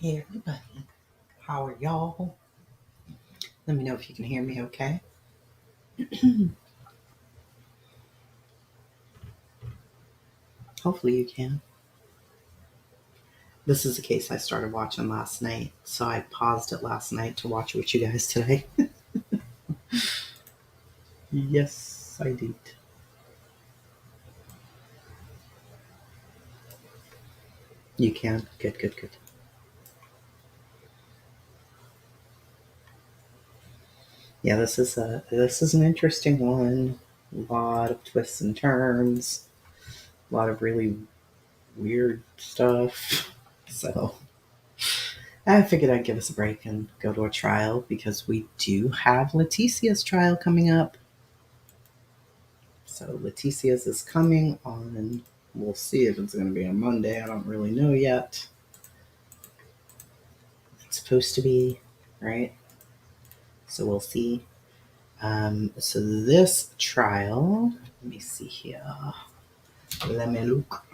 Hey everybody, how are y'all? Let me know if you can hear me okay. Hopefully you can. This is a case I started watching last night, so I paused it last night to watch it with you guys today. Yes, I did. You can? Good, good, good. Yeah, this is an interesting one. A lot of twists and turns, a lot of really weird stuff. So I figured I'd give us a break and go to a trial because we do have Leticia's trial coming up. So Leticia's is coming on. We'll see if it's going to be on Monday. I don't really know yet. It's supposed to be, right? So we'll see. So this trial, let me see here. Let me look.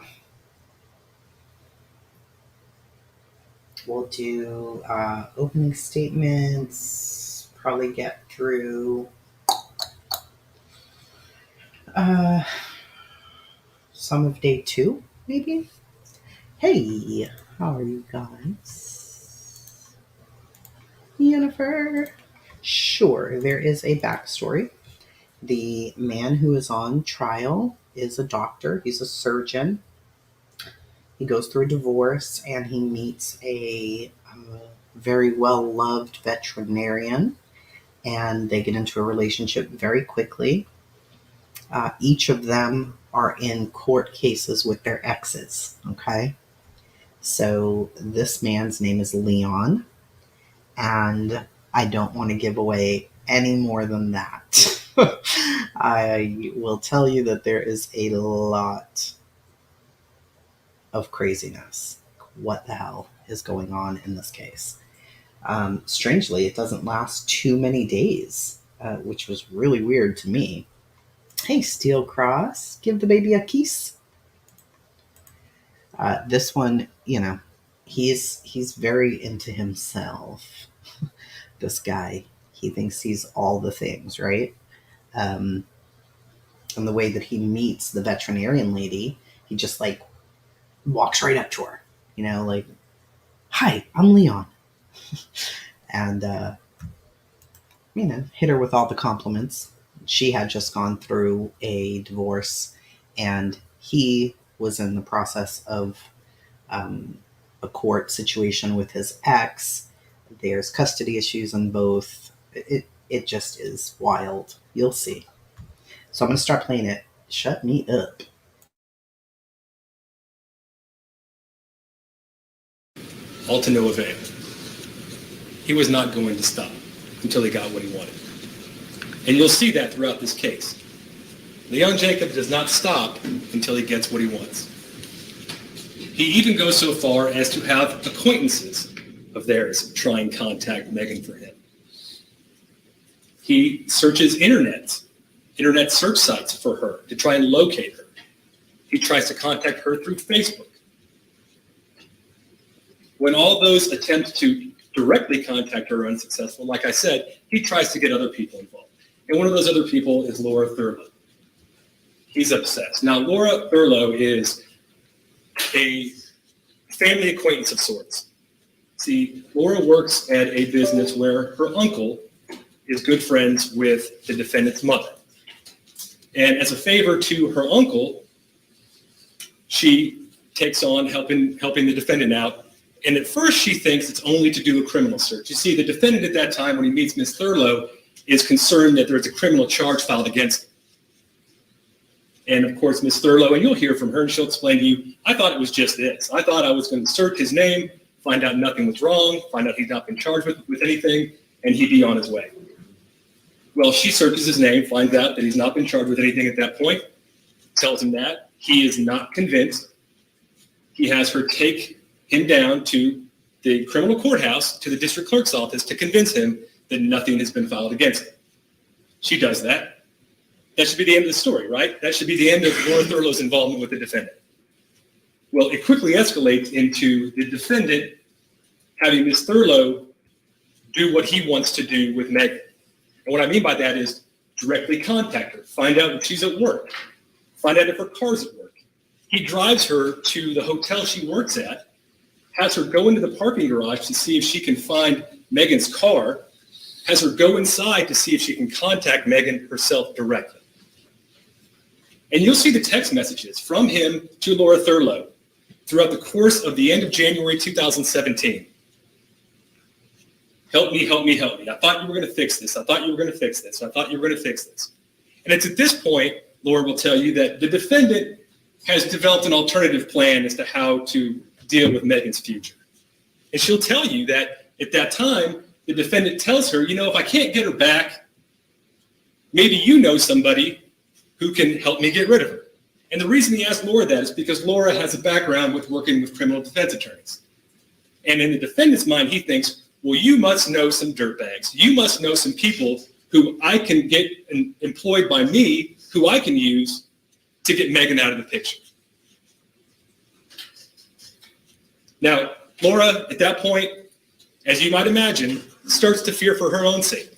We'll do opening statements, probably get through some of day 2, maybe. Hey, how are you guys? Jennifer. Sure, there is a backstory. The man who is on trial is a doctor. He's a surgeon. He goes through a divorce and he meets a very well-loved veterinarian, and they get into a relationship very quickly. Each of them are in court cases with their exes, okay? So this man's name is Leon, and I don't want to give away any more than that. I will tell you that there is a lot of craziness. What the hell is going on in this case? Strangely, it doesn't last too many days, which was really weird to me. Hey, Steel Cross, give the baby a kiss. This one, he's very into himself. This guy, he thinks he's all the things, right? And the way that he meets the veterinarian lady, he just like walks right up to her, like, hi, I'm Leon. And, hit her with all the compliments. She had just gone through a divorce, and he was in the process of a court situation with his ex. There's custody issues on both. It just is wild. You'll see. So I'm going to start playing it. Shut me up. All to no avail. He was not going to stop until he got what he wanted. And you'll see that throughout this case. Leon Jacob does not stop until he gets what he wants. He even goes so far as to have acquaintances of theirs try and contact Megan for him. He searches internet search sites for her to try and locate her. He tries to contact her through Facebook. When all those attempts to directly contact her are unsuccessful, like I said, he tries to get other people involved. And one of those other people is Laura Thurlow. He's obsessed. Now, Laura Thurlow is a family acquaintance of sorts. See, Laura works at a business where her uncle is good friends with the defendant's mother. And as a favor to her uncle, she takes on helping the defendant out. And at first she thinks it's only to do a criminal search. You see, the defendant at that time, when he meets Ms. Thurlow, is concerned that there's a criminal charge filed against him. And of course, Ms. Thurlow, and you'll hear from her, and she'll explain to you, I thought it was just this. I thought I was going to search his name, find out nothing was wrong, find out he's not been charged with anything, and he'd be on his way. Well, she searches his name, finds out that he's not been charged with anything at that point, tells him that. He is not convinced. He has her take him down to the criminal courthouse, to the district clerk's office, to convince him that nothing has been filed against him. She does that. That should be the end of the story, right? That should be the end of Laura Thurlow's involvement with the defendant. Well, it quickly escalates into the defendant having Ms. Thurlow do what he wants to do with Megan. And what I mean by that is directly contact her, find out if she's at work, find out if her car's at work. He drives her to the hotel she works at, has her go into the parking garage to see if she can find Megan's car, has her go inside to see if she can contact Megan herself directly. And you'll see the text messages from him to Laura Thurlow throughout the course of the end of January 2017. Help me, help me, help me. I thought you were going to fix this. I thought you were going to fix this. I thought you were going to fix this. And it's at this point, Laura will tell you, that the defendant has developed an alternative plan as to how to deal with Megan's future. And she'll tell you that at that time, the defendant tells her, if I can't get her back, maybe you know somebody who can help me get rid of her. And the reason he asked Laura that is because Laura has a background with working with criminal defense attorneys. And in the defendant's mind, he thinks, well, you must know some dirtbags. You must know some people who I can get employed by me, who I can use to get Megan out of the picture. Now, Laura, at that point, as you might imagine, starts to fear for her own safety.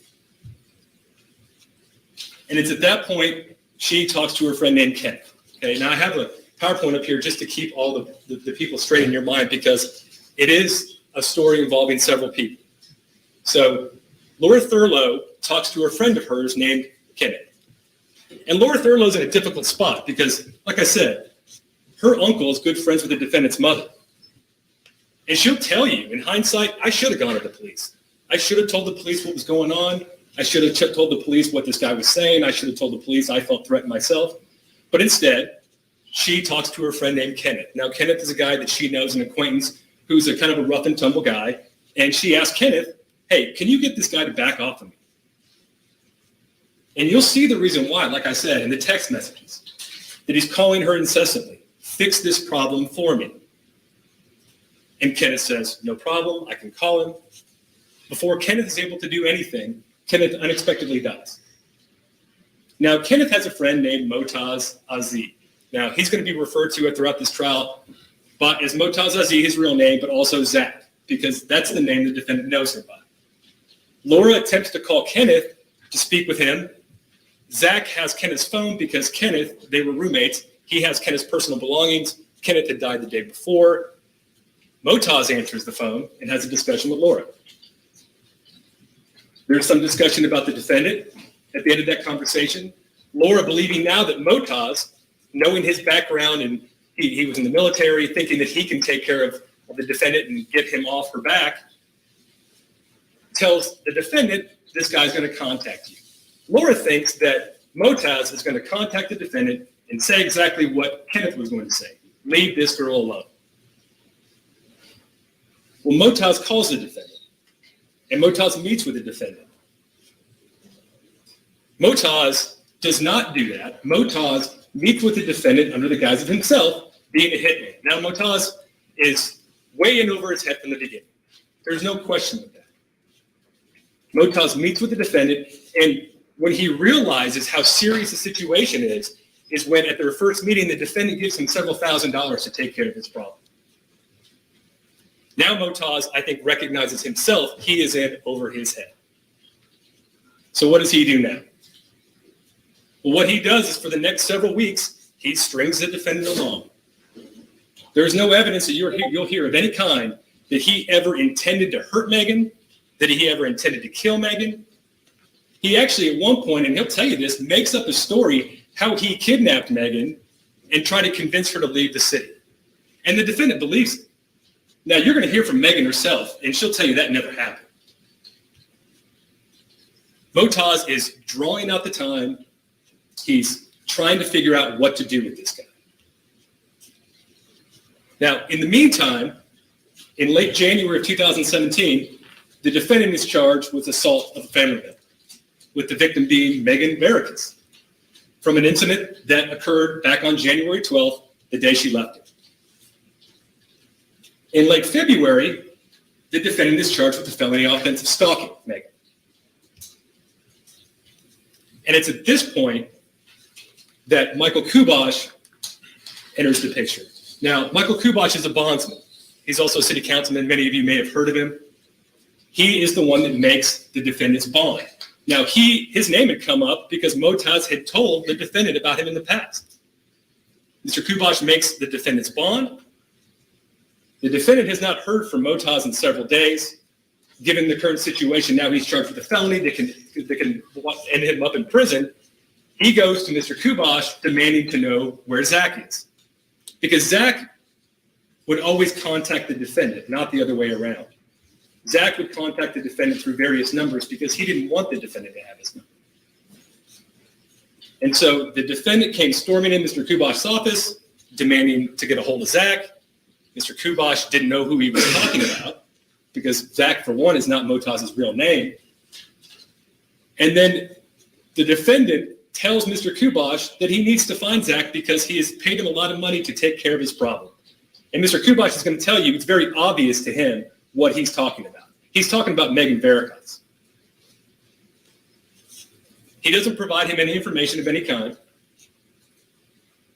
And it's at that point she talks to her friend named Kenneth. Okay, now I have a PowerPoint up here just to keep all the people straight in your mind, because it is a story involving several people. So Laura Thurlow talks to a friend of hers named Kenneth. And Laura Thurlow's in a difficult spot because, like I said, her uncle is good friends with the defendant's mother. And she'll tell you, in hindsight, I should have gone to the police. I should have told the police what was going on. I should have told the police what this guy was saying. I should have told the police I felt threatened myself. But instead, she talks to her friend named Kenneth. Now, Kenneth is a guy that she knows, an acquaintance, who's a kind of a rough and tumble guy. And she asked Kenneth, hey, can you get this guy to back off of me? And you'll see the reason why, like I said, in the text messages, that he's calling her incessantly, fix this problem for me. And Kenneth says, no problem, I can call him. Before Kenneth is able to do anything, Kenneth unexpectedly dies. Now, Kenneth has a friend named Motaz Aziz. Now, he's going to be referred to throughout this trial but as Motaz Aziz, his real name, but also Zach, because that's the name the defendant knows her by. Laura attempts to call Kenneth to speak with him. Zach has Kenneth's phone because Kenneth, they were roommates. He has Kenneth's personal belongings. Kenneth had died the day before. Motaz answers the phone and has a discussion with Laura. There's some discussion about the defendant at the end of that conversation. Laura, believing now that Motaz, knowing his background and he was in the military, thinking that he can take care of the defendant and get him off her back, tells the defendant, this guy's going to contact you. Laura thinks that Motaz is going to contact the defendant and say exactly what Kenneth was going to say. Leave this girl alone. Well, Motaz calls the defendant, and Motaz meets with the defendant. Motaz does not do that. Motaz meets with the defendant under the guise of himself being a hitman. Now, Motaz is way in over his head from the beginning. There's no question with that. Motaz meets with the defendant, and when he realizes how serious the situation is when at their first meeting, the defendant gives him several $1,000s to take care of his problem. Now Motaz, I think, recognizes himself. He is in over his head. So what does he do now? Well, what he does is for the next several weeks, he strings the defendant along. There's no evidence that you'll hear of any kind that he ever intended to hurt Megan, that he ever intended to kill Megan. He actually, at one point, and he'll tell you this, makes up a story how he kidnapped Megan and tried to convince her to leave the city. And the defendant believes it. Now, you're going to hear from Megan herself, and she'll tell you that never happened. Motaz is drawing out the time. He's trying to figure out what to do with this guy. Now, in the meantime, in late January of 2017, the defendant is charged with assault of a family member, with the victim being Megan Maricus, from an incident that occurred back on January 12th, the day she left him. In late February, the defendant is charged with the felony offense of stalking Megan. And it's at this point that Michael Kubosh enters the picture. Now, Michael Kubosh is a bondsman. He's also a city councilman. Many of you may have heard of him. He is the one that makes the defendant's bond. Now, his name had come up because Motaz had told the defendant about him in the past. Mr. Kubash makes the defendant's bond. The defendant has not heard from Motaz in several days. Given the current situation, now he's charged with a felony that can end him up in prison. He goes to Mr. Kubash demanding to know where Zach is. Because Zach would always contact the defendant, not the other way around. Zach would contact the defendant through various numbers because he didn't want the defendant to have his number. And so the defendant came storming in Mr. Kubash's office, demanding to get a hold of Zach. Mr. Kubash didn't know who he was talking about because Zach, for one, is not Motaz's real name. And then the defendant tells Mr. Kubash that he needs to find Zach because he has paid him a lot of money to take care of his problem. And Mr. Kubash is going to tell you it's very obvious to him what he's talking about. He's talking about Megan Veritas. He doesn't provide him any information of any kind.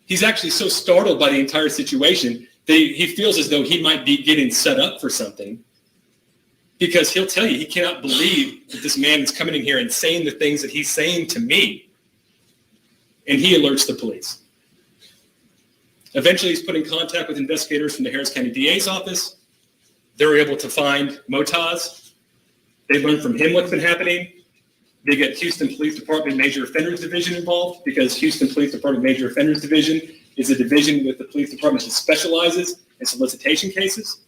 He's actually so startled by the entire situation that he feels as though he might be getting set up for something, because he'll tell you he cannot believe that this man is coming in here and saying the things that he's saying to me. And he alerts the police. Eventually, he's put in contact with investigators from the Harris County DA's office. They were able to find Motaz. They learned from him what's been happening. They get Houston Police Department Major Offenders Division involved, because Houston Police Department Major Offenders Division is a division with the police department that specializes in solicitation cases.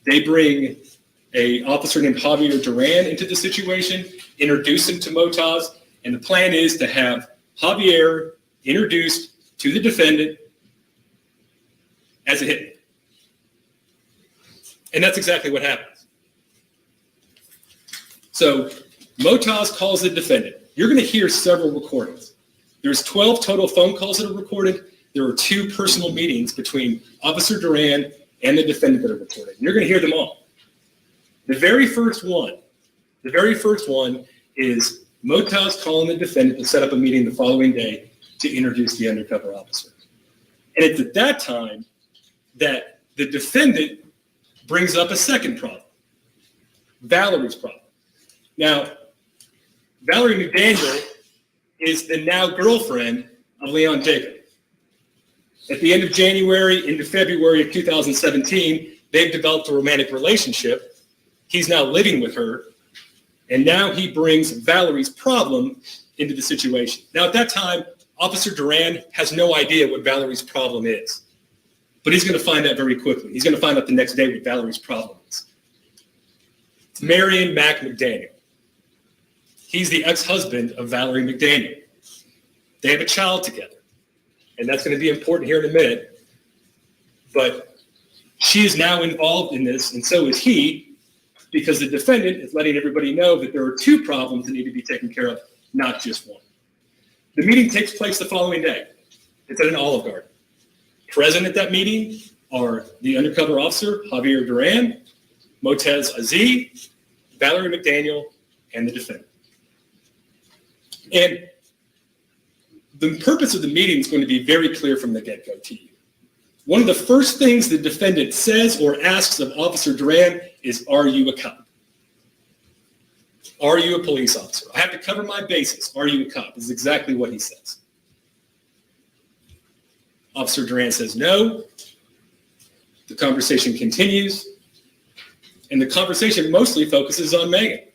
They bring an officer named Javier Duran into the situation, introduce him to Motaz, and the plan is to have Javier introduced to the defendant as a hitman. And that's exactly what happens. So Motaz calls the defendant. You're going to hear several recordings. There's 12 total phone calls that are recorded. There are 2 personal meetings between Officer Duran and the defendant that are recorded. And you're going to hear them all. The very first one is Motaz calling the defendant to set up a meeting the following day to introduce the undercover officer. And it's at that time that the defendant brings up a second problem, Valerie's problem. Now, Valerie McDaniel is the now girlfriend of Leon Jacob. At the end of January into February of 2017, they've developed a romantic relationship. He's now living with her, and now he brings Valerie's problem into the situation. Now, at that time, Officer Duran has no idea what Valerie's problem is, but he's going to find out very quickly. He's going to find out the next day what Valerie's problem is. It's Marion Mack McDaniel. He's the ex-husband of Valerie McDaniel. They have a child together, and that's going to be important here in a minute. But she is now involved in this, and so is he, because the defendant is letting everybody know that there are 2 problems that need to be taken care of, not just one. The meeting takes place the following day. It's at an Olive Garden. Present at that meeting are the undercover officer, Javier Duran, Motaz Aziz, Valerie McDaniel, and the defendant. And the purpose of the meeting is going to be very clear from the get-go to you. One of the first things the defendant says or asks of Officer Duran is, are you a cop? Are you a police officer? I have to cover my bases. Are you a cop? This is exactly what he says. Officer Duran says no. The conversation continues. And the conversation mostly focuses on Megan.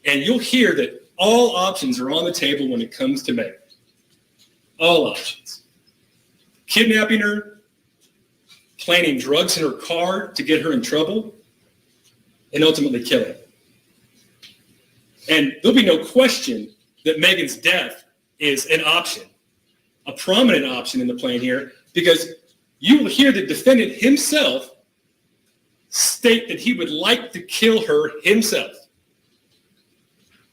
And you'll hear that all options are on the table when it comes to Megan. All options. Kidnapping her, planting drugs in her car to get her in trouble, and ultimately killing her. And there'll be no question that Megan's death is an option, a prominent option in the plan here, because you will hear the defendant himself state that he would like to kill her himself.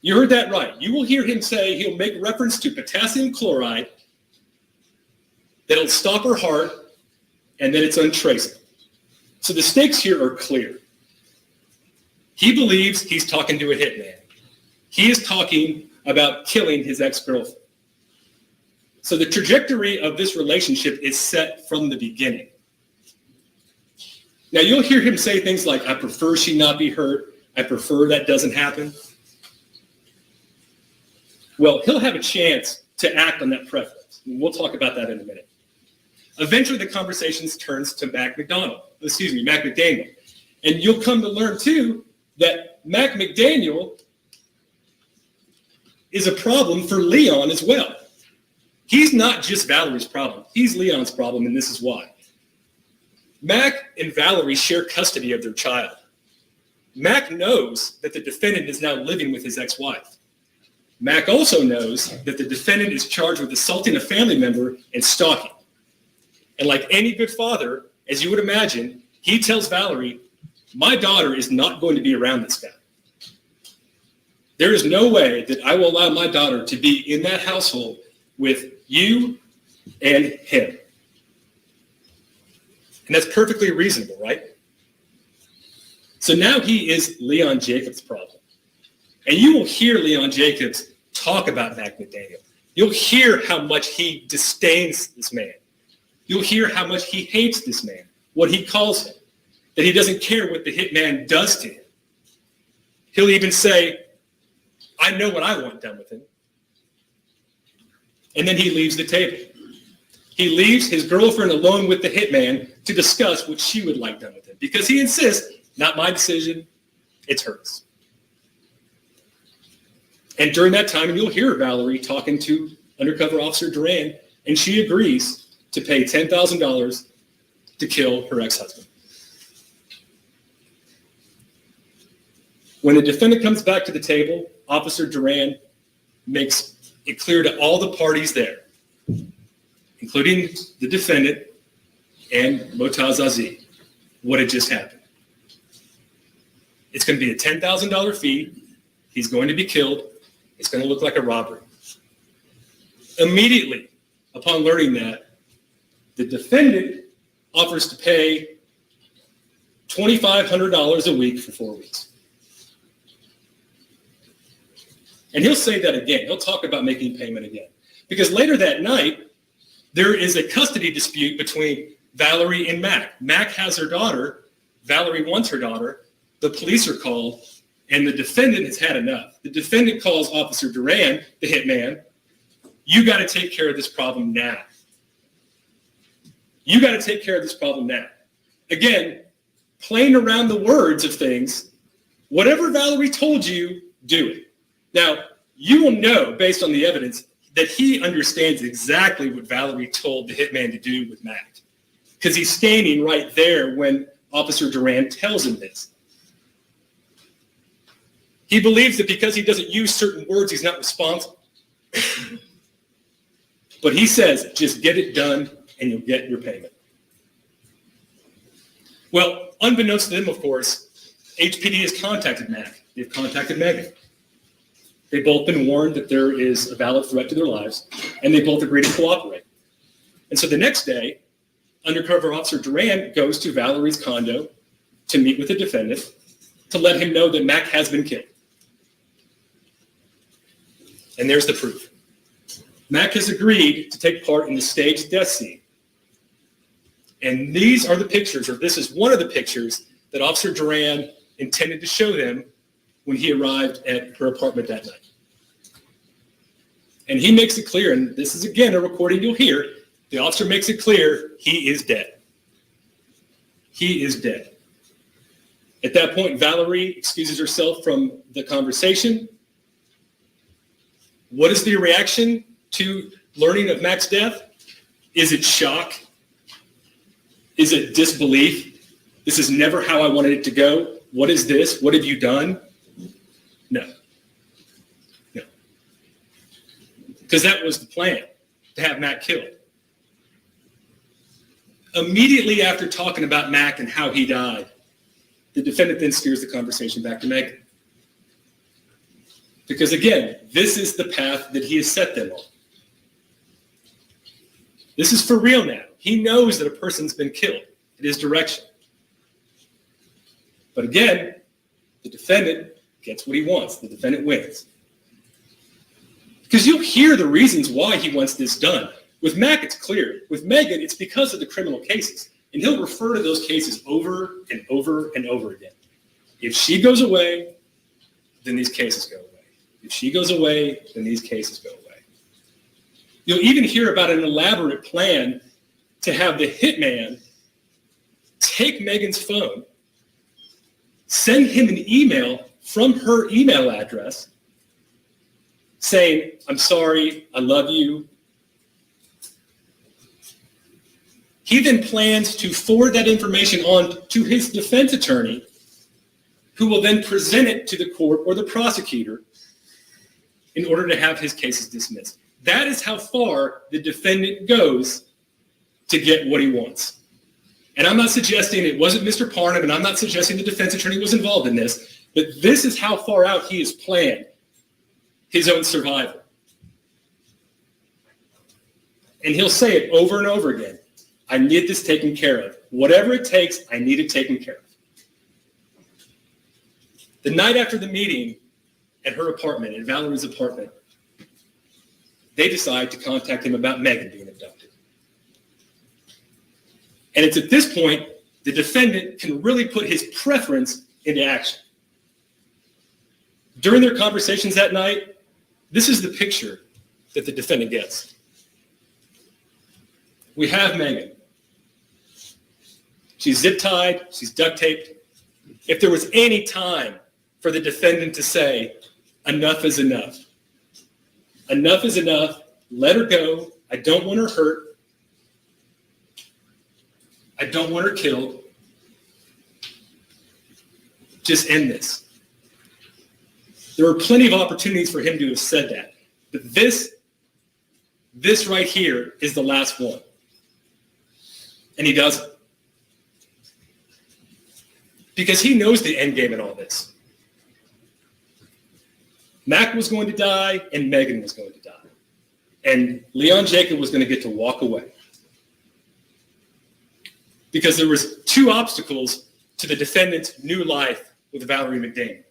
You heard that right. You will hear him say he'll make reference to potassium chloride, that'll stop her heart, and that it's untraceable. So the stakes here are clear. He believes he's talking to a hitman. He is talking about killing his ex-girlfriend. So the trajectory of this relationship is set from the beginning. Now you'll hear him say things like, I prefer she not be hurt. I prefer that doesn't happen. Well, he'll have a chance to act on that preference. And we'll talk about that in a minute. Eventually the conversation turns to Mac McDaniel. And you'll come to learn too that Mac McDaniel is a problem for Leon as well. He's not just Valerie's problem. He's Leon's problem, and this is why. Mac and Valerie share custody of their child. Mac knows that the defendant is now living with his ex-wife. Mac also knows that the defendant is charged with assaulting a family member and stalking. And like any good father, as you would imagine, he tells Valerie, my daughter is not going to be around this guy. There is no way that I will allow my daughter to be in that household with you and him. And that's perfectly reasonable, right? So now he is Leon Jacobs' problem. And you will hear Leon Jacobs talk about Mac McDaniel. You'll hear how much he disdains this man. You'll hear how much he hates this man, what he calls him, that he doesn't care what the hitman does to him. He'll even say, I know what I want done with him. And then he leaves the table. He leaves his girlfriend alone with the hitman to discuss what she would like done with him, because he insists, not my decision, it's hers. And during that time, you'll hear Valerie talking to undercover officer Duran, and she agrees to pay $10,000 to kill her ex-husband. When the defendant comes back to the table, Officer Duran makes it clear to all the parties there, including the defendant and Motaz Aziz, what had just happened. It's going to be a $10,000 fee. He's going to be killed. It's going to look like a robbery. Immediately upon learning that, the defendant offers to pay $2,500 a week for 4 weeks. And he'll say that again. He'll talk about making payment again. Because later that night, there is a custody dispute between Valerie and Mac. Mac has her daughter. Valerie wants her daughter. The police are called, and the defendant has had enough. The defendant calls Officer Duran, the hitman, you got to take care of this problem now. You got to take care of this problem now. Again, playing around the words of things, whatever Valerie told you, do it. Now, you will know, based on the evidence, that he understands exactly what Valerie told the hitman to do with Mac, because he's standing right there when Officer Duran tells him this. He believes that because he doesn't use certain words, he's not responsible. But he says, just get it done and you'll get your payment. Well, unbeknownst to them, of course, HPD has contacted Mac. They've contacted Megan. They've both been warned that there is a valid threat to their lives, and they both agree to cooperate. And so the next day, undercover officer Duran goes to Valerie's condo to meet with the defendant to let him know that Mac has been killed. And there's the proof. Mac has agreed to take part in the staged death scene. And these are the pictures, or this is one of the pictures that Officer Duran intended to show them when he arrived at her apartment that night. And he makes it clear, and this is again a recording you'll hear, the officer makes it clear he is dead. He is dead. At that point, Valerie excuses herself from the conversation. What is the reaction to learning of Mac's death? Is it shock? Is it disbelief? This is never how I wanted it to go. What is this? What have you done? No. No. Because that was the plan, to have Mac killed. Immediately after talking about Mac and how he died, the defendant then steers the conversation back to Megan. Because again, this is the path that he has set them on. This is for real now. He knows that a person's been killed in his direction. But again, the defendant gets what he wants. The defendant wins. Because you'll hear the reasons why he wants this done. With Mac, it's clear. With Megan, it's because of the criminal cases. And he'll refer to those cases over and over and over again. If she goes away, then these cases go away. If she goes away, then these cases go away. You'll even hear about an elaborate plan to have the hitman take Megan's phone, send him an email from her email address saying, "I'm sorry, I love you." He then plans to forward that information on to his defense attorney, who will then present it to the court or the prosecutor in order to have his cases dismissed. That is how far the defendant goes to get what he wants. And I'm not suggesting it wasn't Mr. Parnham, and I'm not suggesting the defense attorney was involved in this, but this is how far out he has planned his own survival. And he'll say it over and over again. I need this taken care of. Whatever it takes, I need it taken care of. The night after the meeting at her apartment, at Valerie's apartment, they decide to contact him about Megan being abducted. And it's at this point the defendant can really put his preference into action. During their conversations that night, this is the picture that the defendant gets. We have Megan. She's zip-tied, she's duct-taped. If there was any time for the defendant to say, enough is enough. Enough is enough. Let her go. I don't want her hurt. I don't want her killed. Just end this. There are plenty of opportunities for him to have said that. But this right here is the last one. And he doesn't. Because he knows the end game in all this. Mac was going to die, and Megan was going to die. And Leon Jacob was going to get to walk away. Because there was two obstacles to the defendant's new life with Valerie McDaniel.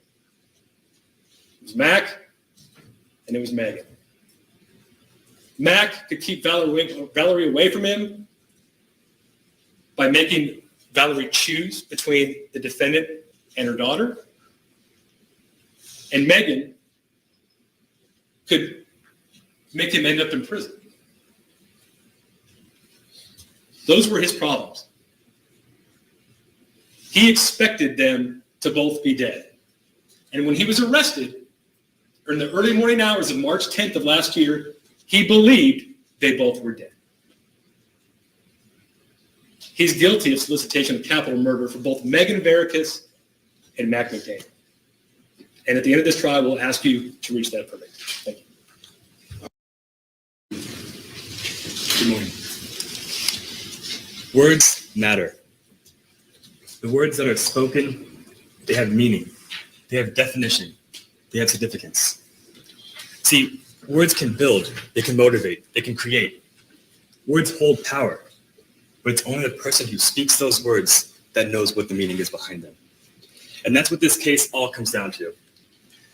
It was Mac, and it was Megan. Mac could keep Valerie away from him by making Valerie choose between the defendant and her daughter. And Megan could make him end up in prison. Those were his problems. He expected them to both be dead. And when he was arrested, in the early morning hours of March 10th of last year, he believed they both were dead. He's guilty of solicitation of capital murder for both Megan Veracus and Mac McDaniel. And at the end of this trial, we'll ask you to reach that verdict. Thank you. Good morning. Words matter. The words that are spoken, they have meaning. They have definition. They have significance. See, words can build, they can motivate, they can create. Words hold power, but it's only the person who speaks those words that knows what the meaning is behind them. And that's what this case all comes down to.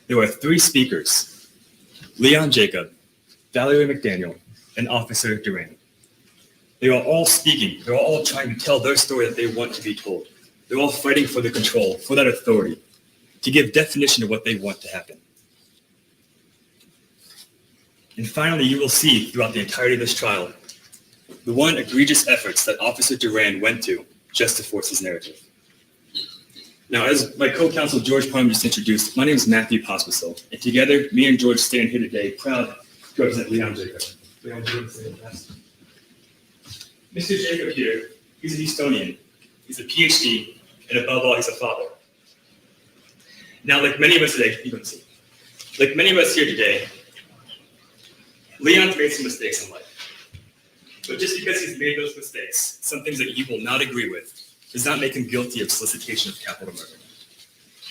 There were three speakers: Leon Jacob, Valerie McDaniel, and Officer Duran. They are all speaking. They're all trying to tell their story that they want to be told. They're all fighting for the control, for that authority, to give definition to what they want to happen. And finally, you will see throughout the entirety of this trial the one egregious efforts that Officer Duran went to just to force his narrative. Now, as my co-counsel George Parham just introduced, my name is Matthew Pospisil, and together, me and George stand here today proud to represent Leon Jacob. Leon Jacob, say it fast. Mr. Jacob here, he's a Houstonian, he's a PhD, and above all, he's a father. Now, like many of us today, you can see, like many of us here today, Leon's made some mistakes in life. But just because he's made those mistakes, some things that you will not agree with, does not make him guilty of solicitation of capital murder.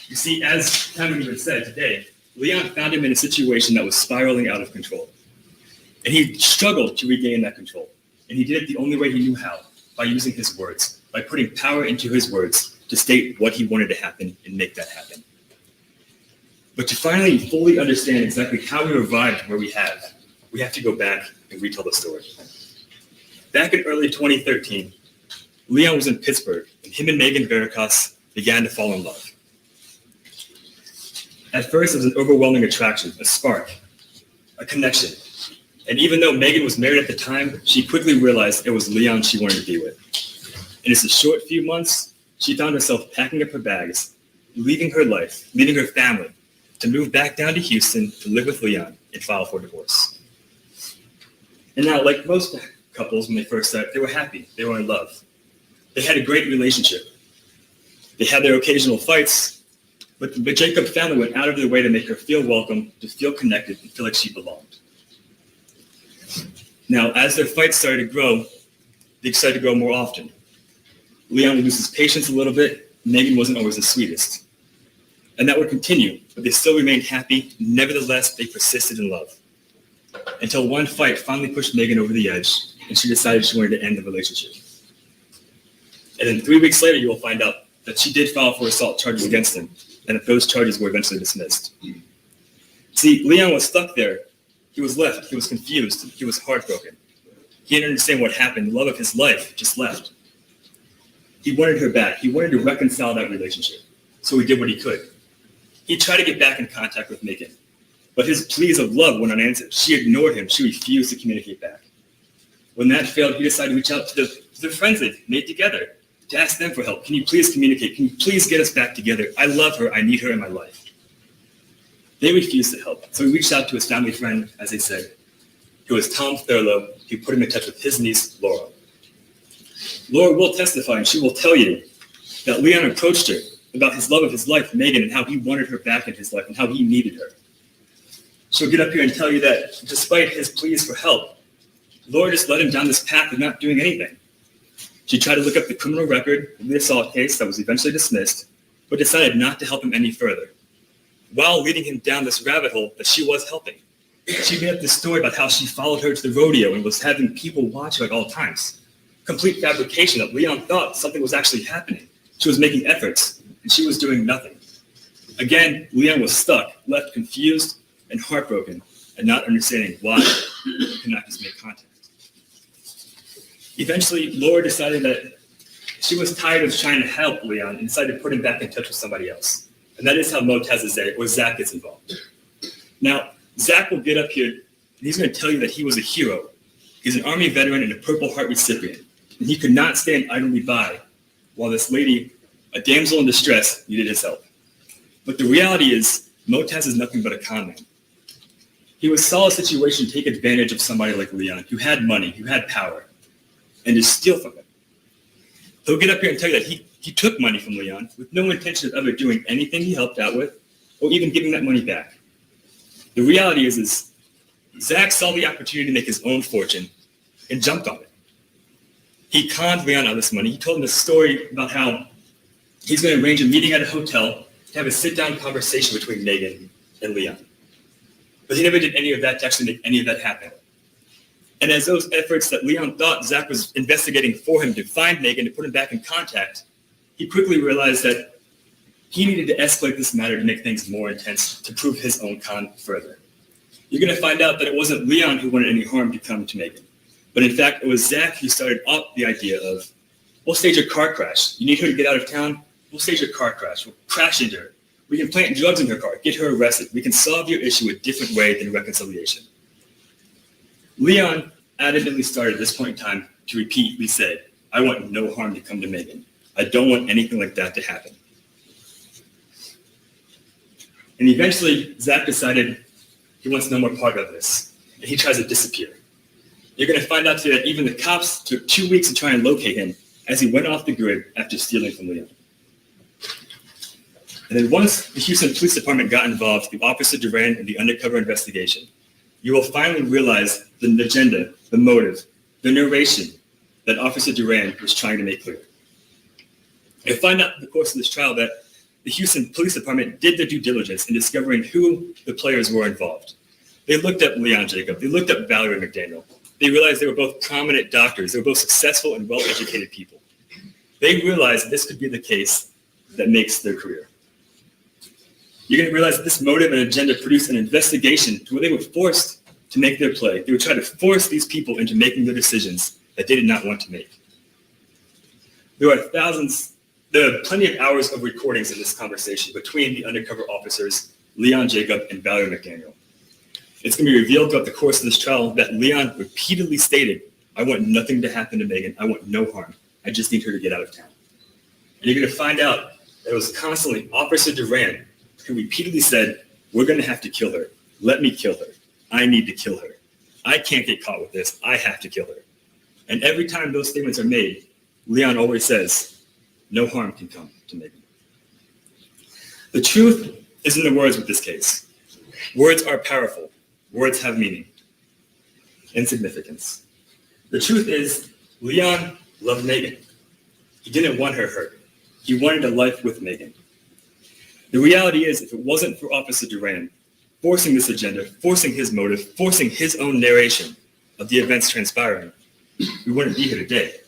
You see, as Cameron even said today, Leon found him in a situation that was spiraling out of control. And he struggled to regain that control. And he did it the only way he knew how, by using his words, by putting power into his words to state what he wanted to happen and make that happen. But to finally fully understand exactly how we arrived where we have to go back and retell the story. Back in early 2013, Leon was in Pittsburgh, and him and Megan Veritas began to fall in love. At first, it was an overwhelming attraction, a spark, a connection. And even though Megan was married at the time, she quickly realized it was Leon she wanted to be with. In just a short few months, she found herself packing up her bags, leaving her life, leaving her family, to move back down to Houston to live with Leon and file for divorce. And now, like most couples when they first started, they were happy, they were in love. They had a great relationship. They had their occasional fights, but the Jacob family went out of their way to make her feel welcome, to feel connected, and feel like she belonged. Now, as their fights started to grow, they decided to grow more often. Leon would lose his patience a little bit. Megan wasn't always the sweetest. And that would continue, but they still remained happy. Nevertheless, they persisted in love. Until one fight finally pushed Megan over the edge, and she decided she wanted to end the relationship. And then 3 weeks later, you will find out that she did file for assault charges against him, and that those charges were eventually dismissed. See, Leon was stuck there. He was left. He was confused. He was heartbroken. He didn't understand what happened. The love of his life just left. He wanted her back. He wanted to reconcile that relationship. So he did what he could. He tried to get back in contact with Megan, but his pleas of love went unanswered. She ignored him. She refused to communicate back. When that failed, he decided to reach out to the friends they'd made together to ask them for help. Can you please communicate? Can you please get us back together? I love her. I need her in my life. They refused to help. So he reached out to his family friend, as they said, who was Tom Thurlow. He put him in touch with his niece, Laura. Laura will testify, and she will tell you that Leon approached her about his love of his life, Megan, and how he wanted her back in his life and how he needed her. She'll get up here and tell you that despite his pleas for help, Laura just led him down this path of not doing anything. She tried to look up the criminal record of the assault case that was eventually dismissed, but decided not to help him any further, while leading him down this rabbit hole that she was helping. She made up this story about how she followed her to the rodeo and was having people watch her at all times. Complete fabrication that Leon thought something was actually happening. She was making efforts, and she was doing nothing. Again, Leon was stuck, left confused and heartbroken, and not understanding why he could not just make contact. Eventually, Laura decided that she was tired of trying to help Leon and decided to put him back in touch with somebody else. And that is how Zach gets involved. Now, Zach will get up here, and he's going to tell you that he was a hero. He's an Army veteran and a Purple Heart recipient. And he could not stand idly by while this lady, a damsel in distress, needed his help. But the reality is, Motaz is nothing but a con man. He saw a situation take advantage of somebody like Leon, who had money, who had power, and to steal from him. He'll get up here and tell you that he took money from Leon with no intention of ever doing anything he helped out with, or even giving that money back. The reality is Zach saw the opportunity to make his own fortune and jumped on it. He conned Leon out of this money. He told him a story about how he's going to arrange a meeting at a hotel to have a sit-down conversation between Megan and Leon. But he never did any of that to actually make any of that happen. And as those efforts that Leon thought Zach was investigating for him to find Megan, to put him back in contact, he quickly realized that he needed to escalate this matter to make things more intense, to prove his own con further. You're going to find out that it wasn't Leon who wanted any harm to come to Megan. But in fact, it was Zach who started up the idea of, we'll stage a car crash. You need her to get out of town? We'll stage a car crash. We'll crash into her. We can plant drugs in her car, get her arrested. We can solve your issue a different way than reconciliation. Leon adamantly started at this point in time to repeatedly say, I want no harm to come to Megan. I don't want anything like that to happen. And eventually, Zach decided he wants no more part of this, and he tries to disappear. You're going to find out today that even the cops took 2 weeks to try and locate him as he went off the grid after stealing from Leon. And then once the Houston Police Department got involved through Officer Duran and the undercover investigation, you will finally realize the agenda, the motive, the narration that Officer Duran was trying to make clear. You'll find out in the course of this trial that the Houston Police Department did their due diligence in discovering who the players were involved. They looked at Leon Jacob. They looked at Valerie McDaniel. They realized they were both prominent doctors. They were both successful and well-educated people. They realized this could be the case that makes their career. You're going to realize that this motive and agenda produced an investigation to where they were forced to make their play. They would try to force these people into making the decisions that they did not want to make. There are plenty of hours of recordings in this conversation between the undercover officers, Leon Jacob and Valerie McDaniel. It's going to be revealed throughout the course of this trial that Leon repeatedly stated, "I want nothing to happen to Megan. I want no harm. I just need her to get out of town." And you're going to find out that it was constantly Officer Duran who repeatedly said, "We're going to have to kill her. Let me kill her. I need to kill her. I can't get caught with this. I have to kill her." And every time those statements are made, Leon always says, "No harm can come to Megan." The truth is in the words with this case. Words are powerful. Words have meaning and significance. The truth is, Leon loved Megan. He didn't want her hurt. He wanted a life with Megan. The reality is, if it wasn't for Officer Duran forcing this agenda, forcing his motive, forcing his own narration of the events transpiring, we wouldn't be here today.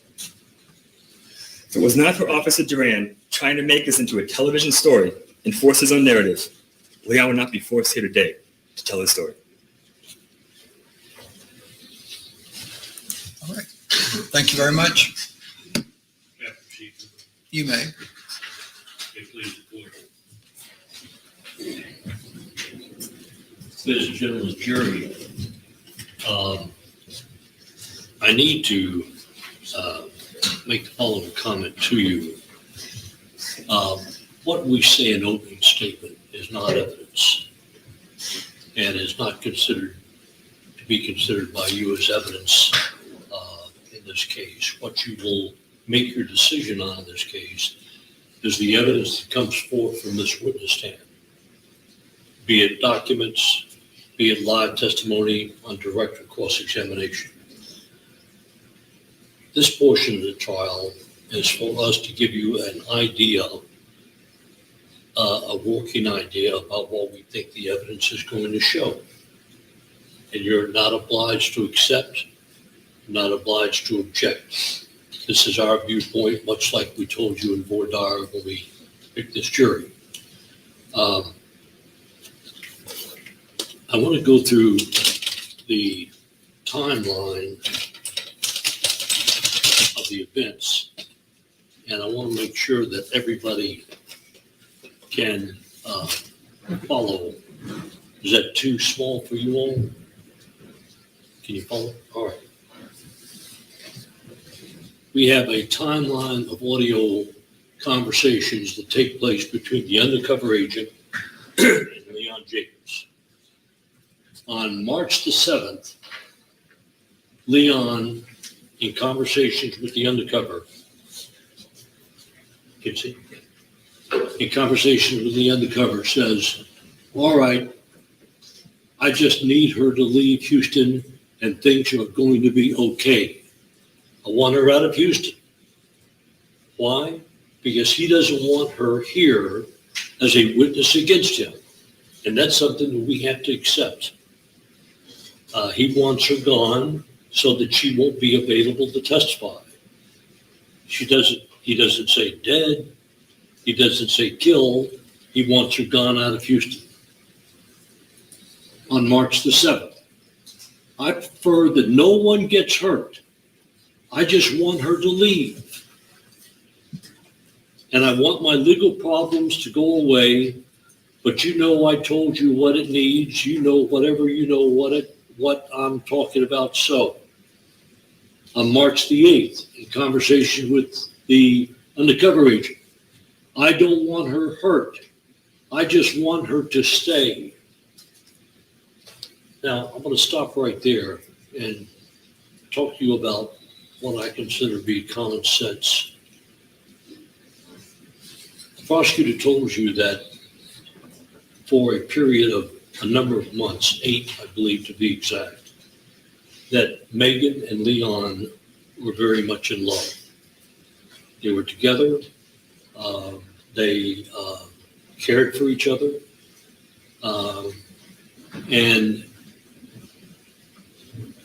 If it was not for Officer Duran trying to make this into a television story and force his own narrative, Leon would not be forced here today to tell his story. All right. Thank you very much. You may. Ladies and gentlemen of the jury, I need to make the following comment to you. What we say in opening statement is not evidence and is not considered to be considered by you as evidence in this case. What you will make your decision on in this case is the evidence that comes forth from this witness stand, be it documents, be it live testimony on direct or cross-examination. This portion of the trial is for us to give you an idea, a working idea about what we think the evidence is going to show. And you're not obliged to accept, not obliged to object. This is our viewpoint, much like we told you in voir dire when we picked this jury. I want to go through the timeline of the events, and I want to make sure that everybody can follow. Is that too small for you all? Can you follow? All right. We have a timeline of audio conversations that take place between the undercover agent and Leon Jacobs. On March the 7th, Leon, in conversations with the undercover, can you see? In conversation with the undercover says, "All right, I just need her to leave Houston and things are going to be okay. I want her out of Houston." Why? Because he doesn't want her here as a witness against him. And that's something that we have to accept. He wants her gone so that she won't be available to testify. He doesn't say dead. He doesn't say killed. He wants her gone out of Houston. On March the 7th, I prefer that no one gets hurt. I just want her to leave. And I want my legal problems to go away, but you know I told you what it needs. You know whatever you know what I'm talking about. So on March the 8th, in conversation with the undercover agent, I don't want her hurt. I just want her to stay. Now, I'm going to stop right there and talk to you about what I consider to be common sense. The prosecutor told you that for a period of a number of months, 8, I believe to be exact, that Megan and Leon were very much in love. They were together. They cared for each other. And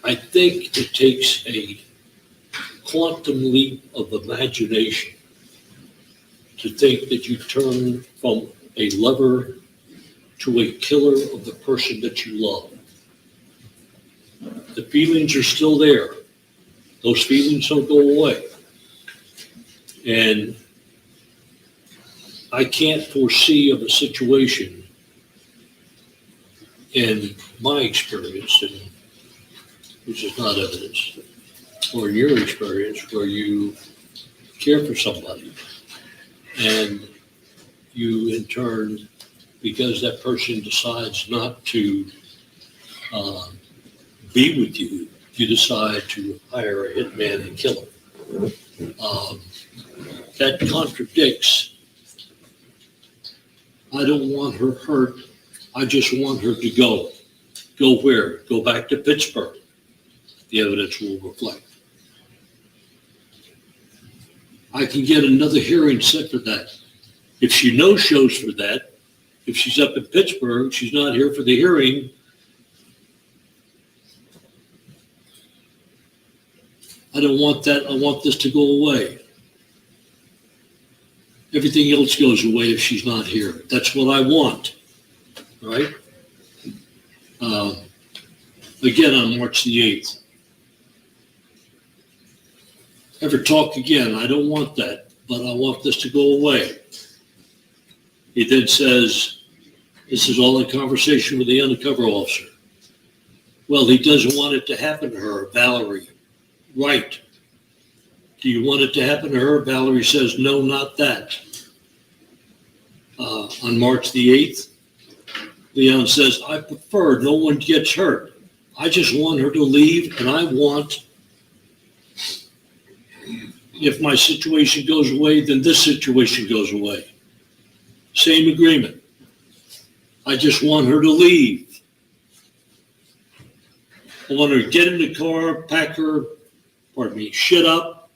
I think it takes a quantum leap of imagination to think that you turn from a lover to a killer of the person that you love. The feelings are still there. Those feelings don't go away. And I can't foresee of a situation in my experience, and which is not evidence, or in your experience, where you care for somebody and you in turn, because that person decides not to be with you, you decide to hire a hitman and kill him. That contradicts. I don't want her hurt. I just want her to go. Go where? Go back to Pittsburgh. The evidence will reflect. I can get another hearing set for that. If she no-shows for that, if she's up in Pittsburgh, she's not here for the hearing, I don't want that. I want this to go away. Everything else goes away if she's not here. That's what I want, right? Again, on March the 8th. Ever talk again? I don't want that, but I want this to go away. He then says, this is all in conversation with the undercover officer. Well, he doesn't want it to happen to her, Valerie. Right. Do you want it to happen to her? Valerie says, no, not that. On March the 8th, Leon says, I prefer no one gets hurt. I just want her to leave, and I want, if my situation goes away, then this situation goes away. Same agreement. I just want her to leave. I want her to get in the car, pack her, shit up,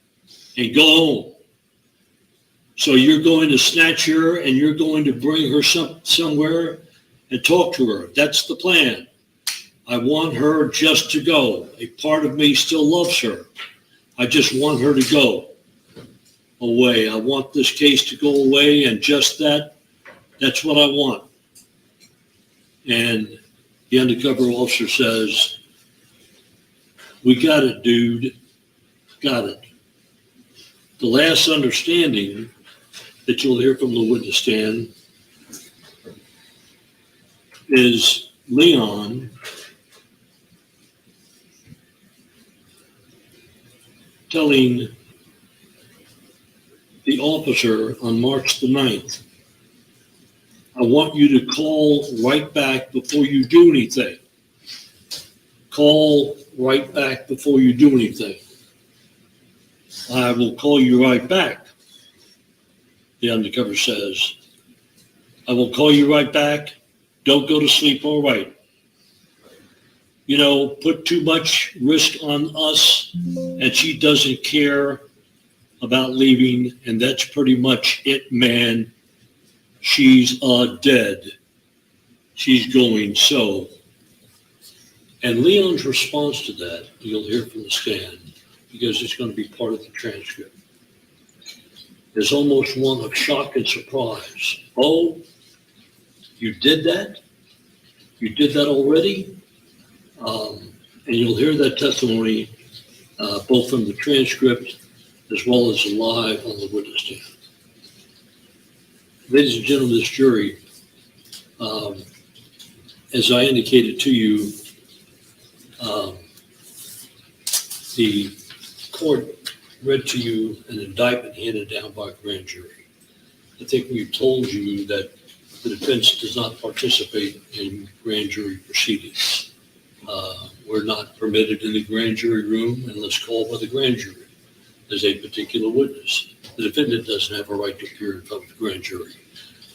and go home. So you're going to snatch her and you're going to bring her somewhere and talk to her. That's the plan. I want her just to go. A part of me still loves her. I just want her to go away. I want this case to go away, and just that, that's what I want. And the undercover officer says, we got it, dude. Got it. The last understanding that you'll hear from the witness stand is Leon telling the officer on March the 9th, I want you to call right back before you do anything. Call right back before you do anything. I will call you right back, the undercover says. I will call you right back. Don't go to sleep, all right. You know, put too much risk on us, and she doesn't care about leaving, and that's pretty much it, man. She's dead. She's going so. And Leon's response to that, you'll hear from the stand, because it's going to be part of the transcript, is almost one of shock and surprise. Oh, you did that? You did that already? And you'll hear that testimony both from the transcript as well as live on the witness stand. Ladies and gentlemen of this jury, as I indicated to you, the court read to you an indictment handed down by a grand jury. I think we've told you that the defense does not participate in grand jury proceedings. We're not permitted in the grand jury room unless called by the grand jury as a particular witness. The defendant doesn't have a right to appear in front of the grand jury.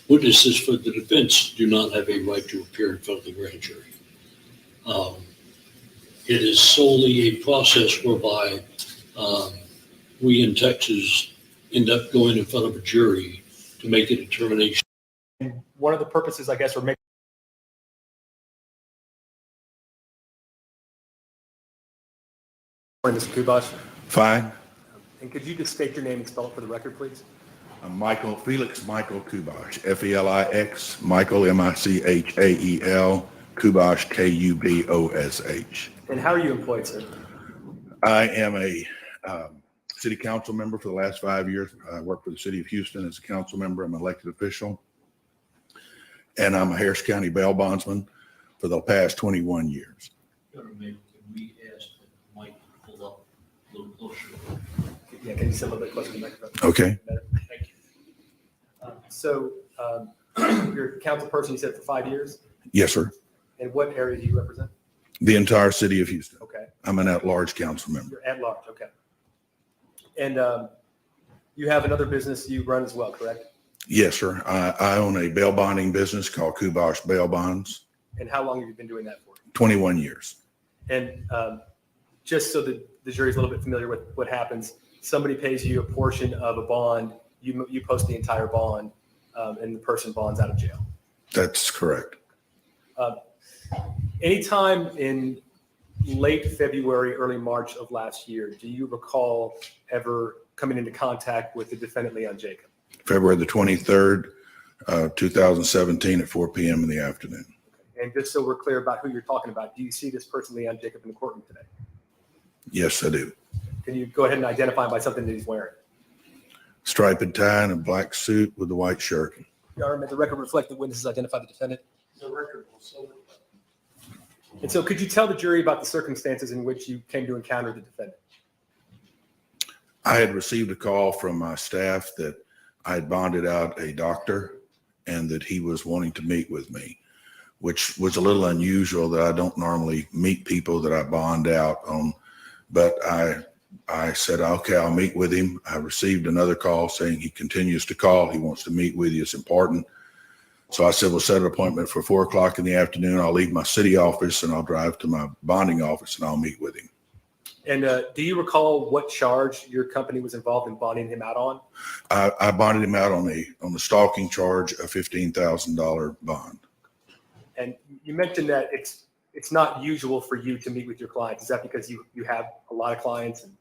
Witnesses for the defense do not have a right to appear in front of the grand jury. It is solely a process whereby we in Texas end up going in front of a jury to make a determination. And one of the purposes, I guess, are making. Mr. Kubash. Fine. And could you just state your name and spell it for the record, please? I'm Felix Michael Kubash, Felix, Michael, Michael, Kubash, Kubosh. And how are you employed, sir? I am a city council member for the last 5 years. I work for the city of Houston as a council member. I'm an elected official. And I'm a Harris County bail bondsman for the past 21 years. Can we ask that Mike pull up a little closer? Yeah, can you sit a little bit closer to the microphone? Okay. Better. Thank you. So you're a council person, you said, for 5 years? Yes, sir. And what area do you represent? The entire city of Houston. Okay. I'm an at-large council member. You're at large, okay. And you have another business you run as well, correct? Yes, sir. I own a bail bonding business called Kubosh Bail Bonds. And how long have you been doing that for? 21 years. And just so that the jury's a little bit familiar with what happens, somebody pays you a portion of a bond, you post the entire bond, and the person bonds out of jail. That's correct. Anytime in late February, early March of last year, do you recall ever coming into contact with the defendant, Leon Jacob? February the 23rd, 2017 at 4 p.m. in the afternoon. And just so we're clear about who you're talking about, do you see this person, Leon Jacob, in the courtroom today? Yes, I do. Can you go ahead and identify him by something that he's wearing? Striped tie and a black suit with a white shirt. Your Honor, may the record reflect that witnesses identify the defendant? The record will so. And so could you tell the jury about the circumstances in which you came to encounter the defendant? I had received a call from my staff that I had bonded out a doctor and that he was wanting to meet with me, which was a little unusual that I don't normally meet people that I bond out on. But I said, okay, I'll meet with him. I received another call saying he continues to call. He wants to meet with you. It's important. So I said, we'll set an appointment for 4 o'clock in the afternoon. I'll leave my city office and I'll drive to my bonding office and I'll meet with him. And do you recall what charge your company was involved in bonding him out on? I bonded him out on the stalking charge, a $15,000 bond. And you mentioned that it's not usual for you to meet with your clients. Is that because you have a lot of clients? And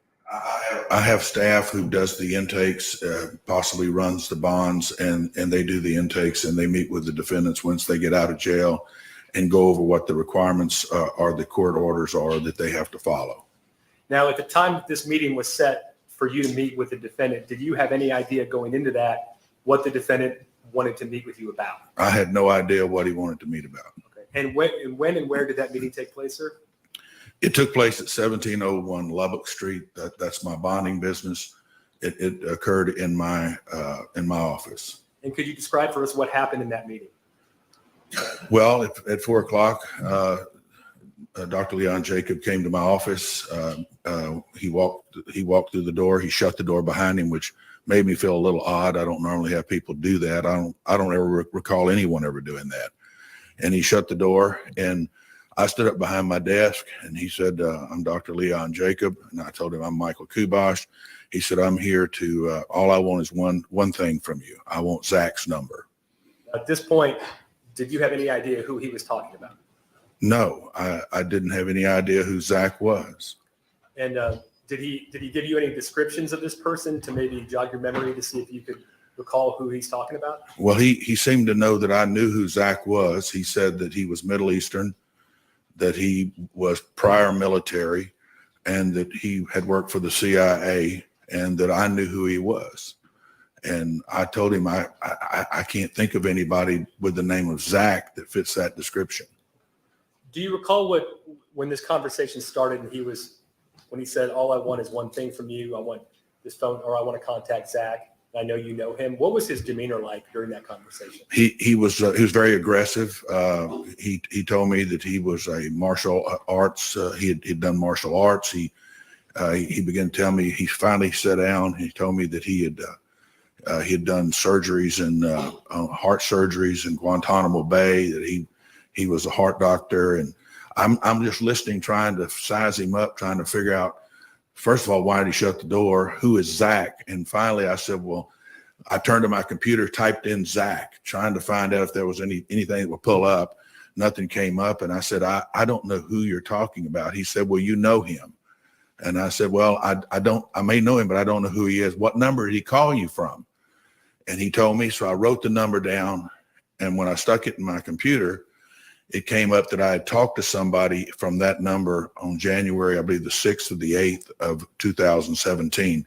I have staff who does the intakes, possibly runs the bonds, and they do the intakes and they meet with the defendants once they get out of jail and go over what the requirements or the court orders are that they have to follow. now, at the time that this meeting was set for you to meet with the defendant, did you have any idea going into that what the defendant wanted to meet with you about? I had no idea what he wanted to meet about. Okay. And when and where did that meeting take place, sir? It took place at 1701 Lubbock Street. That's my bonding business. It occurred in my office. And could you describe for us what happened in that meeting? Well, at 4 o'clock, Dr. Leon Jacob came to my office. He walked through the door. He shut the door behind him, which made me feel a little odd. I don't normally have people do that. I don't ever recall anyone ever doing that. And he shut the door, and I stood up behind my desk, and he said, I'm Dr. Leon Jacob. And I told him I'm Michael Kubosh. He said, I'm here to, all I want is one thing from you. I want Zach's number. At this point, did you have any idea who he was talking about? No, I didn't have any idea who Zach was. And did he give you any descriptions of this person to maybe jog your memory to see if you could recall who he's talking about? Well, he seemed to know that I knew who Zach was. He said that he was Middle Eastern, that he was prior military, and that he had worked for the CIA, and that I knew who he was. And I told him I can't think of anybody with the name of Zach that fits that description. Do you recall when this conversation started and when he said, all I want is one thing from you, I want this phone, or I want to contact Zach, and I know you know him. What was his demeanor like during that conversation? He was very aggressive. He told me that he was a martial arts. He'd done martial arts. He began to tell me, he finally sat down. He told me that he had done surgeries and heart surgeries in Guantanamo Bay, that he was a heart doctor. And I'm just listening, trying to size him up, trying to figure out, first of all, why did he shut the door? Who is Zach? And finally I said, well, I turned to my computer, typed in Zach, trying to find out if there was anything that would pull up. Nothing came up. And I said, I don't know who you're talking about. He said, well, you know him. And I said, well, I may know him, but I don't know who he is. What number did he call you from? And he told me, so I wrote the number down. And when I stuck it in my computer, it came up that I had talked to somebody from that number on January, I believe the 6th or the 8th of 2017.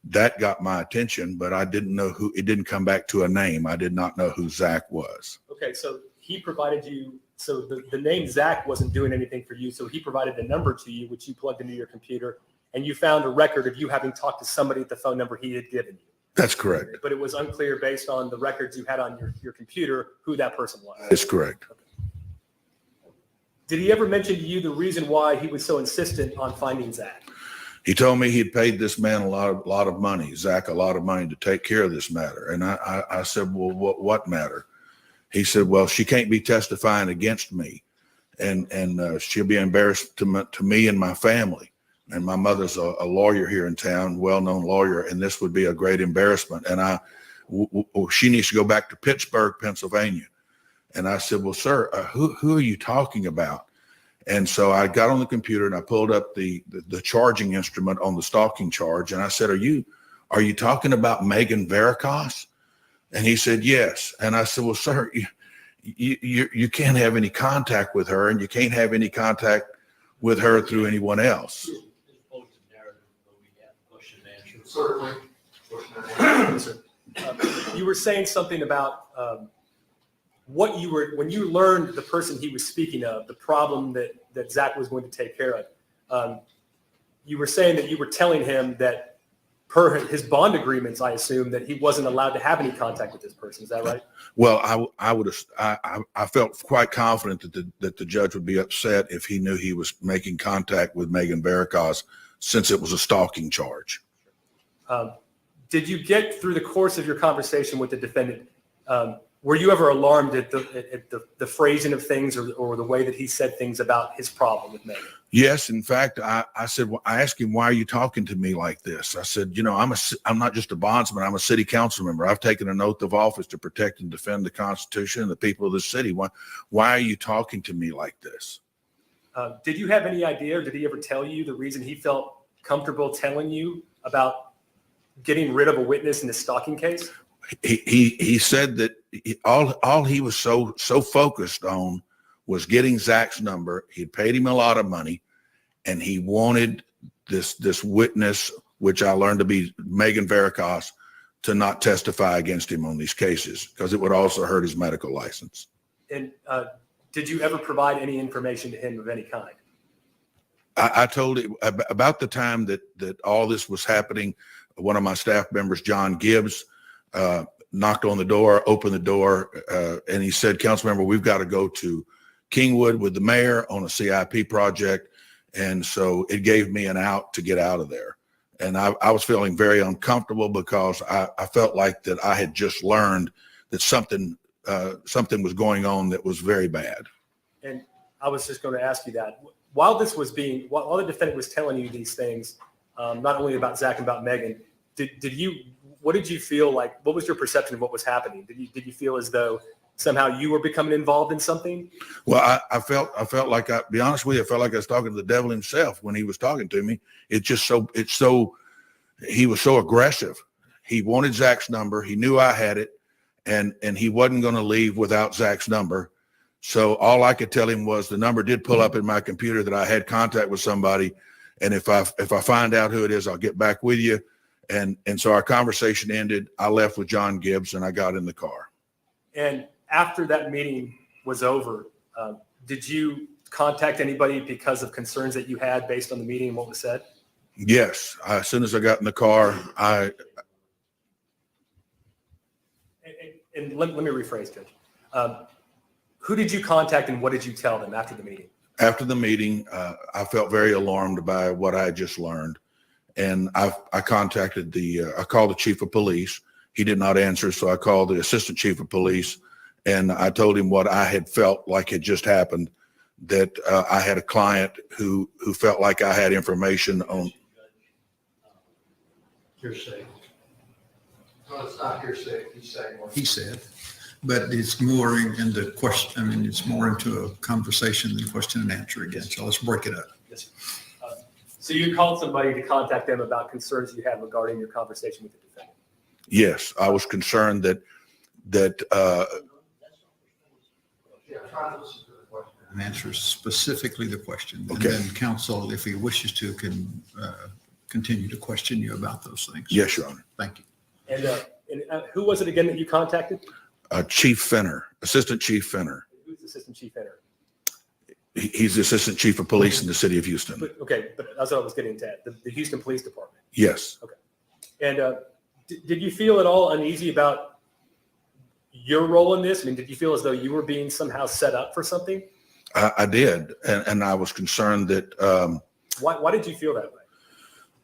That got my attention, but I didn't know who, it didn't come back to a name. I did not know who Zach was. Okay, so he provided you, so the name Zach wasn't doing anything for you, so he provided the number to you, which you plugged into your computer, and you found a record of you having talked to somebody at the phone number he had given you. That's correct. But it was unclear based on the records you had on your computer who that person was. That's correct. Okay. Did he ever mention to you the reason why he was so insistent on finding Zach? He told me he'd paid this man a lot of money, Zach, a lot of money to take care of this matter. And I said, well, what matter? He said, well, she can't be testifying against me, and she'll be embarrassed to me and my family. And my mother's a lawyer here in town, well-known lawyer, and this would be a great embarrassment. And she needs to go back to Pittsburgh, Pennsylvania. And I said, well, sir, who are you talking about? And so I got on the computer and I pulled up the charging instrument on the stalking charge. And I said, are you talking about Megan Veracos? And he said, yes. And I said, well, sir, you can't have any contact with her, and you can't have any contact with her through anyone else. Certainly. You were saying something about when you learned the person he was speaking of, the problem that Zach was going to take care of. You were saying that you were telling him that per his bond agreements, I assume, that he wasn't allowed to have any contact with this person. Is that right? Well, I felt quite confident that the judge would be upset if he knew he was making contact with Megan Veracos, since it was a stalking charge. Did you get through the course of your conversation with the defendant? Were you ever alarmed at the phrasing of things or the way that he said things about his problem with Megan? Yes. In fact, I said, well, I asked him, why are you talking to me like this? I said, I'm not just a bondsman. I'm a city council member. I've taken an oath of office to protect and defend the Constitution and the people of the city. Why are you talking to me like this? Did you have any idea, or did he ever tell you the reason he felt comfortable telling you about getting rid of a witness in a stalking case? He said that all he was so focused on was getting Zach's number. He'd paid him a lot of money, and he wanted this witness, which I learned to be Megan Veracos, to not testify against him on these cases, because it would also hurt his medical license. And did you ever provide any information to him of any kind? I told him about the time that all this was happening. One of my staff members, John Gibbs, knocked on the door, opened the door, and he said, "Councilmember, we've got to go to Kingwood with the mayor on a CIP project." And so it gave me an out to get out of there. And I was feeling very uncomfortable, because I felt like that I had just learned that something was going on that was very bad. And I was just going to ask you that. While the defendant was telling you these things, not only about Zach and about Megan, what did you feel like? What was your perception of what was happening? Did you feel as though somehow you were becoming involved in something? Well, I felt like, I be honest with you, I felt like I was talking to the devil himself when he was talking to me. He was so aggressive. He wanted Zach's number. He knew I had it, and he wasn't going to leave without Zach's number. So all I could tell him was the number did pull up in my computer that I had contact with somebody. And if I find out who it is, I'll get back with you. And so our conversation ended. I left with John Gibbs and I got in the car. And after that meeting was over, did you contact anybody because of concerns that you had based on the meeting and what was said? Yes. As soon as I got in the car, And let me rephrase, Judge. Who did you contact and what did you tell them after the meeting? After the meeting, I felt very alarmed by what I had just learned. And I contacted I called the chief of police. He did not answer. So I called the assistant chief of police, and I told him what I had felt like had just happened, that I had a client who felt like I had information on. Hearsay. No, it's not hearsay. He's saying what he said, but it's more into question. I mean, it's more into a conversation than question and answer again. So let's break it up. Yes. So you called somebody to contact them about concerns you had regarding your conversation with the defendant? Yes, I was concerned that And answer specifically the question. And Okay. then counsel, if he wishes to, can continue to question you about those things. yes, Your Honor. Thank you. And who was it again that you contacted? Chief Fenner, Assistant Chief Fenner. Who's the assistant chief editor? He's the Assistant Chief of Police in the city of Houston. But that's what I was getting to. The Houston Police Department. Yes. And did you feel at all uneasy about your role in this? I mean, did you feel as though you were being somehow set up for something? I did. And I was concerned that Why did you feel that way?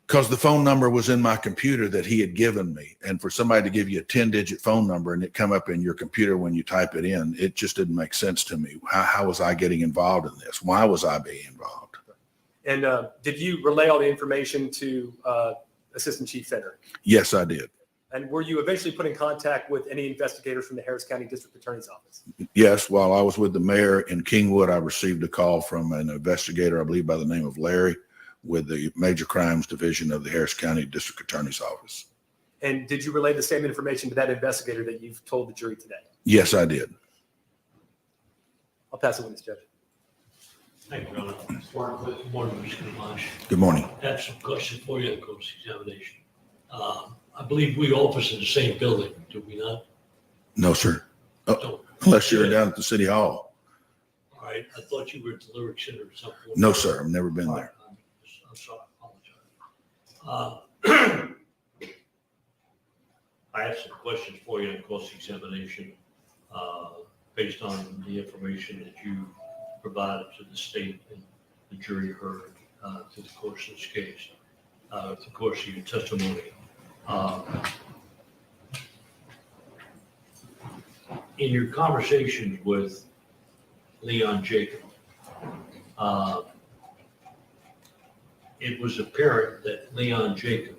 because the phone number was in my computer that he had given me. And for somebody to give you a 10-digit phone number and it come up in your computer when you type it in, it just didn't make sense to me. How was I getting involved in this? Why was I being involved? And did you relay all the information to Assistant Chief Fenner? Yes, I did. And were you eventually put in contact with any investigators from the Harris County District Attorney's Office? Yes, while I was with the mayor in Kingwood, I received a call from an investigator, I believe by the name of Larry, with the Major Crimes Division of the Harris County District Attorney's Office. And did you relay the same information to that investigator that you've told the jury today? Yes, I did. I'll pass it witness, Judge. Thank you, Your Honor. Good morning, Mr. Gamache. Good morning. I have some questions for you in cross-examination. I believe we office in the same building, do we not? No, sir. Don't. Unless you're down at the city hall. All right, I thought you were at the Lyric Center or something. No, sir. I've never been All there. right, I'm sorry, I apologize. I have some questions for you in cross-examination based on the information that you provided to the state and the jury heard through the course of this case, through the course of your testimony. In your conversations with Leon Jacob, it was apparent that Leon Jacob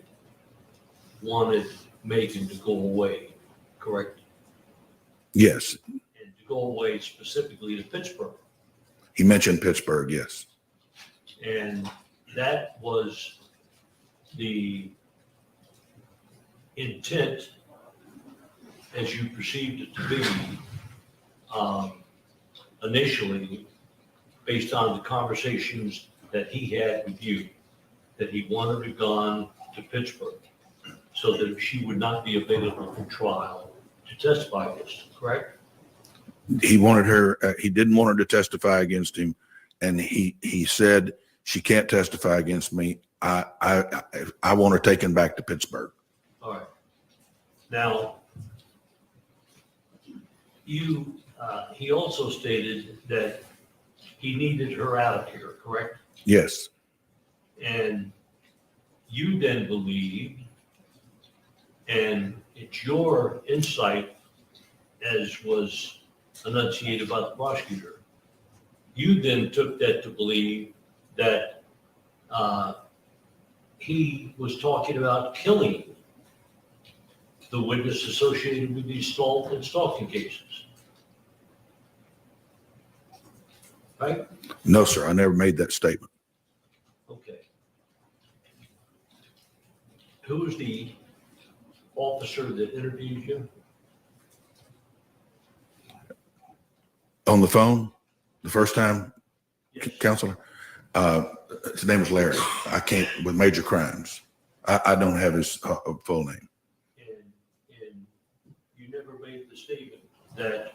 wanted Megan to go away, correct? Yes. And to go away specifically to Pittsburgh. He mentioned Pittsburgh. Yes. And that was the intent, as you perceived it to be, initially, based on the conversations that he had with you, that he wanted her gone to Pittsburgh so that she would not be available for trial to testify against him, correct? He wanted her, he didn't want her to testify against him. And he said, she can't testify against me. I want her taken back to Pittsburgh. All right. Now, he also stated that he needed her out of here, correct? Yes. And you then believed, and it's your insight, as was enunciated by the prosecutor, you then took that to believe that he was talking about killing the witness associated with these assault and stalking cases. Right? No, sir. I never made that statement. Okay. Who was the officer that interviewed you? On the phone, the first time, Yes. counselor, his name was Larry. I can't, with Major Crimes. I don't have his full name. And you never made the statement that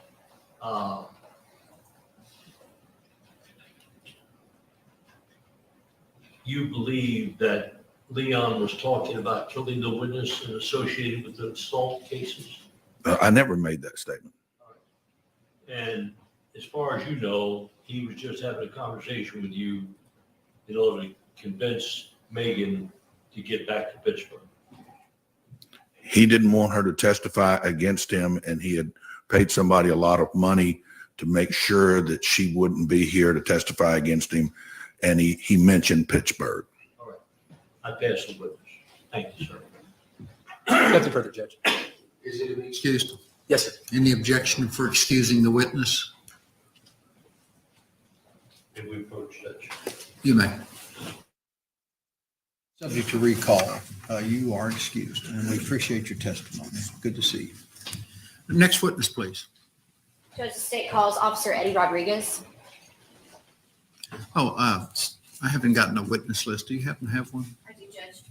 you believe that Leon was talking about killing the witness and associated with the assault cases? I never made that statement. And as far as you know, he was just having a conversation with you in order to convince Megan to get back to Pittsburgh. He didn't want her to testify against him, and he had paid somebody a lot of money to make sure that she wouldn't be here to testify against him. And he mentioned Pittsburgh. All right. I pass the witness. Thank you, sir. Nothing further, Judge. Is he to be excused? Yes, sir. Any objection for excusing the witness? Can we approach Judge? You may. Subject to recall, you are excused, and we appreciate your testimony. Good to see you. Next witness, please. Judge, the state calls Officer Eddie Rodriguez. Oh, I haven't gotten a witness list. Do you happen to have one? I do, Judge.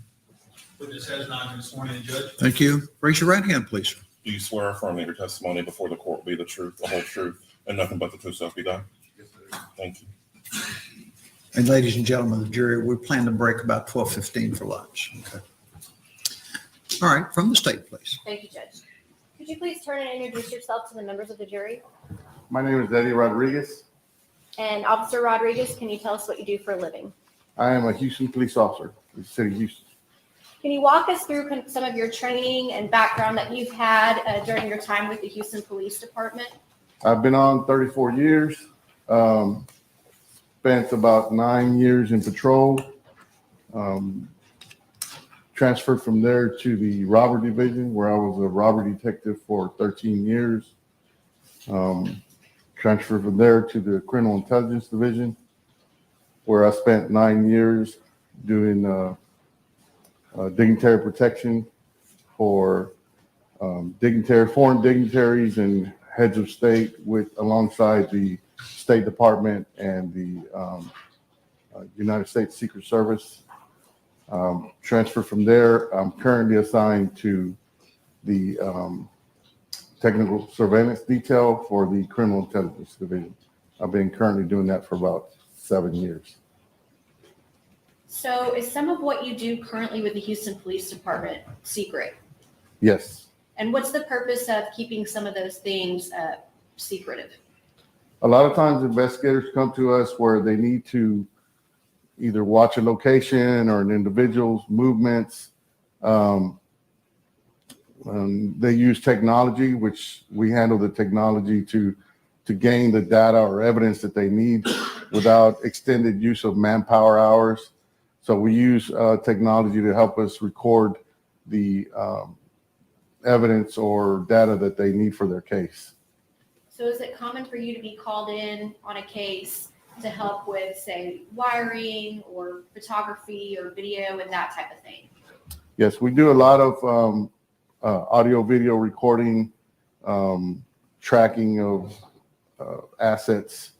Witness has not been sworn in, Judge. Thank you. Raise your right hand, please. Do you swear or affirm that your testimony before the court will be the truth, the whole truth, and nothing but the truth, so help you God? Yes, sir. Thank you. And ladies and gentlemen of the jury, we plan to break about 12:15 for lunch. Okay. All right, from the state, please. Thank you, Judge. Could you please turn and introduce yourself to the members of the jury? My name is Eddie Rodriguez. And Officer Rodriguez, can you tell us what you do for a living? I am a Houston police officer, in the city of Houston. Can you walk us through some of your training and background that you've had during your time with the Houston Police Department? I've been on 34 years. Spent about 9 years in patrol. Transferred from there to the robbery division, where I was a robbery detective for 13 years. Transferred from there to the criminal intelligence division, where I spent 9 years doing dignitary protection for foreign dignitaries and heads of state, alongside the State Department and the United States Secret Service. Transferred from there. I'm currently assigned to the technical surveillance detail for the criminal intelligence division. I've been currently doing that for about 7 years. So is some of what you do currently with the Houston Police Department secret? Yes. And what's the purpose of keeping some of those things secretive? A lot of times investigators come to us where they need to either watch a location or an individual's movements. They use technology, which we handle the technology to gain the data or evidence that they need without extended use of manpower hours. So we use technology to help us record the evidence or data that they need for their case. So is it common for you to be called in on a case to help with, say, wiring or photography or video and that type of thing? Yes, we do a lot of audio, video recording, tracking of assets,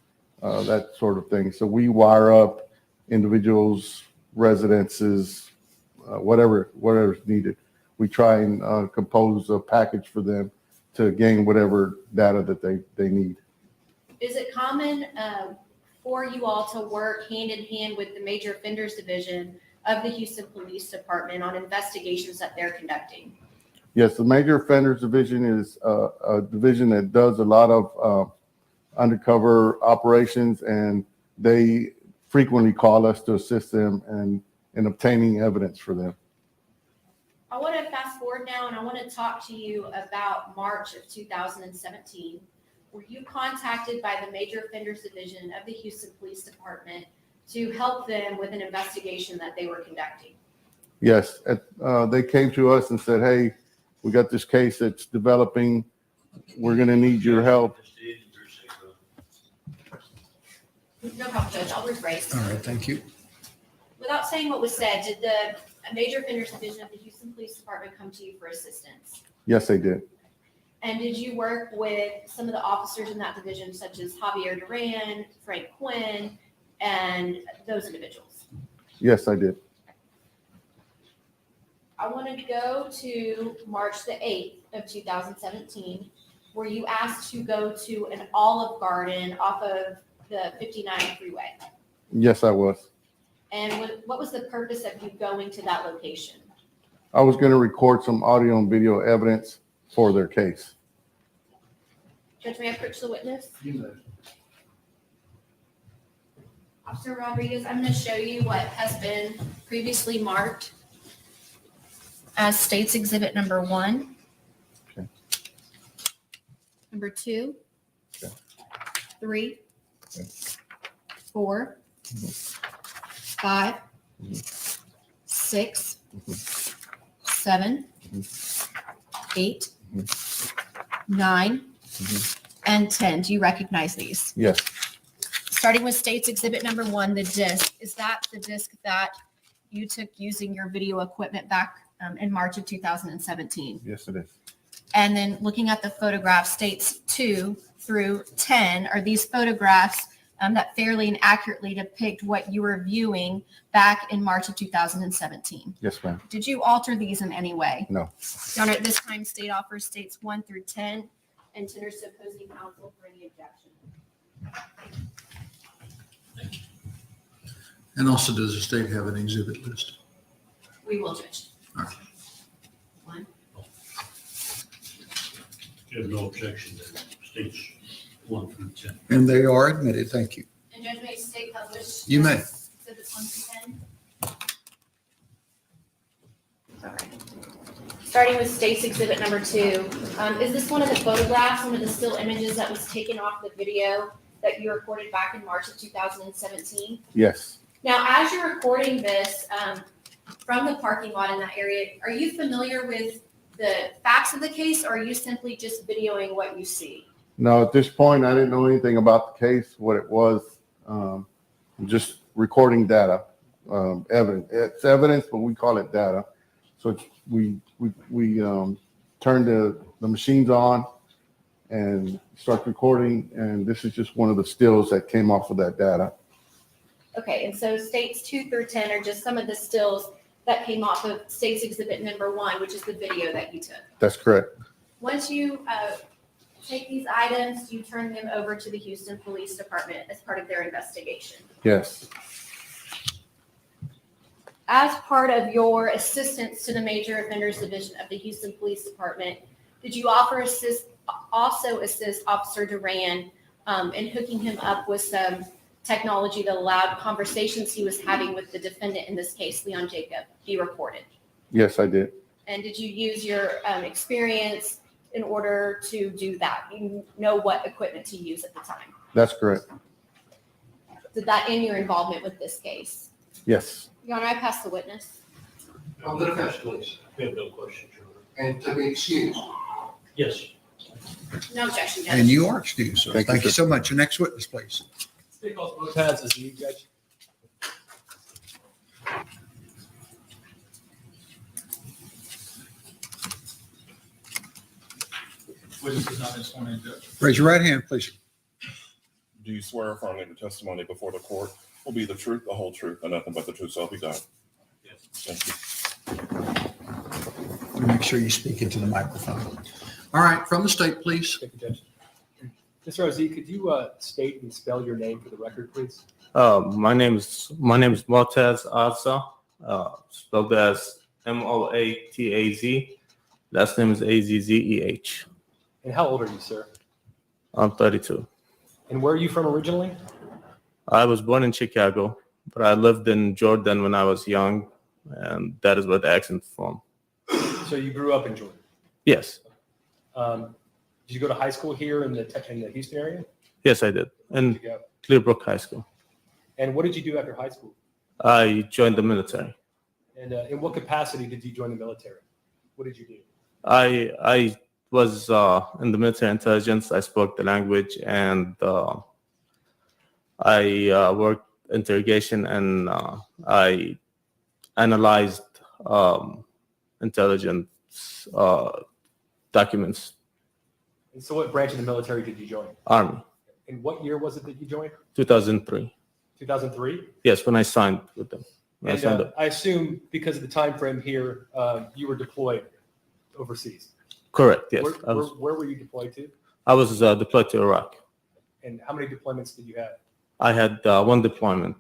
that sort of thing. So we wire up individuals' residences, whatever's needed. We try and compose a package for them to gain whatever data that they need. Is it common for you all to work hand in hand with the Major Offenders Division of the Houston Police Department on investigations that they're conducting? Yes, the Major Offenders Division is a division that does a lot of undercover operations, and they frequently call us to assist them in obtaining evidence for them. I want to fast forward now, and I want to talk to you about March of 2017. Were you contacted by the Major Offenders Division of the Houston Police Department to help them with an investigation that they were conducting? Yes, they came to us and said, "Hey, we got this case that's developing. We're going to need your help." No problem, Judge. I'll rephrase. All right, thank you. Without saying what was said, did the Major Offenders Division of the Houston Police Department come to you for assistance? Yes, they did. And did you work with some of the officers in that division, such as Javier Duran, Frank Quinn, and those individuals? Yes, I did. I want to go to March the 8th of 2017, where you asked to go to an Olive Garden off of the 59 freeway. Yes, I was. And what was the purpose of you going to that location? I was going to record some audio and video evidence for their case. Judge, may I approach the witness? Officer Rodriguez, I'm going to show you what has been previously marked as State's Exhibit number 1. Okay. Number 2. Okay. 3. Okay. 4. 5. 6. 7. 8. 9. And 10. Do you recognize these? Yes. Starting with State's Exhibit number 1, the disc. Is that the disc that you took using your video equipment back in March of 2017. Yes, it is. And then looking at the photograph, states 2 through 10 are these photographs that fairly and accurately depict what you were viewing back in March of 2017. Yes, ma'am. Did you alter these in any way? No. Your Honor, at this time, state offers states 1 through 10 and tenders to opposing counsel for any objection. And also, does the state have an exhibit list? We will judge. All right. One. You have no objection to states 1 through 10. And they are admitted, thank you. And Judge, may state published. You may. Exhibits 1 through 10. Okay. Starting with state's exhibit number 2. Is this one of the photographs, one of the still images that was taken off the video that you recorded back in March of 2017? Yes. Now, as you're recording this from the parking lot in that area, are you familiar with the facts of the case, or are you simply just videoing what you see? No, at this point, I didn't know anything about the case, what it was. I'm just recording data, evidence. It's evidence, but we call it data. So it's, we turn the machines on and start recording, and this is just one of the stills that came off of that data. Okay, and so states 2 through 10 are just some of the stills that came off of state's exhibit number 1, which is the video that you took. That's correct. Once you take these items, you turn them over to the Houston Police Department as part of their investigation. Yes. As part of your assistance to the Major Offenders Division of the Houston Police Department, did you also assist Officer Duran in hooking him up with some technology that allowed conversations he was having with the defendant in this case, Leon Jacob, be recorded? Yes, I did. And did you use your experience in order to do that? You know what equipment to use at the time. That's correct. Did that end your involvement with this case? Yes. Your Honor, I pass the witness. On the defense, please. We have no questions, Your Honor. And to be excused. Yes. No objection, Judge. And you are excused, sir. Thank you, Thank you sir. so much. Your next witness, please. State calls Lopez as you, Judge. Witness is not sworn in, Judge. Raise your right hand, please. Do you swear affirming the testimony before the court will be the truth, the whole truth, and nothing but the truth, so help you God? Yes. Thank you. Make sure you speak into the microphone. All right, from the state, please. Thank you, Judge. Mr. Ozzie, could you state and spell your name for the record, please? My name is Moataz Azza, spelled as Moataz. Last name is Azzeh. And how old are you, sir? I'm 32. And where are you from originally? I was born in Chicago, but I lived in Jordan when I was young, and that is where the accent from. So you grew up in Jordan. Yes, Did you go to high school here in the Houston area? yes, I did, Where in did you go? Clearbrook High School. And what did you do after high school? I joined the military. And in what capacity did you join the military? What did you do? I was in the military intelligence. I spoke the language, and I worked interrogation, and I analyzed intelligence documents. And so what branch of the military did you join? Army, And what year was it that you joined? 2003. 2003? Yes, when I signed with them. When I signed And up. I assume because of the time frame here, you were deployed overseas. Correct, yes. Where were you deployed to? I was deployed to Iraq. And how many deployments did you have? I had one deployment,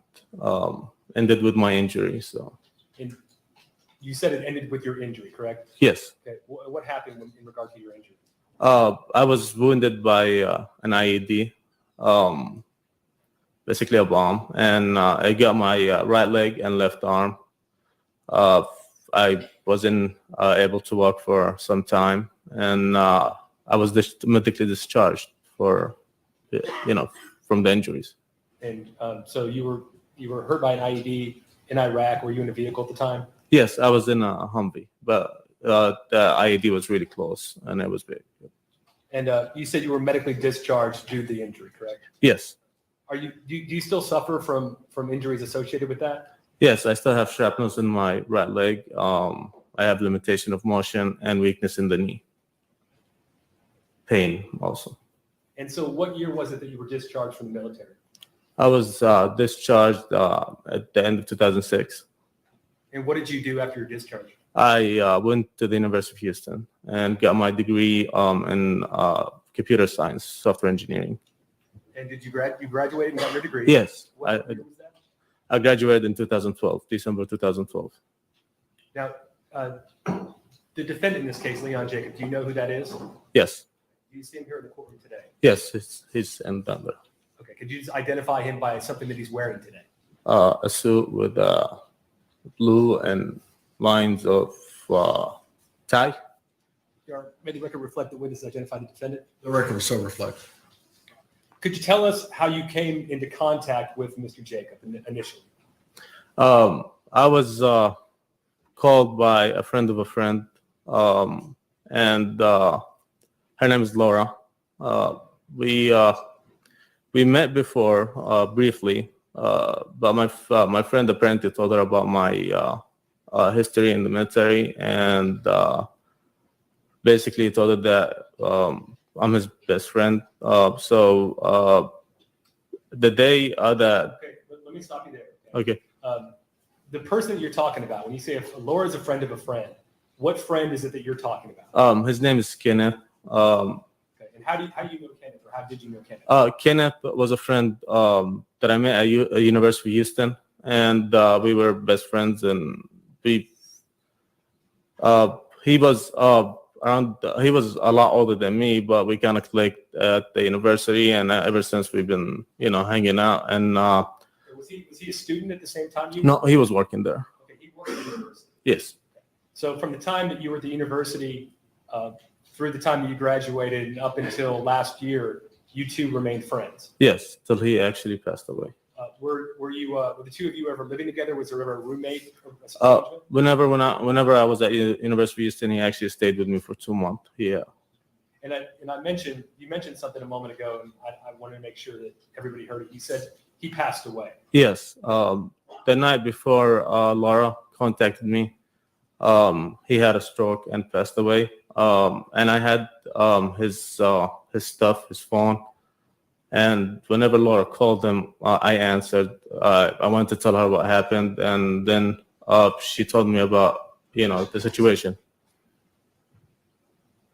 ended with my injury. So, And you said it ended with your injury, correct? yes. Okay. What happened in regard to your injury? I was wounded by an IED, basically a bomb, and I got my right leg and left arm. I wasn't able to walk for some time, and I was medically discharged from the injuries. And so you were hurt by an IED in Iraq. Were you in a vehicle at the time? Yes, I was in a Humvee, but the IED was really close, and it was big. And you said you were medically discharged due to the injury, correct? Yes, Do you still suffer from injuries associated with that? Yes, I still have shrapnels in my right leg. I have limitation of motion and weakness in the knee. Pain also. And so what year was it that you were discharged from the military? I was discharged at the end of 2006. And what did you do after your discharge? I went to the University of Houston and got my degree in computer science, software engineering. And did you graduated and got your degree? Yes, What year was that? I graduated in 2012, December 2012. Now, the defendant in this case, Leon Jacob, do you know who that is? Yes, Do you see him here in the courtroom today? yes, he's in Denver. Okay, could you just identify him by something that he's wearing today? A suit with blue and lines of tie. May the record reflect the witness identified the defendant? The record will so reflect. Could you tell us how you came into contact with Mr. Jacob initially? I was called by a friend of a friend, and her name is Laura. We met before briefly, but my friend apparently told her about my history in the military, and basically told her that I'm his best friend. So the day that Okay, let me stop you there. okay, The person that you're talking about, when you say if Laura is a friend of a friend, what friend is it that you're talking about? his name is Kenneth. Okay, and how do you know Kenneth, or how did you know Kenneth? Kenneth was a friend that I met at University of Houston, and we were best friends. And he was he was a lot older than me, but we kind of clicked at the university, and ever since we've been hanging out. And Was he a student at the same time you? no, he was working there. Okay, he worked at the university. Yes, So from the time that you were at the university through the time that you graduated and up until last year, you two remained friends. yes, till he actually passed away. Were the two of you ever living together? Was there ever a roommate? Or a arrangement? Whenever I was at University of Houston, he actually stayed with me for 2 months. Yeah. And you mentioned something a moment ago, and I wanted to make sure that everybody heard it. You said he passed away. Yes. The night before Laura contacted me, he had a stroke and passed away. And I had his stuff, his phone. And whenever Laura called him, I answered. I wanted to tell her what happened, and then she told me about the situation.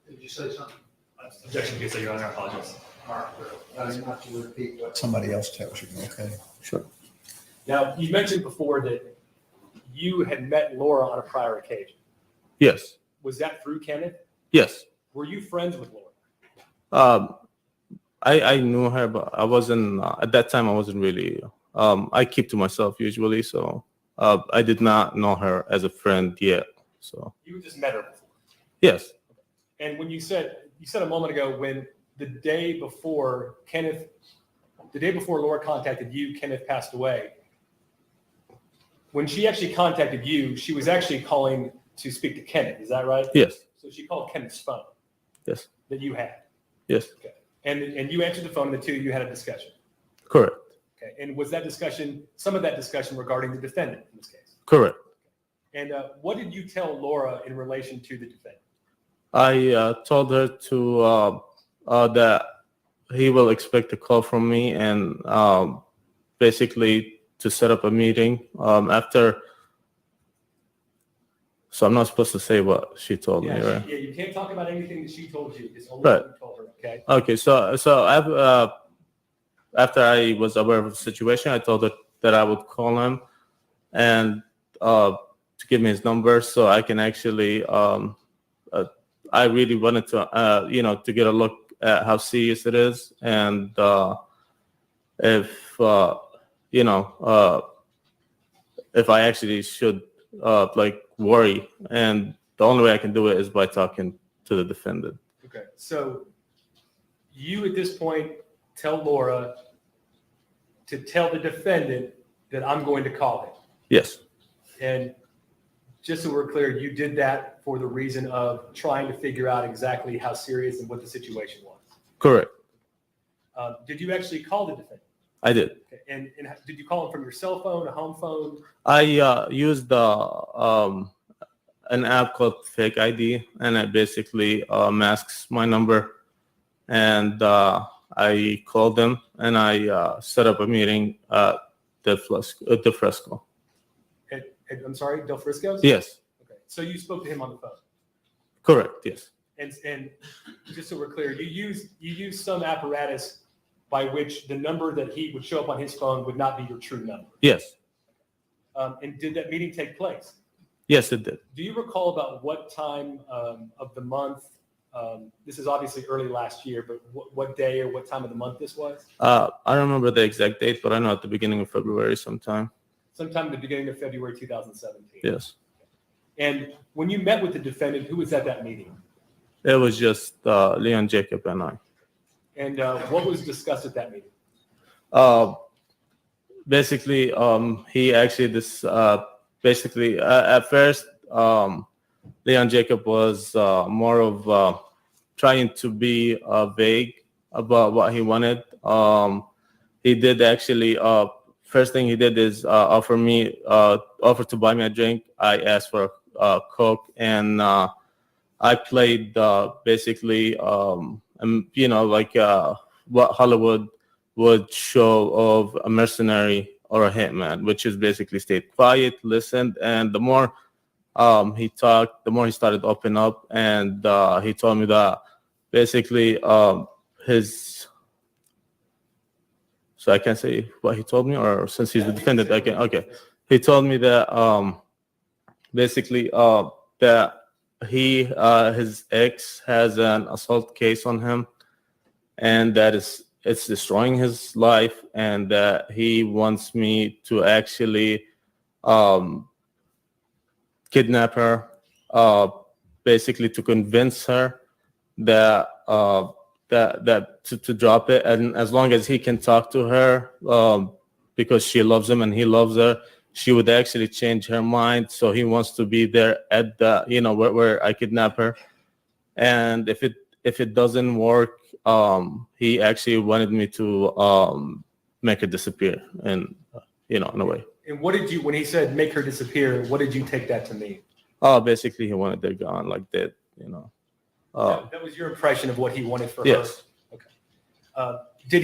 Did you say something? Objection, because Your Honor, I apologize. Not to repeat what. Somebody else tells you, okay? Sure. Now, you mentioned before that you had met Laura on a prior occasion. Yes. Was that through Kenneth? Yes. Were you friends with Laura? I knew her, but I wasn't at that time. I wasn't really. I keep to myself usually, so I did not know her as a friend yet. So You just met her before. yes, And when you said a moment ago, when the day before Laura contacted you, Kenneth passed away. When she actually contacted you, she was actually calling to speak to Kenneth. Is that right? yes, So she called Kenneth's phone yes, that you had. yes, Okay. And you answered the phone, and the two of you had a discussion. correct, Okay. And was that discussion, some of that discussion regarding the defendant in this case? correct. And what did you tell Laura in relation to the defendant? I told her to that he will expect a call from me, and basically to set up a meeting after. So I'm not supposed to say what she told me, right? Yeah, you can't talk about anything that she told you. It's only Right. what you told her, okay? Okay, so after I was aware of the situation, I told her that I would call him and to give me his number so I can actually. I really wanted to, to get a look at how serious it is, and if if I actually should worry, and the only way I can do it is by talking to the defendant. Okay, so you at this point tell Laura to tell the defendant that I'm going to call him. Yes, And just so we're clear, you did that for the reason of trying to figure out exactly how serious and what the situation was. correct. Did you actually call the defendant? I did. Okay. And did you call him from your cell phone, a home phone? I used an app called Fake ID, and it basically masks my number. And I called them, and I set up a meeting at the Fresco. I'm sorry, Del Frisco's? Yes, Okay. So you spoke to him on the phone. correct. Yes, And just so we're clear, you use some apparatus by which the number that he would show up on his phone would not be your true number. yes, And did that meeting take place? yes, it did. Do you recall about what time of the month? This is obviously early last year, but what day or what time of the month this was? I don't remember the exact date, but I know at the beginning of February sometime. Sometime at the beginning of February 2017. Yes, And when you met with the defendant, who was at that meeting? it was just Leon Jacob and I. And what was discussed at that meeting? Basically, he actually at first, Leon Jacob was more of trying to be vague about what he wanted. He did actually. First thing he did is offer to buy me a drink. I asked for a Coke, and I played basically, like what Hollywood would show of a mercenary or a hitman, which is basically stayed quiet, listened, and the more he talked, the more he started to open up, and he told me that basically his. So I can't say what he told me, or since he's the defendant, I can. Okay, he told me that basically that his ex has an assault case on him, and that it's destroying his life, and that he wants me to actually kidnap her, basically to convince her that to drop it, and as long as he can talk to her, because she loves him and he loves her, she would actually change her mind. So he wants to be there at the where I kidnap her, and if it doesn't work, he actually wanted me to make her disappear, and in a way. And what did you, when he said make her disappear, what did you take that to mean? Basically he wanted her gone, like that. That was your impression of what he wanted for Yes. her. Okay. Did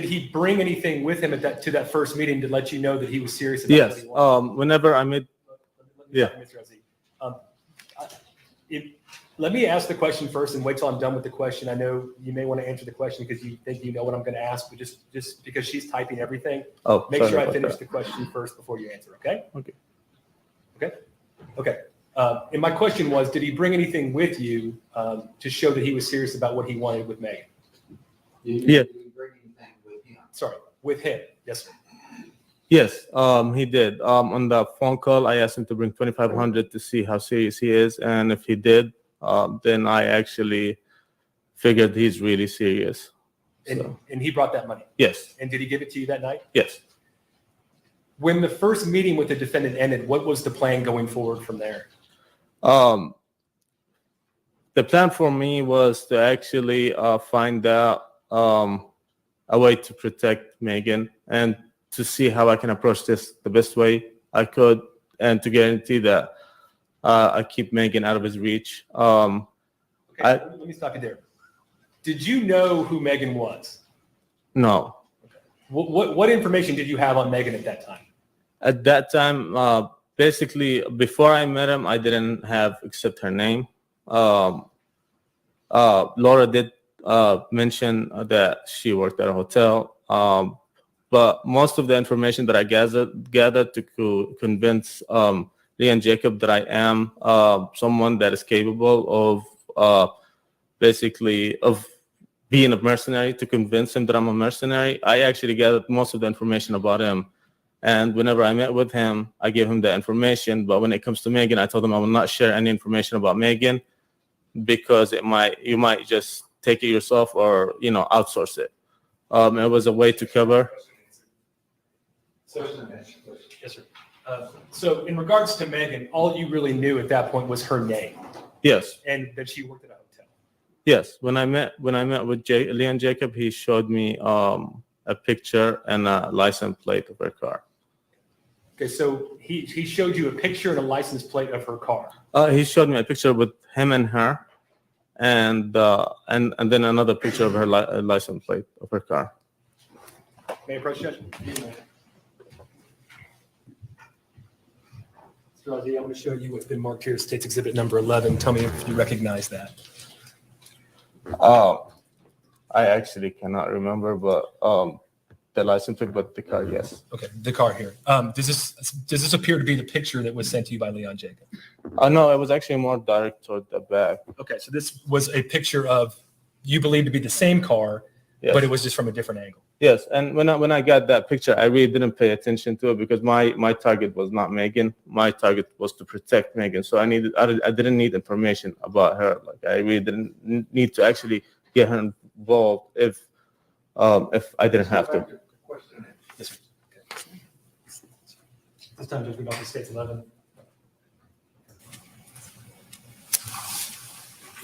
he bring anything with him to that first meeting to let you know that he was serious about what Yes. he wanted? Whenever I met. Yeah. Let me ask the question first and wait till I'm done with the question. I know you may want to answer the question because you think you know what I'm going to ask, but just because she's typing everything, Oh, make sorry sure I about finish that. the question first before you answer. Okay. Okay. Okay. And my question was, did he bring anything with you to show that he was serious about what he wanted with Megan? Yeah. Did you bring anything with you? Sorry, with him. Yes, sir. Yes, he did. On the phone call, I asked him to bring 2,500 to see how serious he is, and if he did, then I actually figured he's really serious. And he brought that money. Yes, And did he give it to you that night? yes. When the first meeting with the defendant ended, what was the plan going forward from there? The plan for me was to actually find out a way to protect Megan and to see how I can approach this the best way I could, and to guarantee that I keep Megan out of his reach. Okay, let me stop you there. Did you know who Megan was? No. What information did you have on Megan at that time? At that time, basically, before I met him, I didn't have except her name. Laura did mention that she worked at a hotel, but most of the information that I gathered to convince Leon Jacob that I am someone that is capable of basically of being a mercenary, to convince him that I'm a mercenary. I actually gathered most of the information about him. And whenever I met with him, I gave him the information. But when it comes to Megan, I told him I will not share any information about Megan because you might just take it yourself or outsource it. It was a way to cover. Yes, sir. So in regards to Megan, all you really knew at that point was her name. Yes. And that she worked at a hotel. Yes. When I met with Leon Jacob, he showed me a picture and a license plate of her car. Okay, so he showed you a picture and a license plate of her car. He showed me a picture with him and her, and then another picture of her license plate of her car. May I approach, Judge? Mr. Ozzie, I'm going to show you what's been marked here, State's Exhibit number 11. Tell me if you recognize that. I actually cannot remember, but the license plate, but the car, yes. Okay, the car here. Does this appear to be the picture that was sent to you by Leon Jacob? No, it was actually more direct toward the back. Okay, so this was a picture of you believe to be the same car, Yes. but it was just from a different angle. Yes, and when I got that picture, I really didn't pay attention to it because my target was not Megan. My target was to protect Megan. So I didn't need information about her. Like I really didn't need to actually get her involved if I didn't have to. Yes, sir. Okay. This time, Judge, we go to State's 11.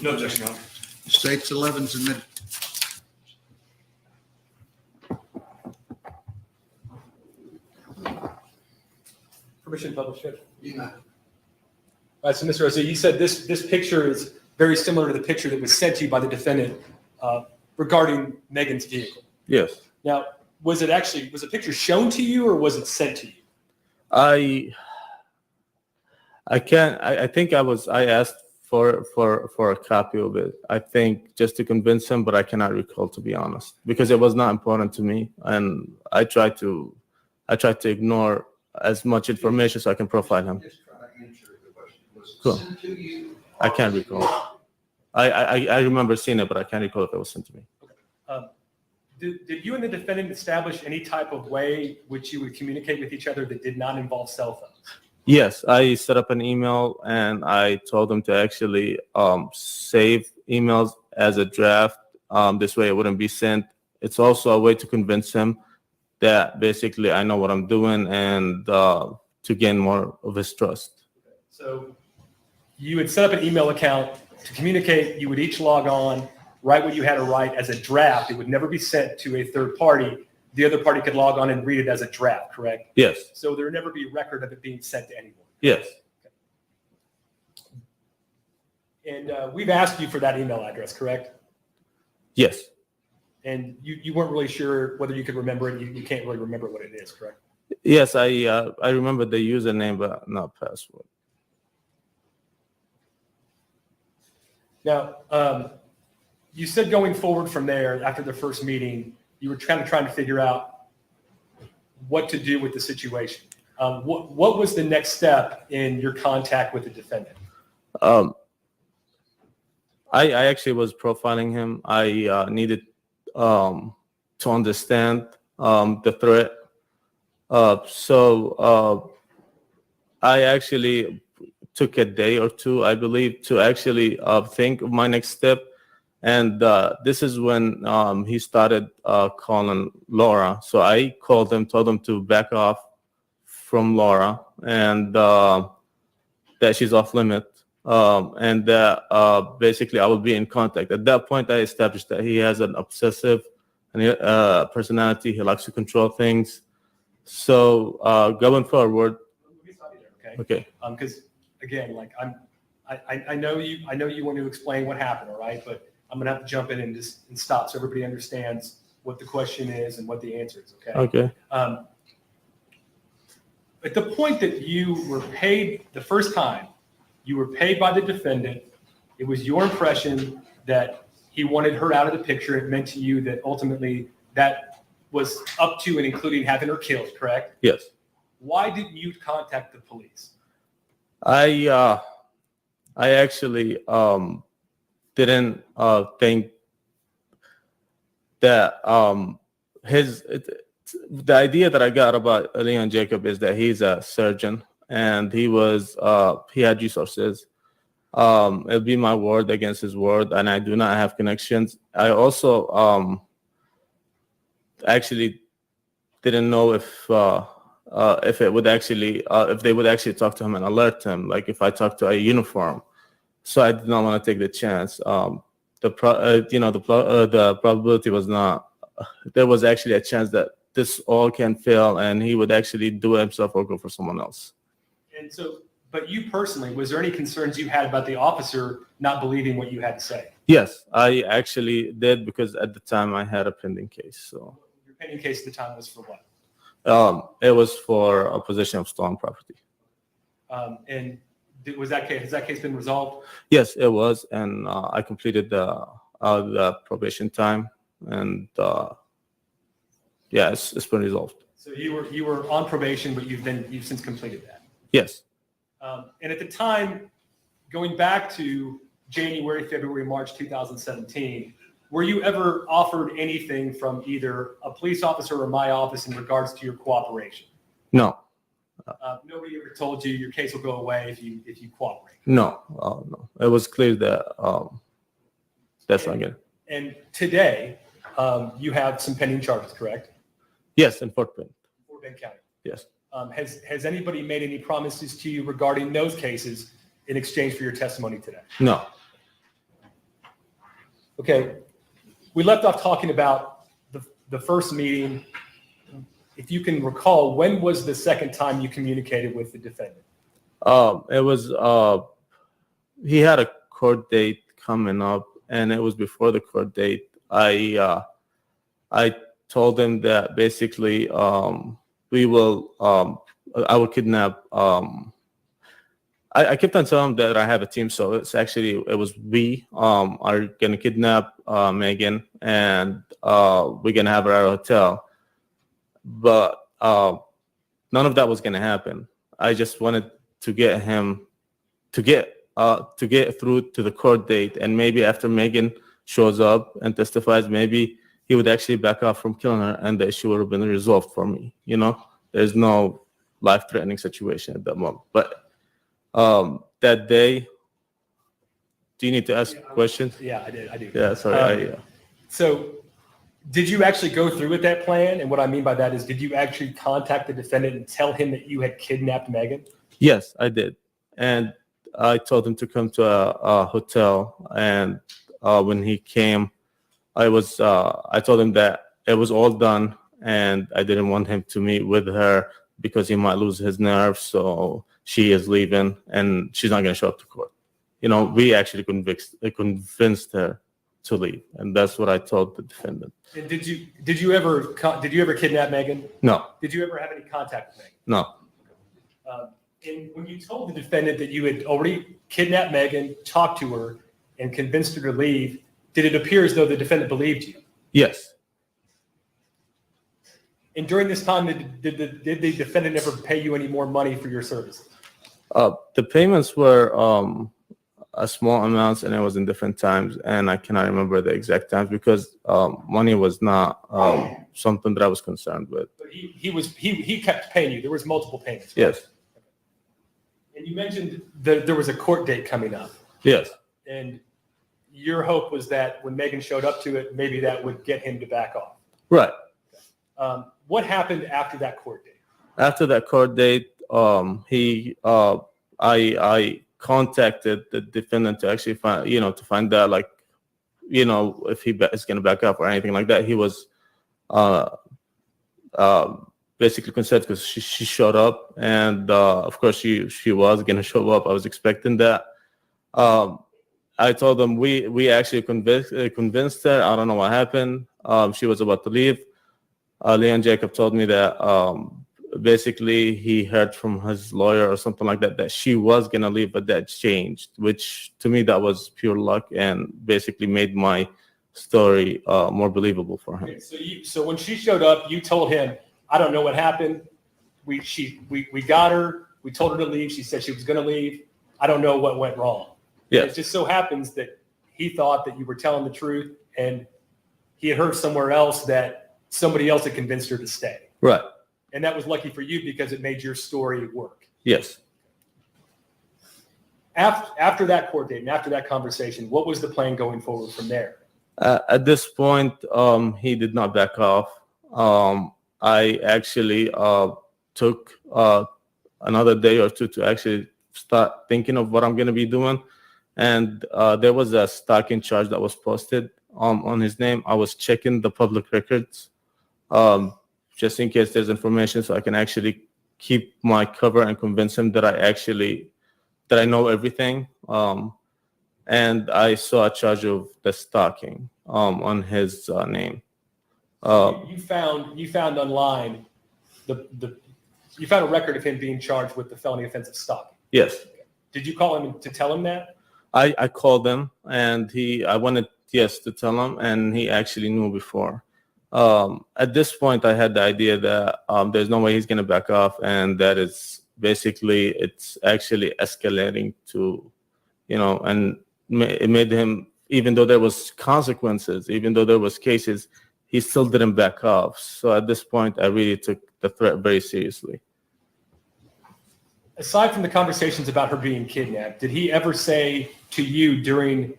No objection, Your Honor. State's 11's admitted. Permission to publish, Judge? You know, All right, so Mr. Ozzie, you said this picture is very similar to the picture that was sent to you by the defendant regarding Megan's vehicle. Yes. Now, was a picture shown to you or was it sent to you? I think I asked for a copy of it. I think just to convince him, but I cannot recall, to be honest, because it was not important to me, and I tried to ignore as much information so I can profile him. just try to answer the question. Was it Cool. sent to you? I can't recall. I remember seeing it, but I can't recall if it was sent to me. Did you and the defendant establish any type of way which you would communicate with each other that did not involve cell phones? Yes, I set up an email and I told them to actually save emails as a draft. This way it wouldn't be sent. It's also a way to convince him that basically I know what I'm doing and to gain more of his trust. So you would set up an email account to communicate. You would each log on, write what you had to write as a draft. It would never be sent to a third party. The other party could log on and read it as a draft, correct? Yes. So there would never be a record of it being sent to anyone. Yes. And we've asked you for that email address, correct? Yes. And you weren't really sure whether you could remember it. You can't really remember what it is, correct? Yes, I remember the username, but not password. Now, you said going forward from there, after the first meeting, you were trying to figure out what to do with the situation. What was the next step in your contact with the defendant? I actually was profiling him. I needed to understand the threat. So I actually took a day or two, I believe, to actually think of my next step. And this is when he started calling Laura. So I called him, told him to back off from Laura and that she's off limit. And that basically I will be in contact. At that point, I established that he has an obsessive personality. He likes to control things. So going forward. Let me stop you there, okay? Okay. Because again, like I know you want to explain what happened, all right? But I'm gonna have to jump in and stop so everybody understands what the question is and what the answer is, okay? Okay. At the point that you were paid the first time, you were paid by the defendant. It was your impression that he wanted her out of the picture. It meant to you that ultimately that was up to and including having her killed, correct? Yes. Why didn't you contact the police? I actually didn't think that the idea that I got about Leon Jacob is that he's a surgeon and he had resources. It'll be my word against his word, and I do not have connections. I also actually didn't know if they would actually talk to him and alert him, like if I talked to a uniform. So I did not want to take the chance. The probability was not there was actually a chance that this all can fail and he would actually do it himself or go for someone else. And so, but you personally, was there any concerns you had about the officer not believing what you had to say? Yes, I actually did, because at the time I had a pending case. So Your pending case at the time was for what? it was for a possession of stolen property. And has that case been resolved? Yes, it was, and I completed the probation time, and yeah, it's been resolved. So you were on probation, but you've since completed that. Yes. And at the time, going back to January, February, March 2017, were you ever offered anything from either a police officer or my office in regards to your cooperation? No. Nobody ever told you your case will go away if you cooperate? No. No. It was clear that that's not good. And today, you have some pending charges, correct? Yes, in Fort Bend. Fort Bend County. Yes. Has anybody made any promises to you regarding those cases in exchange for your testimony today? No. Okay. We left off talking about the first meeting. If you can recall, when was the second time you communicated with the defendant? It was he had a court date coming up, and it was before the court date. I told him that basically I will kidnap. I kept on telling him that I have a team, so it was we are gonna kidnap Megan, and we're gonna have her at a hotel. But none of that was gonna happen. I just wanted to get him to get through to the court date, and maybe after Megan shows up and testifies, maybe he would actually back off from killing her, and the issue would have been resolved for me. There's no life-threatening situation at that moment. But that day, do you need to ask questions? Yeah, I do. Yeah, sorry. So did you actually go through with that plan? And what I mean by that is, did you actually contact the defendant and tell him that you had kidnapped Megan? Yes, I did. And I told him to come to a hotel. And when he came, I told him that it was all done, and I didn't want him to meet with her because he might lose his nerve. So she is leaving, and she's not going to show up to court. We actually convinced her to leave, and that's what I told the defendant. And did you ever kidnap Megan? No. Did you ever have any contact with Megan? No. And when you told the defendant that you had already kidnapped Megan, talked to her, and convinced her to leave, did it appear as though the defendant believed you? Yes. And during this time, did the defendant ever pay you any more money for your services? The payments were a small amounts, and it was in different times, and I cannot remember the exact times because money was not something that I was concerned with. But he kept paying you. There was multiple payments. Right? Yes. And you mentioned that there was a court date coming up. Yes. And your hope was that when Megan showed up to it, maybe that would get him to back off. Right. What happened after that court date? After that court date, I contacted the defendant to actually find out, like, if he is going to back up or anything like that. He was basically concerned because she showed up, and of course she was going to show up. I was expecting that. I told them we actually convinced her. I don't know what happened. She was about to leave. Leon Jacob told me that basically he heard from his lawyer or something like that she was going to leave, but that changed, which to me that was pure luck and basically made my story more believable for him. Okay, so when she showed up, you told him, I don't know what happened. We got her. We told her to leave. She said she was going to leave. I don't know what went wrong. Yes. It just so happens that he thought that you were telling the truth, and he had heard somewhere else that somebody else had convinced her to stay. Right. And that was lucky for you because it made your story work. Yes. After that court date and after that conversation, what was the plan going forward from there? At this point, he did not back off. I actually took another day or two to actually start thinking of what I'm going to be doing. And there was a stalking charge that was posted on his name, I was checking the public records just in case there's information, so I can actually keep my cover and convince him that I know everything. And I saw a charge of the stalking on his name. You found online you found a record of him being charged with the felony offense of stalking. Yes. Did you call him to tell him that? I called him, and I wanted, yes, to tell him, and he actually knew before. At this point, I had the idea that there's no way he's going to back off, and that it's actually escalating to, and it made him, even though there was consequences, even though there was cases, he still didn't back off. So at this point, I really took the threat very seriously. Aside from the conversations about her being kidnapped, did he ever say to you during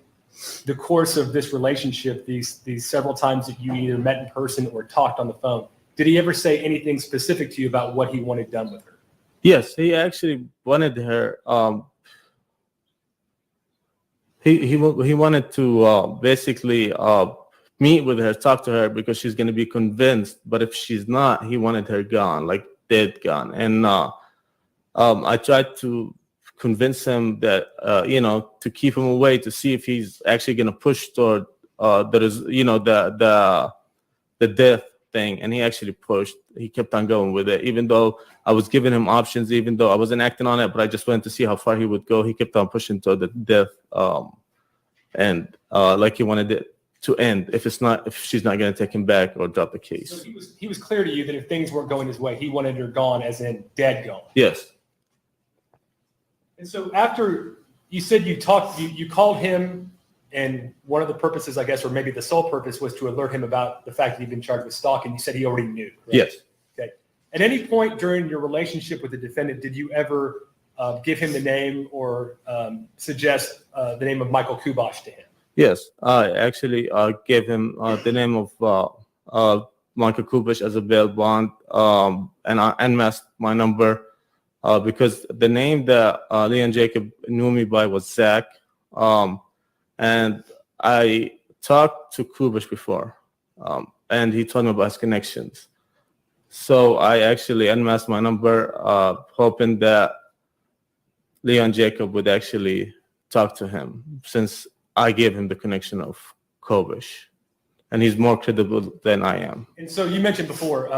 the course of this relationship, these several times that you either met in person or talked on the phone, did he ever say anything specific to you about what he wanted done with her? Yes, he actually wanted her. He wanted to basically meet with her, talk to her, because she's going to be convinced. But if she's not, he wanted her gone, like dead gone. And I tried to convince him that, to keep him away, to see if he's actually going to push toward the death thing. And he actually pushed. He kept on going with it, even though I was giving him options, even though I wasn't acting on it, but I just wanted to see how far he would go. He kept on pushing toward the death, and like he wanted it to end if she's not going to take him back or drop the case. So he was clear to you that if things weren't going his way, he wanted her gone, as in dead gone. Yes. And so after you said you called him, and one of the purposes, I guess, or maybe the sole purpose, was to alert him about the fact that he'd been charged with stalking. You said he already knew. Right? Yes. Okay. At any point during your relationship with the defendant, did you ever give him the name or suggest the name of Michael Kubosh to him? Yes, I actually gave him the name of Michael Kubosh as a bail bond, and I unmasked my number because the name that Leon Jacob knew me by was Zach, and I talked to Kubosh before, and he told me about his connections. So I actually unmasked my number, hoping that Leon Jacob would actually talk to him, since I gave him the connection of Kubosh, and he's more credible than I am. And so you mentioned before,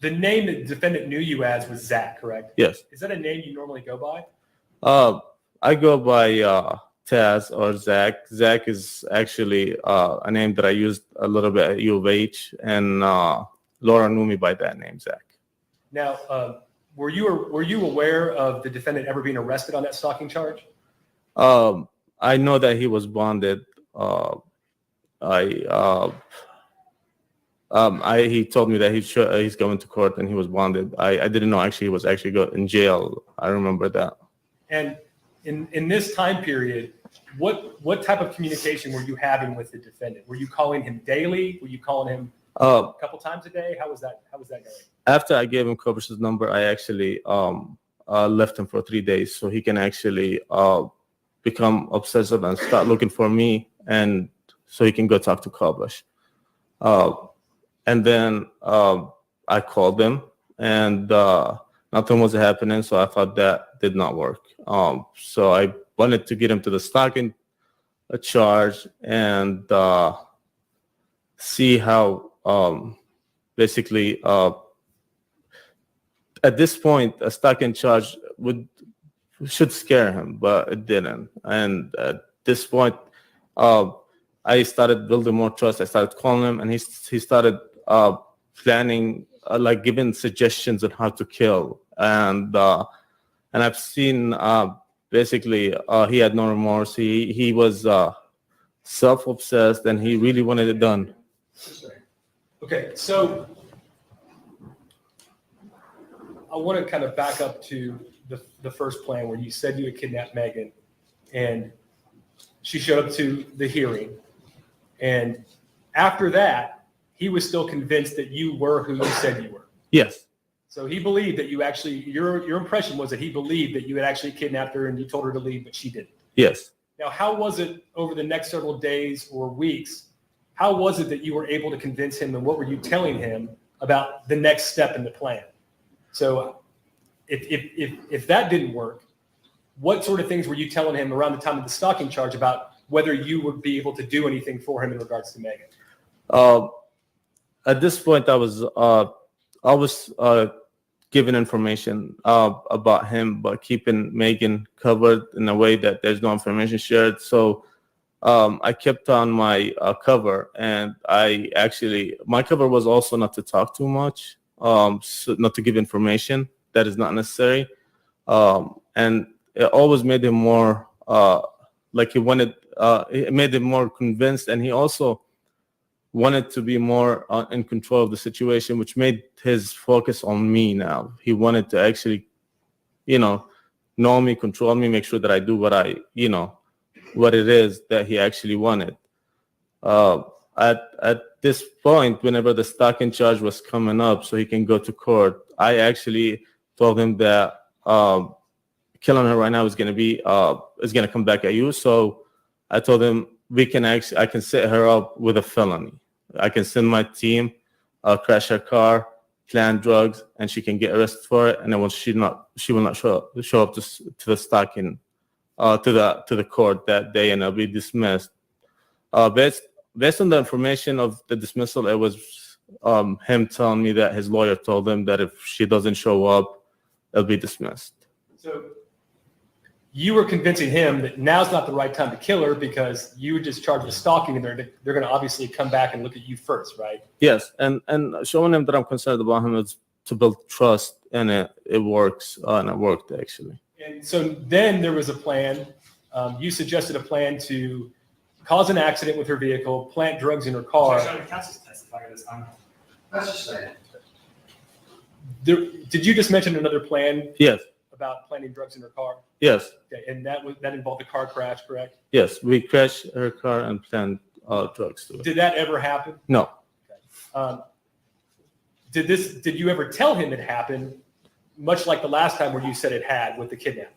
the name that the defendant knew you as was Zach, correct? Yes. Is that a name you normally go by? I go by Taz or Zach. Zach is actually a name that I used a little bit at U of H, and Laura knew me by that name, Zach. Now, were you aware of the defendant ever being arrested on that stalking charge? I know that he was bonded. He told me that he's going to court and he was bonded. I didn't know actually he was actually in jail. I remember that. And in this time period, what type of communication were you having with the defendant? Were you calling him daily? Were you calling him a couple times a day? How was that going? After I gave him Kubosh's number, I actually left him for 3 days so he can actually become obsessive and start looking for me, and so he can go talk to Kubosh. And then I called him, and nothing was happening, so I thought that did not work. So I wanted to get him to the stalking charge and see how basically at this point a stalking charge should scare him, but it didn't. And at this point, I started building more trust. I started calling him, and he started planning, like giving suggestions on how to kill. And I've seen basically he had no remorse. He was self-obsessed, and he really wanted it done. Okay, so I want to kind of back up to the first plan where you said you had kidnapped Megan, and she showed up to the hearing. And after that, he was still convinced that you were who you said you were. Yes. So he believed that you actually, your impression was that he believed that you had actually kidnapped her and you told her to leave, but she didn't. Yes. Now, how was it over the next several days or weeks how was it that you were able to convince him, and what were you telling him about the next step in the plan? So if that didn't work, what sort of things were you telling him around the time of the stalking charge about whether you would be able to do anything for him in regards to Megan? At this point, I was giving information about him, but keeping Megan covered in a way that there's no information shared. So I kept on my cover, and my cover was also not to talk too much, so not to give information that is not necessary. And it always made him more it made him more convinced, and he also wanted to be more in control of the situation, which made his focus on me now. He wanted to actually, know me, control me, make sure that I do what it is that he actually wanted. At this point, whenever the stalking charge was coming up so he can go to court, I actually told him that killing her right now is going to come back at you. So I told him I can set her up with a felony. I can send my team, crash her car, plant drugs, and she can get arrested for it. And then she will not show up to the stalking, to the court that day, and it'll be dismissed. Based on the information of the dismissal, it was him telling me that his lawyer told him that if she doesn't show up, it'll be dismissed. So you were convincing him that now's not the right time to kill her because you were just charged with stalking, and they're going to obviously come back and look at you first, right? Yes, and showing him that I'm concerned about him is to build trust, and it works, and it worked actually. And so then there was a plan. You suggested a plan to cause an accident with her vehicle, plant drugs in her car. That's just saying. Did you just mention another plan? Yes. About planting drugs in her car? Yes. Okay, and that involved a car crash, correct? Yes, we crashed her car and planned drugs to it. Did that ever happen? No. Okay. Did you ever tell him it happened, much like the last time where you said it had with the kidnapping?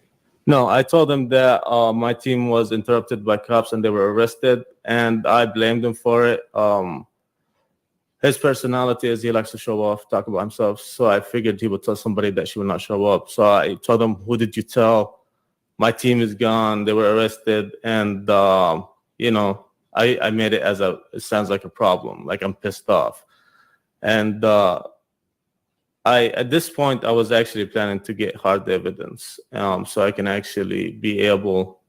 No, I told him that my team was interrupted by cops and they were arrested, and I blamed him for it. His personality is he likes to show off, talk about himself. So I figured he would tell somebody that she would not show up. So I told him, who did you tell? My team is gone. They were arrested. And, I made it it sounds like a problem, like I'm pissed off. And at this point, I was actually planning to get hard evidence so I can actually be able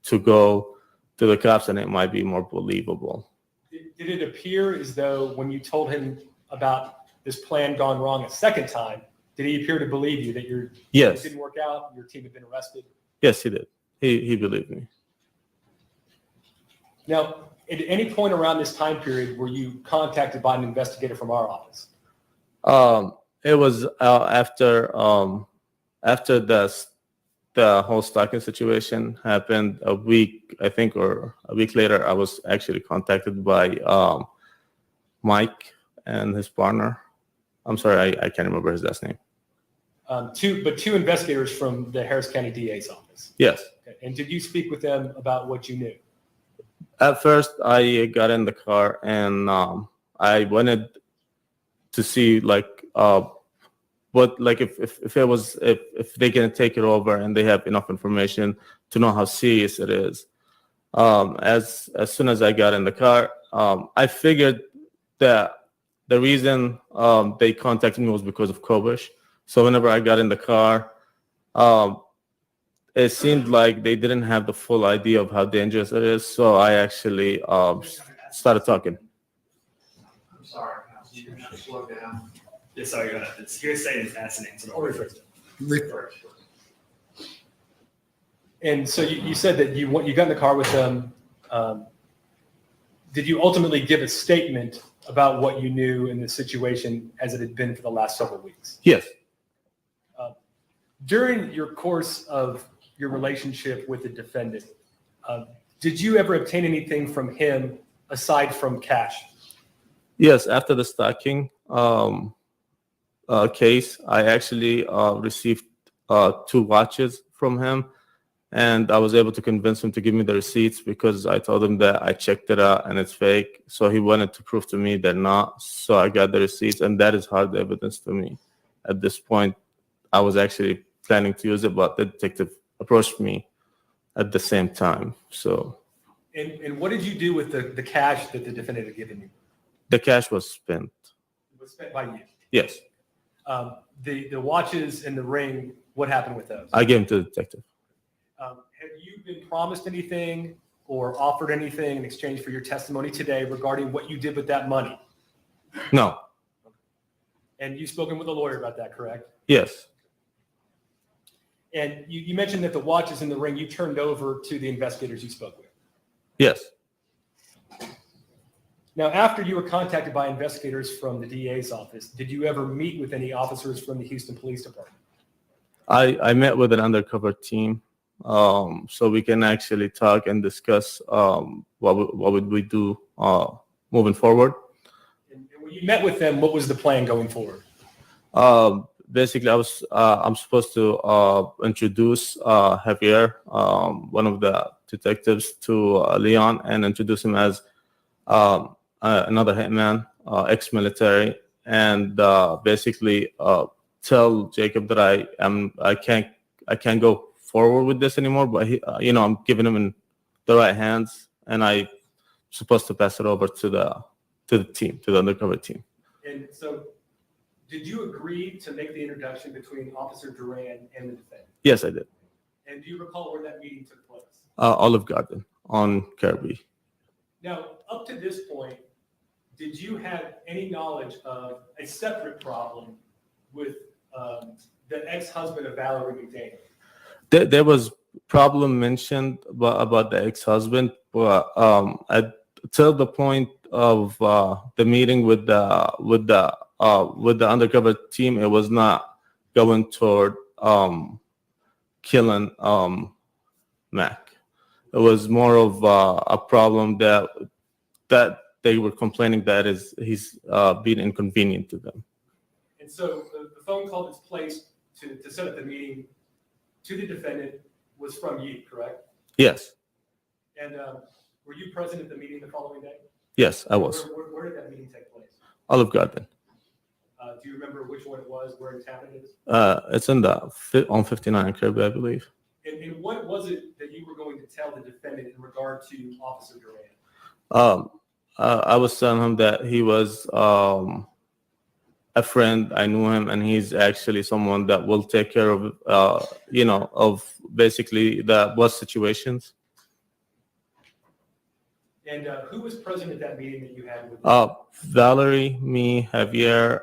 to go to the cops and it might be more believable. Did it appear as though when you told him about this plan gone wrong a second time, did he appear to believe you that Yes. It didn't work out, your team had been arrested? Yes, he did. He believed me. Now, at any point around this time period, were you contacted by an investigator from our office? It was after the whole stalking situation happened a week, I think, or a week later. I was actually contacted by Mike and his partner. I'm sorry, I can't remember his last name. Two investigators from the Harris County DA's office. Yes. Okay. And did you speak with them about what you knew? At first, I got in the car and I wanted to see if they can take it over and they have enough information to know how serious it is. As soon as I got in the car, I figured that the reason they contacted me was because of Kobush. So whenever I got in the car, it seemed like they didn't have the full idea of how dangerous it is. So I actually started talking. I'm sorry, you can slow down. Yeah, sorry, it's hearsay and fascinating. So don't refer to it. And so you said that you got in the car with them. Did you ultimately give a statement about what you knew in the situation as it had been for the last several weeks? Yes. During your course of your relationship with the defendant, did you ever obtain anything from him aside from cash? Yes, after the stalking case, I actually received 2 watches from him, and I was able to convince him to give me the receipts because I told him that I checked it out and it's fake. So he wanted to prove to me they're not. So I got the receipts, and that is hard evidence to me. At this point, I was actually planning to use it, but the detective approached me at the same time. So And what did you do with the cash that the defendant had given you? the cash was spent. It was spent by you. Yes, The watches and the ring, what happened with those? I gave them to the detective. Have you been promised anything or offered anything in exchange for your testimony today regarding what you did with that money? No. And you've spoken with a lawyer about that, correct? Yes. And you mentioned that the watches and the ring you turned over to the investigators you spoke with. Yes. Now, after you were contacted by investigators from the DA's office, did you ever meet with any officers from the Houston Police Department? I met with an undercover team, so we can actually talk and discuss what would we do moving forward. And when you met with them, what was the plan going forward? Basically, I'm supposed to introduce Javier, one of the detectives, to Leon and introduce him as another hitman, ex-military, and basically tell Jacob that I can't go forward with this anymore. But I'm giving him in the right hands, and I'm supposed to pass it over to the team, to the undercover team. And so, did you agree to make the introduction between Officer Duran and the defendant? Yes, I did. And do you recall where that meeting took place? Olive Garden on Kirby. Now, up to this point, did you have any knowledge of a separate problem with the ex-husband of Valerie McDaniel? There was problem mentioned about the ex-husband, but till the point of the meeting with the undercover team, it was not going toward killing Mac. It was more of a problem that they were complaining that he's being inconvenient to them. And so the phone call that's placed to set up the meeting to the defendant was from you, correct? Yes. And were you present at the meeting the following day? Yes, I was. Where did that meeting take place? Olive Garden. Do you remember which one it was, where in town it is? It's on 59 in Kirby, I believe. And what was it that you were going to tell the defendant in regard to Officer Duran? I was telling him that he was a friend. I knew him, and he's actually someone that will take care of, of basically the bus situations. And who was present at that meeting that you had with Valerie, me, Javier,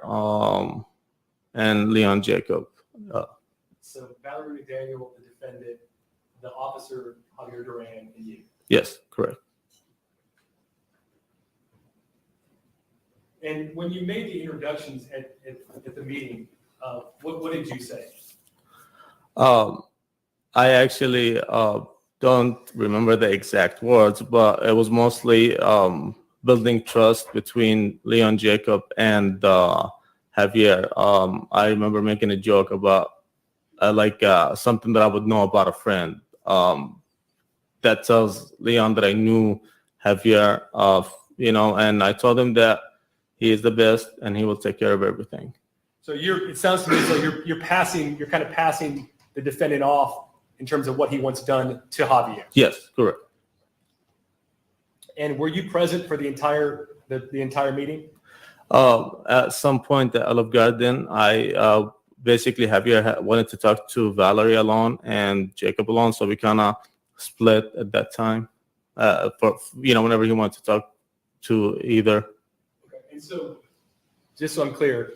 and Leon Jacob. So Valerie McDaniel, the defendant, the officer, Javier Duran, and you. Yes, correct. And when you made the introductions at the meeting, what did you say? I actually don't remember the exact words, but it was mostly building trust between Leon Jacob and Javier. I remember making a joke about something that I would know about a friend that tells Leon that I knew Javier, and I told him that he is the best and he will take care of everything. So it sounds to me as though you're kind of passing the defendant off in terms of what he wants done to Javier. Yes, correct. And were you present for the entire meeting? At some point at Olive Garden, I basically Javier wanted to talk to Valerie alone and Jacob alone, so we kind of split at that time. Whenever he wanted to talk to either. Okay. And so, just so I'm clear,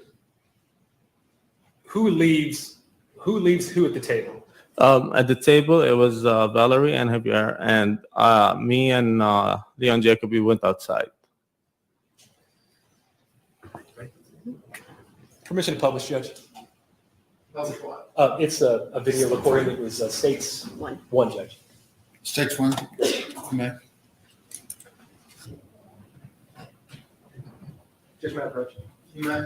who leaves who at the table? At the table, it was Valerie and Javier, and me and Leon Jacob, we went outside. Permission to publish, Judge. Publish what? It's a video recording. It was states one, Judge. States one. May. Judge Matt Approach. You may.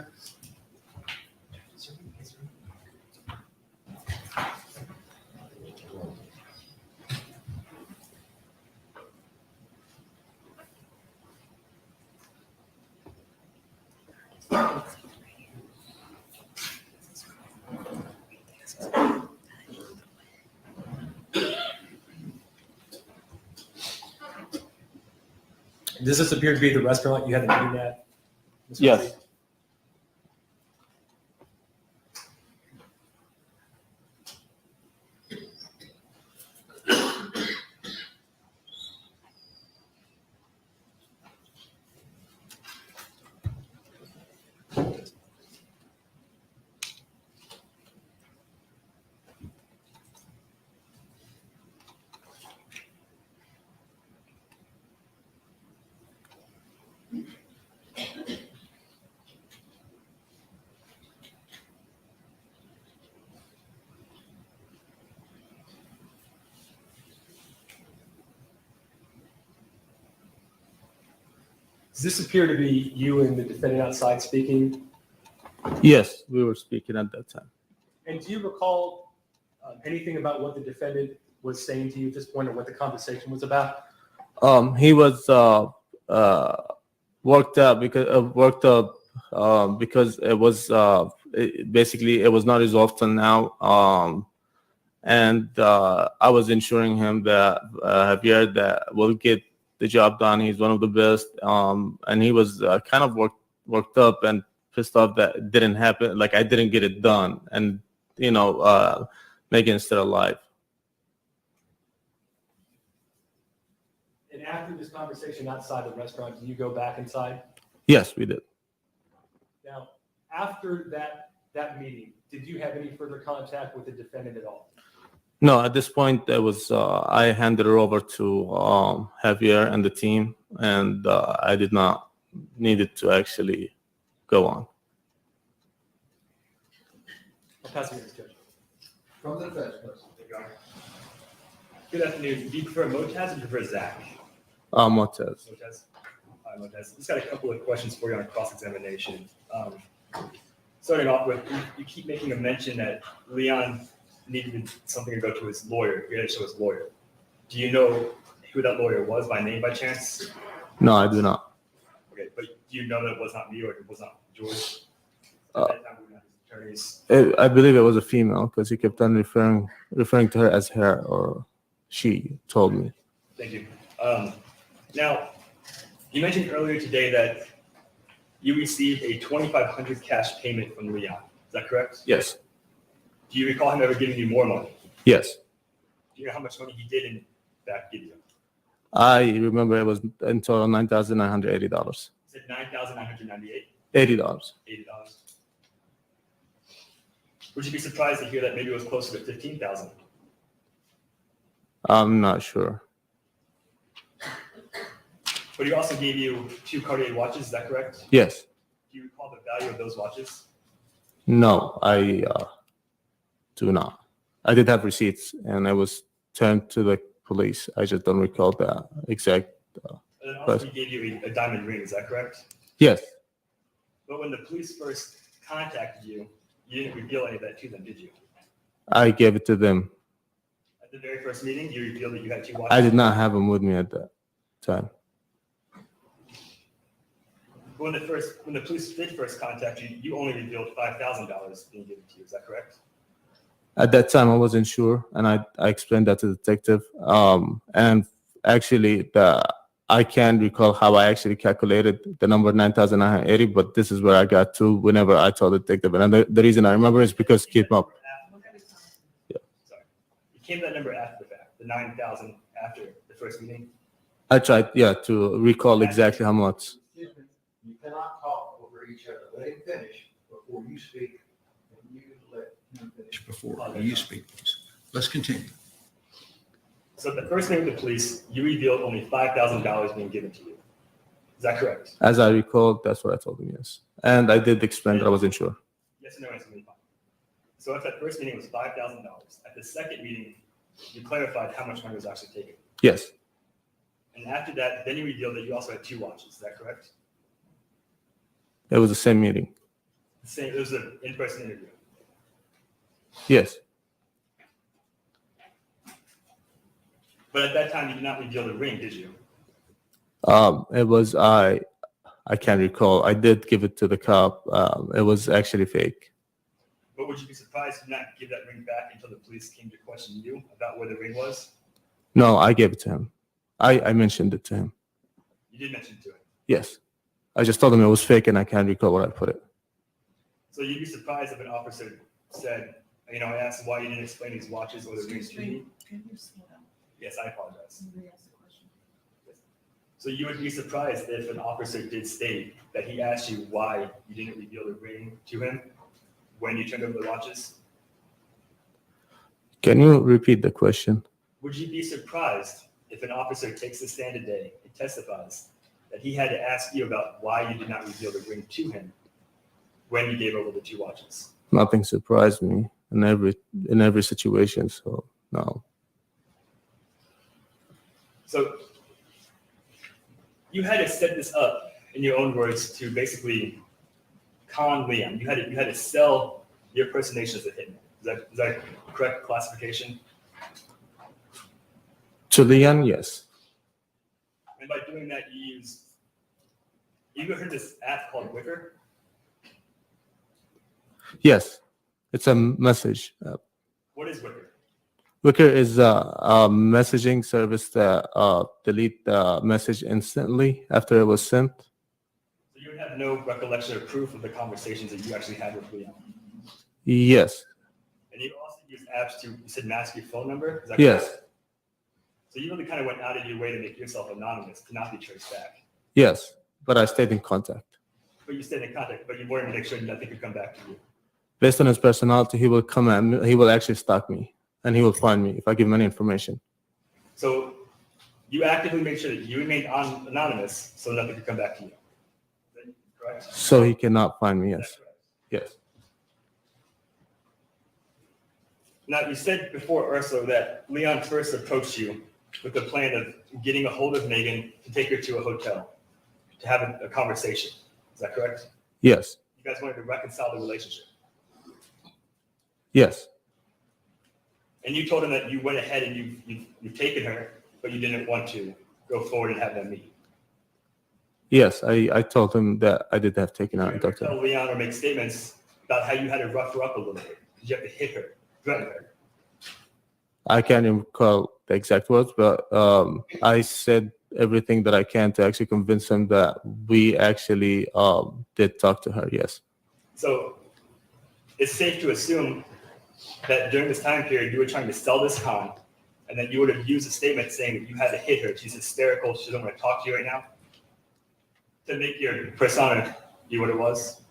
Does this appear to be the restaurant you had the meeting at? Mr. Yes. Ramsey? Does this appear to be you and the defendant outside speaking? Yes, we were speaking at that time. And do you recall anything about what the defendant was saying to you at this point, or what the conversation was about? He was worked up because it was basically it was not resolved till now. And I was ensuring him that Javier that will get the job done. He's one of the best. And he was kind of worked up and pissed off that it didn't happen. Like I didn't get it done, and Megan's still alive. And after this conversation outside the restaurant, did you go back inside? Yes, we did. Now, after that meeting, did you have any further contact with the defendant at all? No, at this point, it was I handed her over to Javier and the team, and I did not need it to actually go on. I'll pass it to the judge. From the defense, please. Good afternoon. Do you prefer Motaz or do you prefer Zach? Motez. Motaz. Hi, Motaz. Just got a couple of questions for you on cross-examination. Starting off with, you keep making a mention that Leon needed something to go to his lawyer. He had to show his lawyer. Do you know who that lawyer was by name, by chance? No, I do not. Okay, but do you know that it was not me or it was not George? Uh, At that time, we were not his attorneys. I believe it was a female because he kept on referring to her as her, or she told me. Thank you. Now, you mentioned earlier today that you received a $2,500 cash payment from Leon. Is that correct? Yes. Do you recall him ever giving you more money? Yes. Do you know how much money he did in fact give you? I remember it was in total $9,980. You said $9,998, $80. $80. Would you be surprised to hear that maybe it was closer to $15,000? I'm not sure. But he also gave you 2 Cartier watches, is that correct? Yes. Do you recall the value of those watches? No, I do not. I did have receipts, and I was turned to the police. I just don't recall the exact. And then also he gave you a diamond ring, is that correct? Yes. But when the police first contacted you, you didn't reveal any of that to them, did you? I gave it to them. At the very first meeting, you revealed that you had 2 watches? I did not have them with me at that time. When the police did first contact you, you only revealed $5,000 being given to you, is that correct? At that time, I wasn't sure, and I explained that to the detective. And actually, I can't recall how I actually calculated the number 9,980, but this is where I got to whenever I told the detective. And the reason I remember is because keep up. Yeah. Sorry. You came to that number after the fact, the 9,000 after the first meeting? I tried, to recall exactly how much. Excuse me, you cannot talk over each other. Let him finish before you speak, and you let him finish. Before you speak, please. Let's continue. So at the first meeting with the police, you revealed only $5,000 being given to you. Is that correct? As I recall, that's what I told him, yes. And I did explain that I wasn't sure. Yes or no answer, fine. So if that first meeting was $5,000, at the second meeting, you clarified how much money was actually taken. Yes. And after that, then you revealed that you also had 2 watches. Is that correct? It was the same meeting. It was an in-person interview. Yes. But at that time, you did not reveal the ring, did you? It was I can't recall. I did give it to the cop. It was actually fake. But would you be surprised to not give that ring back until the police came to question you about where the ring was? No, I gave it to him. I mentioned it to him. You did mention it to him. Yes. I just told him it was fake and I can't recall where I put it. So you'd be surprised if an officer said, I asked him why you didn't explain these watches or the rings to me. Can you slow down? Yes, I apologize. Somebody asked a question. So you would be surprised if an officer did state that he asked you why you didn't reveal the ring to him when you turned over the watches? Can you repeat the question? Would you be surprised if an officer takes the stand today and testifies that he had to ask you about why you did not reveal the ring to him when you gave over the 2 watches? Nothing surprised me in every situation, so no. So you had to set this up, in your own words, to basically con Liam. You had to sell your personation as a hitman. Is that correct classification? To Leon, yes. And by doing that, you ever heard this app called Wicker? Yes. It's a message app. What is Wicker? Wicker is a messaging service that delete the message instantly after it was sent. So you would have no recollection or proof of the conversations that you actually had with Liam. Yes. And you also use apps to, you said, mask your phone number? Is that Yes. correct? So you really kind of went out of your way to make yourself anonymous, to not be traced back. Yes. But I stayed in contact. But you stayed in contact, but you wanted to make sure nothing could come back to you. Based on his personality, he will come at me. He will actually stalk me, and he will find me if I give him any information. So you actively made sure that you remained anonymous so nothing could come back to you. Is that correct? So he cannot find me. Is Yes. that correct? Yes. Now, you said before also that Leon first approached you with the plan of getting a hold of Megan to take her to a hotel to have a conversation. Is that correct? Yes. You guys wanted to reconcile the relationship. Yes. And you told him that you went ahead and you've taken her, but you didn't want to go forward and have them meet. Yes. I told him that I did have taken out Did and you ever talked to him. tell Leon or make statements about how you had to rough her up a little bit? Did you have to hit her, threaten her? I can't even recall the exact words, but I said everything that I can to actually convince him that we actually did talk to her. Yes. So it's safe to assume that during this time period, you were trying to sell this con, and then you would have used a statement saying that you had to hit her. She's hysterical. She doesn't want to talk to you right now. To make your persona be what it was.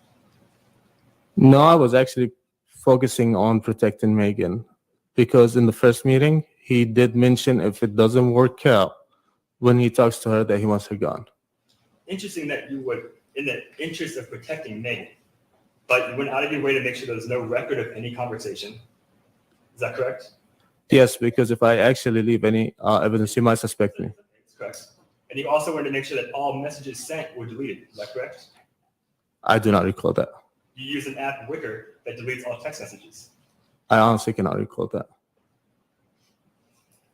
No, I was actually focusing on protecting Megan because in the first meeting, he did mention if it doesn't work out when he talks to her that he wants her gone. Interesting that you would, in the interest of protecting Megan, but you went out of your way to make sure there was no record of any conversation. Is that correct? Yes, because if I actually leave any evidence, he might suspect me. That's correct. And you also wanted to make sure that all messages sent were deleted. Is that correct? I do not recall that. You use an app, Wicker, that deletes all text messages. I honestly cannot recall that.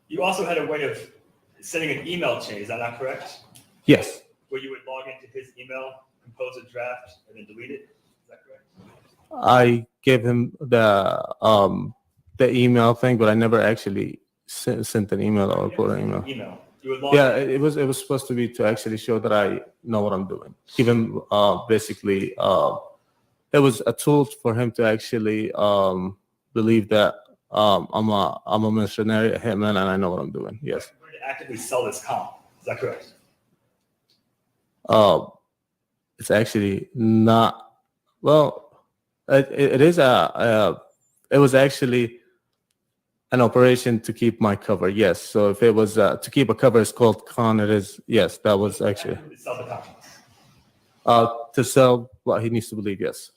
You also had a way of sending an email chain. Is that not correct? Yes. Where you would log into his email, compose a draft, and then delete it. Is that correct? I gave him the email thing, but I never actually sent an email or put an email. You would log Yeah, in. it was supposed to be to actually show that I know what I'm doing. Give him basically it was a tool for him to actually believe that I'm a mercenary, a hitman, and I know what I'm doing. Yes. You're going to actively sell this comp. Is that correct? It's actually not. Well, it is it was actually an operation to keep my cover. Yes. So if it was to keep a cover, it's called con. It is. Yes, that was actually Actively sell the comp. to sell what he needs to believe. Yes.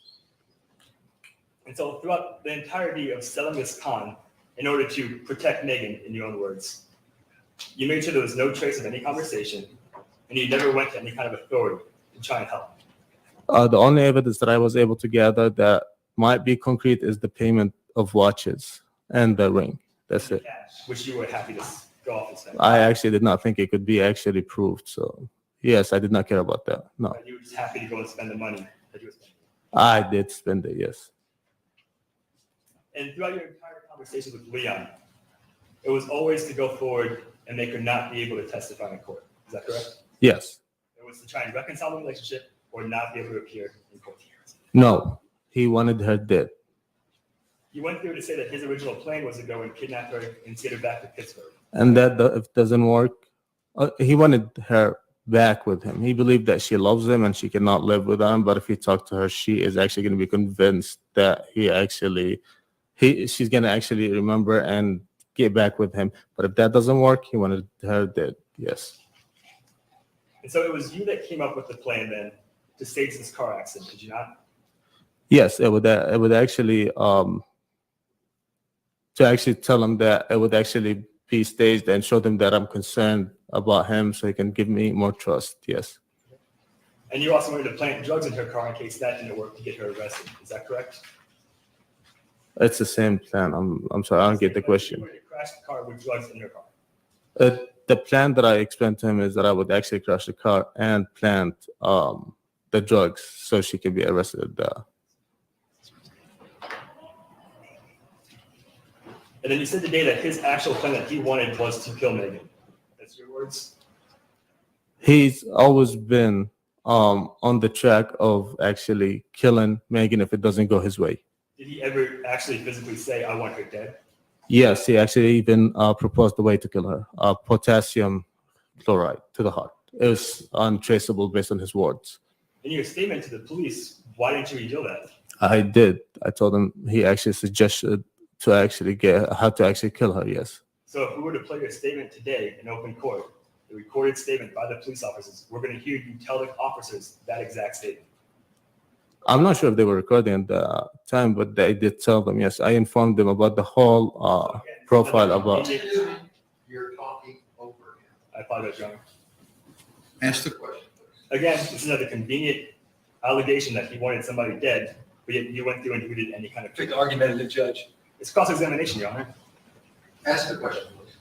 And so throughout the entirety of selling this con, in order to protect Megan, in your own words, you made sure there was no trace of any conversation, and you never went to any kind of authority to try and help. The only evidence that I was able to gather that might be concrete is the payment of watches and the ring. That's it. Cash, which you were happy to go off and spend. I actually did not think it could be actually proved. So yes, I did not care about that. No, But you were just happy to go and spend the money that you were spending. I did spend it. Yes. And throughout your entire conversation with Leon, it was always to go forward and make her not be able to testify in court. Is that correct? Yes. was to try and reconcile the relationship or not be able to appear in court. No, he wanted her dead. He went through to say that his original plan was to go and kidnap her and get her back to Pittsburgh. And that if it doesn't work, he wanted her back with him. He believed that she loves him and she cannot live without him. But if he talked to her, she is actually going to be convinced that she's going to actually remember and get back with him. But if that doesn't work, he wanted her dead. Yes. And so it was you that came up with the plan then to stage this car accident, did you not? Yes, it would actually to actually tell him that it would actually be staged and show them that I'm concerned about him so he can give me more trust. Yes. And you also wanted to plant drugs in her car in case that didn't work to get her arrested. Is that correct? It's the same plan. I'm sorry, I don't get the question. You wanted to crash the car with drugs in her car. The plan that I explained to him is that I would actually crash the car and plant the drugs so she can be arrested. And then you said today that his actual plan that he wanted was to kill Megan. That's your words? He's always been on the track of actually killing Megan if it doesn't go his way. Did he ever actually physically say, I want her dead? Yes, he actually even proposed the way to kill her, potassium chloride to the heart. It was untraceable based on his words. In your statement to the police, why didn't you reveal that? I did. I told him he actually suggested to actually get how to actually kill her. Yes. So if we were to play your statement today in open court, the recorded statement by the police officers, we're going to hear you tell the officers that exact statement. I'm not sure if they were recording at the time, but they did tell them. Yes, I informed them about the whole profile about. You're talking over him. I apologize, John. Ask the question. Again, this is another convenient allegation that he wanted somebody dead, but yet you went through and you did any kind of. Take the argument to the judge. It's cross-examination, Your Honor. Ask the question, please.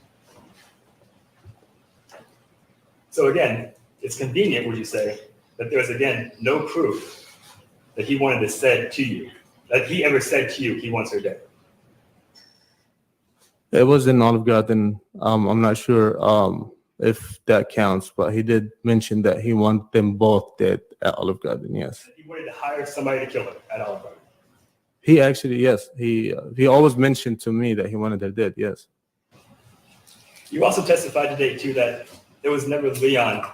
So again, it's convenient, would you say, that there's again no proof that he wanted to say to you, that he ever said to you he wants her dead. It was in Olive Garden. I'm not sure if that counts, but he did mention that he wanted them both dead at Olive Garden. Yes. He wanted to hire somebody to kill her at Olive Garden. He actually, yes, he always mentioned to me that he wanted her dead. Yes. You also testified today too that it was never Leon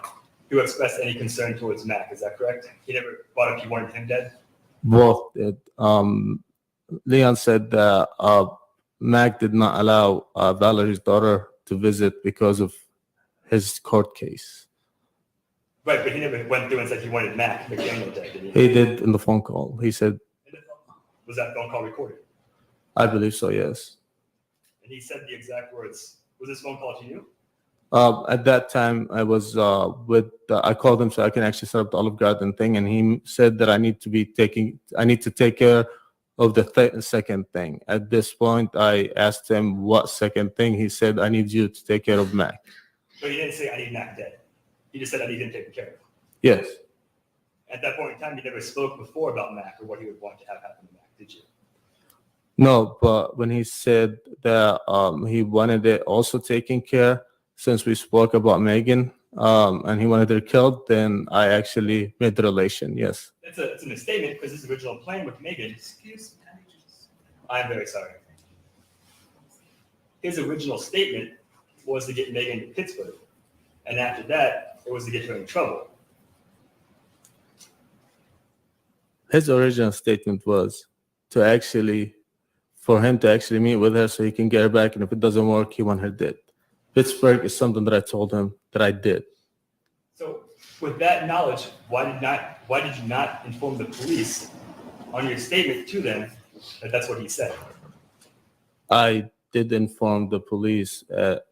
who expressed any concern towards Mac. Is that correct? He never brought up he wanted him dead. Both did. Leon said that Mac did not allow Valerie's daughter to visit because of his court case. Right, but he never went through and said he wanted Mac McDaniel dead, did he? He did in the phone call. He said. Was that phone call recorded? I believe so, yes. And he said the exact words. Was this phone call to you? At that time, I was I called him so I can actually set up the Olive Garden thing, and he said that I need to take care of the second thing. At this point, I asked him what second thing. He said, I need you to take care of Mac. But he didn't say I need Mac dead. He just said I need him taken care of. Yes. At that point in time, you never spoke before about Mac or what he would want to have happen to Mac, did you? No, but when he said that he wanted it also taken care, since we spoke about Megan and he wanted her killed, then I actually made the relation, yes. It's a misstatement because his original plan with Megan, excuse me, I'm very sorry. His original statement was to get Megan to Pittsburgh. And after that, it was to get her in trouble. His original statement was for him to actually meet with her so he can get her back, and if it doesn't work, he want her dead. Pittsburgh is something that I told him that I did. So with that knowledge, why did you not inform the police on your statement to them that that's what he said? I did inform the police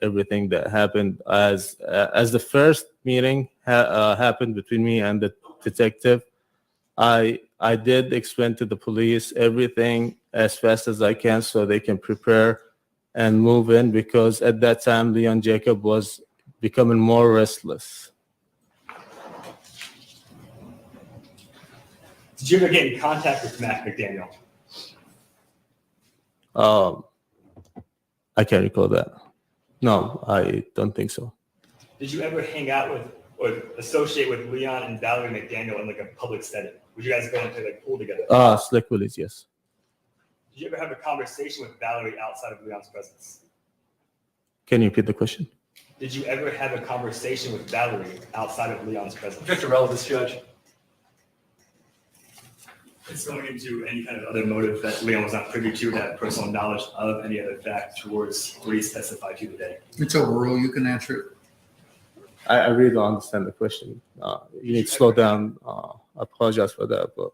everything that happened as the first meeting happened between me and the detective. I did explain to the police everything as fast as I can so they can prepare and move in, because at that time, Leon Jacob was becoming more restless. Did you ever get in contact with Mac McDaniel? I can't recall that. No, I don't think so. Did you ever hang out with would associate with Leon and Valerie McDaniel in like a public setting? Would you guys go and play like pool together? Slick Willies, yes. Did you ever have a conversation with Valerie outside of Leon's presence? Can you repeat the question? Did you ever have a conversation with Valerie outside of Leon's presence? Object to relevance, Judge. It's going into any kind of other motive that Leon was not privy to, that personal knowledge of any other fact towards what he's testified to today. It's overruled. You can answer it. I really don't understand the question. You need to slow down. I apologize for that, but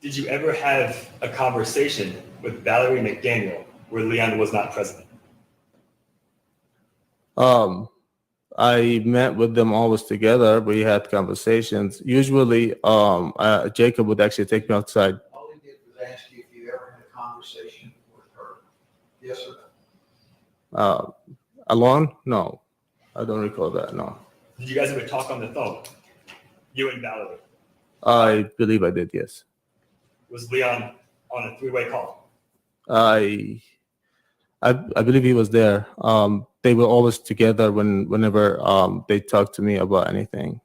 Did you ever have a conversation with Valerie McDaniel where Leon was not present? I met with them always together. We had conversations. Usually, Jacob would actually take me outside. All he did was ask you if you ever had a conversation with her. Yes or no? Alone? No, I don't recall that. No, Did you guys ever talk on the phone? You and Valerie? I believe I did. Yes, Was Leon on a three-way call? I believe he was there. They were always together whenever they talked to me about anything.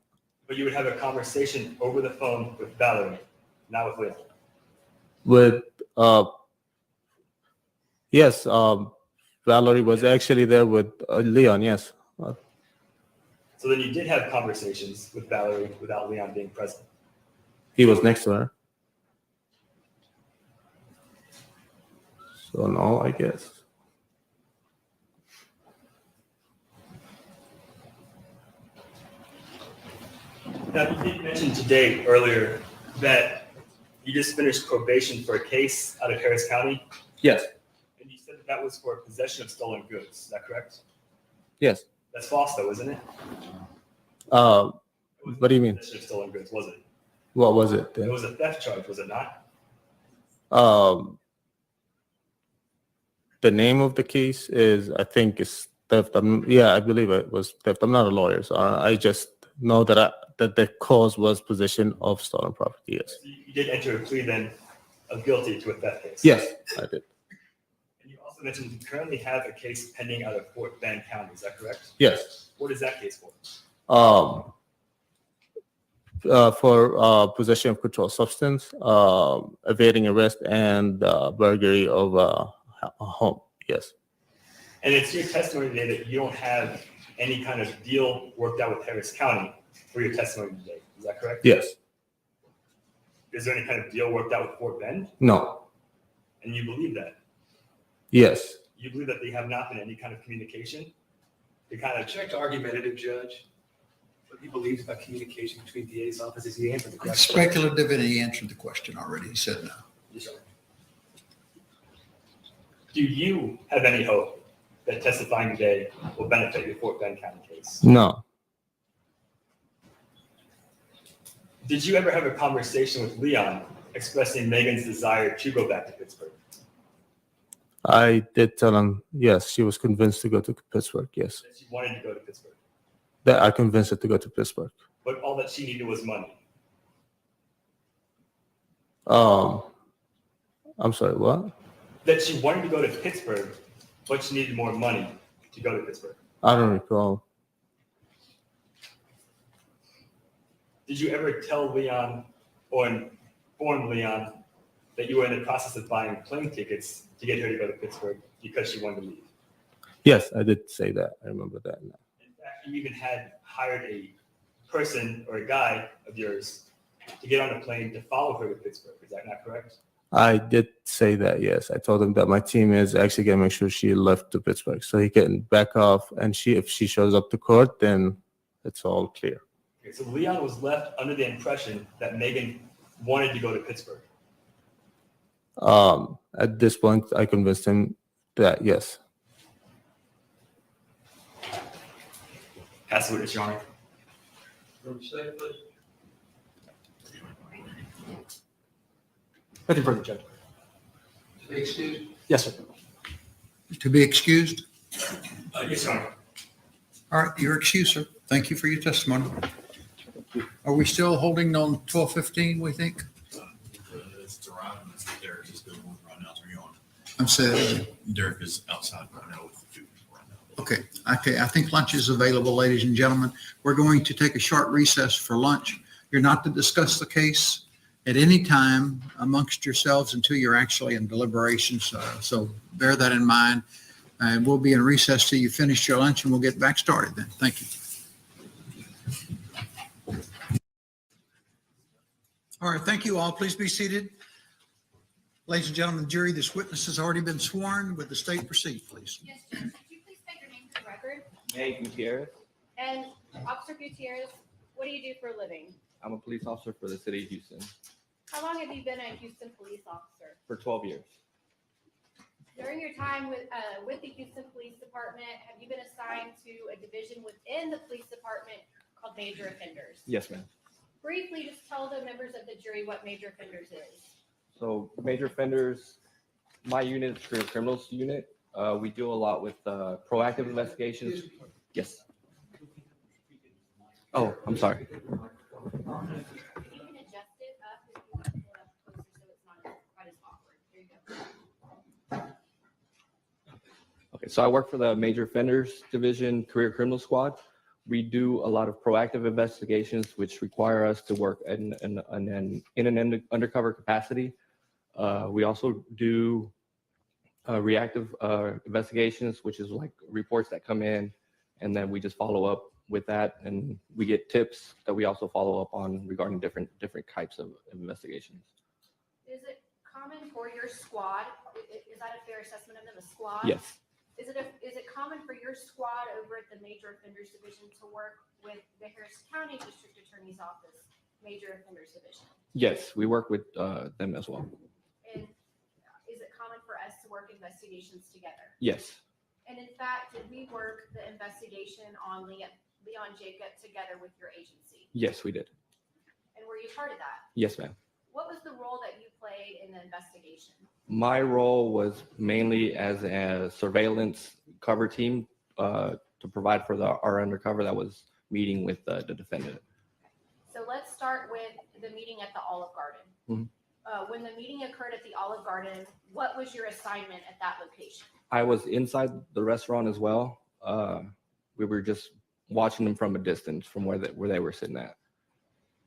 But you would have a conversation over the phone with Valerie, not with Leon. With yes, Valerie was actually there with Leon. Yes, So then you did have conversations with Valerie without Leon being present. he was next to her. So no, I guess. Now, you did mention today earlier that you just finished probation for a case out of Harris County, Yes. and you said that was for possession of stolen goods. Is that correct? Yes. That's false, though, isn't it? What do you mean? Possession of stolen goods, was it? What was it It then? was a theft charge, was it not? The name of the case is, I think, is theft. Yeah, I believe it was theft. I'm not a lawyer, so I just know that the cause was possession of stolen property. Yes. So you did enter a plea then of guilty to a theft case. Yes, I did. And you also mentioned you currently have a case pending out of Fort Bend County. Is that correct? Yes. What is that case for? For possession of controlled substance, evading arrest, and burglary of a home. Yes. And it's your testimony today that you don't have any kind of deal worked out with Harris County for your testimony today. Is that correct? Yes. Is there any kind of deal worked out with Fort Bend? No. And you believe that? Yes. You believe that they have not been any kind of communication? They kind of Object to argumentative, Judge. What he believes about communication between DA's offices, he answered the It's question. speculative, and he answered the question already. He said no. Yes, sir. Do you have any hope that testifying today will benefit your Fort Bend County case? No. Did you ever have a conversation with Leon expressing Megan's desire to go back to Pittsburgh? I did tell him, yes, she was convinced to go to Pittsburgh. Yes. That she wanted to go to Pittsburgh, That I convinced her to go to Pittsburgh. but all that she needed was money. I'm sorry, what? That she wanted to go to Pittsburgh, but she needed more money to go to Pittsburgh. I don't recall. Did you ever tell Leon or inform Leon that you were in the process of buying plane tickets to get her to go to Pittsburgh because she wanted to leave? Yes, I did say that. I remember that now. In fact, you even had hired a person or a guy of yours to get on a plane to follow her to Pittsburgh. Is that not correct? I did say that, yes. I told him that my team is actually going to make sure she left to Pittsburgh so he can back off. And if she shows up to court, then it's all clear. Okay, so Leon was left under the impression that Megan wanted to go to Pittsburgh. At this point, I convinced him that, yes. Pass the witness, Your Honor. Nothing further, Judge. To be excused? Yes, sir. To be excused? Yes, Your Honor. All right, you're excused, sir. Thank you for your testimony. Are we still holding on 12:15, we think? It's around, Derek is going right now. Are you on? I'm saying, Derek is outside right now with the food right now. Okay, I think lunch is available, ladies and gentlemen. We're going to take a short recess for lunch. You're not to discuss the case at any time amongst yourselves until you're actually in deliberations. So bear that in mind. And we'll be in recess till you finish your lunch, and we'll get back started then. Thank you. All right, thank you all. Please be seated. Ladies and gentlemen, jury, this witness has already been sworn. Would the state proceed, please? Yes, Judge, could you please state your name for the record? Hey, Gutierrez. And Officer Gutierrez, what do you do for a living? I'm a police officer for the city of Houston How long have you been a Houston police officer? for 12 years. During your time with the Houston Police Department, have you been assigned to a division within the police department called major offenders? Yes, ma'am. Briefly, just tell the members of the jury what major offenders is. So major offenders, my unit is career criminals unit. We do a lot with proactive investigations. Yes. Oh, I'm sorry. You can adjust it up if you want to pull it up closer so it's not quite as awkward. There you go. Okay, so I work for the Major Offenders Division Career Criminal Squad. We do a lot of proactive investigations, which require us to work in an undercover capacity. We also do reactive investigations, which is like reports that come in, and then we just follow up with that, and we get tips that we also follow up on regarding different types of investigations. Is it common for your squad? Is that a fair assessment of them, a squad? Yes. Is it common for your squad over at the Major Offenders Division to work with the Harris County District Attorney's Office, Major Offenders Division? Yes, we work with them as well. And is it common for us to work investigations together? Yes. And in fact, did we work the investigation on Leon Jacob together with your agency? Yes, we did. And were you part of that? Yes, ma'am. What was the role that you played in the investigation? My role was mainly as a surveillance cover team to provide for our undercover that was meeting with the defendant. So let's start with the meeting at the Olive Garden. Mhm. When the meeting occurred at the Olive Garden, what was your assignment at that location? I was inside the restaurant as well. We were just watching them from a distance from where they were sitting at.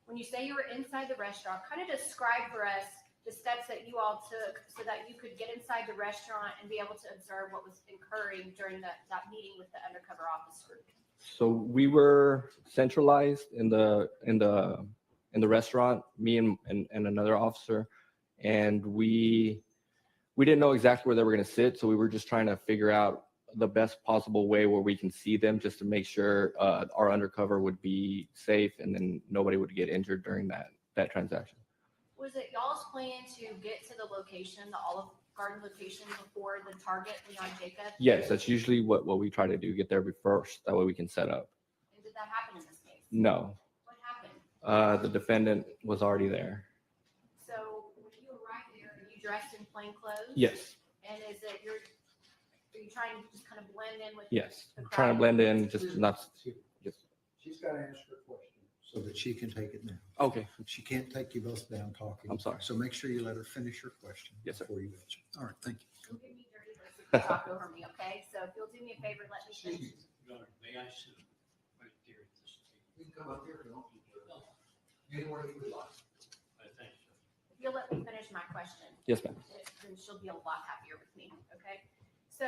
When you say you were inside the restaurant, kind of describe for us the steps that you all took so that you could get inside the restaurant and be able to observe what was occurring during that meeting with the undercover officer. So we were centralized in the restaurant, me and another officer, and we didn't know exactly where they were going to sit, so we were just trying to figure out the best possible way where we can see them, just to make sure our undercover would be safe and then nobody would get injured during that transaction. Was it y'all's plan to get to the location, the Olive Garden location, before the target, Leon Jacob? Yes, that's usually what we try to do, get there first. That way we can set up. And did that happen in this case? No. What happened? The defendant was already there. So when you arrived there, are you dressed in plain clothes? Yes. And are you trying to just kind of blend in with Yes. the crowd? Trying to blend in, just not. Just, She's got to ask her question so that she can take it down. okay. She can't take you both down talking. I'm sorry. So make sure you let her finish her question. Yes, sir. Before you answer. All right, thank you. Don't get me dirty versus you talk over me, okay? So if you'll do me a favor, let me finish. May I sit right there at this table? You can come up here if you want. Anywhere you would like. Thank you. If you'll let me finish my question, Yes, ma'am. then she'll be a lot happier with me, okay? So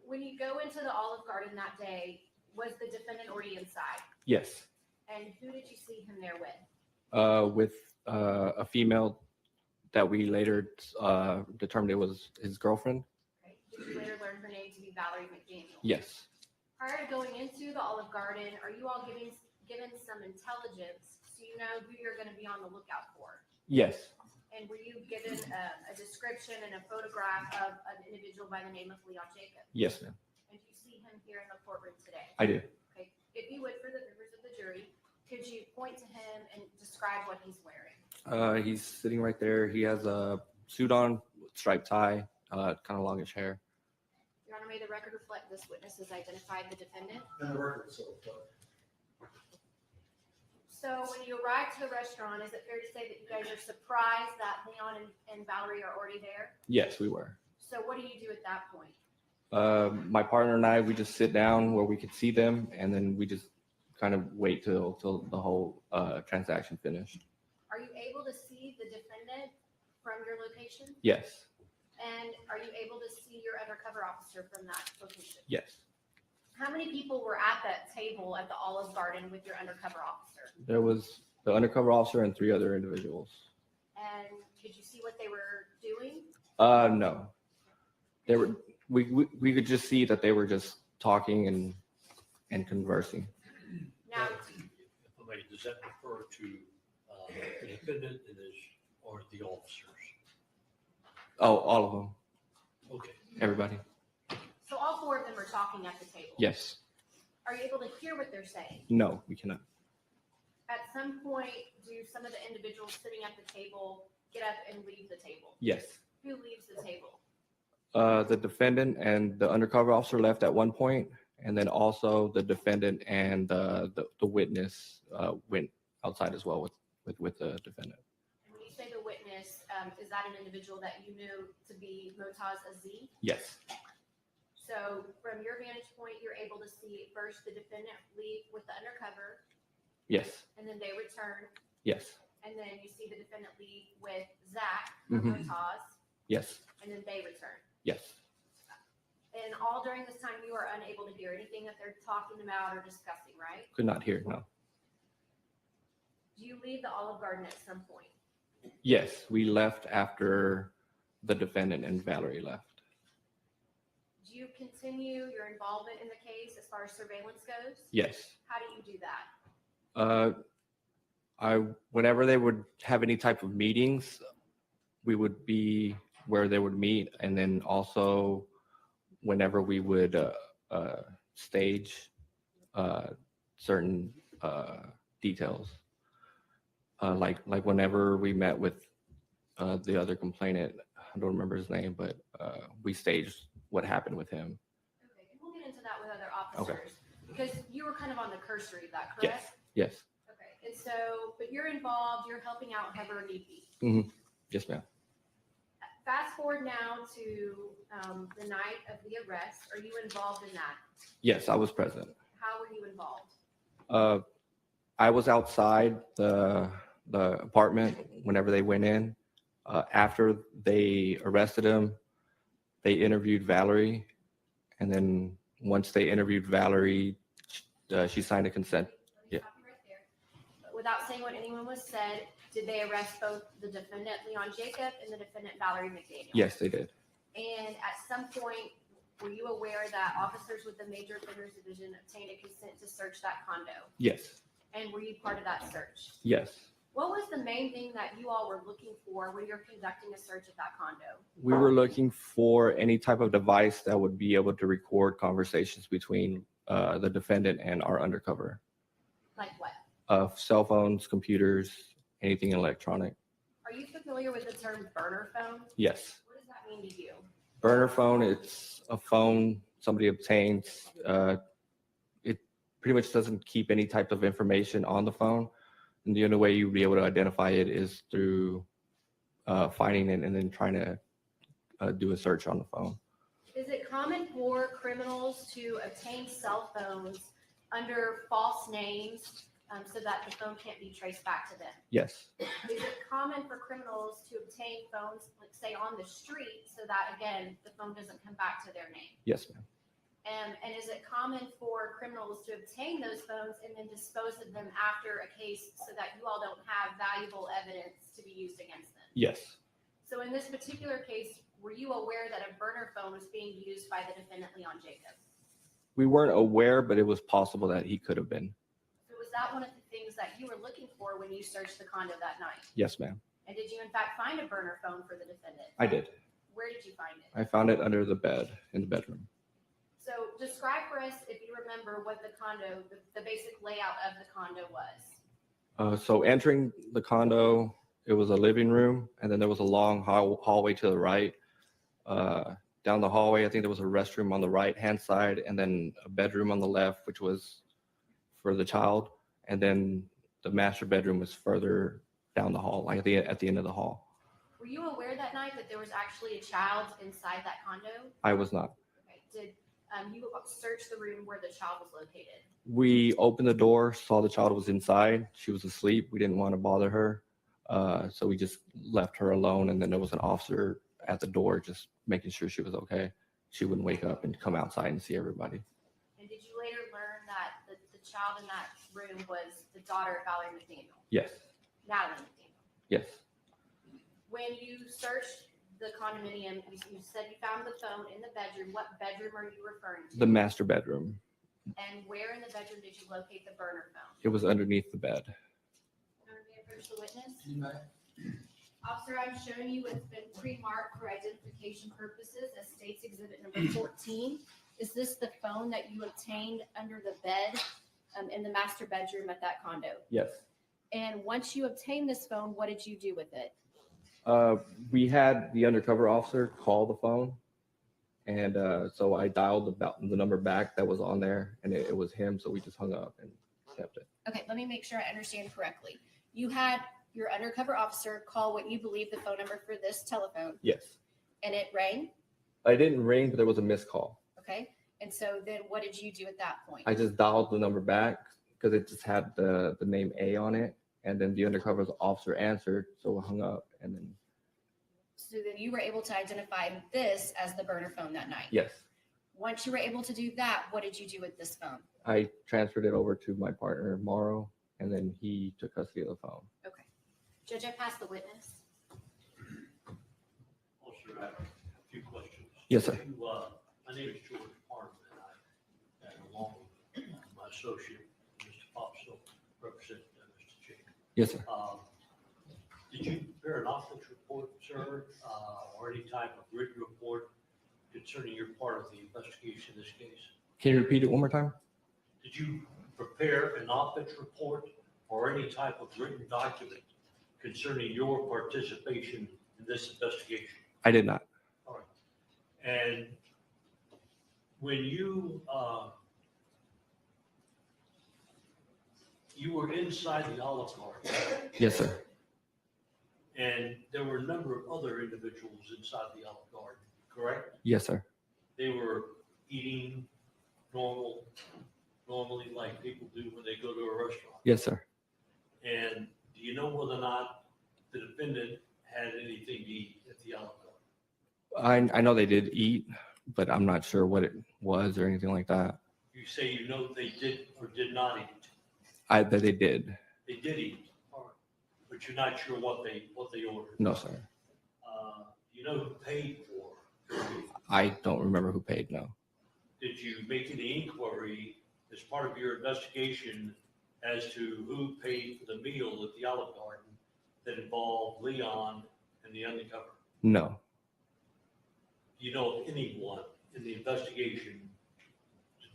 when you go into the Olive Garden that day, was the defendant already inside? Yes. And who did you see him there with? With a female that we later determined it was his girlfriend. Okay. Did you later learn her name to be Valerie McDaniel? Yes. Prior to going into the Olive Garden, are you all given some intelligence so you know who you're going to be on the lookout for? Yes. And were you given a description and a photograph of an individual by the name of Leon Jacob? Yes, ma'am. And do you see him here in the courtroom today? I do. Okay. If you would, for the members of the jury, could you point to him and describe what he's wearing? He's sitting right there. He has a suit on, striped tie, kind of longish hair. Your Honor, may the record reflect this witness has identified the defendant. And the record so So when you arrive to the restaurant, is it fair to say that you guys are surprised that Leon and Valerie are already there? Yes, we were. So what do you do at that point? My partner and I, we just sit down where we could see them, and then we just kind of wait till the whole transaction finished. Are you able to see the defendant from your location? Yes, And are you able to see your undercover officer from that location? yes. How many people were at that table at the Olive Garden with your undercover officer? There was the undercover officer and 3 other individuals. And could you see what they were doing? No. They were. We could just see that they were just talking and conversing. Now, If I may, does that refer to the defendant and his, or the officers? Oh, all of them, Okay. everybody. so all 4 of them are talking at the table. Yes. Are you able to hear what they're saying? No, we cannot. At some point, do some of the individuals sitting at the table get up and leave the table? Yes. Who leaves the table? The defendant and the undercover officer left at one point, and then also the defendant and the witness went outside as well with the defendant. And when you say the witness, is that an individual that you knew to be Motaz Aziz? Yes. So from your vantage point, you're able to see first the defendant leave with the undercover, Yes. and then they return, Yes. and then you see the defendant leave with Zach Mhm. Motaz, Yes. and then they return. Yes. And all during this time, you are unable to hear anything that they're talking about or discussing, right? Could not hear. No. Do you leave the Olive Garden at some point? Yes, we left after the defendant and Valerie left. Do you continue your involvement in the case as far as surveillance goes? Yes. How do you do that? Whenever they would have any type of meetings, we would be where they would meet, and then also whenever we would stage certain details, like whenever we met with the other complainant, I don't remember his name, but we staged what happened with him. Okay, and we'll get into that with other officers. Because you were kind of on the cursory, is that correct? Yes. Yes. Okay, and so, but you're involved, you're helping out however need be. Yes, ma'am. Fast forward now to the night of the arrest. Are you involved in that? Yes, I was present. How were you involved? I was outside the apartment whenever they went in. After they arrested him, they interviewed Valerie, and then once they interviewed Valerie, she signed a consent. Let me stop you right there. Without saying what anyone was said, did they arrest both the defendant Leon Jacob and the defendant Valerie McDaniel? Yes, they did. And at some point, were you aware that officers with the Major Offenders Division obtained a consent to search that condo? Yes. And were you part of that search? Yes. What was the main thing that you all were looking for when you're conducting a search of that condo? We were looking for any type of device that would be able to record conversations between the defendant and our undercover. Like what? Cell phones, computers, anything electronic. Are you familiar with the term burner phone? Yes. What does that mean to you? Burner phone, it's a phone somebody obtains. It pretty much doesn't keep any type of information on the phone. And the only way you'd be able to identify it is through finding it and then trying to do a search on the phone. Is it common for criminals to obtain cell phones under false names so that the phone can't be traced back to them? Yes. Is it common for criminals to obtain phones, like say on the street, so that again, the phone doesn't come back to their name? Yes, ma'am. And is it common for criminals to obtain those phones and then dispose of them after a case so that you all don't have valuable evidence to be used against them? Yes. So in this particular case, were you aware that a burner phone was being used by the defendant Leon Jacob? We weren't aware, but it was possible that he could have been. So was that one of the things that you were looking for when you searched the condo that night? Yes, ma'am. And did you in fact find a burner phone for the defendant? I did. Where did you find it? I found it under the bed in the bedroom. So describe for us, if you remember, what the condo, the basic layout of the condo was. So entering the condo, it was a living room, and then there was a long hallway to the right. Down the hallway, I think there was a restroom on the right-hand side, and then a bedroom on the left, which was for the child. And then the master bedroom was further down the hall, like at the end of the hall. Were you aware that night that there was actually a child inside that condo? I was not. Okay. did you search the room where the child was located? We opened the door, saw the child was inside. She was asleep. We didn't want to bother her. So we just left her alone. And then there was an officer at the door just making sure she was okay. She wouldn't wake up and come outside and see everybody. And did you later learn that the child in that room was the daughter of Valerie McDaniel? Yes. Natalie McDaniel. Yes. When you searched the condominium, you said you found the phone in the bedroom. What bedroom are you referring to? The master bedroom. And where in the bedroom did you locate the burner phone? It was underneath the bed. Approach the witness. Officer, I'm showing you what's been pre-marked for identification purposes as states exhibit number 14. Is this the phone that you obtained under the bed in the master bedroom at that condo? Yes. And once you obtained this phone, what did you do with it? We had the undercover officer call the phone. And so I dialed the number back that was on there, and it was him. So we just hung up and kept it. Okay, let me make sure I understand correctly. You had your undercover officer call what you believe the phone number for this telephone, Yes. and it rang, I didn't ring, but there was a missed call. okay? And so then what did you do at that point? I just dialed the number back because it just had the name A on it. And then the undercover officer answered, so I hung up. And then, So then you were able to identify this as the burner phone that night? yes, Once you were able to do that, what did you do with this phone? I transferred it over to my partner, Morrow, and then he took custody of the phone. Okay. Judge, I passed the witness. Officer, I have a few questions. Yes, sir. My name is George Parham, and along with my associate, Mr. Popsill, represent Mr. Jacob. Yes, sir. Did you prepare an office report, sir, or any type of written report concerning your part of the investigation in this case? Can you repeat it one more time? Did you prepare an office report or any type of written document concerning your participation in this investigation? I did not. All right. And when you were inside the Olive Garden, Yes, sir. and there were a number of other individuals inside the Olive Garden, correct? Yes, sir. They were eating normally like people do when they go to a restaurant. Yes, sir. And do you know whether or not the defendant had anything to eat at the Olive Garden? I know they did eat, but I'm not sure what it was or anything like that. You say you know they did or did not eat. That they did. They did eat, all right, but you're not sure what they ordered. No, sir. You know who paid for it? I don't remember who paid. No. Did you make any inquiry as part of your investigation as to who paid for the meal at the Olive Garden that involved Leon and the undercover? No. Do you know of anyone in the investigation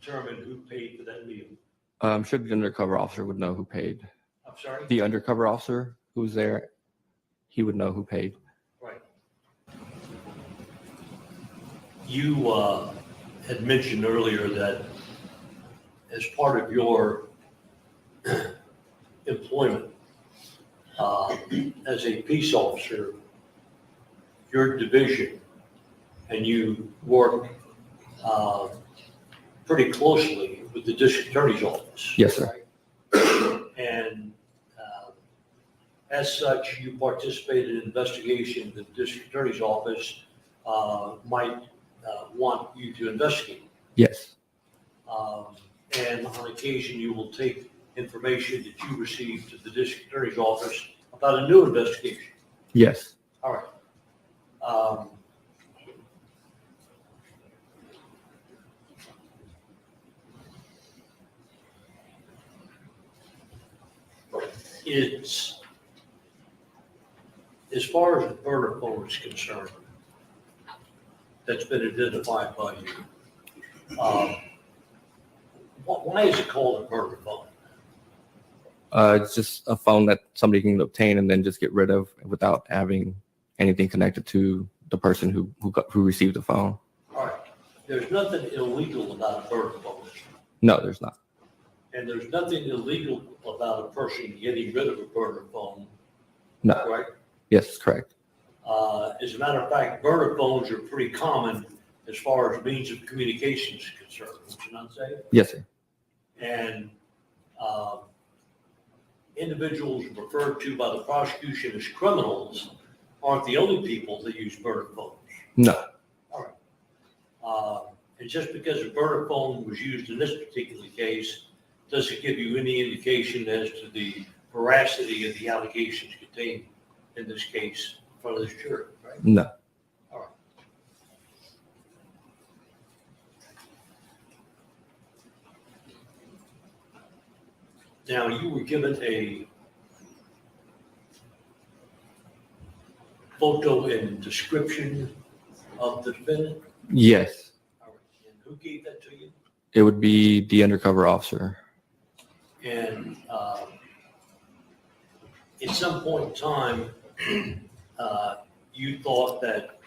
determined who paid for that meal? I'm sure the undercover officer would know who paid. I'm sorry? The undercover officer who was there, he would know who paid. Right. You had mentioned earlier that as part of your employment as a peace officer, your division, and you work pretty closely with the district attorney's office. Yes, sir. And as such, you participated in investigation that the district attorney's office might want you to investigate. Yes. And on occasion, you will take information that you received to the district attorney's office about a new investigation. Yes. All right. It's, as far as the burner phone is concerned, that's been identified by you. Why is it called a burner phone? It's just a phone that somebody can obtain and then just get rid of without having anything connected to the person who received the phone. All right. There's nothing illegal about a burner phone. No, there's not. And there's nothing illegal about a person getting rid of a burner phone. No. Right? Yes, correct. As a matter of fact, burner phones are pretty common as far as means of communication is concerned, would you not say? Yes, sir. And individuals referred to by the prosecution as criminals aren't the only people that use burner phones. No. And just because a burner phone was used in this particular case, doesn't give you any indication as to the veracity of the allegations contained in this case in front of this jury, right? No. All right. Now, you were given a photo and description of the defendant? Yes. All right. And who gave that to you? It would be the undercover officer. And at some point in time, you thought that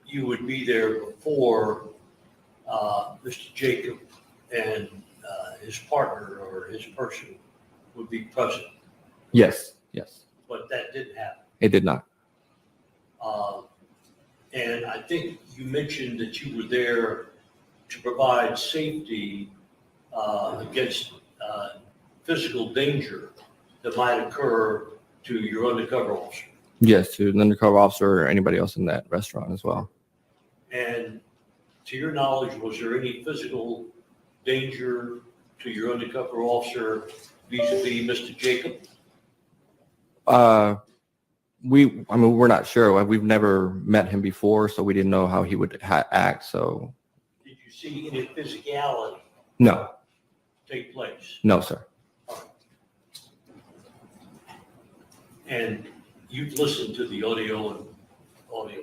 you would be there before Mr. Jacob and his partner or his person would be present, Yes. Yes. but that didn't happen. It did not. And I think you mentioned that you were there to provide safety against physical danger that might occur to your undercover officer. Yes, to an undercover officer or anybody else in that restaurant as well. And to your knowledge, was there any physical danger to your undercover officer vis-a-vis Mr. Jacob? We're not sure. We've never met him before, so we didn't know how he would act. So Did you see any physicality no, take place? no, sir. And you've listened to the audio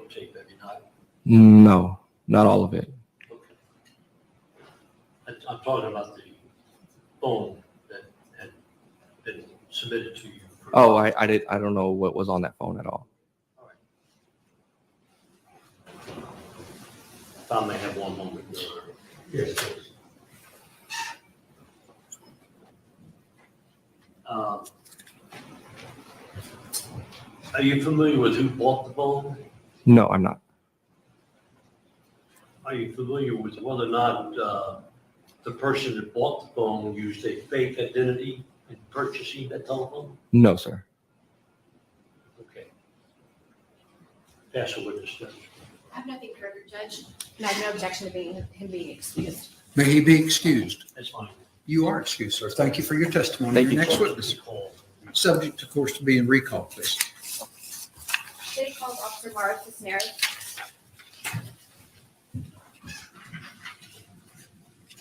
tape every night? No, not all of it. Okay. I'm talking about the phone that had been submitted to you. Oh, I don't know what was on that phone at all. If I may have one moment. Yes, please. Are you familiar with who bought the phone? No, I'm not. Are you familiar with whether or not the person that bought the phone used a fake identity in purchasing that telephone? No, sir. Okay. Pass the witness test. I have nothing further, Judge, and I have no objection to him being excused. May he be excused? That's fine. You are excused, sir. Thank you for your testimony. Thank Your you. next witness, subject, of course, to being recalled, please. State calls Officer Mara Cisneros.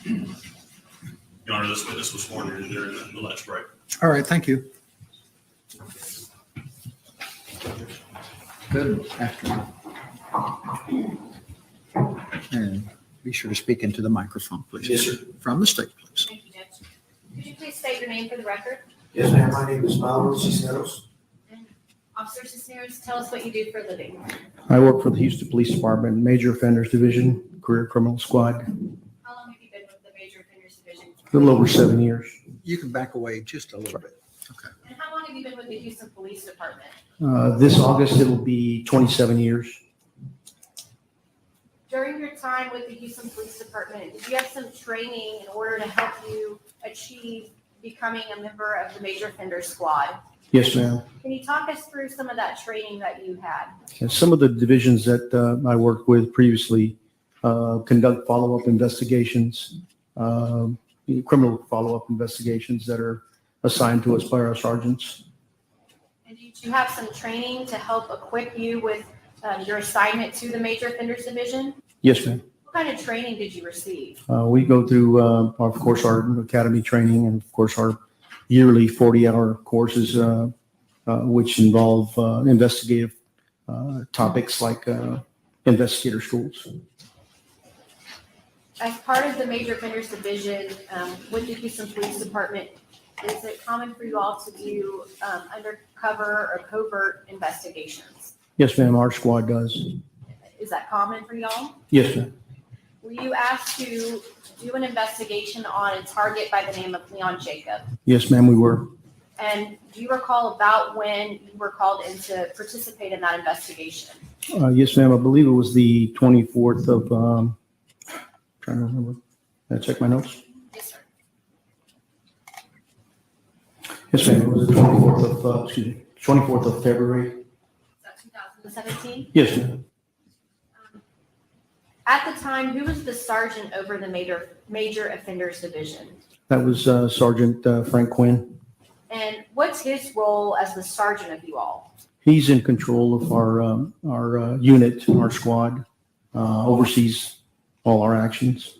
Your Honor, this witness was sworn in during the lunch break. All right, thank you. Good afternoon. And be sure to speak into the microphone, please. Yes, sir. From the state, please. Thank you, Judge. Could you please state your name for the record? Yes, ma'am, my name is Pablo Cisneros. And Officer Cisneros, tell us what you do for a living. I work for the Houston Police Department, Major Offenders Division, Career Criminal Squad, How long have you been with the Major Offenders Division? a little over 7 years. You can back away just a little bit. Okay. And how long have you been with the Houston Police Department? This August, it'll be 27 years. During your time with the Houston Police Department, did you have some training in order to help you achieve becoming a member of the Major Offender Squad? Yes, ma'am. Can you talk us through some of that training that you had? And some of the divisions that I worked with previously conduct follow-up investigations, criminal follow-up investigations that are assigned to us by our sergeants. And did you have some training to help equip you with your assignment to the Major Offenders Division? Yes, ma'am. What kind of training did you receive? We go through, of course, our academy training and, of course, our yearly 40-hour courses, which involve investigative topics like investigator schools. As part of the Major Offenders Division with the Houston Police Department, is it common for you all to do undercover or covert investigations? Yes, ma'am, our squad does. Is that common for y'all? Yes, ma'am. Were you asked to do an investigation on a target by the name of Leon Jacob? Yes, ma'am, we were. And do you recall about when you were called in to participate in that investigation? Yes, ma'am. I believe it was the 24th of, trying to remember. Can I check my notes? Yes, sir. Yes, ma'am. It was the 24th of, 24th of February. Is that 2017? Yes, ma'am. At the time, who was the sergeant over the major offenders division? That was Sergeant Frank Quinn. And what's his role as the sergeant of you all? He's in control of our unit, our squad, oversees all our actions.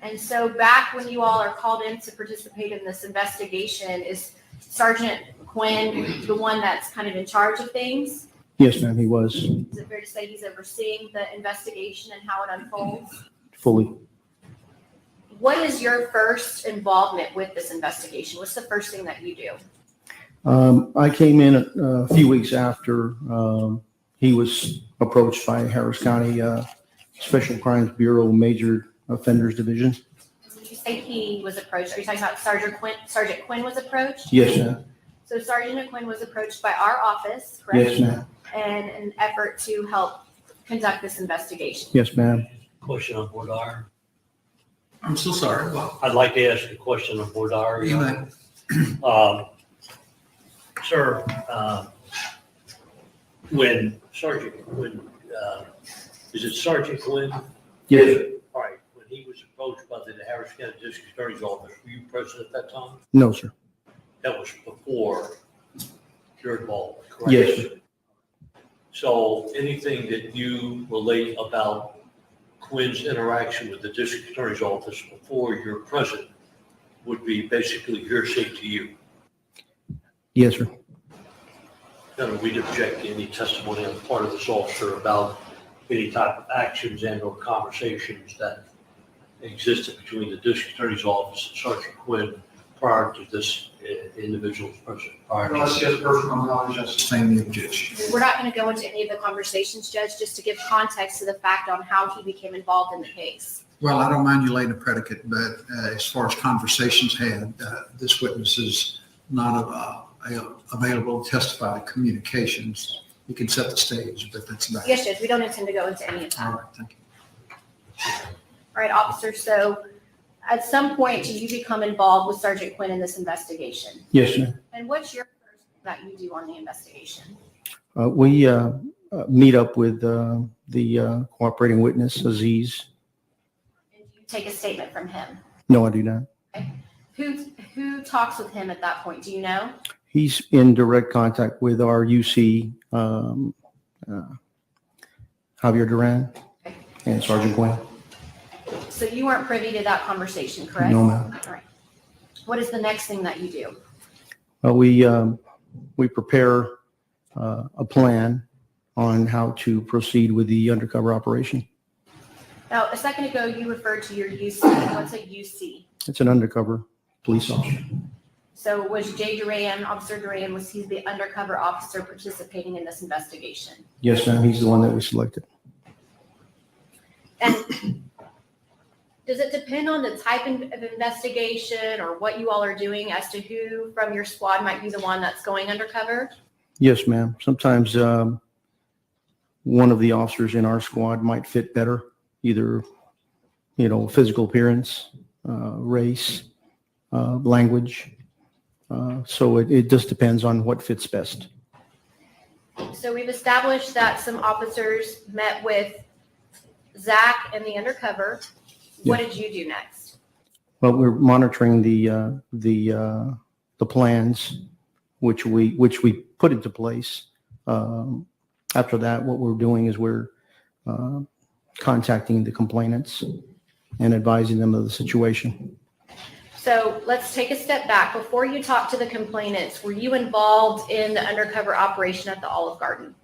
And so back when you all are called in to participate in this investigation, is Sergeant Quinn the one that's kind of in charge of things? Yes, ma'am, he was Is it fair to say he's overseeing the investigation and how it unfolds? fully. What is your first involvement with this investigation? What's the first thing that you do? I came in a few weeks after he was approached by Harris County Special Crimes Bureau Major Offenders Division. When you say he was approached, are you talking about Sergeant Quinn was approached? Yes, ma'am. So Sergeant Quinn was approached by our office, correct? Yes, ma'am. And an effort to help conduct this investigation. Yes, ma'am. Question on board R. I'm so sorry. I'd like to ask a question on board R. You may. Sir, when is it Sergeant Quinn? Yes. All right, when he was approached by the Harris County District Attorney's Office, were you present at that time? No, sir. That was before your involvement, correct? Yes, sir. So anything that you relate about Quinn's interaction with the District Attorney's Office before you're present would be basically hearsay to you. Yes, sir. And we'd object to any testimony on the part of this officer about any type of actions and or conversations that existed between the District Attorney's Office and Sergeant Quinn prior to this individual's present. Unless he has personal knowledge, I sustain the objection. We're not going to go into any of the conversations, Judge, just to give context to the fact on how he became involved in the case. Well, I don't mind you laying a predicate, but as far as conversations had, this witness is not available to testify to communications. You can set the stage, but that's about it. Yes, Judge, we don't intend to go into any of that. All right, thank you. All right, officer, so at some point, do you become involved with Sergeant Quinn in this investigation? Yes, ma'am. And what's your first thing that you do on the investigation? We meet up with the cooperating witness, Aziz. And do you take a statement from him? No, I do not. Who talks with him at that point? Do you know? He's in direct contact with our UC, Javier Duran and Sergeant Quinn. So you weren't privy to that conversation, correct? No, ma'am. All right. What is the next thing that you do? We prepare a plan on how to proceed with the undercover operation. Now, a second ago, you referred to your UC. What's a UC? It's an undercover police officer. So was Officer Duran, was he the undercover officer participating in this investigation? Yes, ma'am. He's the one that we selected. And does it depend on the type of investigation or what you all are doing as to who from your squad might be the one that's going undercover? Yes, ma'am. Sometimes one of the officers in our squad might fit better, either, physical appearance, race, language. So it just depends on what fits best. So we've established that some officers met with Zach and the undercover. What did you do next? Well, we're monitoring the plans, which we put into place. After that, what we're doing is we're contacting the complainants and advising them of the situation. So let's take a step back. Before you talk to the complainants, were you involved in the undercover operation at the Olive Garden?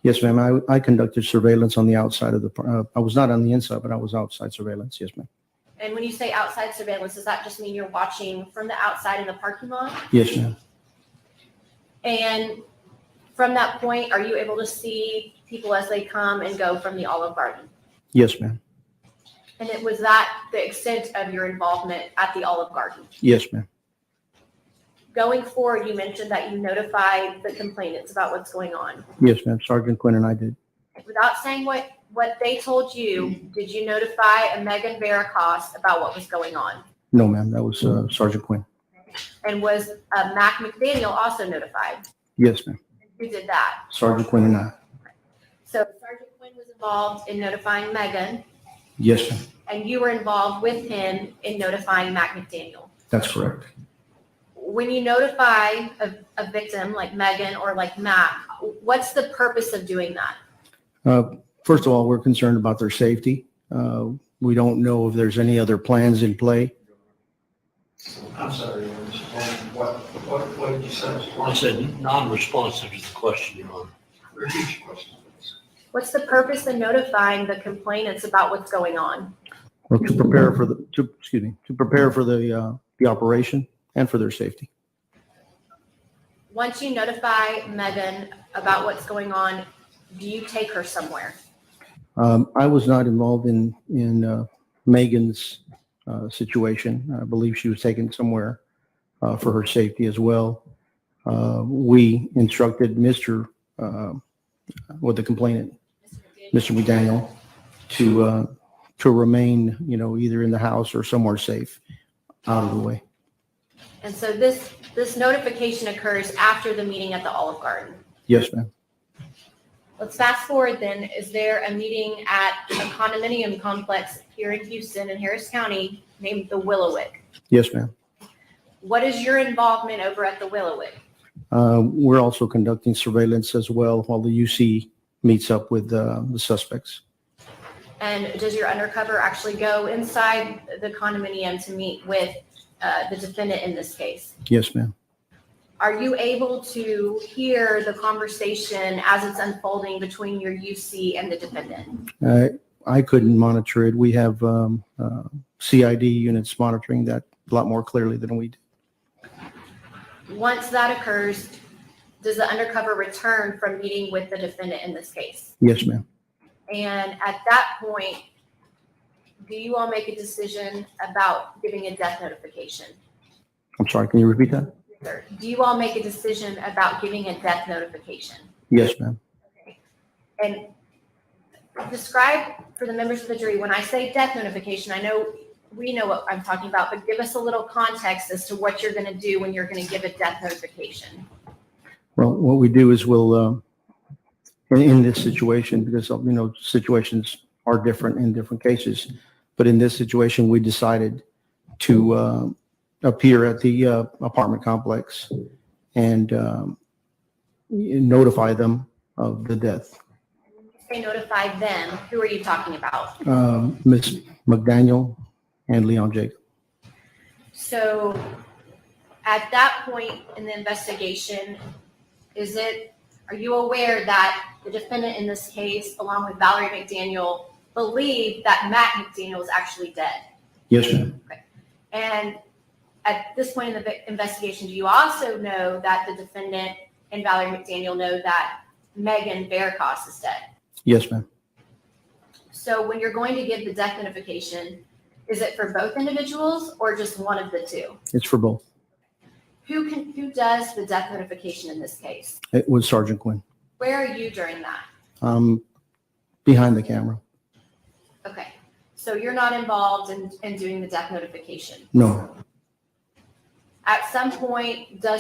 Yes, ma'am. I conducted surveillance on the outside of I was not on the inside, but I was outside surveillance. Yes, ma'am. And when you say outside surveillance, does that just mean you're watching from the outside in the parking lot? Yes, ma'am. And from that point, are you able to see people as they come and go from the Olive Garden? Yes, ma'am. And was that the extent of your involvement at the Olive Garden? Yes, ma'am. Going forward, you mentioned that you notified the complainants about what's going on. Yes, ma'am. Sergeant Quinn and I did. Without saying what they told you, did you notify a Megan Veracast about what was going on? No, ma'am, that was Sergeant Quinn. And was Mac McDaniel also notified? Yes, ma'am. Who did that? Sergeant Quinn and I. So Sergeant Quinn was involved in notifying Megan, Yes, ma'am. and you were involved with him in notifying Mac McDaniel. That's correct. When you notify a victim like Megan or like Mac, what's the purpose of doing that? First of all, we're concerned about their safety. We don't know if there's any other plans in play. I'm sorry, what did you say? I said non-responsive to the question, Your Honor. Repeat your question, please. What's the purpose of notifying the complainants about what's going on? Well, to prepare for the operation and for their safety. Once you notify Megan about what's going on, do you take her somewhere? I was not involved in Megan's situation. I believe she was taken somewhere for her safety as well. We instructed the complainant, Mr. McDaniel, to remain, either in the house or somewhere safe, out of the way. And so this notification occurs after the meeting at the Olive Garden. Yes, ma'am. Let's fast forward then. Is there a meeting at a condominium complex here in Houston and Harris County named the Willowick? Yes, ma'am. What is your involvement over at the Willowick? We're also conducting surveillance as well while the UC meets up with the suspects. And does your undercover actually go inside the condominium to meet with the defendant in this case? Yes, ma'am. Are you able to hear the conversation as it's unfolding between your UC and the defendant? I couldn't monitor it. We have CID units monitoring that a lot more clearly than we do. Once that occurs, does the undercover return from meeting with the defendant in this case? Yes, ma'am. And at that point, do you all make a decision about giving a death notification? I'm sorry, can you repeat that? Do you all make a decision about giving a death notification? Yes, ma'am. Okay. And describe for the members of the jury, when I say death notification, I know we know what I'm talking about, but give us a little context as to what you're going to do when you're going to give a death notification. Well, what we do is we'll, in this situation, because, situations are different in different cases, but in this situation, we decided to appear at the apartment complex and notify them of the death. When you say notify them, who are you talking about? Ms. McDaniel and Leon Jacob. So at that point in the investigation, are you aware that the defendant in this case, along with Valerie McDaniel, believed that Matt McDaniel was actually dead? Yes, ma'am. Okay. And at this point in the investigation, do you also know that the defendant and Valerie McDaniel know that Megan Veracast is dead? Yes, ma'am. So when you're going to give the death notification, is it for both individuals or just one of the two? It's for both. Who does the death notification in this case? It was Sergeant Quinn. Where are you during that? Behind the camera. Okay. So you're not involved in doing the death notification? No. At some point, do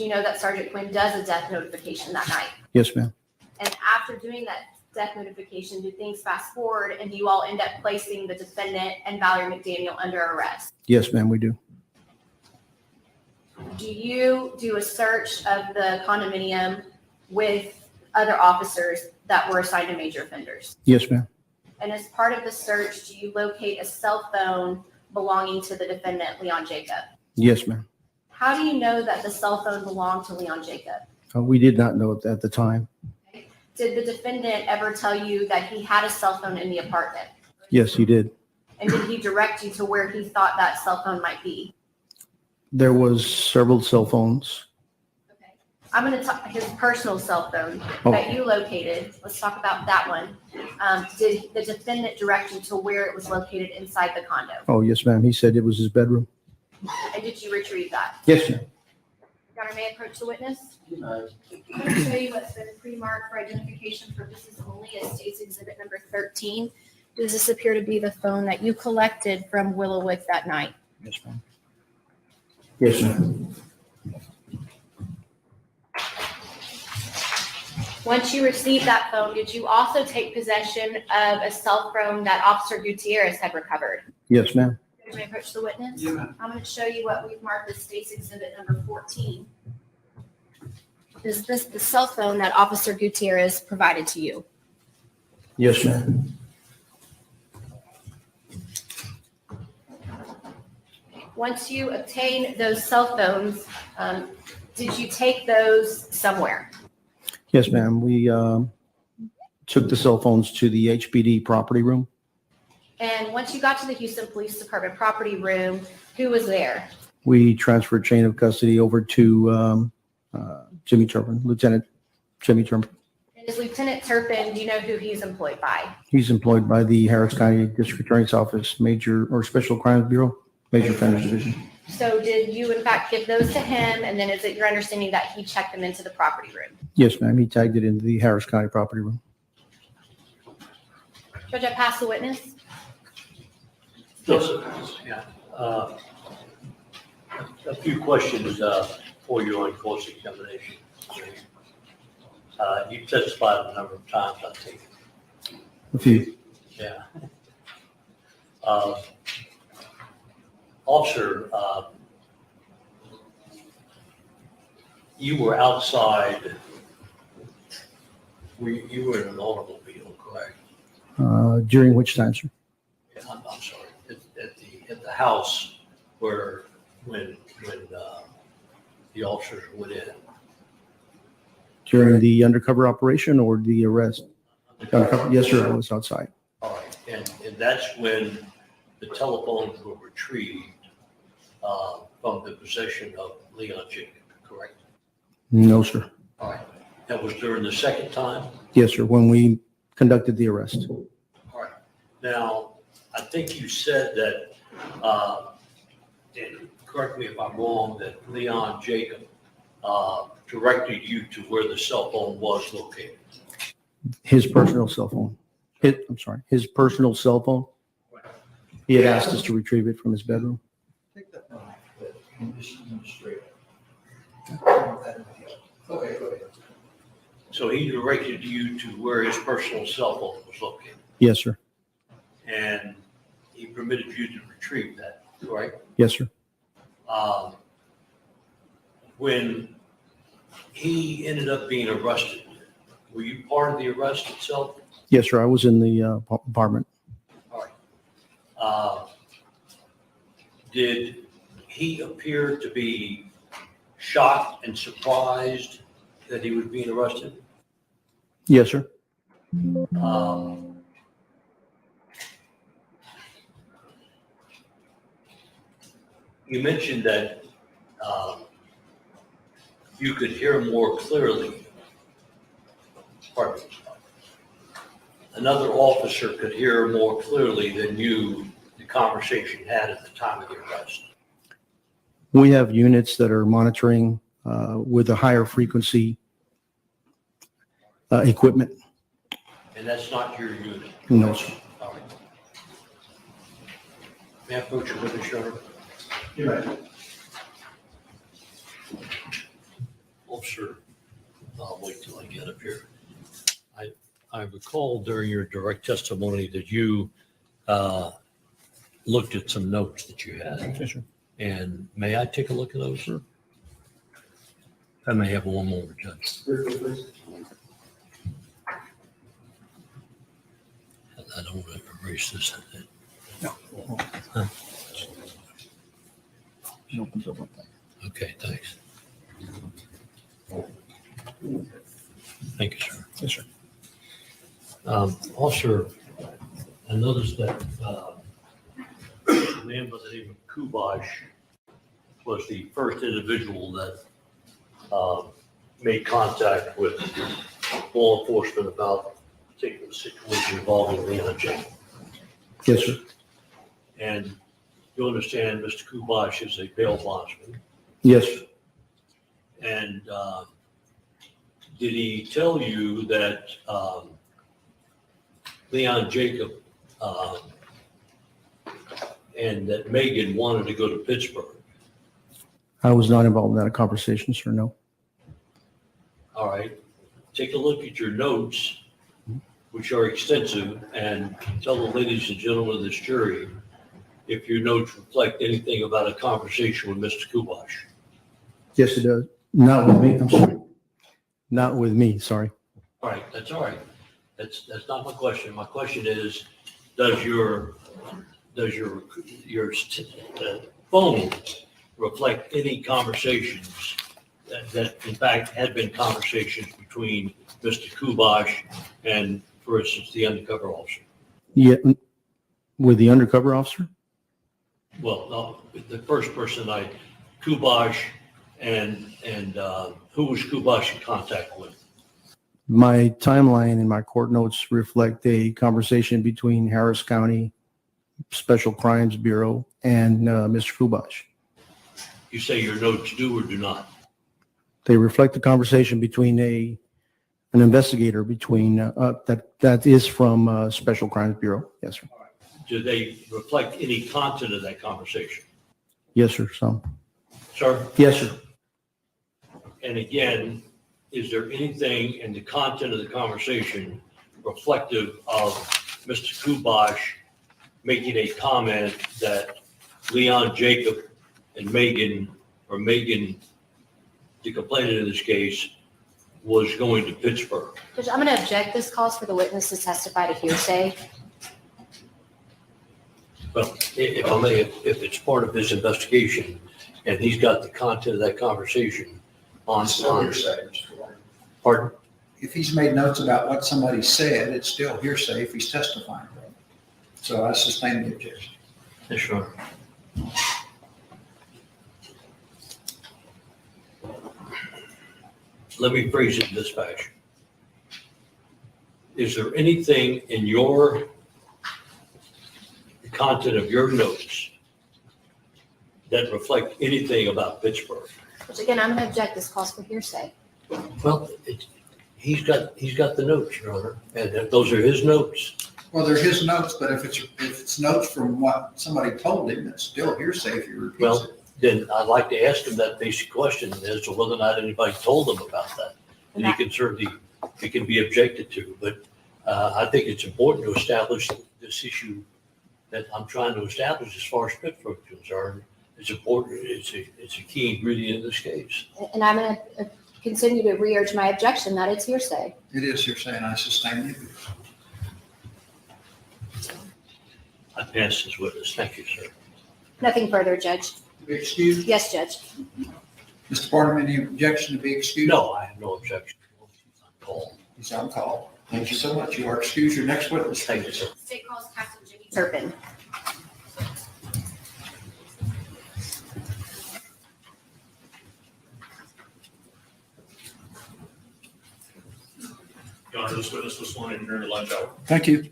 you know that Sergeant Quinn does a death notification that night? Yes, ma'am. And after doing that death notification, do things fast forward and do you all end up placing the defendant and Valerie McDaniel under arrest? Yes, ma'am, we do. Do you do a search of the condominium with other officers that were assigned to major offenders? Yes, ma'am. And as part of the search, do you locate a cell phone belonging to the defendant, Leon Jacob? Yes, ma'am. How do you know that the cell phone belonged to Leon Jacob? We did not know it at the time. Did the defendant ever tell you that he had a cell phone in the apartment? Yes, he did. And did he direct you to where he thought that cell phone might be? There was several cell phones. I'm going to talk his personal cell phone that you located. Let's talk about that one. Did the defendant direct you to where it was located inside the condo? Oh, yes, ma'am. He said it was his bedroom. And did you retrieve that? Yes, ma'am. Your Honor, may I approach the witness? I'm going to show you what's been pre-marked for identification purposes only as State's Exhibit number 13. Does this appear to be the phone that you collected from Willowwick that night? Yes, ma'am. Yes, ma'am. Once you received that phone, did you also take possession of a cell phone that Officer Gutierrez had recovered? Yes, ma'am. Can I approach the witness? Yeah, ma'am. I'm going to show you what we've marked as State's Exhibit number 14. Is this the cell phone that Officer Gutierrez provided to you? Yes, ma'am. Once you obtained those cell phones, did you take those somewhere? Yes, ma'am. We took the cell phones to the HPD property room. And once you got to the Houston Police Department property room, who was there? We transferred chain of custody over to Jimmy Turpin, Lieutenant Jimmy Turpin. And is Lieutenant Turpin, do you know who he's employed by? He's employed by the Harris County District Attorney's Office, Major or Special Crimes Bureau, Major Offenders Division. So did you in fact give those to him? And then is it your understanding that he checked them into the property room? Yes, ma'am. He tagged it into the Harris County property room. Judge, I pass the witness. Joseph, yeah, a few questions for you on cross examination. You testified a number of times, I think. A few. Yeah. Officer, you were outside, you were in an automobile, correct? During which time, sir? Yeah, I'm sorry, at the house where, when the officers went in. During the undercover operation or the arrest? Undercover. Yes, sir. I was outside. All right, and that's when the telephones were retrieved from the possession of Leon Jacob, correct? No, sir. All right, that was during the second time? Yes, sir. When we conducted the arrest. All right, now, I think you said that, and correct me if I'm wrong, that Leon Jacob directed you to where the cell phone was located. His personal cell phone. His personal cell phone. He had asked us to retrieve it from his bedroom. Take that phone, and just straight. Okay, go ahead. So he directed you to where his personal cell phone was located, Yes, sir. and he permitted you to retrieve that, right? Yes, sir. When he ended up being arrested, were you part of the arrest itself? Yes, sir. I was in the apartment. All right. Did he appear to be shocked and surprised that he was being arrested? Yes, sir. You mentioned that you could hear more clearly. Pardon me. Another officer could hear more clearly than you, the conversation had at the time of the arrest. We have units that are monitoring with a higher frequency equipment. And that's not your unit? No, sir. All right. May I approach your witness, Your Honor? You're right. Officer, I'll wait till I get up here. I recall during your direct testimony that you looked at some notes that you had. Yes, sir. And may I take a look at those, sir? I may have one more, Judge. I don't want to erase this. No. Huh? It opens up like that. Okay, thanks. Thank you, sir. Yes, sir. Officer, I noticed that a man by the name of Kubash was the first individual that made contact with law enforcement about a particular situation involving Leon Jacob. Yes, sir. And you understand Mr. Kubash is a bail bondsman. Yes. And did he tell you that Leon Jacob and that Megan wanted to go to Pittsburgh? I was not involved in that conversation, sir, no. All right. Take a look at your notes, which are extensive, and tell the ladies and gentlemen of this jury if your notes reflect anything about a conversation with Mr. Kubash. Yes, it does. Not with me, I'm sorry. Not with me, sorry. All right, that's all right. That's not my question. My question is, does your phone reflect any conversations that in fact had been conversations between Mr. Kubash and, for instance, the undercover officer? Yeah, with the undercover officer? Well, no, the first person Kubash and who was Kubash in contact with? My timeline and my court notes reflect a conversation between Harris County Special Crimes Bureau and Mr. Kubash. You say your notes do or do not? They reflect a conversation between an investigator between that is from Special Crimes Bureau. Yes, sir. Do they reflect any content of that conversation? Yes, sir. Some. Sir? Yes, sir. And again, is there anything in the content of the conversation reflective of Mr. Kubash making a comment that Leon Jacob and Megan, the complainant in this case, was going to Pittsburgh? Judge, I'm going to object. This calls for the witness to testify to hearsay. Well, if I may, if it's part of his investigation and he's got the content of that conversation on. Pardon? If he's made notes about what somebody said, it's still hearsay if he's testifying. So I sustain the objection. Yes, Your Honor. Let me phrase it in this fashion. Is there anything in the content of your notes that reflect anything about Pittsburgh? Which again, I'm going to object. This calls for hearsay. Well, he's got the notes, Your Honor, and those are his notes. Well, they're his notes, but if it's notes from what somebody told him, it's still hearsay if you repeat Well, it. then I'd like to ask him that basic question as to whether or not anybody told him about that. And he can certainly, it can be objected to, but I think it's important to establish this issue that I'm trying to establish as far as Pittsburgh is concerned. It's important, it's a key ingredient in this case. And I'm going to continue to re-urge my objection that it's hearsay. It is hearsay, and I sustain it. I pass this witness. Thank you, sir. Nothing further, Judge. To be excused? Yes, Judge. Mr. Barnum, any objection to be excused? No, I have no objection. He's on call. Thank you so much. You are excused. Your next witness. Thank you, sir. State calls Captain Jimmy Turpin. Your Honor, this witness was sworn in during the lunch hour. Thank you.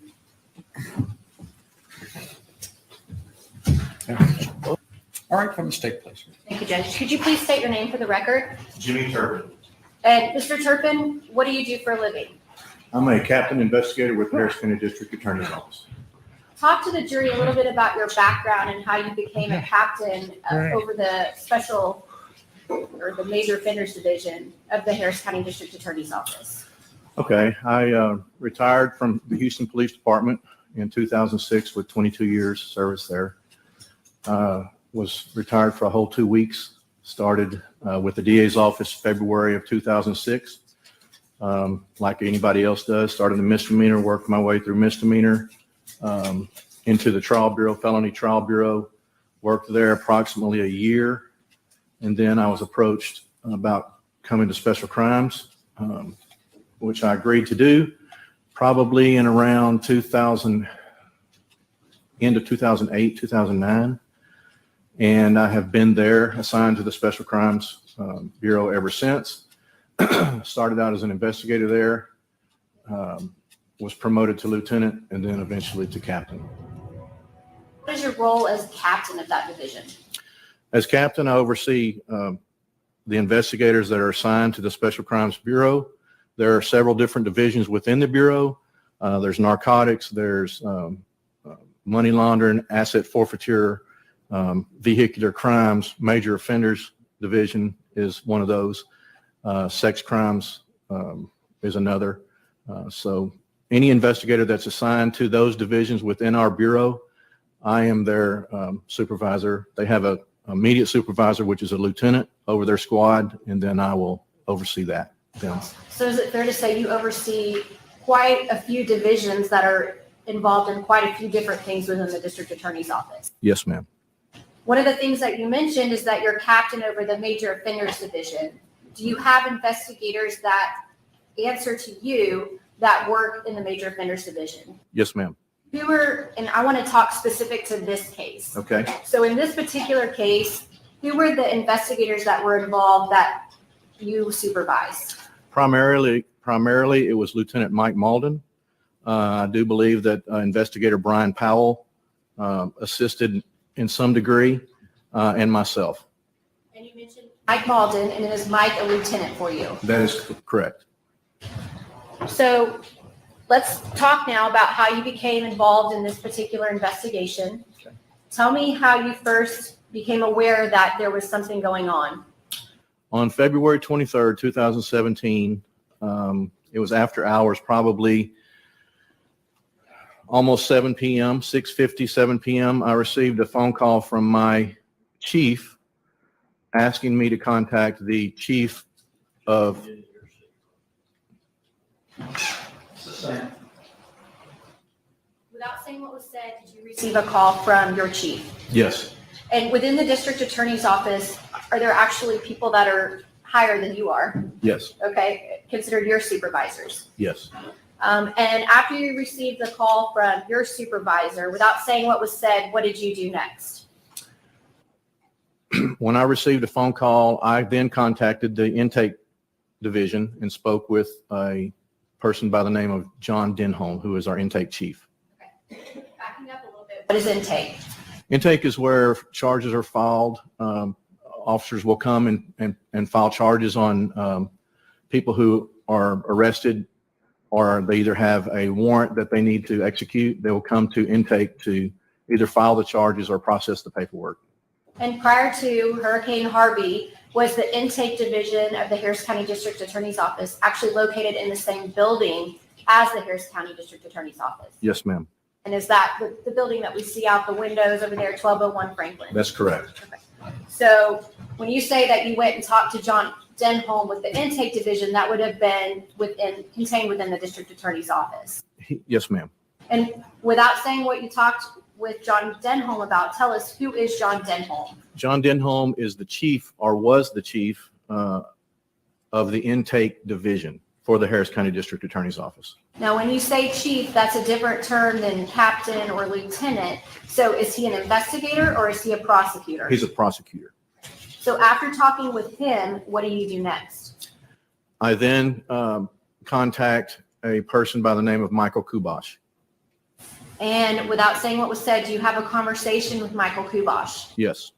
All right, from the state, please. Thank you, Judge. Could you please state your name for the record? Jimmy Turpin. And Mr. Turpin, what do you do for a living? I'm a captain investigator with the Harris County District Attorney's Office. Talk to the jury a little bit about your background and how you became a captain over the special or the Major Offenders Division of the Harris County District Attorney's Office. Okay, I retired from the Houston Police Department in 2006 with 22 years service there. Was retired for a whole 2 weeks. Started with the DA's office February of 2006. Like anybody else does, started a misdemeanor, worked my way through misdemeanor into the trial bureau, felony trial bureau, worked there approximately a year. And then I was approached about coming to special crimes, which I agreed to do probably in around 2000, end of 2008, 2009. And I have been there assigned to the Special Crimes Bureau ever since. Started out as an investigator there, was promoted to lieutenant, and then eventually to captain. What is your role as captain of that division? As captain, I oversee the investigators that are assigned to the Special Crimes Bureau. There are several different divisions within the Bureau. There's narcotics, there's money laundering, asset forfeiture, vehicular crimes, major offenders division is one of those. Sex crimes is another. So any investigator that's assigned to those divisions within our Bureau, I am their supervisor. They have a immediate supervisor, which is a lieutenant over their squad, and then I will oversee that. Them. So is it fair to say you oversee quite a few divisions that are involved in quite a few different things within the district attorney's office? Yes, ma'am. One of the things that you mentioned is that you're captain over the major offenders division. Do you have investigators that answer to you that work in the major offenders division? Yes, ma'am. Who were, and I want to talk specific to this case. Okay. So in this particular case, who were the investigators that were involved that you supervised? Primarily, it was Lieutenant Mike Malden. I do believe that Investigator Brian Powell assisted in some degree, and myself. And you mentioned Mike Malden, and is Mike a lieutenant for you? That is correct. So let's talk now about how you became involved in this particular investigation. Okay. Tell me how you first became aware that there was something going on. On February 23rd, 2017, it was after hours, probably almost 7 p.m., 6:50, 7 p.m. I received a phone call from my chief asking me to contact the chief of Without saying what was said, did you receive a call from your chief? Yes. And within the district attorney's office, are there actually people that are higher than you are? Yes. Okay, considered your supervisors. Yes. And after you received the call from your supervisor, without saying what was said, what did you do next? When I received a phone call, I then contacted the intake division and spoke with a person by the name of John Denholm, who is our intake chief. Okay. Backing up a little bit, what is intake? Intake is where charges are filed. Officers will come and file charges on people who are arrested, or they either have a warrant that they need to execute. They will come to intake to either file the charges or process the paperwork. And prior to Hurricane Harvey, was the intake division of the Harris County District Attorney's Office actually located in the same building as the Harris County District Attorney's Office? Yes, ma'am. And is that the building that we see out the windows over there, 1201 Franklin? That's correct. Okay. So when you say that you went and talked to John Denholm with the intake division, that would have been contained within the district attorney's office. Yes, ma'am. And without saying what you talked with John Denholm about, tell us, who is John Denholm? John Denholm is the chief, or was the chief, of the intake division for the Harris County District Attorney's Office. Now, when you say chief, that's a different term than captain or lieutenant. So is he an investigator or is he a prosecutor? He's a prosecutor. So after talking with him, what do you do next? I then contact a person by the name of Michael Kubosh. And without saying what was said, do you have a conversation with Michael Kubosh? Yes.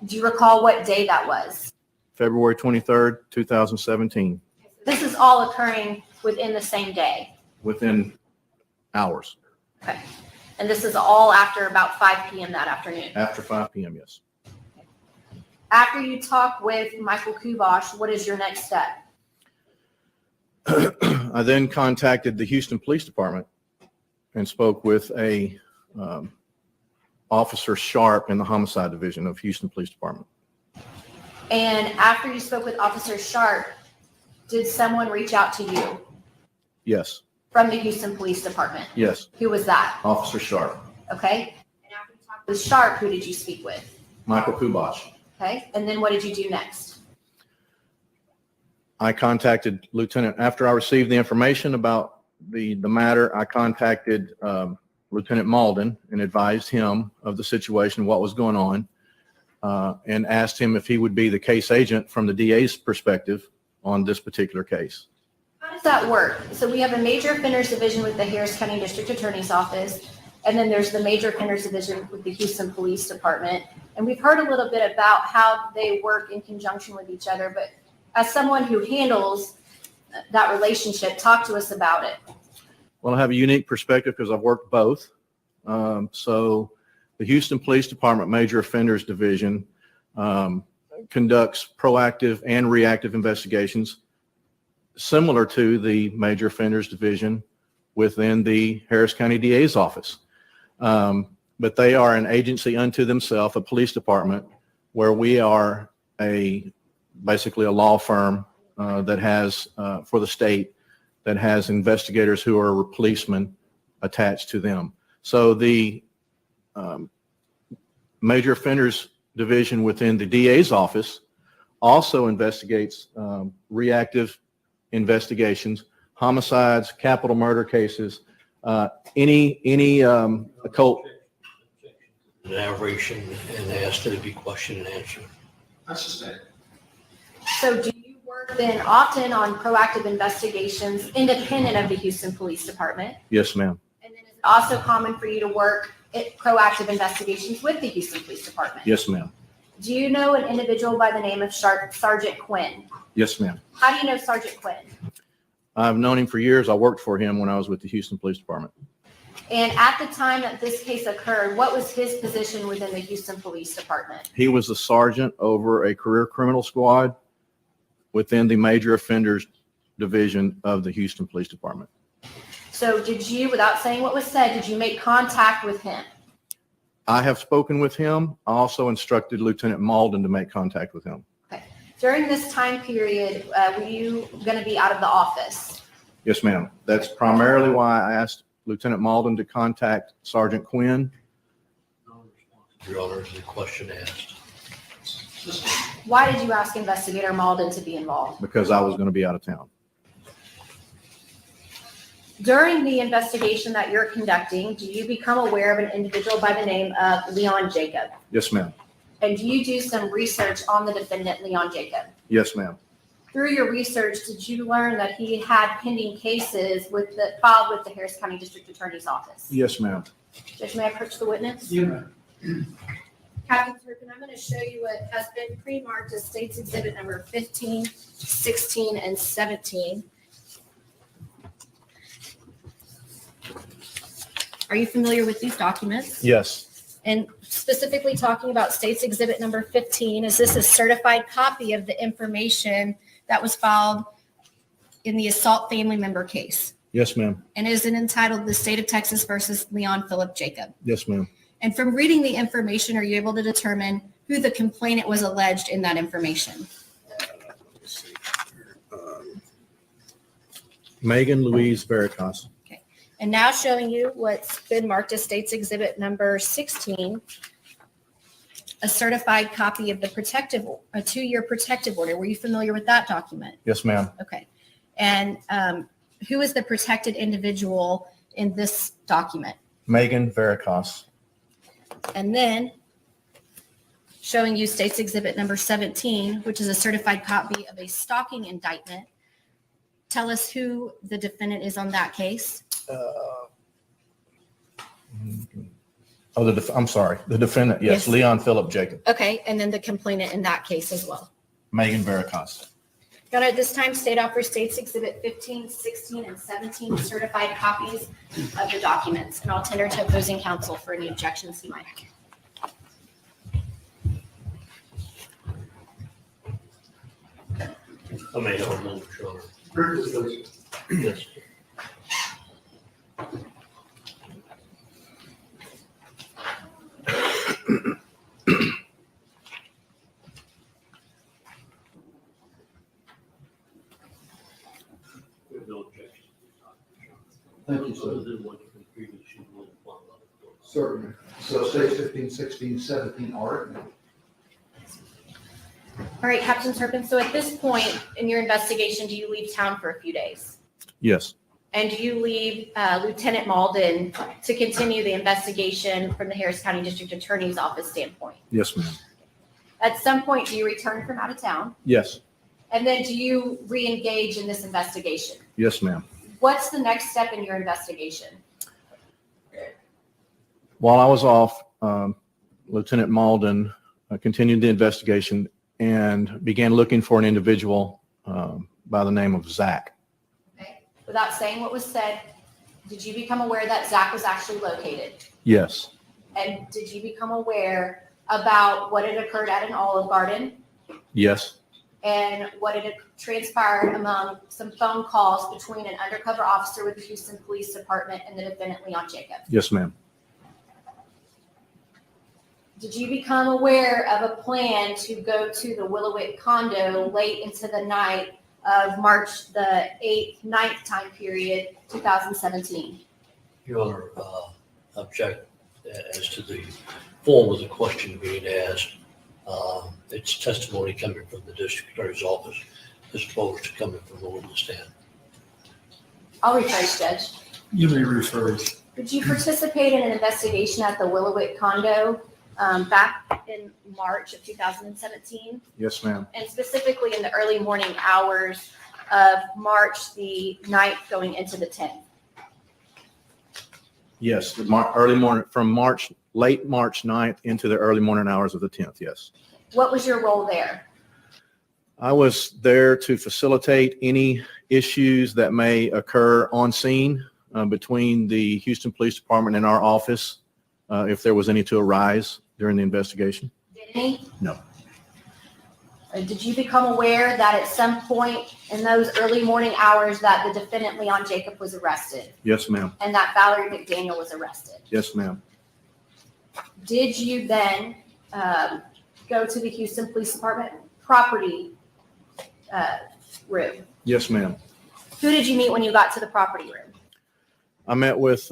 Do you recall what day that was? February 23rd, 2017. This is all occurring within the same day. Within hours. Okay. And this is all after about 5 p.m. that afternoon. After 5 p.m., yes. After you talk with Michael Kubosh, what is your next step? I then contacted the Houston Police Department and spoke with a Officer Sharp in the Homicide Division of Houston Police Department. And after you spoke with Officer Sharp, did someone reach out to you Yes. from the Houston Police Department? Yes. Who was that? Officer Sharp. Okay. And after you talked with Sharp, who did you speak with? Michael Kubosh. Okay. And then what did you do next? I contacted Lieutenant, after I received the information about the matter, I contacted Lieutenant Malden and advised him of the situation, what was going on, and asked him if he would be the case agent from the DA's perspective on this particular case. How does that work? So we have a major offenders division with the Harris County District Attorney's Office, and then there's the major offenders division with the Houston Police Department. And we've heard a little bit about how they work in conjunction with each other, but as someone who handles that relationship, talk to us about it. Well, I have a unique perspective because I've worked both. So the Houston Police Department Major Offenders Division conducts proactive and reactive investigations similar to the Major Offenders Division within the Harris County DA's office. But they are an agency unto themselves, a police department, where we are basically a law firm that has, for the state, that has investigators who are policemen attached to them. So the Major Offenders Division within the DA's office also investigates reactive investigations, homicides, capital murder cases, any occult. Narration and ask that it be question and answer. That's the same. So do you work then often on proactive investigations independent of the Houston Police Department? Yes, ma'am. And then is it also common for you to work at proactive investigations with the Houston Police Department? Yes, ma'am. Do you know an individual by the name of Sergeant Quinn? Yes, ma'am. How do you know Sergeant Quinn? I've known him for years. I worked for him when I was with the Houston Police Department. And at the time that this case occurred, what was his position within the Houston Police Department? He was the sergeant over a career criminal squad within the Major Offenders Division of the Houston Police Department. So did you, without saying what was said, did you make contact with him? I have spoken with him. I also instructed Lieutenant Malden to make contact with him. Okay. During this time period, were you going to be out of the office? Yes, ma'am. That's primarily why I asked Lieutenant Malden to contact Sergeant Quinn. Your Honor, the question asked. Why did you ask Investigator Malden to be involved? Because I was going to be out of town. During the investigation that you're conducting, do you become aware of an individual by the name of Leon Jacob? Yes, ma'am. And do you do some research on the defendant, Leon Jacob? Yes, ma'am. Through your research, did you learn that he had pending cases filed with the Harris County District Attorney's Office? Yes, ma'am. Judge, may I approach the witness? Yeah. Captain Turpin, I'm going to show you what has been pre-marked as State's Exhibit number 15, 16, and 17. Are you familiar with these documents? Yes. And specifically talking about State's Exhibit number 15, is this a certified copy of the information that was filed in the assault family member case? Yes, ma'am. And is it entitled The State of Texas versus Leon Phillip Jacob? Yes, ma'am. And from reading the information, are you able to determine who the complainant was alleged in that information? Megan Louise Veritas. Okay. And now showing you what's been marked as State's Exhibit number 16, a certified copy of the a 2-year protective order. Were you familiar with that document? Yes, ma'am. Okay. And who is the protected individual in this document? Megan Veritas. And then showing you State's Exhibit number 17, which is a certified copy of a stalking indictment. Tell us who the defendant is on that case. I'm sorry. The defendant, yes, Yes. Leon Phillip Jacob. Okay, and then the complainant in that case as well. Megan Veritas. Got it. This time, State offers State's Exhibit 15, 16, and 17 certified copies of the documents, and I'll tender to opposing counsel for any objections he might have. I may have a moment, Your Honor. Yes. No objection. Thank you, sir. Other than what you previously ruled upon by the court. Certainly. So states 15, 16, 17 are. All right, Captain Turpin, so at this point in your investigation, do you leave town for a few days? Yes. And do you leave Lieutenant Malden to continue the investigation from the Harris County District Attorney's Office standpoint? Yes, ma'am. At some point, do you return from out of town? Yes. And then do you re-engage in this investigation? Yes, ma'am. What's the next step in your investigation? While I was off, Lieutenant Malden continued the investigation and began looking for an individual by the name of Zach. Okay. Without saying what was said, did you become aware that Zach was actually located? Yes. And did you become aware about what had occurred at an Olive Garden Yes. and what had transpired among some phone calls between an undercover officer with the Houston Police Department and the defendant, Leon Jacob? Yes, ma'am. Did you become aware of a plan to go to the Willowick condo late into the night of March the 8th, 9th time period, 2017? Your Honor, object as to the form of the question being asked. It's testimony coming from the district attorney's office as opposed to coming from the witness stand. I'll rephrase, Judge. You may rephrase. Did you participate in an investigation at the Willowick condo back in March of 2017? Yes, ma'am. And specifically in the early morning hours of March the 9th going into the 10th? Yes, the early morning, from late March 9th into the early morning hours of the 10th, yes. What was your role there? I was there to facilitate any issues that may occur on scene between the Houston Police Department and our office, if there was any to arise during the investigation. Did any? No. Did you become aware that at some point in those early morning hours that the defendant, Leon Jacob, was arrested Yes, ma'am. and that Valerie McDaniel was arrested? Yes, ma'am. Did you then go to the Houston Police Department property room? Yes, ma'am. Who did you meet when you got to the property room? I met with,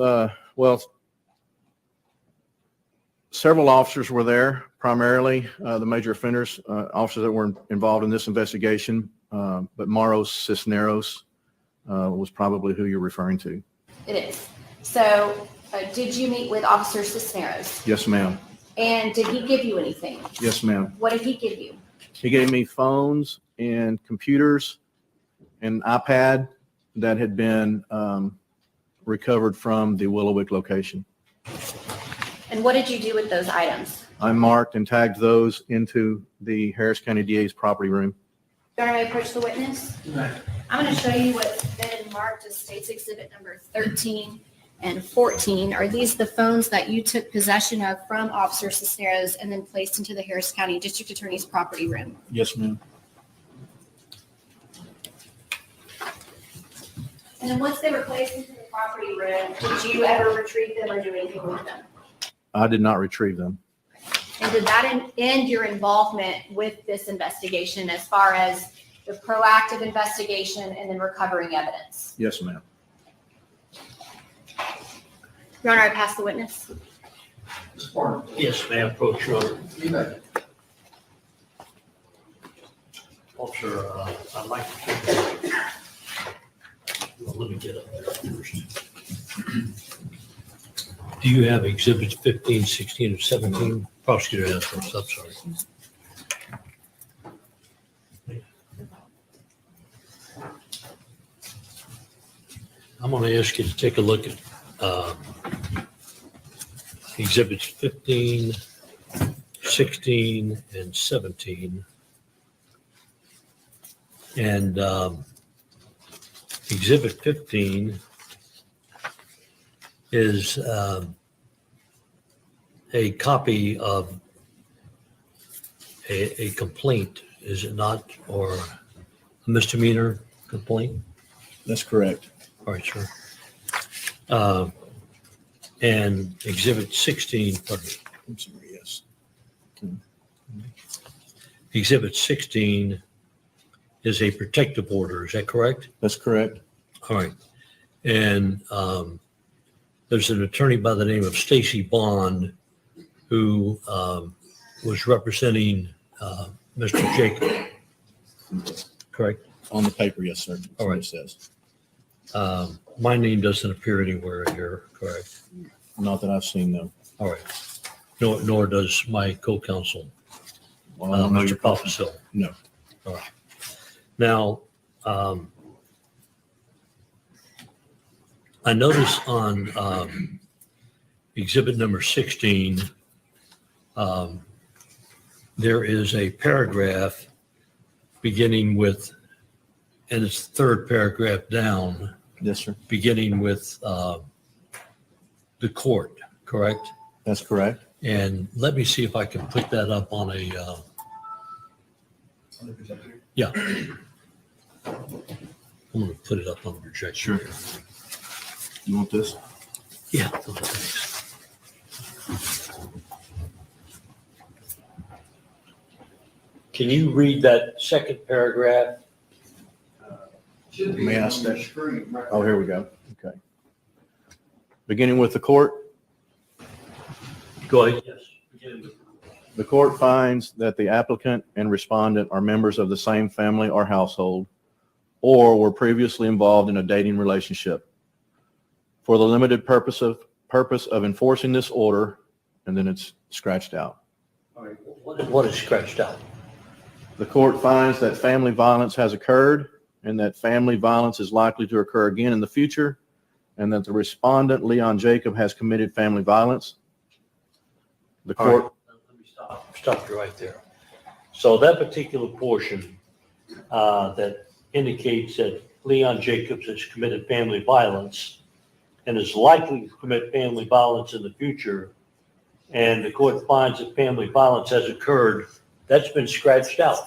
several officers were there, primarily the major offenders, officers that were involved in this investigation. But Maros Cisneros was probably who you're referring to. It is. So did you meet with Officer Cisneros? Yes, ma'am. And did he give you anything? Yes, ma'am. What did he give you? He gave me phones and computers and iPad that had been recovered from the Willowick location. And what did you do with those items? I marked and tagged those into the Harris County DA's property room. You want to approach the witness? I'm going to show you what's been marked as State's Exhibit number 13 and 14. Are these the phones that you took possession of from Officer Cisneros and then placed into the Harris County District Attorney's property room? Yes, ma'am. And then once they were placed into the property room, did you ever retrieve them or do anything with them? I did not retrieve them. And did that end your involvement with this investigation as far as the proactive investigation and then recovering evidence? Yes, ma'am. Your Honor, I pass the witness. Yes, ma'am. Approach, Your Honor. You may. Officer, I'd like to take let me get up there first. Do you have exhibits 15, 16, or 17? Prosecutor has first. I'm sorry. I'm going to ask you to take a look at exhibits 15, 16, and 17. And exhibit 15 is a copy of a complaint, is it not? Or a misdemeanor complaint? That's correct. All right, sir. And exhibit 16, pardon me. I'm sorry, yes. Exhibit 16 is a protective order, is that correct? That's correct. All right. And there's an attorney by the name of Stacy Bond who was representing Mr. Jacob, correct? On the paper, yes, sir. That's All what right. it says. My name doesn't appear anywhere here, correct? Not that I've seen, though. All right. Nor does my co-counsel, Well, I don't know Mr. your Papasil. No. All right. Now, I notice on exhibit number 16, there is a paragraph beginning with, and it's the third paragraph down, Yes, sir. beginning with the court, correct? That's correct. And let me see if I can put that up on a, yeah. I'm going to put it up on the projector. Sure. You want this? Yeah. Thanks. Can you read that second paragraph? May I stay? Oh, here we go. Okay. Beginning with the court. Go ahead. Yes. Beginning with. The court finds that the applicant and respondent are members of the same family or household, or were previously involved in a dating relationship. For the limited purpose of enforcing this order, and then it's scratched out. All right. What is scratched out? The court finds that family violence has occurred and that family violence is likely to occur again in the future, and that the respondent, Leon Jacob, has committed family violence. The court. Right. Let me stop you right there. So that particular portion that indicates that Leon Jacobs has committed family violence and is likely to commit family violence in the future, and the court finds that family violence has occurred, that's been scratched out.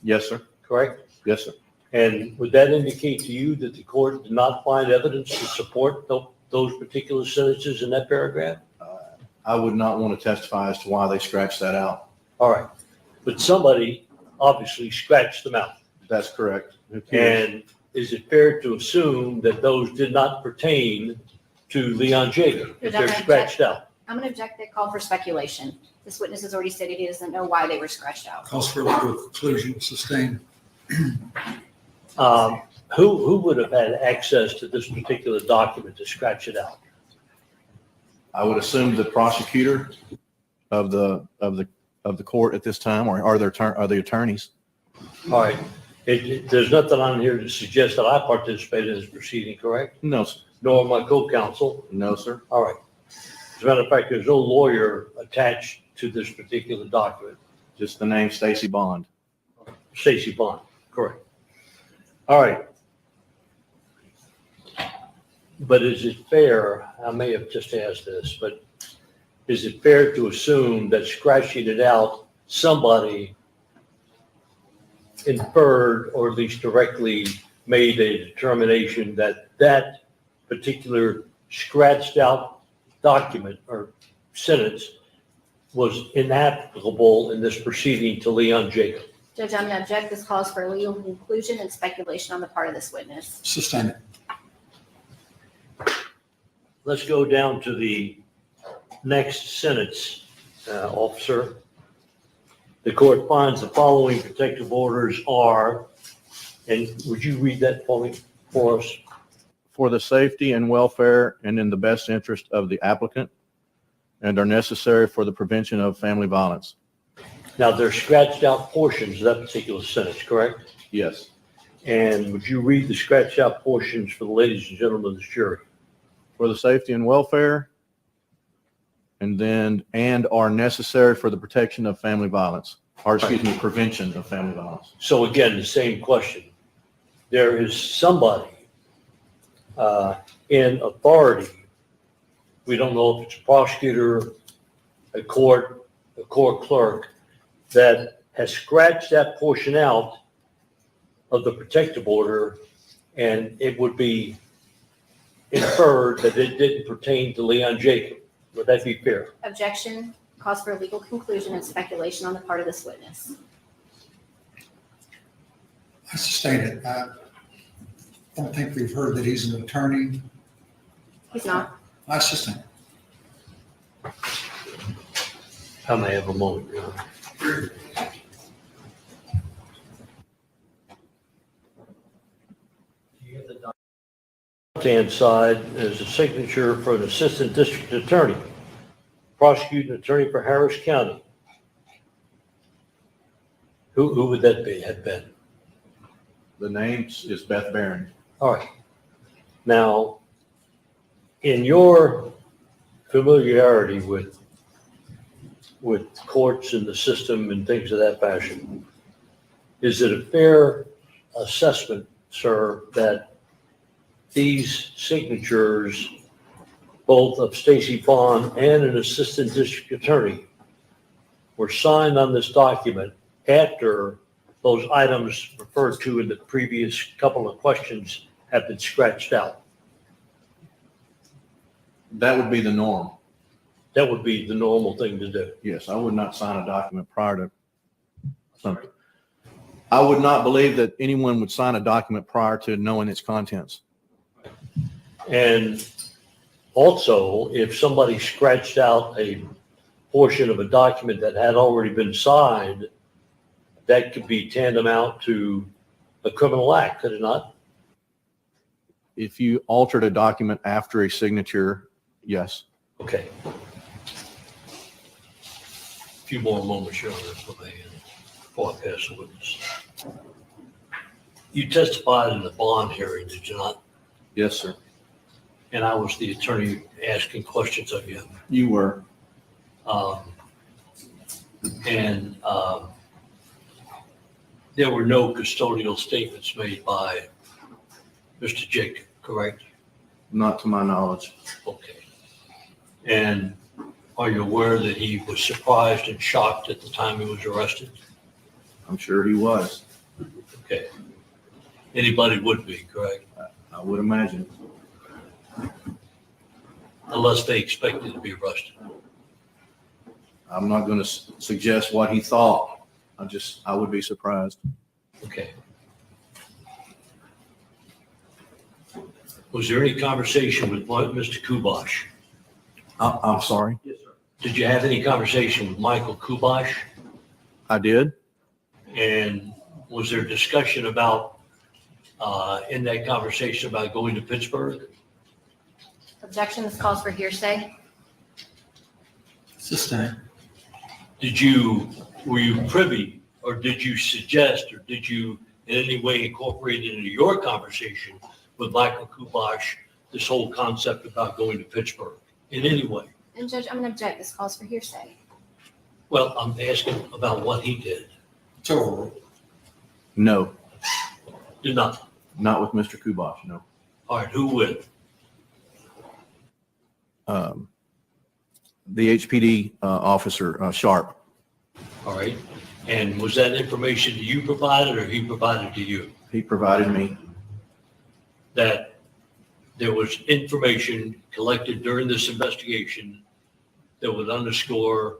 Yes, sir. Correct? Yes, sir. And would that indicate to you that the court did not find evidence to support those particular sentences in that paragraph? I would not want to testify as to why they scratched that out. All right. But somebody obviously scratched them out. That's correct. And is it fair to assume that those did not pertain to Leon Jacob if they're scratched out? I'm going to object that call for speculation. This witness has already stated he doesn't know why they were scratched out. Calls for legal conclusion, sustained. Who would have had access to this particular document to scratch it out? I would assume the prosecutor of the court at this time, or are the attorneys. All right. There's nothing on here to suggest that I participated in this proceeding, correct? No, sir. Nor my co-counsel? No, sir. All right. As a matter of fact, there's no lawyer attached to this particular document. Just the name Stacy Bond. Stacy Bond, correct. All right. But is it fair, I may have just asked this, but is it fair to assume that scratching it out, somebody inferred or at least directly made a determination that that particular scratched out document or sentence was inapplicable in this proceeding to Leon Jacob? Judge, I'm going to object. This calls for legal conclusion and speculation on the part of this witness. Sustained. Let's go down to the next sentence, officer. The court finds the following protective orders are, and would you read that for us? For the safety and welfare and in the best interest of the applicant, and are necessary for the prevention of family violence. Now, there's scratched out portions of that particular sentence, correct? Yes. And would you read the scratched out portions for the ladies and gentlemen of the jury? For the safety and welfare, and are necessary for the protection of family violence, or excuse me, prevention of family violence. So again, the same question. There is somebody in authority, we don't know if it's a prosecutor, a court clerk, that has scratched that portion out of the protective order, and it would be inferred that it didn't pertain to Leon Jacob. Would that be fair? Objection calls for legal conclusion and speculation on the part of this witness. I sustain it. I don't think we've heard that he's an attorney. He's not. I sustain it. I may have a moment, Your Honor. Left-hand side is a signature for an assistant district attorney, prosecuting attorney for Harris County. Who would that be, have been? The name is Beth Barron. All right. Now, in your familiarity with with courts and the system and things of that fashion. Is it a fair assessment, sir, that these signatures, both of Stacy Vaughn and an assistant district attorney, were signed on this document after those items referred to in the previous couple of questions have been scratched out? That would be the norm. That would be the normal thing to do. Yes, I would not sign a document prior to something. I would not believe that anyone would sign a document prior to knowing its contents. And also, if somebody scratched out a portion of a document that had already been signed, that could be tantamount to a criminal act, could it not? If you altered a document after a signature, yes. Okay. A few more moments, Your Honor, for me, before I pass the witness. You testified in the bond hearing, did you not? Yes, sir. And I was the attorney asking questions of you. You were. There were no custodial statements made by Mr. Jacob, correct? Not to my knowledge. Okay. And are you aware that he was surprised and shocked at the time he was arrested? I'm sure he was. Okay. Anybody would be, correct? I would imagine. Unless they expected to be arrested. I'm not going to suggest what he thought. I would be surprised. Okay. Was there any conversation with Mr. Kubash? I'm sorry. Yes, sir. Did you have any conversation with Michael Kubash? I did. And was there discussion about, in that conversation about going to Pittsburgh? Objection, this calls for hearsay. Sustained. Were you privy, or did you suggest, or did you in any way incorporate into your conversation with Michael Kubash this whole concept about going to Pittsburgh in any way? And Judge, I'm going to object, this calls for hearsay. Well, I'm asking about what he did. No. Did not. Not with Mr. Kubash, no. All right, who with? The HPD officer, Sharp. All right. And was that information you provided or he provided to you? He provided me. That there was information collected during this investigation that would underscore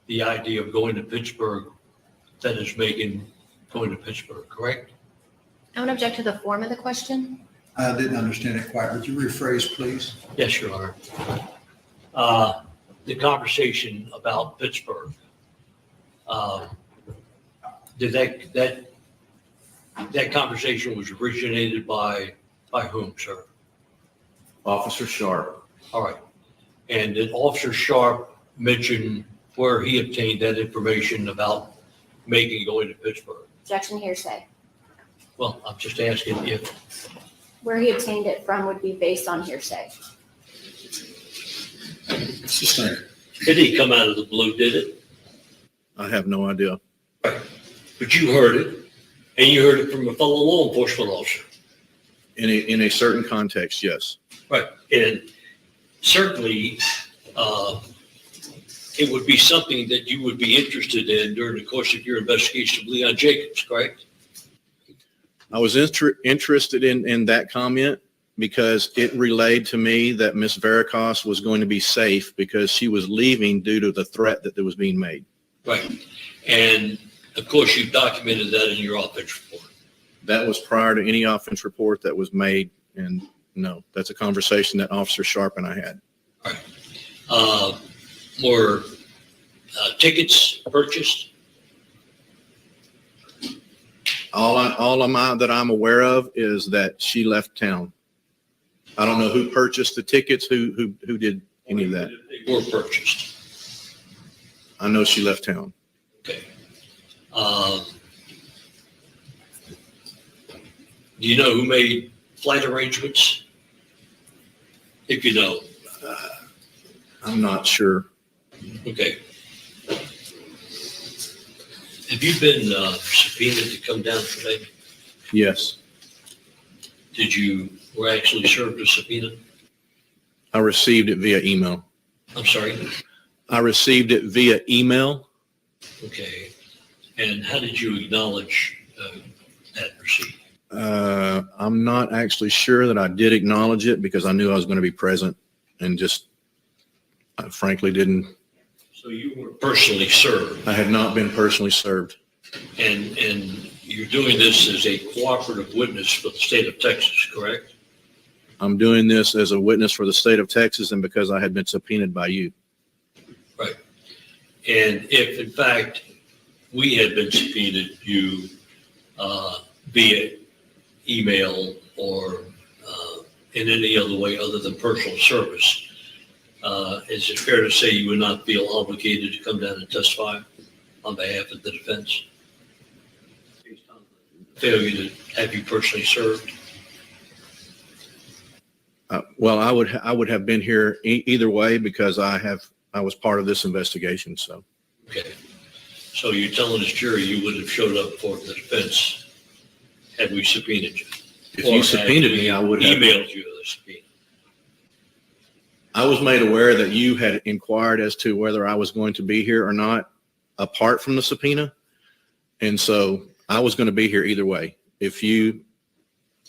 the idea of going to Pittsburgh, that is making going to Pittsburgh, correct? I want to object to the form of the question. I didn't understand it quite. Would you rephrase, please? Yes, Your Honor. The conversation about Pittsburgh, did that conversation was originated by whom, sir? Officer Sharp. All right. And did Officer Sharp mention where he obtained that information about going to Pittsburgh? Objection, hearsay. Well, I'm just asking if. Where he obtained it from would be based on hearsay. Sustained. Did he come out of the blue, did it? I have no idea. Right. But you heard it, and you heard it from a fellow law enforcement officer. In a certain context, yes. Right. And certainly, it would be something that you would be interested in during the course of your investigation of Leon Jacobs, correct? I was interested in that comment because it relayed to me that Miss Veracos was going to be safe because she was leaving due to the threat that was being made. Right. And of course, you documented that in your offense report. That was prior to any offense report that was made. And no, that's a conversation that Officer Sharp and I had. All right. Were tickets purchased? All that I'm aware of is that she left town. I don't know who purchased the tickets, who did any of that. They were purchased. I know she left town. Okay. Do you know who made flight arrangements? If you know. I'm not sure. Okay. Have you been subpoenaed to come down today? Yes, Were actually served a subpoena? I received it via email. I'm sorry? I received it via email. Okay. And how did you acknowledge that receipt? I'm not actually sure that I did acknowledge it because I knew I was going to be present and just I frankly didn't. So you were personally served? I had not been personally served. And you're doing this as a cooperative witness for the state of Texas, correct? I'm doing this as a witness for the state of Texas and because I had been subpoenaed by you. Right. And if in fact we had been subpoenaed you via email or in any other way other than personal service, is it fair to say you would not feel obligated to come down and testify on behalf of the defense? Based on the failure to have you personally served? Well, I would have been here either way because I was part of this investigation. So. Okay. So you're telling this jury you would have showed up for the defense had we subpoenaed you? If you subpoenaed me, I would have emailed you the subpoena. I was made aware that you had inquired as to whether I was going to be here or not, apart from the subpoena. And so I was going to be here either way.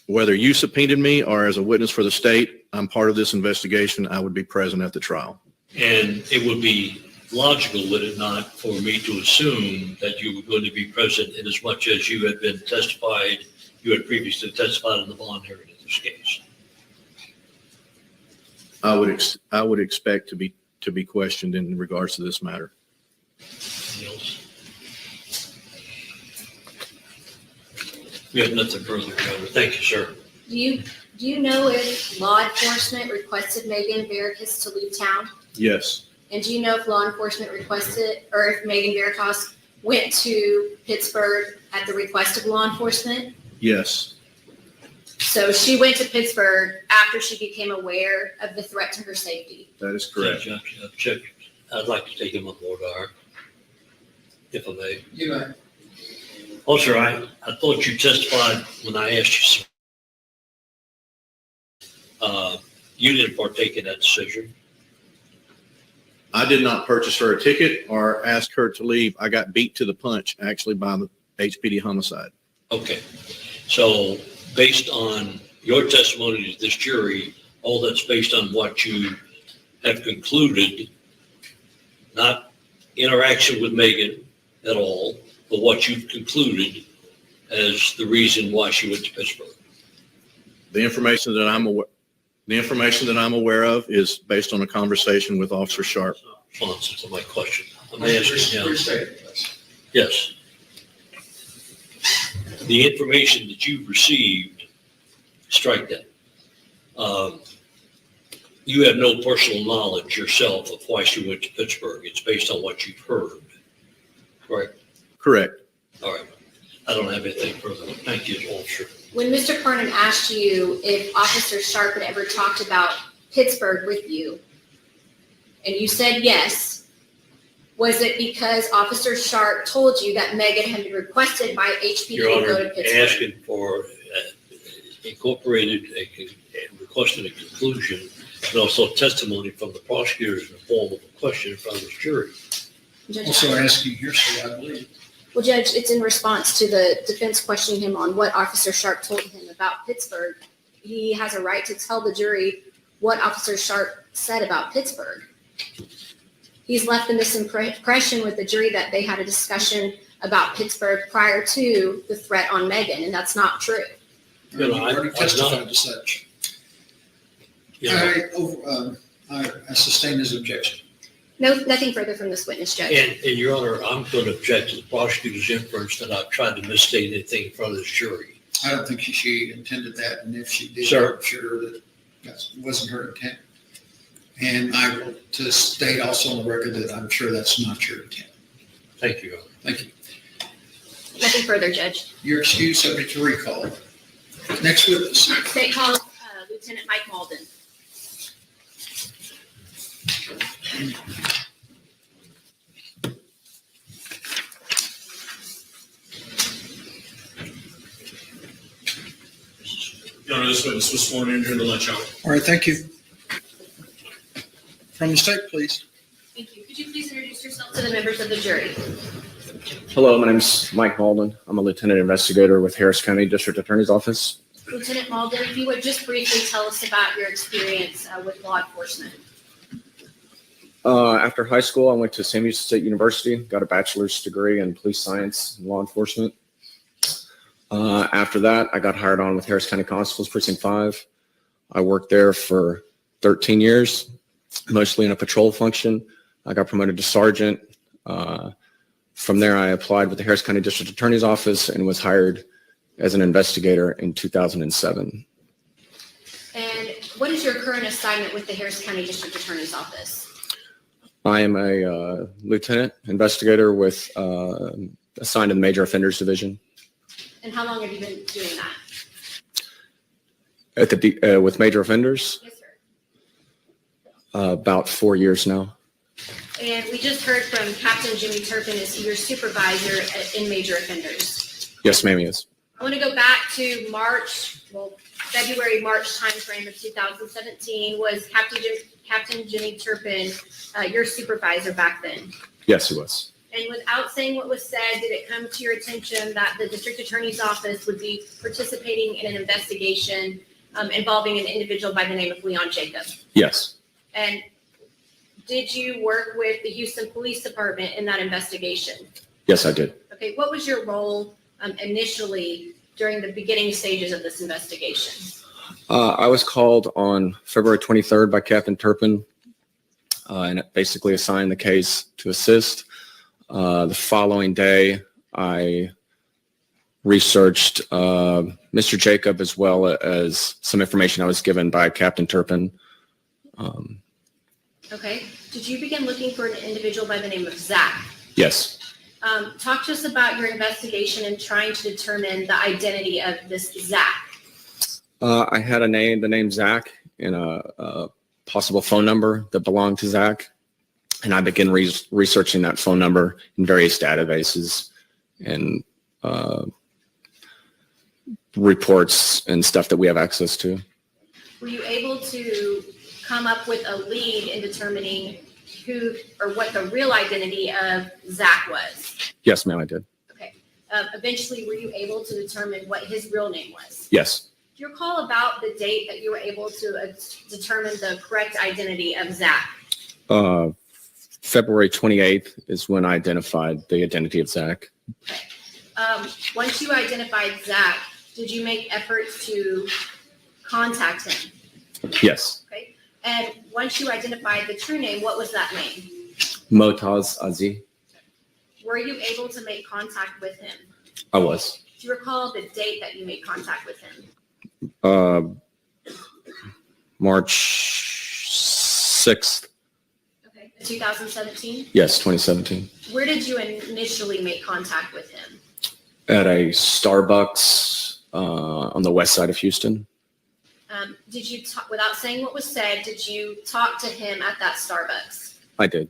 Whether you subpoenaed me or as a witness for the state, I'm part of this investigation. I would be present at the trial. And it would be logical, would it not, for me to assume that you were going to be present in as much as you had previously testified in the bond hearing in this case? I would expect to be questioned in regards to this matter. Anything else? We have nothing further to cover. Thank you, sir. Do you know if law enforcement requested Megan Veritas to leave town? Yes. And do you know if law enforcement requested, or if Megan Veritas went to Pittsburgh at the request of law enforcement? Yes. So she went to Pittsburgh after she became aware of the threat to her safety. That is correct. Check. I'd like to take him on board, if I may. You may. Oh, sir, I thought you testified when I asked you. You didn't partake in that decision. I did not purchase her a ticket or ask her to leave. I got beat to the punch, actually, by the HPD homicide. Okay. So based on your testimony to this jury, all that's based on what you have concluded, not interaction with Megan at all, but what you've concluded as the reason why she went to Pittsburgh. The information that I'm aware of is based on a conversation with Officer Sharp. Response to my question. I'm asking now. Yes. The information that you've received, strike that. You have no personal knowledge yourself of why she went to Pittsburgh. It's based on what you've heard, correct? Correct. All right. I don't have anything further. Thank you, Officer. When Mr. Carnan asked you if Officer Sharp had ever talked about Pittsburgh with you, and you said yes, was it because Officer Sharp told you that Megan had been requested by HPD Your to go Honor, to Pittsburgh? asking for requesting a conclusion, and also testimony from the prosecutors in the form of a question in front of the jury. Also asking hearsay, I believe. Well, Judge, it's in response to the defense questioning him on what Officer Sharp told him about Pittsburgh. He has a right to tell the jury what Officer Sharp said about Pittsburgh. He's left the misimpression with the jury that they had a discussion about Pittsburgh prior to the threat on Megan, and that's not true. You know, I already testified to such. I sustain his objection. No, nothing further from this witness, Judge. And Your Honor, I'm going to object to the prosecutor's inference that I've tried to misstate anything in front of this jury. I don't think she intended that, and if she did, Sir. I'm sure that wasn't her intent. And I will to state also on the record that I'm sure that's not your intent. Thank you, Your Honor. Thank you. Nothing further, Judge. Your excuse subject to recall. Next witness. State call Lieutenant Mike Malden. Your Honor, this witness was sworn in during the lunch hour. All right, thank you. From the state, please. Thank you. Could you please introduce yourself to the members of the jury? Hello, my name's Mike Malden. I'm a lieutenant investigator with Harris County District Attorney's Office. Lieutenant Malden, if you would just briefly tell us about your experience with law enforcement. After high school, I went to Sam Houston State University, got a bachelor's degree in police science and law enforcement. After that, I got hired on with Harris County Constables Precinct 5. I worked there for 13 years, mostly in a patrol function. I got promoted to sergeant. From there, I applied with the Harris County District Attorney's Office and was hired as an investigator in 2007. And what is your current assignment with the Harris County District Attorney's Office? I am a lieutenant investigator with assigned to the Major Offenders Division. And how long have you been doing that? At the with major offenders? Yes, sir. About 4 years now. And we just heard from Captain Jimmy Turpin, is he your supervisor in major offenders? Yes, ma'am, he is. I want to go back to February, March timeframe of 2017. Was Captain Jimmy Turpin your supervisor back then? Yes, he was. And without saying what was said, did it come to your attention that the district attorney's office would be participating in an investigation involving an individual by the name of Leon Jacob? Yes. And did you work with the Houston Police Department in that investigation? Yes, I did. Okay, what was your role initially during the beginning stages of this investigation? I was called on February 23rd by Captain Turpin and it basically assigned the case to assist. The following day, I researched Mr. Jacob as well as some information I was given by Captain Turpin. Okay. Did you begin looking for an individual by the name of Zach? Yes. Talk to us about your investigation and trying to determine the identity of this Zach. I had the name Zach, and a possible phone number that belonged to Zach. And I began researching that phone number in various databases and reports and stuff that we have access to. Were you able to come up with a lead in determining who or what the real identity of Zach was? Yes, ma'am, I did. Okay. Eventually, were you able to determine what his real name was? Yes. Do you recall about the date that you were able to determine the correct identity of Zach? February 28th is when I identified the identity of Zach. Once you identified Zach, did you make efforts to contact him? Yes. Okay. And once you identified the true name, what was that name? Motaz Azi. Were you able to make contact with him? I was. Do you recall the date that you made contact with him? March 6th. Okay. 2017? Yes, 2017. Where did you initially make contact with him? At a Starbucks on the west side of Houston. Did you, without saying what was said, did you talk to him at that Starbucks? I did.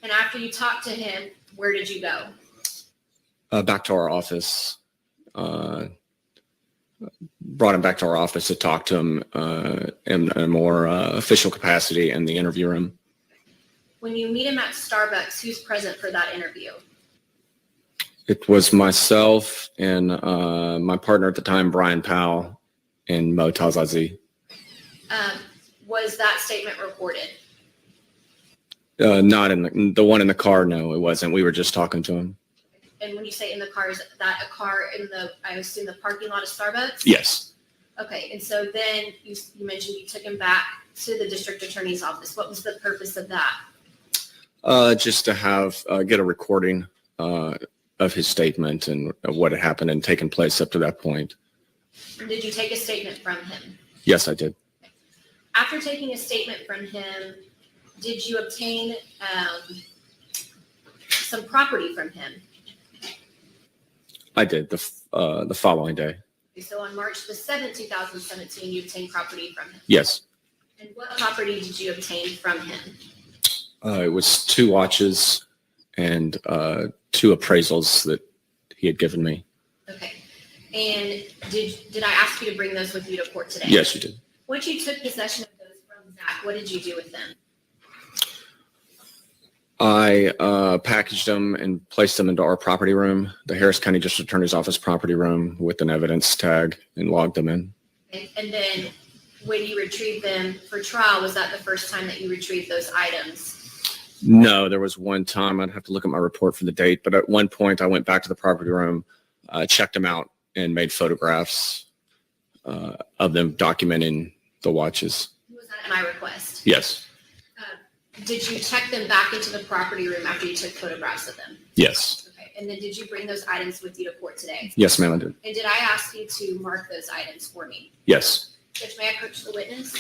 And after you talked to him, where did you go? Back to our office. Brought him back to our office to talk to him in a more official capacity in the interview room. When you meet him at Starbucks, who's present for that interview? It was myself and my partner at the time, Brian Powell, and Motaz Azi. Was that statement recorded? Not in the one in the car. No, it wasn't. We were just talking to him. And when you say in the car, is that a car in the, I assume, the parking lot of Starbucks? Yes. Okay. And so then you mentioned you took him back to the district attorney's office. What was the purpose of that? Just to have get a recording of his statement and what had happened and taken place up to that point. Did you take a statement from him? Yes, I did. After taking a statement from him, did you obtain some property from him? I did the following day. So on March the 7th, 2017, you obtained property from him. Yes. And what property did you obtain from him? It was 2 watches and 2 appraisals that he had given me. Okay. And did I ask you to bring those with you to court today? Yes, you did. Once you took possession of those from Zach, what did you do with them? I packaged them and placed them into our property room, the Harris County District Attorney's Office property room, with an evidence tag, and logged them in. And then when you retrieved them for trial, was that the first time that you retrieved those items? No, there was one time, I'd have to look at my report for the date, but at one point I went back to the property room, checked them out, and made photographs of them documenting the watches. Was that at my request? Yes. Did you check them back into the property room after you took photographs of them? Yes. Okay. And then did you bring those items with you to court today? Yes, ma'am, I did. And did I ask you to mark those items for me? Yes. Judge, may I approach the witness?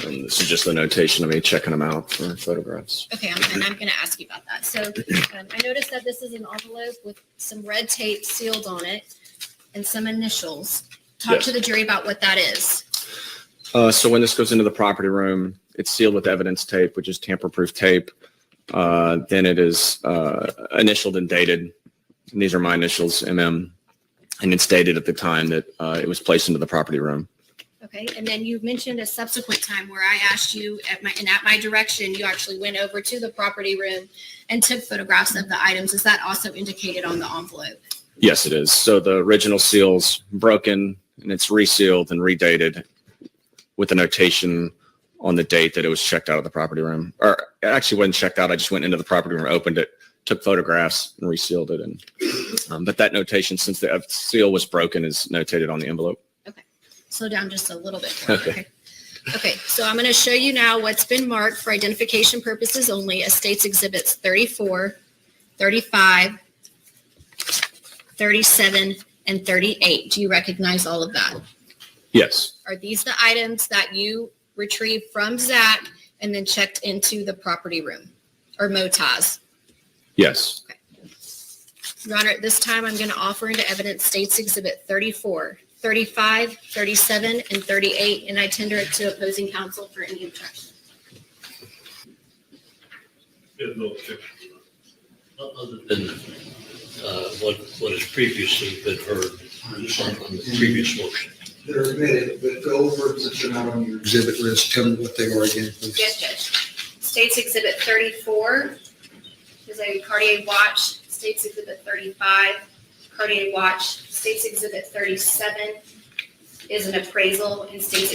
And this is just the notation of me checking them out for photographs. Okay, I'm going to ask you about that. So I noticed that this is an envelope with some red tape sealed on it and some initials. Talk Yes. to the jury about what that is. So when this goes into the property room, it's sealed with evidence tape, which is tamper-proof tape. Then it is initialed and dated. And these are my initials, MM. And it's dated at the time that it was placed into the property room. Okay, and then you mentioned a subsequent time where I asked you at my direction, you actually went over to the property room and took photographs of the items. Is that also indicated on the envelope? Yes, it is. So the original seal's broken, and it's resealed and redated with a notation on the date that it was checked out of the property room. Or it actually wasn't checked out. I just went into the property room, opened it, took photographs, and resealed it. And but that notation, since the seal was broken, is notated on the envelope. Slow down just a little bit. For me, Okay. Okay, so I'm going to show you now what's been marked for identification purposes only as States Exhibits 34, 35, 37, and 38. Do you recognize all of that? Yes. Are these the items that you retrieved from Zach and then checked into the property room or MOTAS? Yes. Your Honor, at this time, I'm going to offer into evidence States Exhibit 34, 35, 37, and 38, and I tender it to opposing counsel for any objection. Other than what has previously been heard on the previous motion. They're admitted, but go over, since they're not on your exhibit list, tell me what they are again, please. Yes, Judge. States Exhibit 34 is a Cartier watch. States Exhibit 35, Cartier watch. States Exhibit 37 is an appraisal, and States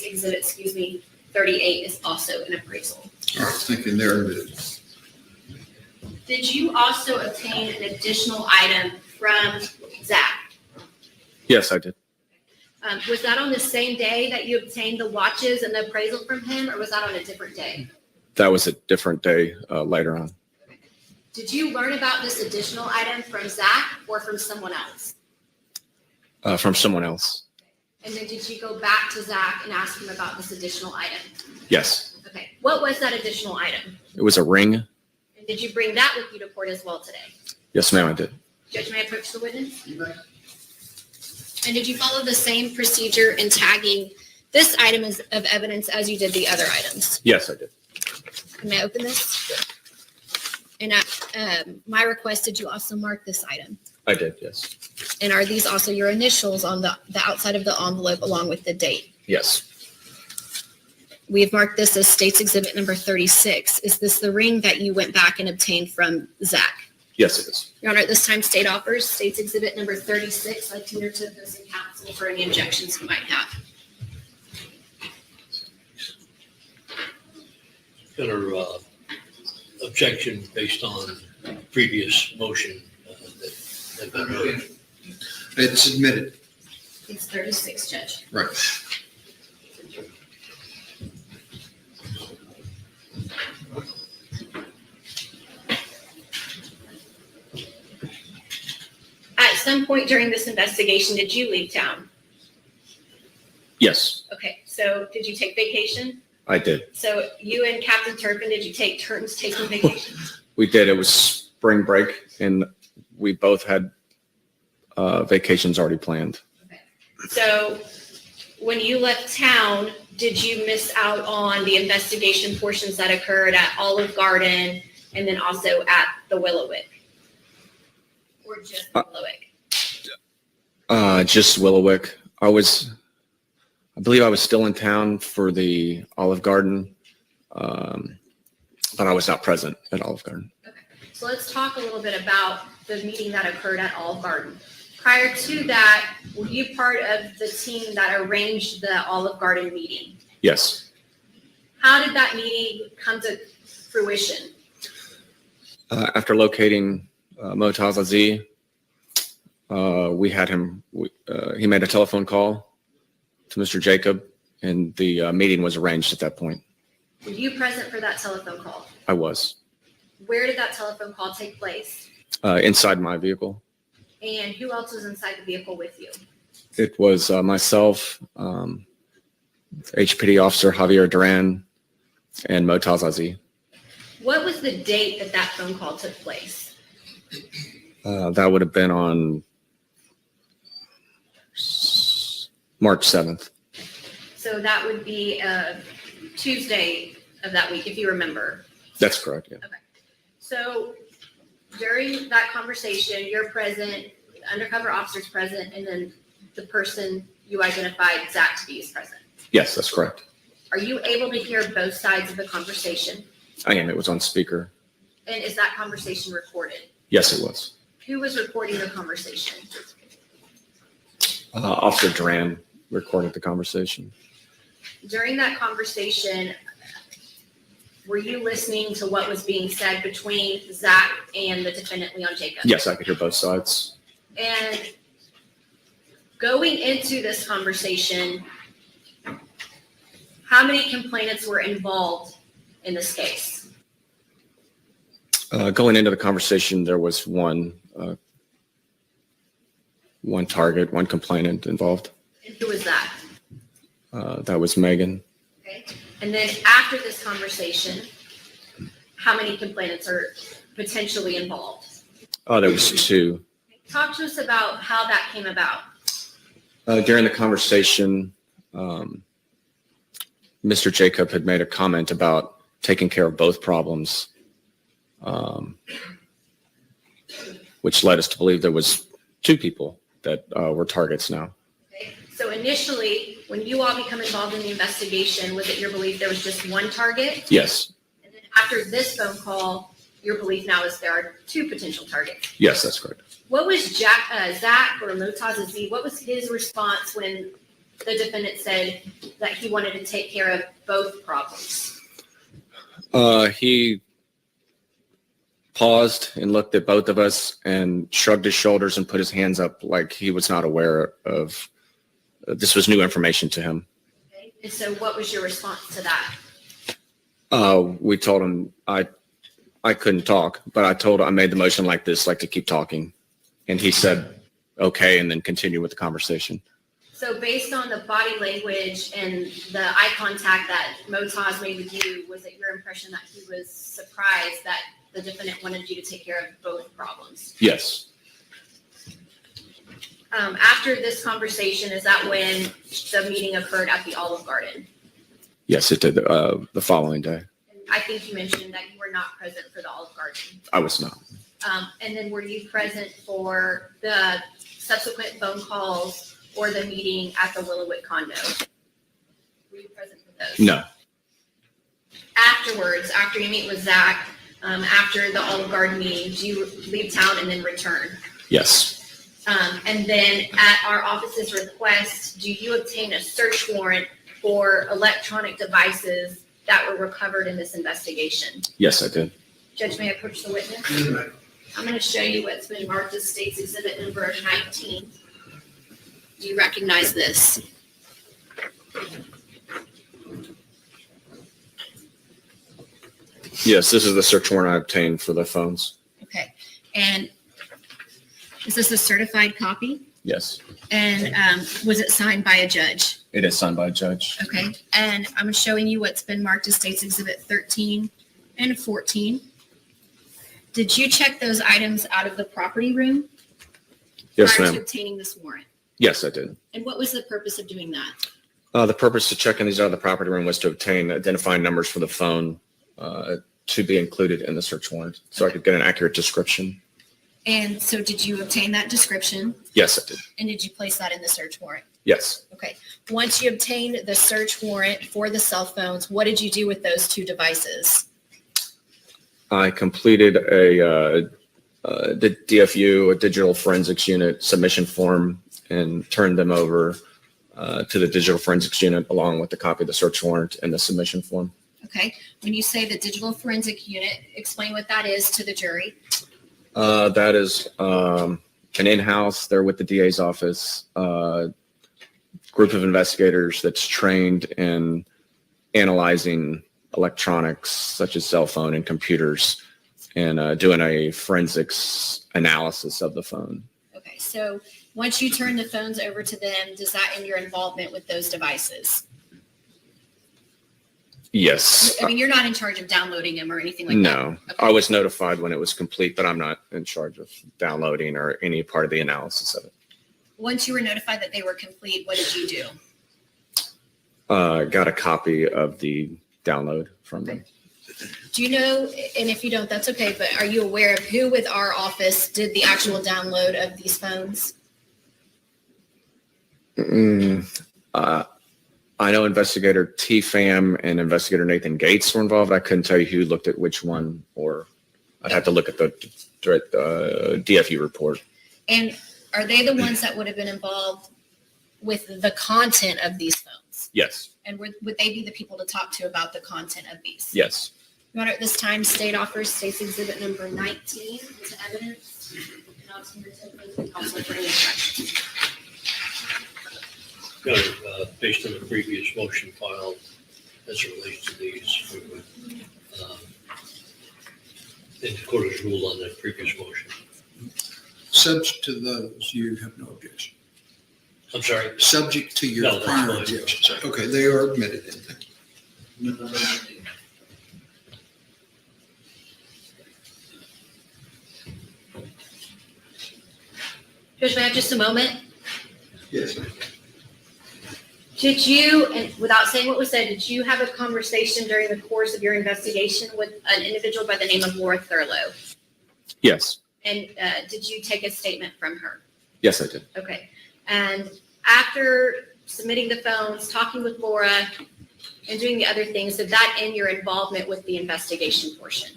Exhibit, 38 is also an appraisal. All right, thinking they're admitted. Did you also obtain an additional item from Zach? Yes, I did. Was that on the same day that you obtained the watches and the appraisal from him, or was that on a different day? That was a different day later on. Did you learn about this additional item from Zach or from someone else? From someone else. And then did you go back to Zach and ask him about this additional item? Yes. Okay. What was that additional item? It was a ring. And did you bring that with you to court as well today? Yes, ma'am, I did. Judge, may I approach the witness? And did you follow the same procedure in tagging this item of evidence as you did the other items? Yes, I did. May I open this? And at my request, did you also mark this item? I did, yes. And are these also your initials on the outside of the envelope along with the date? Yes. We have marked this as States Exhibit number 36. Is this the ring that you went back and obtained from Zach? Yes, it is. Your Honor, at this time, State offers States Exhibit number 36. I tender to opposing counsel for any objections you might have. Got our objection based on previous motion that been heard. It's admitted. It's 36, Judge. Right. At some point during this investigation, did you leave town? Yes. Okay, so did you take vacation? I did. So you and Captain Turpin, did you take turns taking vacations? We did. It was spring break, and we both had vacations already planned. So when you left town, did you miss out on the investigation portions that occurred at Olive Garden and then also at the Willowick? Or just Willowick? Just Willowick. I believe I was still in town for the Olive Garden, but I was not present at Olive Garden. So let's talk a little bit about the meeting that occurred at Olive Garden. Prior to that, were you part of the team that arranged the Olive Garden meeting? Yes. How did that meeting come to fruition? After locating Motaz Aziz, we had him, he made a telephone call to Mr. Jacob, and the meeting was arranged at that point. Were you present for that telephone call? I was. Where did that telephone call take place? Inside my vehicle. And who else was inside the vehicle with you? It was myself, HPD Officer Javier Duran, and Motaz Aziz. What was the date that that phone call took place? That would have been on March 7th. So that would be Tuesday of that week, if you remember. That's correct, yeah. So during that conversation, you're present, the undercover officer's present, and then the person you identified, Zach, to be is present. Yes, that's correct. Are you able to hear both sides of the conversation? I am. It was on speaker. And is that conversation recorded? Yes, it was. Who was recording the conversation? Officer Duran recorded the conversation. During that conversation, were you listening to what was being said between Zach and the defendant, Leon Jacob? Yes, I could hear both sides. And going into this conversation, how many complainants were involved in this case? Going into the conversation, there was one target, one complainant involved. And who was that? That was Megan. Okay. And then after this conversation, how many complainants are potentially involved? There was two. Talk to us about how that came about. During the conversation, Mr. Jacob had made a comment about taking care of both problems, which led us to believe there was two people that were targets now. Okay. So initially, when you all become involved in the investigation, was it your belief there was just one target? Yes. And then after this phone call, your belief now is there are two potential targets. Yes, that's correct. What was Zach or Motaz Aziz, what was his response when the defendant said that he wanted to take care of both problems? He paused and looked at both of us and shrugged his shoulders and put his hands up like he was not aware of this was new information to him. Okay. And so what was your response to that? We told him I couldn't talk, but I made the motion like this, like to keep talking. And he said, okay, and then continue with the conversation. So based on the body language and the eye contact that Motaz made with you, was it your impression that he was surprised that the defendant wanted you to take care of both problems? Yes. After this conversation, is that when the meeting occurred at the Olive Garden? Yes, it did the following day. I think you mentioned that you were not present for the Olive Garden. I was not. And then were you present for the subsequent phone calls or the meeting at the Willowick condo? Were you present for those? No. Afterwards, after you meet with Zach, after the Olive Garden meeting, do you leave town and then return? Yes. And then at our office's request, do you obtain a search warrant for electronic devices that were recovered in this investigation? Yes, I did. Judge, may I approach the witness? I'm going to show you what's been marked as State's Exhibit number 19. Do you recognize this? Yes, this is the search warrant I obtained for the phones. Okay. And is this a certified copy? Yes. And was it signed by a judge? It is signed by a judge. Okay, and I'm showing you what's been marked as State's Exhibit 13 and 14. Did you check those items out of the property room Yes, prior to ma'am. obtaining this warrant? Yes, I did. And what was the purpose of doing that? The purpose of checking these out of the property room was to obtain identifying numbers for the phone to be included in the search warrant, so I could get an accurate description. And so did you obtain that description? Yes, I did. And did you place that in the search warrant? Yes. Okay. Once you obtained the search warrant for the cell phones, what did you do with those two devices? I completed the DFU, a digital forensics unit submission form, and turned them over to the digital forensics unit along with the copy of the search warrant and the submission form. Okay. When you say the digital forensic unit, explain what that is to the jury. That is an in-house, they're with the DA's office, group of investigators that's trained in analyzing electronics such as cell phone and computers and doing a forensics analysis of the phone. Okay. So once you turn the phones over to them, does that end your involvement with those devices? Yes. I mean, you're not in charge of downloading them or anything like that? No, I was notified when it was complete, but I'm not in charge of downloading or any part of the analysis of it. Once you were notified that they were complete, what did you do? Got a copy of the download from them. Do you know, and if you don't, that's okay, but are you aware of who with our office did the actual download of these phones? I know investigator T-Fam and investigator Nathan Gates were involved. I couldn't tell you who looked at which one, or I'd have to look at the DFU report. And are they the ones that would have been involved with the content of these phones? Yes. And would they be the people to talk to about the content of these? Yes. Your Honor, at this time, State offers State's Exhibit number 19 as evidence. And I'll turn it over to counsel for any questions. Your Honor, based on the previous motion filed as it relates to these, we would, in the court has ruled on that previous motion. Subject to those, you have no objection. I'm sorry? Subject to your No, that's prior fine. objections. Okay, they are admitted in there. Judge, may I have just a moment? Yes, ma'am. Did you, and without saying what was said, did you have a conversation during the course of your investigation with an individual by the name of Laura Thurlow? Yes. And did you take a statement from her? Yes, I did. Okay. And after submitting the phones, talking with Laura, and doing the other things, did that end your involvement with the investigation portion?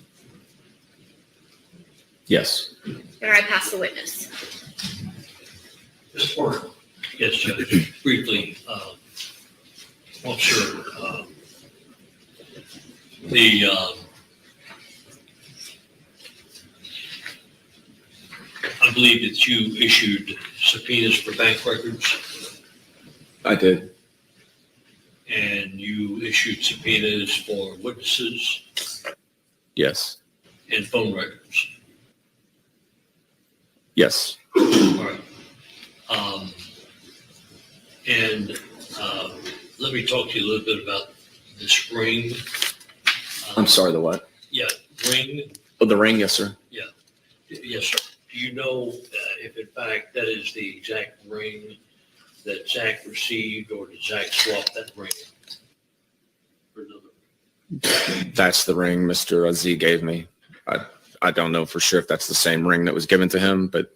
Yes. Can I pass the witness? Mr. Porter. Yes, Judge. Briefly, Officer, I believe that you issued subpoenas for bank records. I did. And you issued subpoenas for witnesses Yes. and phone records. Yes. All right. Let me talk to you a little bit about this ring. I'm sorry, the what? Yeah, ring. Oh, the ring, yes, sir. Yeah. Yes, sir. Do you know if in fact that is the exact ring that Zach received, or did Zach swap that ring for another? That's the ring Mr. Z gave me. I don't know for sure if that's the same ring that was given to him, but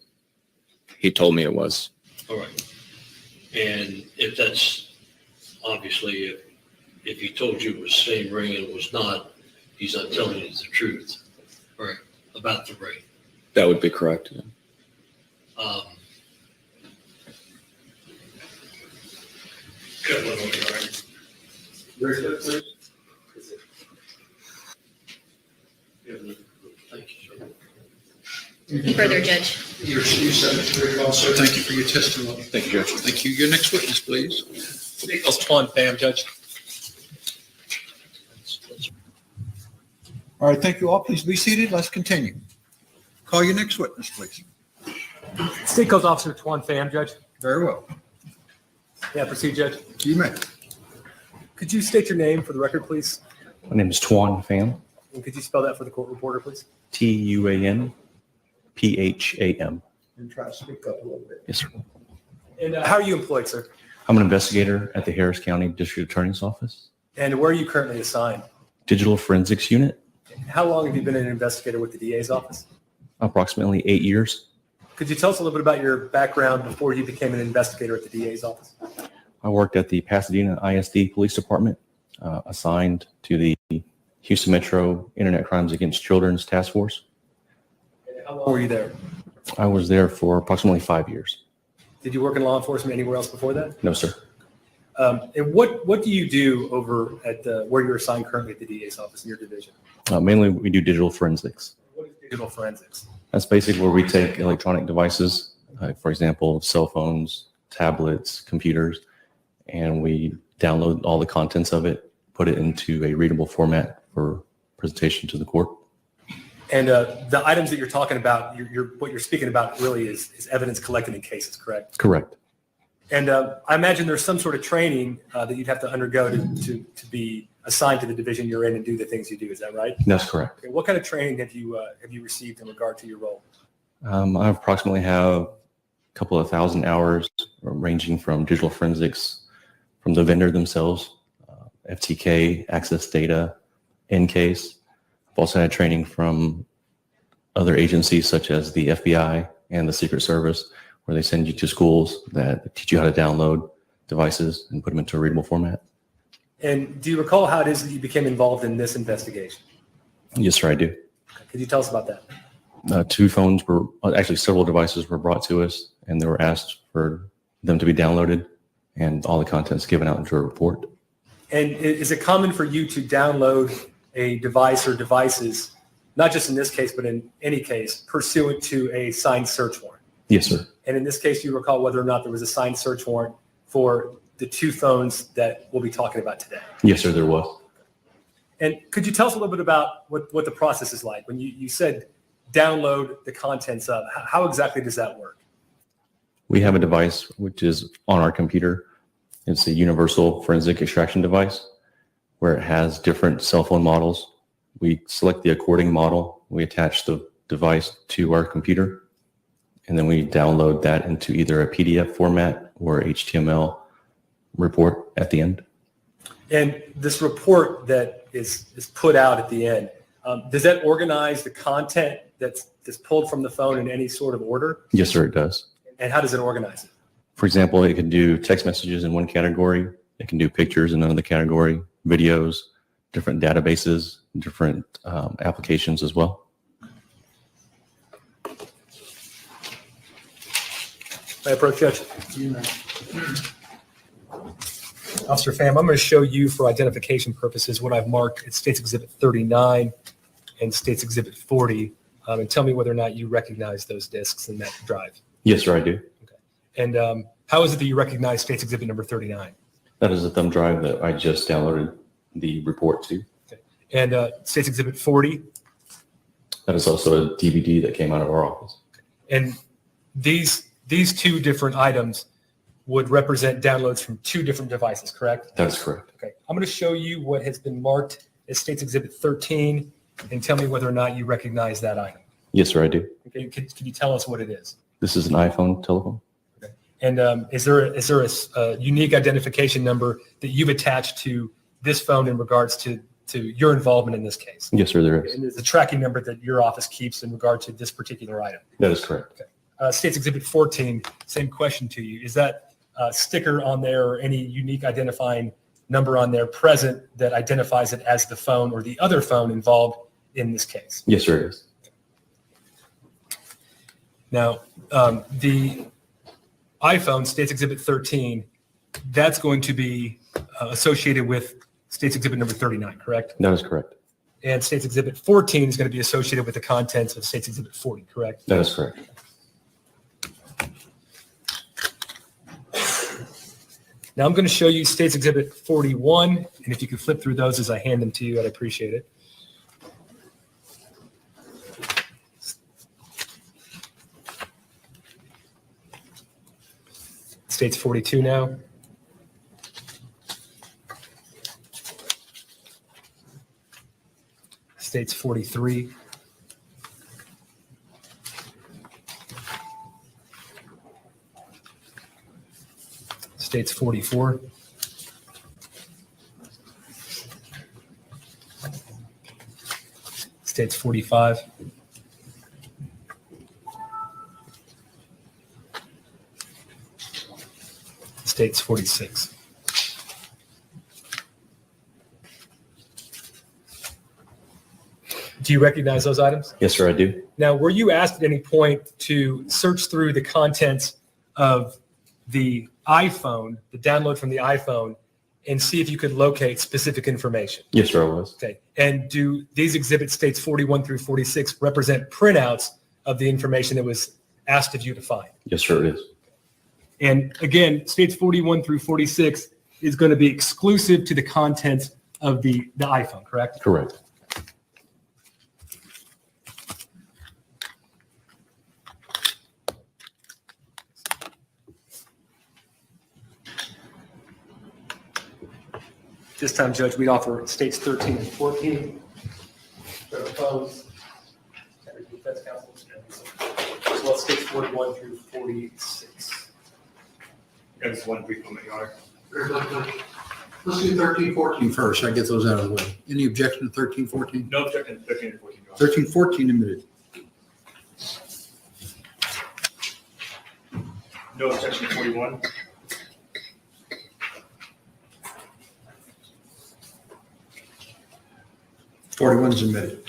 he told me it was. All right. And if that's, obviously, if he told you it was the same ring and it was not, he's not telling you the truth, right, about the ring. That would be correct. Yeah. Got one on your arm. Very good, please. Thank you, sir. Anything further, Judge? Your subject very well, sir. Thank you for your testimony. Thank you, Judge. Thank you. Your next witness, please. Nicholas Twan, Pham, Judge. All right, thank you all. Please be seated. Let's continue. Call your next witness, please. State Coast Officer Twan Pham, Judge. Very well. Yeah, proceed, Judge. You may. Could you state your name for the record, please? My name is Tuan Pham, And could you spell that for the court reporter, please? Tuanpham. And try to speak up a little bit. Yes, sir. And how are you employed, sir? I'm an investigator at the Harris County District Attorney's Office, And where are you currently assigned? Digital Forensics Unit, How long have you been an investigator with the DA's office? approximately 8 years. Could you tell us a little bit about your background before you became an investigator at the DA's office? I worked at the Pasadena ISD Police Department, assigned to the Houston Metro Internet Crimes Against Children's Task Force. And how long were you there? I was there for approximately 5 years. Did you work in law enforcement anywhere else before that? No, sir. And what do you do over at where you're assigned currently at the DA's office in your division? Mainly, we do digital forensics. What is digital forensics? That's basically where we take electronic devices, for example, cell phones, tablets, computers, and we download all the contents of it, put it into a readable format for presentation to the court. And the items that you're talking about, what you're speaking about really is evidence collected in cases, correct? Correct. And I imagine there's some sort of training that you'd have to undergo to be assigned to the division you're in and do the things you do. Is that right? That's correct. Okay, what kind of training have you received in regard to your role? I approximately have a couple of thousand hours ranging from digital forensics, from the vendor themselves, FTK, access data, in-case. I've also had training from other agencies such as the FBI and the Secret Service, where they send you to schools that teach you how to download devices and put them into a readable format. And do you recall how it is that you became involved in this investigation? Yes, sir, I do. Could you tell us about that? 2 phones were, actually several devices were brought to us, and they were asked for them to be downloaded and all the contents given out into a report. And is it common for you to download a device or devices, not just in this case, but in any case, pursuant to a signed search warrant? Yes, sir. And in this case, you recall whether or not there was a signed search warrant for the 2 phones that we'll be talking about today? Yes, sir, there was. And could you tell us a little bit about what the process is like? When you said download the contents of, how exactly does that work? We have a device which is on our computer. It's a universal forensic extraction device where it has different cell phone models. We select the according model. We attach the device to our computer, and then we download that into either a PDF format or HTML report at the end. And this report that is put out at the end, does that organize the content that's pulled from the phone in any sort of order? Yes, sir, it does. And how does it organize it? For example, it can do text messages in one category. It can do pictures in another category, videos, different databases, different applications as well. May I approach, Judge? Officer Pham, I'm going to show you for identification purposes what I've marked at State's Exhibit 39 and State's Exhibit 40, and tell me whether or not you recognize those discs in that drive. Yes, sir, I do. And how is it that you recognize State's Exhibit number 39? That is a thumb drive that I just downloaded the report to. Okay. And State's Exhibit 40? That is also a DVD that came out of our office. And these 2 different items would represent downloads from 2 different devices, correct? That is correct. Okay. I'm going to show you what has been marked as State's Exhibit 13 and tell me whether or not you recognize that item. Yes, sir, I do. Okay. Can you tell us what it is? This is an iPhone telephone. Okay. And is there a unique identification number that you've attached to this phone in regards to your involvement in this case? Yes, sir, there is. And there's a tracking number that your office keeps in regard to this particular item. That is correct. Okay. State's Exhibit 14, same question to you. Is that sticker on there or any unique identifying number on there present that identifies it as the phone or the other phone involved in this case? Yes, sir, it is. Now, the iPhone, State's Exhibit 13, that's going to be associated with State's Exhibit number 39, correct? That is correct. And State's Exhibit 14 is going to be associated with the contents of State's Exhibit 40, correct? That is correct. Now I'm going to show you State's Exhibit 41, and if you could flip through those as I hand them to you, I'd appreciate it. State's 42 now. States 43. States 44. States 45. States 46. Do you recognize those items? Yes, sir, I do. Now, were you asked at any point to search through the contents of the iPhone, the download from the iPhone, and see if you could locate specific information? Yes, sir, I was. Okay. And do these exhibit states 41 through 46 represent printouts of the information that was asked of you to find? Yes, sir, it is. And again, states 41 through 46 is going to be exclusive to the contents of the iPhone, correct? Correct. This time, Judge, we'd offer states 13 and 14. Phones, defense counsel, as well as states 41 through 46. Just one brief comment, Your Honor. Let's do 13, 14 first. I get those out of the way. Any objection to 13, 14? No objection to 13 and 14, Your Honor. 13, 14 admitted. No objection to 41. Forty-one's admitted.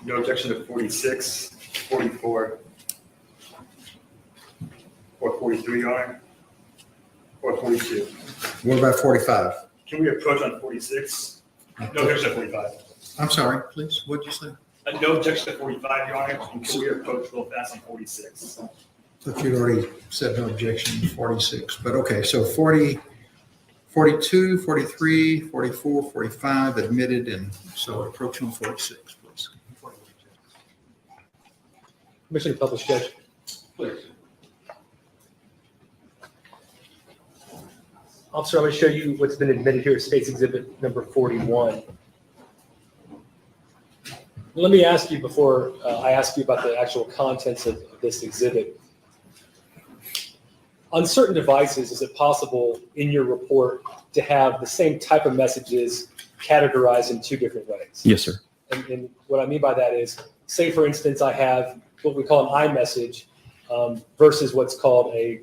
No objection to 46, 44, or 43, Your Honor, or 42. What about 45? Can we approach on 46? No objection to 45. I'm sorry, please. What'd you say? No objection to 45, Your Honor. And can we approach real fast on 46? Thought you'd already said no objection to 46, but okay, so 40, 42, 43, 44, 45 admitted, and so approach on 46, please. Commissioner Published Judge. Please. Officer, I'm going to show you what's been admitted here at State's Exhibit number 41. Let me ask you before I ask you about the actual contents of this exhibit. On certain devices, is it possible in your report to have the same type of messages categorized in two different ways? Yes, sir. And what I mean by that is, say for instance, I have what we call an iMessage versus what's called a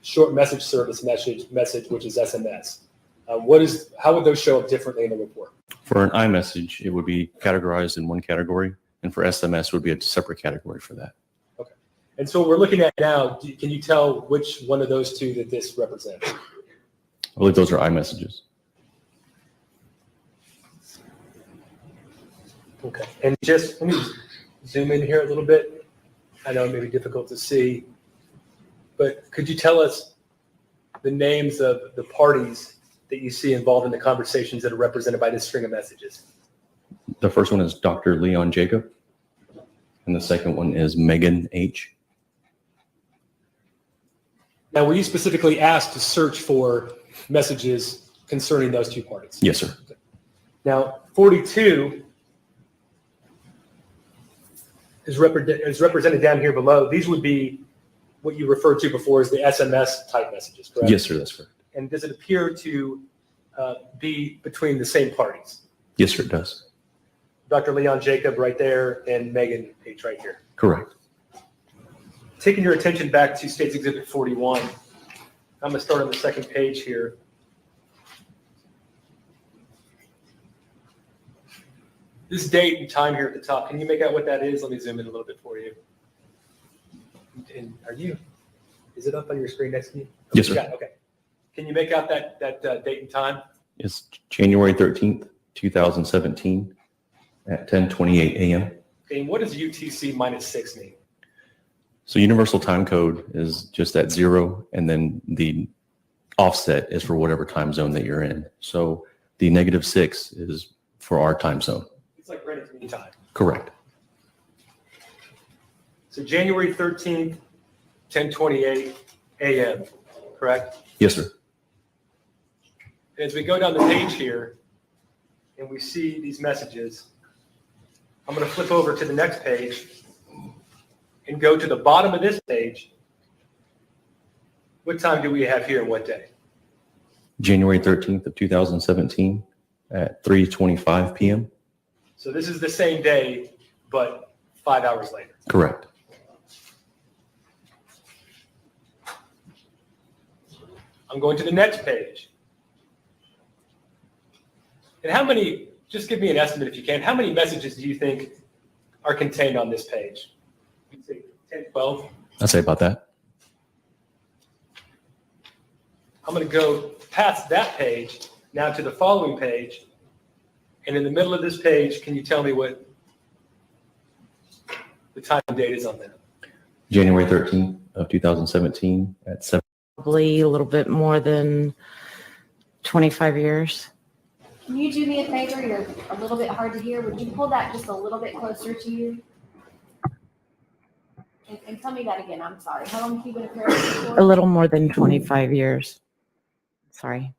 short message service message, which is SMS. How would those show up differently in the report? For an iMessage, it would be categorized in one category, and for SMS would be a separate category for that. Okay. And so what we're looking at now, can you tell which one of those two that this represents? I believe those are iMessages. Okay. And just let me zoom in here a little bit. I know it may be difficult to see, but could you tell us the names of the parties that you see involved in the conversations that are represented by this string of messages? The first one is Dr. Leon Jacob, and the second one is Megan H. Now, were you specifically asked to search for messages concerning those two parties? Yes, sir. Okay. Now, 42 is represented down here below. These would be what you referred to before as the SMS type messages, correct? Yes, sir, that's correct. And does it appear to be between the same parties? Yes, sir, it does. Dr. Leon Jacob right there and Megan H right here. Correct. Taking your attention back to State's Exhibit 41, I'm going to start on the second page here. This date and time here at the top, can you make out what that is? Let me zoom in a little bit for you. And is it up on your screen next to me? Yes, sir. Yeah, okay. Can you make out that date and time? It's January 13th, 2017 at 10:28 a.m. Okay, and what does UTC -6 mean? So universal time code is just that 0, and then the offset is for whatever time zone that you're in. So the -6 is for our time zone. It's like Greenwich Mean Time. Correct. So January 13th, 10:28 a.m., correct? Yes, sir. As we go down the page here, and we see these messages, I'm going to flip over to the next page and go to the bottom of this page. What time do we have here and what day? January 13th of 2017 at 3:25 p.m. So this is the same day, but 5 hours later. Correct. I'm going to the next page. And how many, just give me an estimate if you can, how many messages do you think are contained on this page? You'd say 10, 12? I'd say about that. I'm going to go past that page now to the following page. And in the middle of this page, can you tell me what the time and date is on that? January 13th of 2017 at 7. Probably a little bit more than 25 years. Can you do me a favor? You're a little bit hard to hear. Would you pull that just a little bit closer to you? And tell me that again. I'm sorry. How long have you been a paralegal for? A little more than 25 years. Sorry.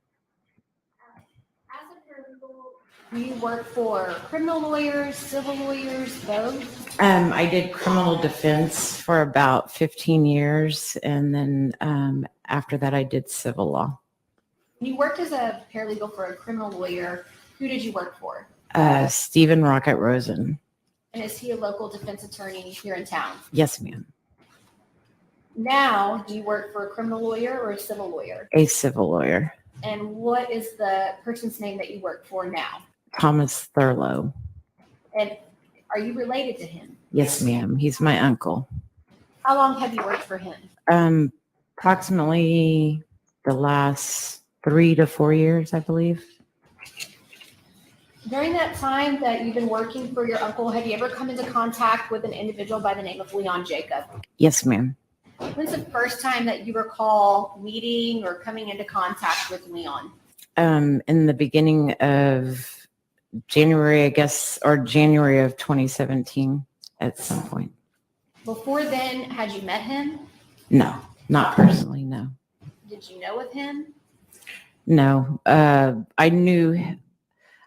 As a paralegal, do you work for criminal lawyers, civil lawyers, both? I did criminal defense for about 15 years, and then after that, I did civil law. When you worked as a paralegal for a criminal lawyer, who did you work for? Stephen Rocket Rosen. And is he a local defense attorney here in town? Yes, ma'am. Now, do you work for a criminal lawyer or a civil lawyer? A civil lawyer. And what is the person's name that you work for now? Thomas Thurlow. And are you related to him? Yes, ma'am. He's my uncle. How long have you worked for him? Approximately the last 3 to 4 years, I believe. During that time that you've been working for your uncle, have you ever come into contact with an individual by the name of Leon Jacob? Yes, ma'am. When's the first time that you recall meeting or coming into contact with Leon? In the beginning of January, I guess, or January of 2017 at some point. Before then, had you met him? No, not personally, no. Did you know of him? No, I knew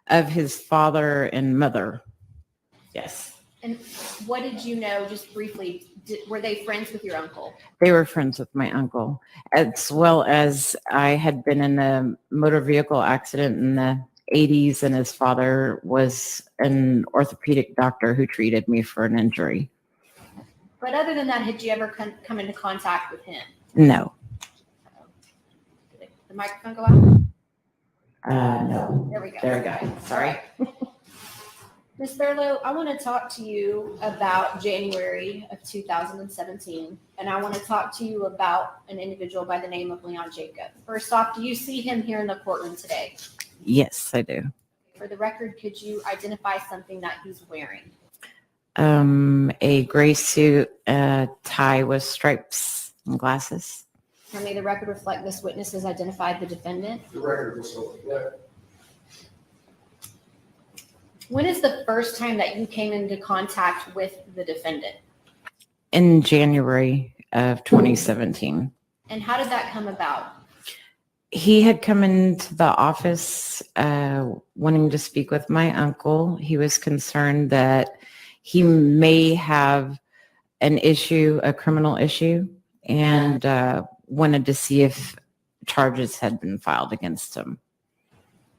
of his father and mother. Yes. And what did you know, just briefly, were they friends with your uncle? They were friends with my uncle, as well as I had been in a motor vehicle accident in the 80s, and his father was an orthopedic doctor who treated me for an injury. But other than that, had you ever come into contact with him? No. Did the microphone go out? No. There we go. There we go. Sorry. Ms. Thurlow, I want to talk to you about January of 2017, and I want to talk to you about an individual by the name of Leon Jacob. First off, do you see him here in the courtroom today? Yes, I do. For the record, could you identify something that he's wearing? A gray suit, a tie with stripes and glasses. And may the record reflect this witness has identified the defendant? The record will show it. When is the first time that you came into contact with the defendant? In January of 2017. And how did that come about? He had come into the office wanting to speak with my uncle. He was concerned that he may have an issue, a criminal issue, and wanted to see if charges had been filed against him.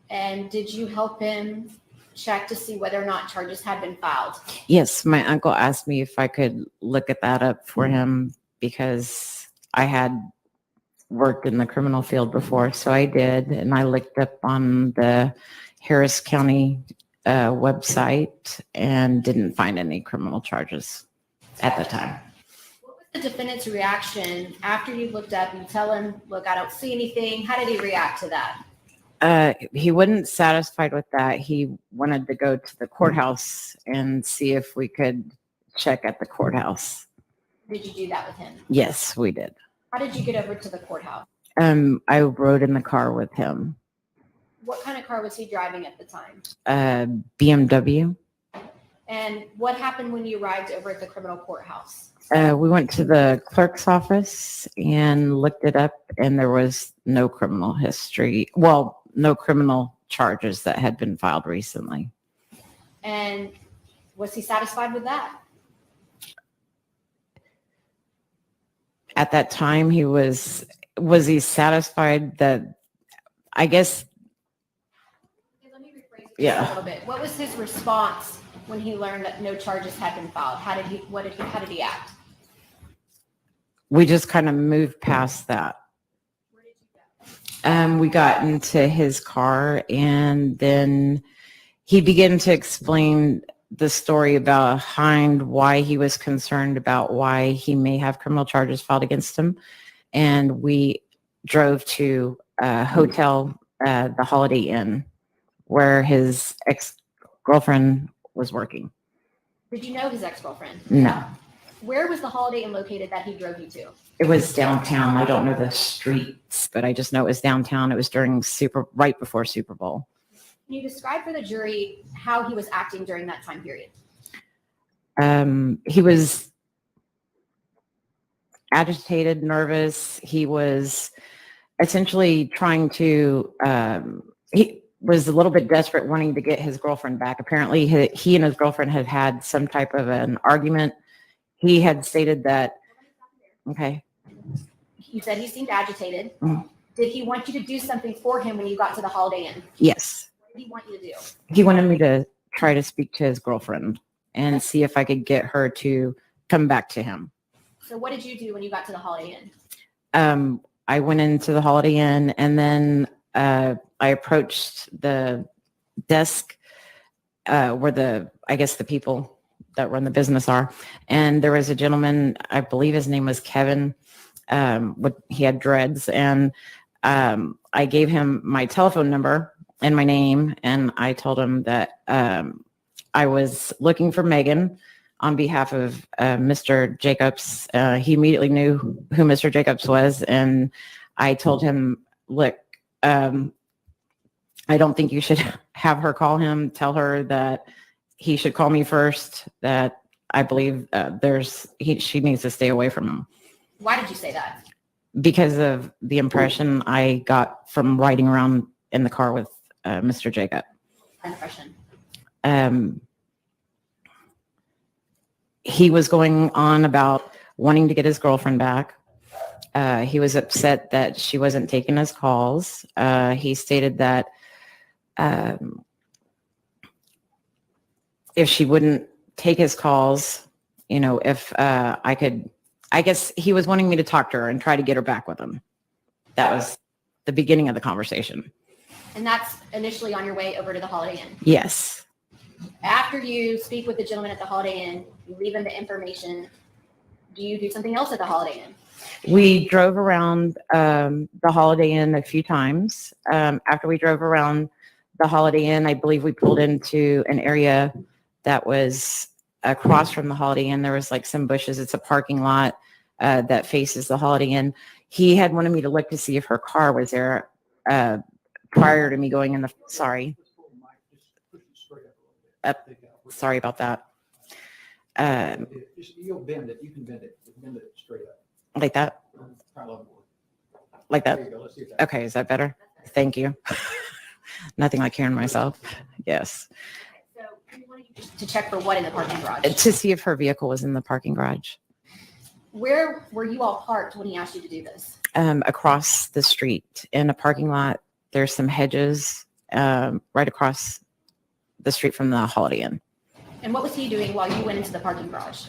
And did you help him check to see whether or not charges had been filed? Yes, my uncle asked me if I could look at that up for him because I had worked in the criminal field before. So I did, and I looked up on the Harris County website and didn't find any criminal charges at the time. What was the defendant's reaction after you looked up? You tell him, look, I don't see anything. How did he react to that? He wasn't satisfied with that. He wanted to go to the courthouse and see if we could check at the courthouse. Did you do that with him? Yes, we did. How did you get over to the courthouse? I rode in the car with him. What kind of car was he driving at the time? BMW. And what happened when you arrived over at the criminal courthouse? We went to the clerk's office and looked it up, and there was no criminal history. Well, no criminal charges that had been filed recently. And was he satisfied with that? At that time, was he satisfied that, I guess, Okay, let me rephrase it Yeah. a little bit. What was his response when he learned that no charges had been filed? How did he act? we just kind of moved past that. We got into his car, and then he began to explain the story behind why he was concerned about why he may have criminal charges filed against him. And we drove to a hotel, the Holiday Inn, where his ex-girlfriend was working. Did you know his ex-girlfriend? No, Where was the Holiday Inn located that he drove you to? it was downtown. I don't know the streets, but I just know it was downtown. It was right before Super Bowl. Can you describe for the jury how he was acting during that time period? He was agitated, nervous. He was essentially trying to, he was a little bit desperate, wanting to get his girlfriend back. Apparently, he and his girlfriend had had some type of an argument. He had stated that, okay. You said he seemed agitated. Mhm. Did he want you to do something for him when you got to the Holiday Inn? Yes. What did he want you to do? He wanted me to try to speak to his girlfriend and see if I could get her to come back to him. So what did you do when you got to the Holiday Inn? I went into the Holiday Inn, and then I approached the desk where I guess the people that run the business are. And there was a gentleman, I believe his name was Kevin. He had dreads, and I gave him my telephone number and my name, and I told him that I was looking for Megan on behalf of Mr. Jacobs. He immediately knew who Mr. Jacobs was, and I told him, look, I don't think you should have her call him. Tell her that he should call me first, that I believe she needs to stay away from him. Why did you say that? Because of the impression I got from riding around in the car with Mr. Jacob. Impression. He was going on about wanting to get his girlfriend back. He was upset that she wasn't taking his calls. He stated that if she wouldn't take his calls, if I guess he was wanting me to talk to her and try to get her back with him. That was the beginning of the conversation. And that's initially on your way over to the Holiday Inn. Yes. After you speak with the gentleman at the Holiday Inn, you leave him the information. Do you do something else at the Holiday Inn? We drove around the Holiday Inn a few times. After we drove around the Holiday Inn, I believe we pulled into an area that was across from the Holiday Inn. There was like some bushes. It's a parking lot that faces the Holiday Inn. He had wanted me to look to see if her car was there prior to me going in the, sorry. Sorry about that. You'll bend it. You can bend it. Bend it straight up. Like that? Like that? There you go. Let's see if that- Okay, is that better? Thank you. Nothing like hearing myself. Yes. So you wanted to check for what in the parking garage? To see if her vehicle was in the parking garage. Where were you all parked when he asked you to do this? Across the street in a parking lot. There's some hedges right across the street from the Holiday Inn. And what was he doing while you went into the parking garage?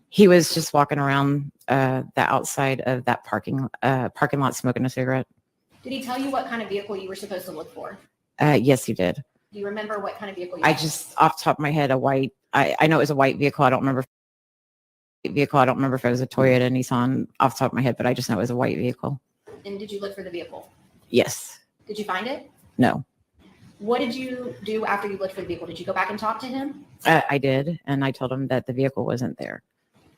He was just walking around the outside of that parking lot smoking a cigarette. Did he tell you what kind of vehicle you were supposed to look for? Yes, he did. Do you remember what kind of vehicle you I had? just, off the top of my head, I know it was a white vehicle. I don't remember if it was a Toyota, Nissan off the top of my head, but I just know it was a white vehicle. And did you look for the vehicle? Yes. Did you find it? No. What did you do after you looked for the vehicle? Did you go back and talk to him? I did. And I told him that the vehicle wasn't there.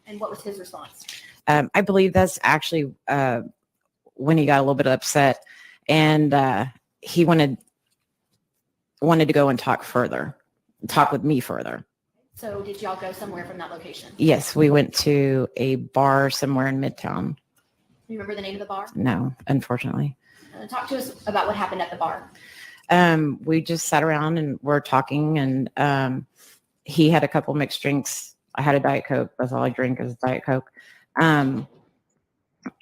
And what was his response? I believe that's actually when he got a little bit upset, and he wanted to go and talk with me further. So did y'all go somewhere from that location? Yes, we went to a bar somewhere in Midtown. You remember the name of the bar? No, unfortunately. Talk to us about what happened at the bar. We just sat around and were talking, and he had a couple mixed drinks. I had a Diet Coke. That's all I drink is Diet Coke. And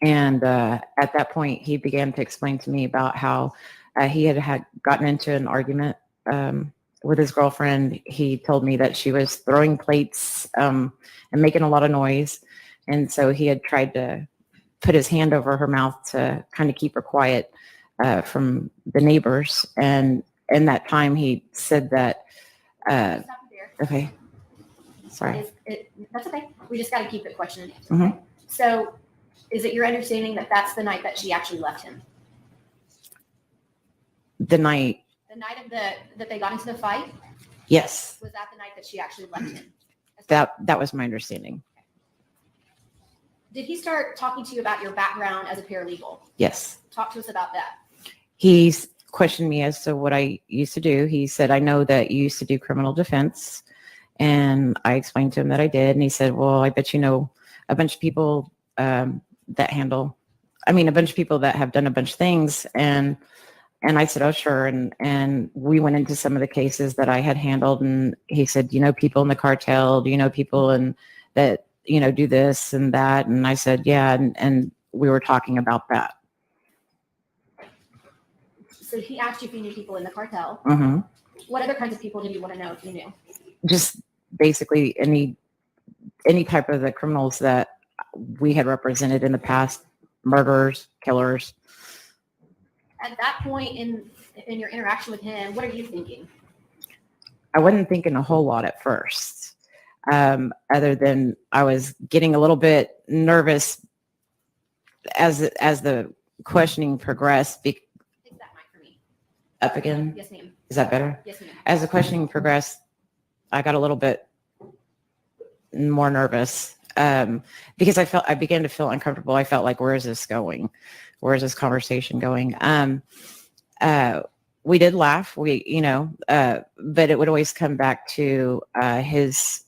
at that point, he began to explain to me about how he had gotten into an argument with his girlfriend. He told me that she was throwing plates and making a lot of noise. And so he had tried to put his hand over her mouth to kind of keep her quiet from the neighbors. And in that time, he said that, okay, sorry. That's okay. We just got to keep it question and answer. Mhm. Okay? So is it your understanding that that's the night that she actually left him? The night, That they got into the fight? yes, Was that the night that she actually left him? that was my understanding. Did he start talking to you about your background as a paralegal? Yes. Talk to us about that. He's questioned me as to what I used to do. He said, I know that you used to do criminal defense. And I explained to him that I did. And he said, well, I bet you know a bunch of people a bunch of people that have done a bunch of things. And I said, oh, sure. And we went into some of the cases that I had handled. And he said, you know, people in the cartel, do you know people that, you know, do this and that? And I said, yeah. And we were talking about that. So he asked you if you knew people in the cartel. Mm-hmm. What other kinds of people did you want to know if you knew? Just basically any type of the criminals that we had represented in the past, murderers, killers. At that point in your interaction with him, what are you thinking? I wasn't thinking a whole lot at first, other than I was getting a little bit nervous as the questioning progressed. Fix that mic for me. Up again? Yes, ma'am. Is that better? Yes, ma'am. As the questioning progressed, I got a little bit more nervous because I began to feel uncomfortable. I felt like, where is this going? Where is this conversation going? We did laugh, but it would always come back to his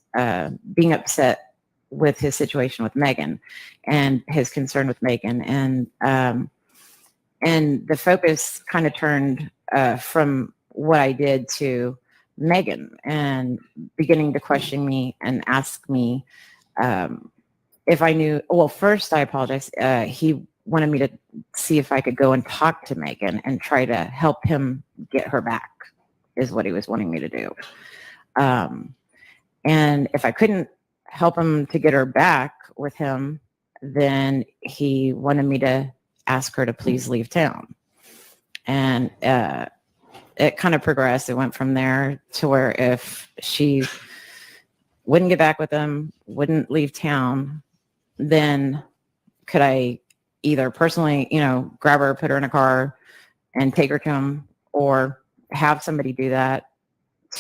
being upset with his situation with Megan and his concern with Megan. And the focus kind of turned from what I did to Megan and beginning to question me and ask me if I knew. Well, first I apologize. He wanted me to see if I could go and talk to Megan and try to help him get her back, is what he was wanting me to do. And if I couldn't help him to get her back with him, then he wanted me to ask her to please leave town. And it kind of progressed. It went from there to where if she wouldn't get back with him, wouldn't leave town, then could I either personally, grab her, put her in a car and take her to him, or have somebody do that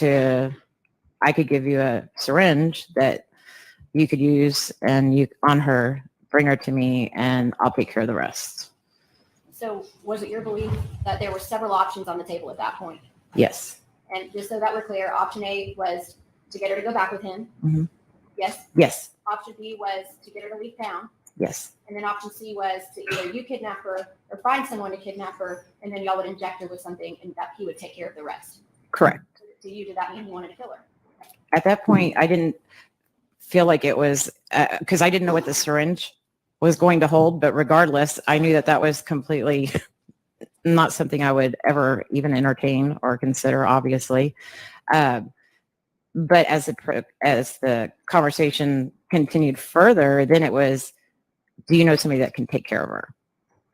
I could give you a syringe that you could use and on her, bring her to me, and I'll take care of the rest. So was it your belief that there were several options on the table at that point? Yes. And just so that we're clear, option A was to get her to go back with him. Mm-hmm. Yes? Yes. Option B was to get her to leave town. Yes. And then option C was to either you kidnap her or find someone to kidnap her, and then y'all would inject her with something and that he would take care of the rest. Correct. To you, did that mean he wanted to kill her? At that point, I didn't feel like it was, because I didn't know what the syringe was going to hold, but regardless, I knew that was completely not something I would ever even entertain or consider, obviously. But as the conversation continued further, then it was, do you know somebody that can take care of her?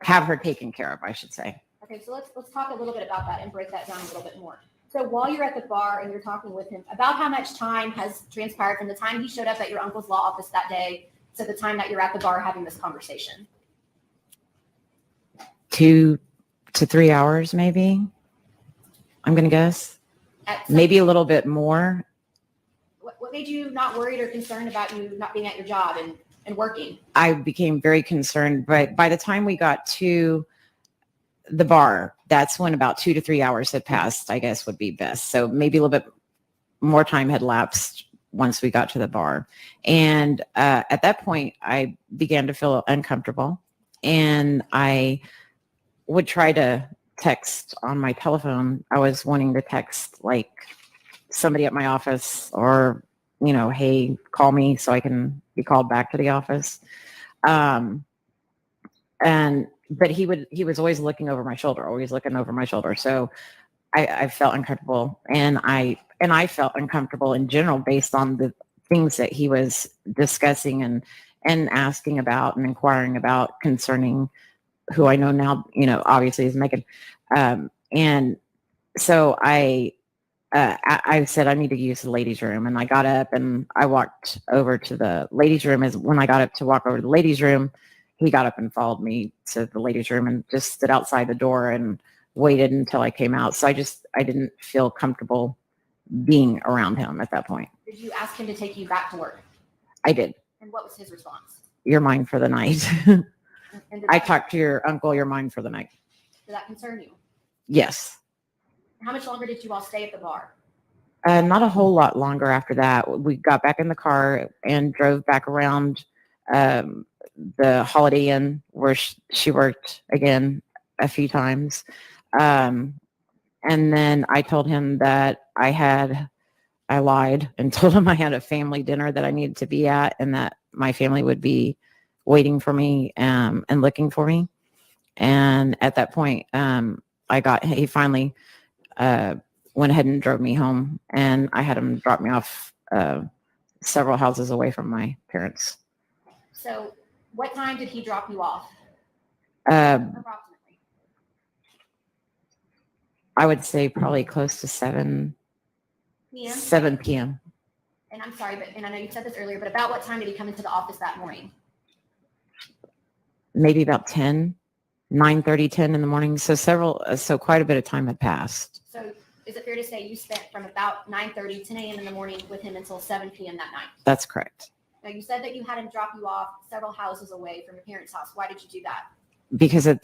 Have her taken care of, I should say. Okay, so let's talk a little bit about that and break that down a little bit more. So while you're at the bar and you're talking with him, about how much time has transpired from the time he showed up at your uncle's law office that day to the time that you're at the bar having this conversation? 2 to 3 hours, maybe. I'm going to guess. Maybe a little bit more. What made you not worried or concerned about you not being at your job and working? I became very concerned, but by the time we got to the bar, that's when about 2 to 3 hours had passed, I guess would be best. So maybe a little bit more time had lapsed once we got to the bar. And at that point, I began to feel uncomfortable, and I would try to text on my telephone, I was wanting to text like somebody at my office or, hey, call me so I can be called back to the office. But he was always looking over my shoulder. So I felt uncomfortable, and I felt uncomfortable in general based on the things that he was discussing and asking about and inquiring about concerning who I know now, obviously is Megan. And so I said, I need to use the ladies' room. And I got up and I walked over to the ladies' room. As when I got up to walk over to the ladies' room, he got up and followed me to the ladies' room and just stood outside the door and waited until I came out. So I didn't feel comfortable being around him at that point. Did you ask him to take you back to work? I did. And what was his response? You're mine for the night. And did I that, talked to your uncle, you're mine for the night. did that concern you? Yes. How much longer did you all stay at the bar? Not a whole lot longer after that. We got back in the car and drove back around the Holiday Inn where she worked again a few times. And then I told him that I lied and told him I had a family dinner that I needed to be at and that my family would be waiting for me and looking for me. And at that point, he finally went ahead and drove me home, and I had him drop me off several houses away from my parents. So what time did he drop you off? Approximately. I would say probably close to 7 p.m. And I'm sorry, and I know you said this earlier, but about what time did he come into the office that morning? Maybe about 9:30, 10 in the morning. So quite a bit of time had passed. So is it fair to say you spent from about 9:30, 10 a.m. in the morning with him until 7 p.m. that night? That's correct. Now you said that you had him drop you off several houses away from your parents' house. Why did you do that? Because at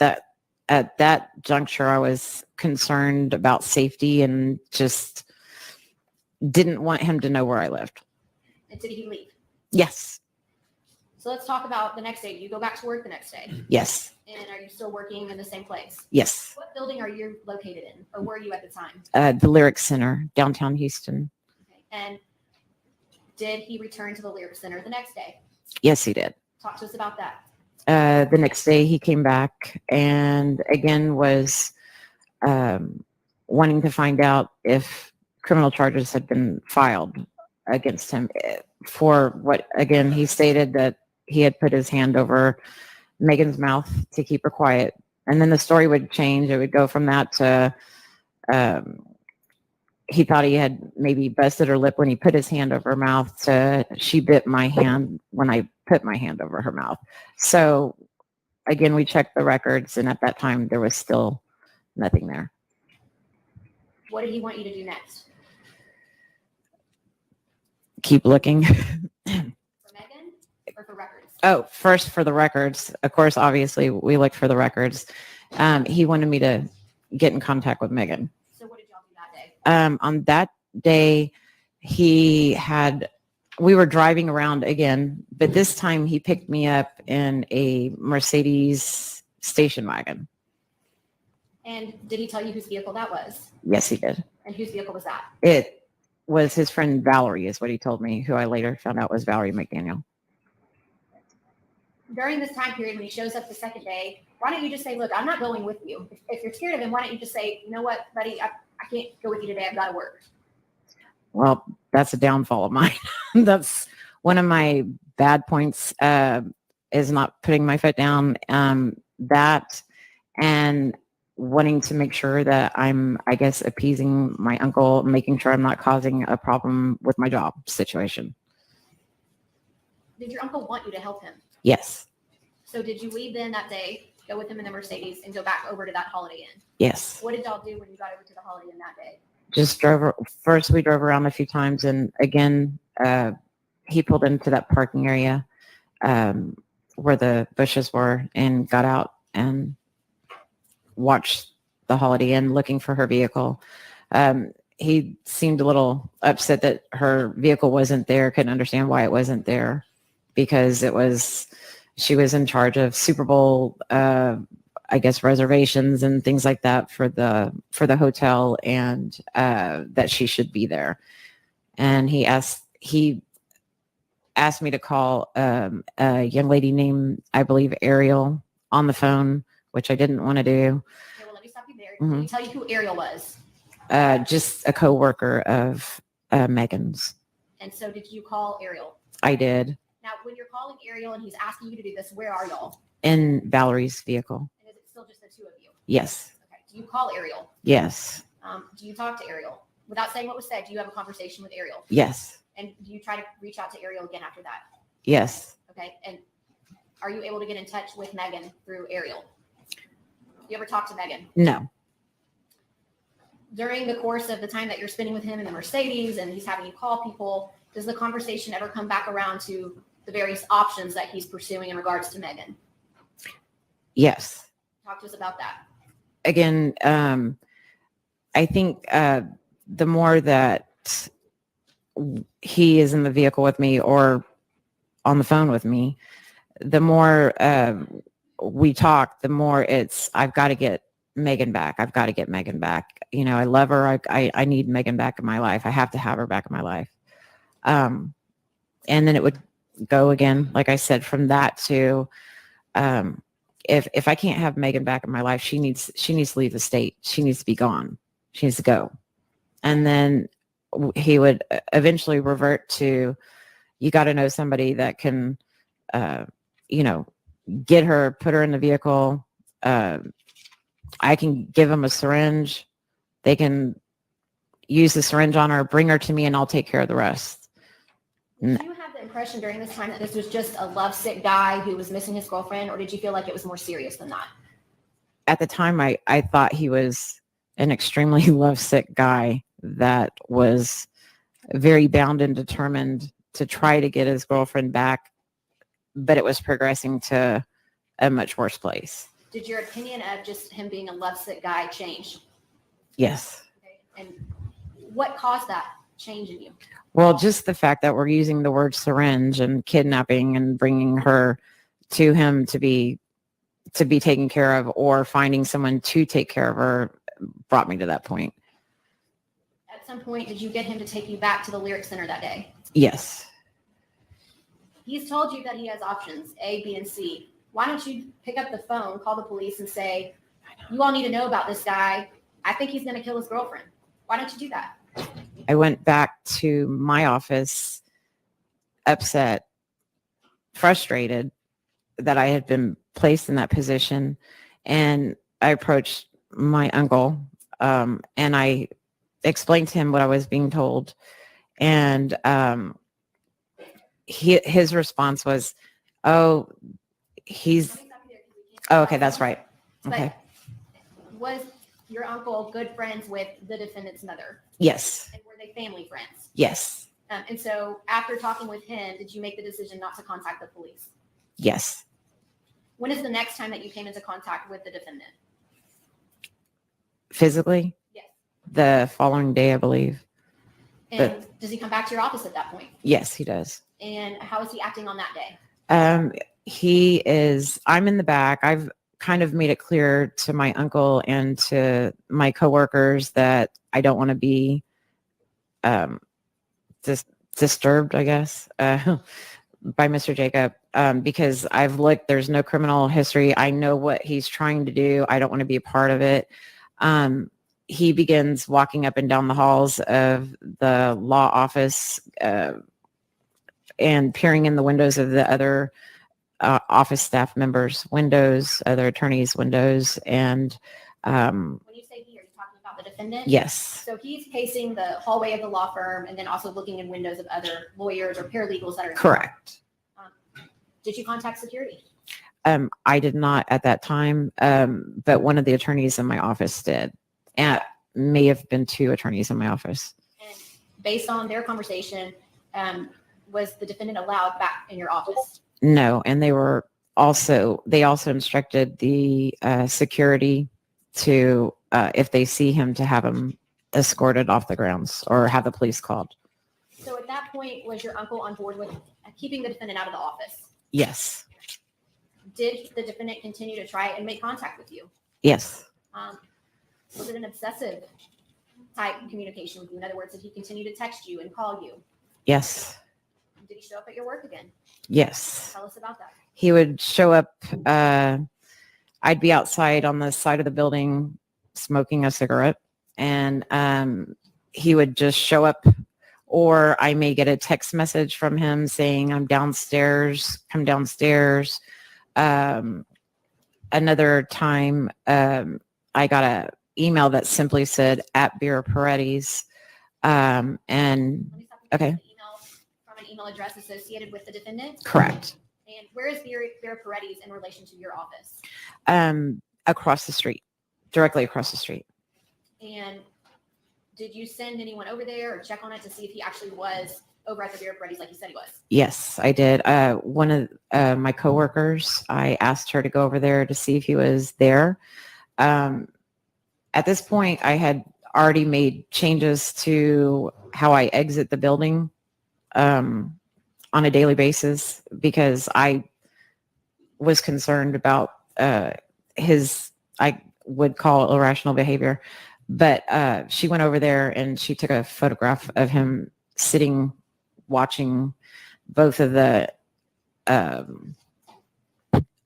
that juncture, I was concerned about safety and just didn't want him to know where I lived. And did he leave? Yes. So let's talk about the next day. Do you go back to work the next day? Yes. And are you still working in the same place? Yes. What building are you located in, or were you at the time? The Lyric Center, downtown Houston. Okay. And did he return to the Lyric Center the next day? Yes, he did. Talk to us about that. The next day he came back and again was wanting to find out if criminal charges had been filed against him for what, again, he stated that he had put his hand over Megan's mouth to keep her quiet. And then the story would change. It would go from that to he thought he had maybe busted her lip when he put his hand over her mouth to she bit my hand when I put my hand over her mouth. So again, we checked the records, and at that time there was still nothing there. What did he want you to do next? Keep looking. For Megan or for records? Oh, first for the records. Of course, obviously we looked for the records. He wanted me to get in contact with Megan. So what did y'all do that day? On that day, we were driving around again, but this time he picked me up in a Mercedes station wagon. And did he tell you whose vehicle that was? Yes, he did. And whose vehicle was that? It was his friend Valerie, is what he told me, who I later found out was Valerie McDaniel. During this time period, when he shows up the second day, why don't you just say, look, I'm not going with you. If you're scared of him, why don't you just say, you know what, buddy, I can't go with you today. I've got to work. Well, that's a downfall of mine. That's one of my bad points, is not putting my foot down. That and wanting to make sure that I'm, I guess, appeasing my uncle, making sure I'm not causing a problem with my job situation. Did your uncle want you to help him? Yes. So did you leave then that day, go with him in the Mercedes, and go back over to that Holiday Inn? Yes. What did y'all do when you got over to the Holiday Inn that day? Just first we drove around a few times, and again, he pulled into that parking area where the bushes were and got out and watched the Holiday Inn looking for her vehicle. He seemed a little upset that her vehicle wasn't there, couldn't understand why it wasn't there, because she was in charge of Super Bowl I guess, reservations and things like that for the hotel, and that she should be there. And he asked me to call a young lady named, I believe, Ariel, on the phone, which I didn't want to do. Okay, well, let me stop you there. Mhm. Can you tell you who Ariel was? Just a coworker of Megan's. And so did you call Ariel? I did. Now, when you're calling Ariel and he's asking you to do this, where are y'all? In Valerie's vehicle. And is it still just the two of you? Yes. Okay. Do you call Ariel? Yes. Do you talk to Ariel? Without saying what was said, do you have a conversation with Ariel? Yes. And do you try to reach out to Ariel again after that? Yes. Okay. And are you able to get in touch with Megan through Ariel? You ever talk to Megan? No. During the course of the time that you're spending with him in the Mercedes and he's having you call people, does the conversation ever come back around to the various options that he's pursuing in regards to Megan? Yes. Talk to us about that. Again, I think the more that he is in the vehicle with me or on the phone with me, the more we talk, the more I've got to get Megan back. I've got to get Megan back. You know, I love her. I need Megan back in my life. I have to have her back in my life. And then it would go again, like I said, from that to if I can't have Megan back in my life, she needs to leave the state. She needs to be gone. She needs to go. And then he would eventually revert to, you got to know somebody that can, get her, put her in the vehicle. I can give them a syringe. They can use the syringe on her, bring her to me, and I'll take care of the rest. Did you have the impression during this time that this was just a lovesick guy who was missing his girlfriend, or did you feel like it was more serious than that? At the time, I thought he was an extremely lovesick guy that was very bound and determined to try to get his girlfriend back, but it was progressing to a much worse place. Did your opinion of just him being a lovesick guy change? Yes. Okay. And what caused that change in you? Well, just the fact that we're using the word syringe and kidnapping and bringing her to him to be taken care of, or finding someone to take care of her, brought me to that point. At some point, did you get him to take you back to the Lyric Center that day? Yes. He's told you that he has options, A, B, and C. Why don't you pick up the phone, call the police, and say, you all need to know about this guy. I think he's going to kill his girlfriend. Why don't you do that? I went back to my office, upset, frustrated that I had been placed in that position. And I approached my uncle, and I explained to him what I was being told. And his response was, oh, okay, that's right. Okay. But was your uncle good friends with the defendant's mother? Yes. And were they family friends? Yes. And so after talking with him, did you make the decision not to contact the police? Yes. When is the next time that you came into contact with the defendant? Physically? Yes. The following day, I believe. And does he come back to your office at that point? Yes, he does. And how is he acting on that day? I'm in the back. I've kind of made it clear to my uncle and to my coworkers that I don't want to be disturbed, I guess, by Mr. Jacob, because I've looked, there's no criminal history. I know what he's trying to do. I don't want to be a part of it. He begins walking up and down the halls of the law office and peering in the windows of the other office staff members' windows, other attorneys' windows. And when you say he, are you talking about the defendant? Yes. So he's pacing the hallway of the law firm and then also looking in windows of other lawyers or paralegals that are in the correct. Did you contact security? I did not at that time, but one of the attorneys in my office did. And may have been two attorneys in my office. And based on their conversation, was the defendant allowed back in your office? No, and they also instructed the security to, if they see him, to have him escorted off the grounds or have the police called. So at that point, was your uncle on board with keeping the defendant out of the office? Yes. Did the defendant continue to try and make contact with you? Yes. Was it an obsessive type communication with you? In other words, did he continue to text you and call you? Yes. Did he show up at your work again? Yes. Tell us about that. He would show up. I'd be outside on the side of the building smoking a cigarette, and he would just show up, or I may get a text message from him saying, I'm downstairs, come downstairs. Another time, I got an email that simply said at Beer Paredes. And okay. From an email address associated with the defendant? Correct. And where is Beer Paredes in relation to your office? Across the street, directly across the street. And did you send anyone over there or check on it to see if he actually was over at the Beer Paredes like you said he was? Yes, I did. One of my coworkers, I asked her to go over there to see if he was there. At this point, I had already made changes to how I exit the building on a daily basis because I was concerned about I would call irrational behavior. But she went over there and she took a photograph of him sitting, watching both of the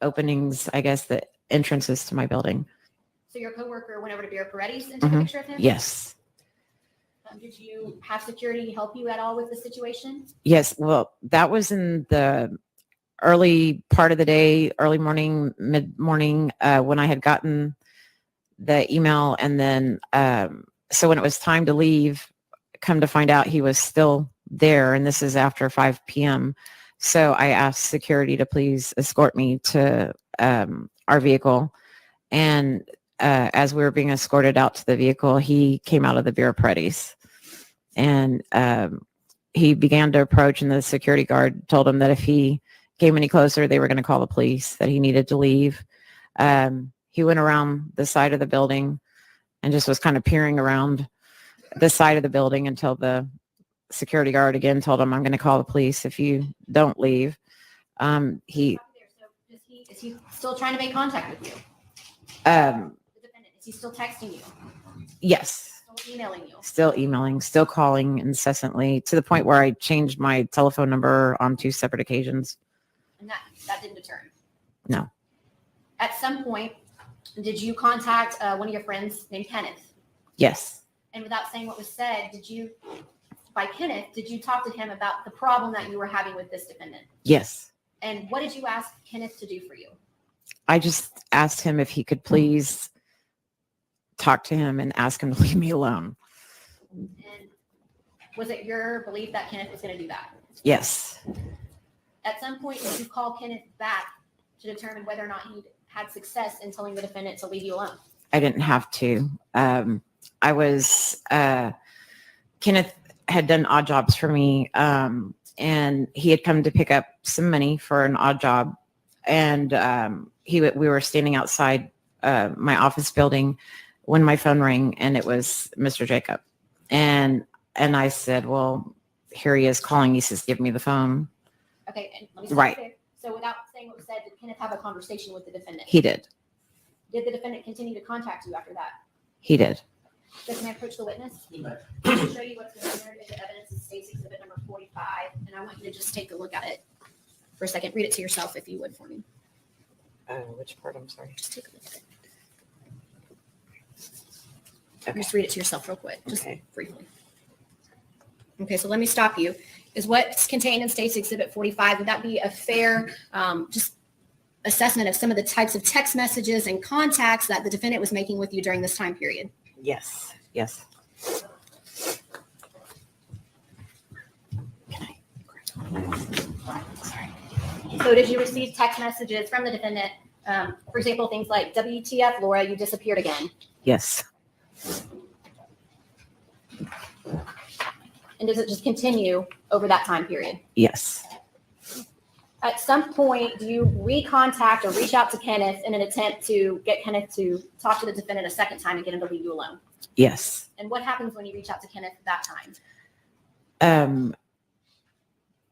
openings, I guess, the entrances to my building. So your coworker went over to Beer Paredes and took a picture of him? Yes. Did you have security help you at all with the situation? Yes. Well, that was in the early part of the day, early morning, mid-morning, when I had gotten the email. And then, so when it was time to leave, come to find out he was still there. And this is after 5 p.m. So I asked security to please escort me to our vehicle. And as we were being escorted out to the vehicle, he came out of the Beer Paredes. And he began to approach, and the security guard told him that if he came any closer, they were going to call the police, that he needed to leave. He went around the side of the building and just was kind of peering around the side of the building until the security guard again told him, I'm going to call the police if you don't leave. Is he still trying to make contact with you? The defendant, is he still texting you? Yes. Still emailing you? Still emailing, still calling incessantly, to the point where I changed my telephone number on 2 separate occasions. And that didn't deter him? No. At some point, did you contact one of your friends named Kenneth? Yes. And without saying what was said, did you talk to him about the problem that you were having with this defendant? Yes. And what did you ask Kenneth to do for you? I just asked him if he could please talk to him and ask him to leave me alone. And was it your belief that Kenneth was going to do that? Yes. At some point, did you call Kenneth back to determine whether or not he had success in telling the defendant to leave you alone? I didn't have to. I was, Kenneth had done odd jobs for me, and he had come to pick up some money for an odd job. And we were standing outside my office building when my phone rang, and it was Mr. Jacob. And I said, well, here he is calling. He says, give me the phone. Okay, and let me stop Right. there. So without saying what was said, did Kenneth have a conversation with the defendant? He did. Did the defendant continue to contact you after that? He did. So can I approach the witness? I'll show you what's considered as the evidence in State's Exhibit number 45, and I want you to just take a look at it for a second. Read it to yourself if you would for me. Which part? I'm sorry. Just take a look at it. Just read it to yourself real quick, just briefly. Okay, so let me stop you. Is what's contained in State's Exhibit 45, would that be a fair just assessment of some of the types of text messages and contacts that the defendant was making with you during this time period? Yes. Yes. So did you receive text messages from the defendant, for example, things like, WTF, Laura, you disappeared again? Yes. And does it just continue over that time period? Yes. At some point, do you recontact or reach out to Kenneth in an attempt to get Kenneth to talk to the defendant a second time and get him to leave you alone? Yes. And what happens when you reach out to Kenneth at that time?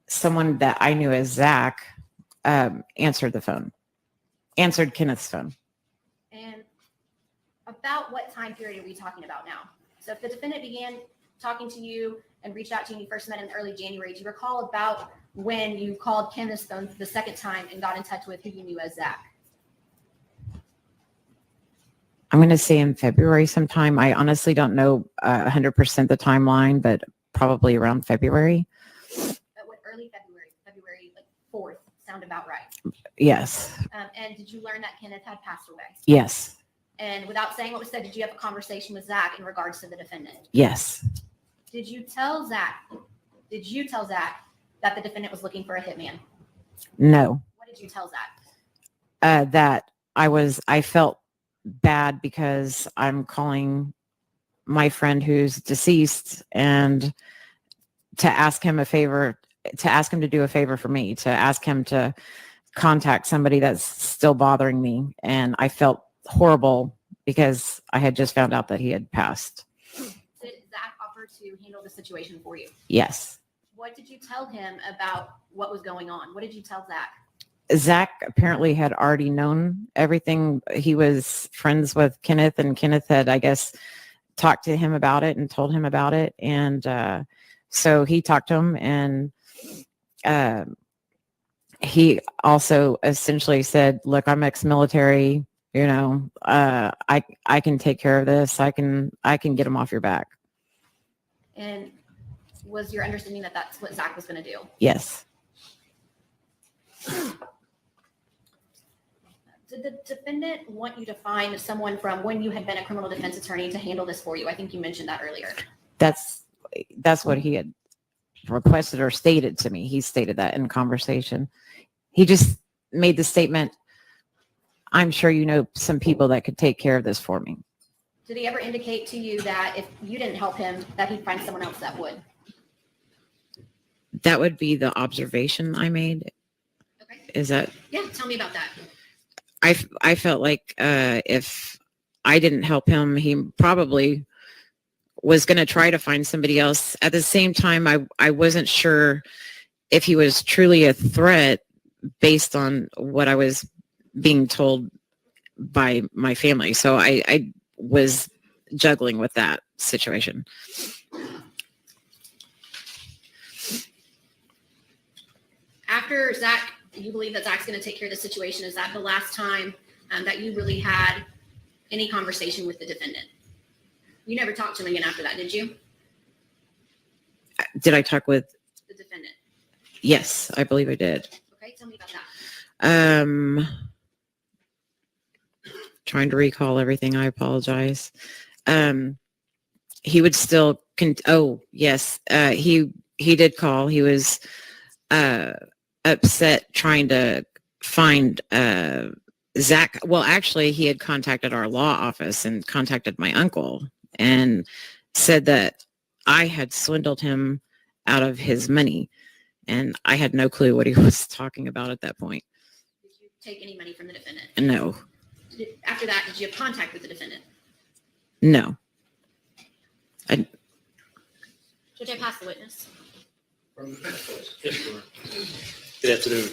Someone that I knew as Zach answered the phone. answered Kenneth's phone. And about what time period are we talking about now? So if the defendant began talking to you and reached out to you and you first met in early January, do you recall about when you called Kenneth's phone the second time and got in touch with who you knew as Zach? I'm going to say in February sometime. I honestly don't know 100% the timeline, but probably around February. What, early February like 4th, sound about right. Yes. And did you learn that Kenneth had passed away? Yes. And without saying what was said, did you have a conversation with Zach in regards to the defendant? Yes. Did you tell Zach that the defendant was looking for a hitman? No. What did you tell Zach? That I felt bad because I'm calling my friend who's deceased and to ask him a favor, to ask him to do a favor for me, to ask him to contact somebody that's still bothering me. And I felt horrible because I had just found out that he had passed. Did Zach offer to handle the situation for you? Yes. What did you tell him about what was going on? What did you tell Zach? Zach apparently had already known everything. He was friends with Kenneth, and Kenneth had, I guess, talked to him about it and told him about it. And so he talked to him, and he also essentially said, look, I'm ex-military, you know, I can take care of this. I can get him off your back. And was your understanding that that's what Zach was going to do? Yes. Did the defendant want you to find someone from when you had been a criminal defense attorney to handle this for you? I think you mentioned that earlier. That's what he had requested or stated to me. He stated that in conversation. He just made the statement, I'm sure you know some people that could take care of this for me. Did he ever indicate to you that if you didn't help him, that he'd find someone else that would? That would be the observation I made. Okay. Is that? Yeah, tell me about that. I felt like if I didn't help him, he probably was going to try to find somebody else. At the same time, I wasn't sure if he was truly a threat based on what I was being told by my family. So I was juggling with that situation. After Zach, you believe that Zach's going to take care of the situation. Is that the last time that you really had any conversation with the defendant? You never talked to him again after that, did you? Did I talk with The defendant. Yes, I believe I did. Okay, tell me about that. Trying to recall everything. I apologize. He would still yes. He did call. He was upset trying to find Zach. Well, actually, he had contacted our law office and contacted my uncle and said that I had swindled him out of his money. And I had no clue what he was talking about at that point. Did you take any money from the defendant? No. After that, did you have contact with the defendant? No. Judge, I pass the witness. Yes, sir. Good afternoon.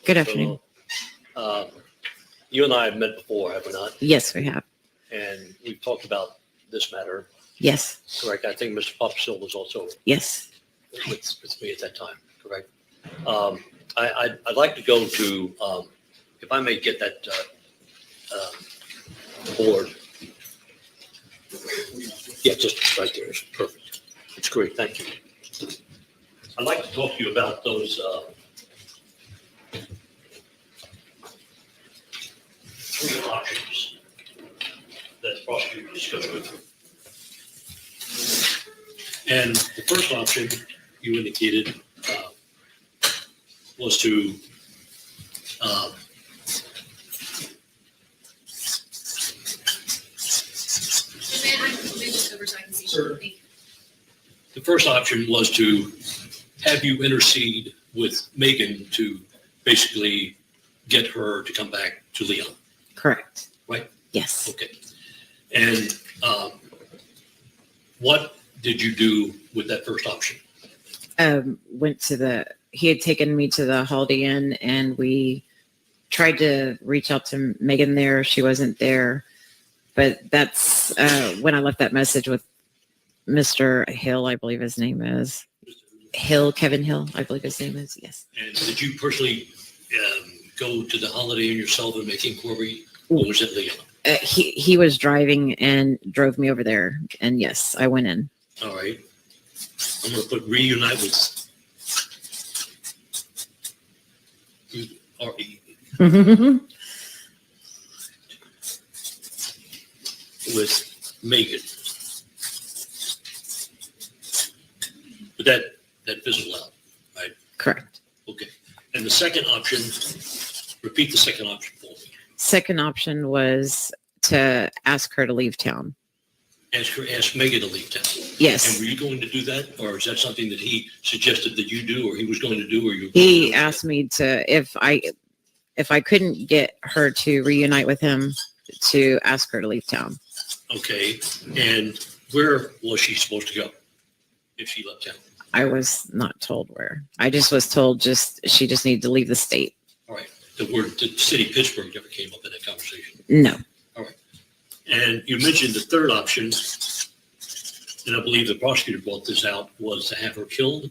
Good afternoon. So, you and I have met before, have we not? Yes, we have. And we've talked about this matter. Yes. Correct. I think Mr. Popsill was also Yes. with me at that time. Correct. I'd like to go to, if I may get that board. Yeah, just right there. It's perfect. It's great. Thank you. I'd like to talk to you about those three options that the prosecutor discussed with you. And the first option you indicated was to the first option was to have you intercede with Megan to basically get her to come back to Leon. Correct. Right? Yes. Okay. And what did you do with that first option? He had taken me to the Holiday Inn and we tried to reach out to Megan there. She wasn't there. But that's when I left that message with Mr. Hill, I believe his name is. Hill, Kevin Hill, I believe his name is, yes. And did you personally go to the Holiday Inn yourself and make inquiry? Or was it Leon? He was driving and drove me over there. And yes, I went in. All right. I'm going to put reunite with R-E. With Megan. But that fizzled out, right? Correct. Okay. And the second option, repeat the second option for me. Second option was to ask her to leave town. Ask Megan to leave town. Yes. And were you going to do that? Or is that something that he suggested that you do, or he was going to do, or you? He asked me to, if I couldn't get her to reunite with him, to ask her to leave town. Okay. And where was she supposed to go if she left town? I was not told where. I just was told she just needed to leave the state. All right. The city of Pittsburgh never came up in that conversation. No. All right. And you mentioned the third option, and I believe the prosecutor brought this out, was to have her killed.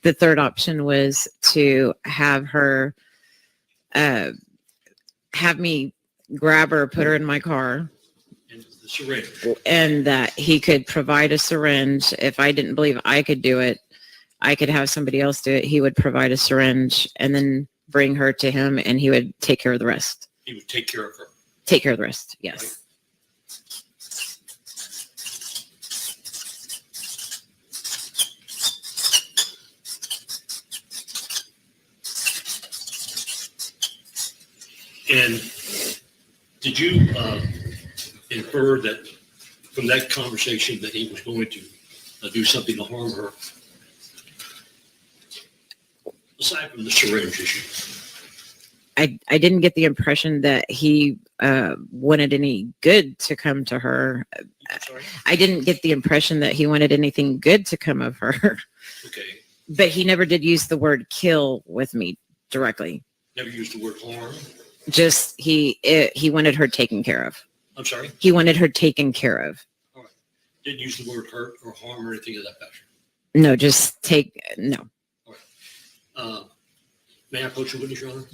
The third option was to have her, have me grab her, put her in my car, And the syringe. and that he could provide a syringe. If I didn't believe I could do it, I could have somebody else do it. He would provide a syringe and then bring her to him, and he would take care of the rest. He would take care of her. Take care of the rest, yes. And did you infer that from that conversation that he was going to do something to harm her? Aside from the syringe issue. I didn't get the impression that he wanted any good to come to her. I didn't get the impression that he wanted anything good to come of her. Okay. But he never did use the word kill with me directly. Never used the word harm. Just he wanted her taken care of. I'm sorry? He wanted her taken care of. All right. Didn't use the word hurt or harm or anything of that fashion. No, just no. May I approach your witness, Your Honor?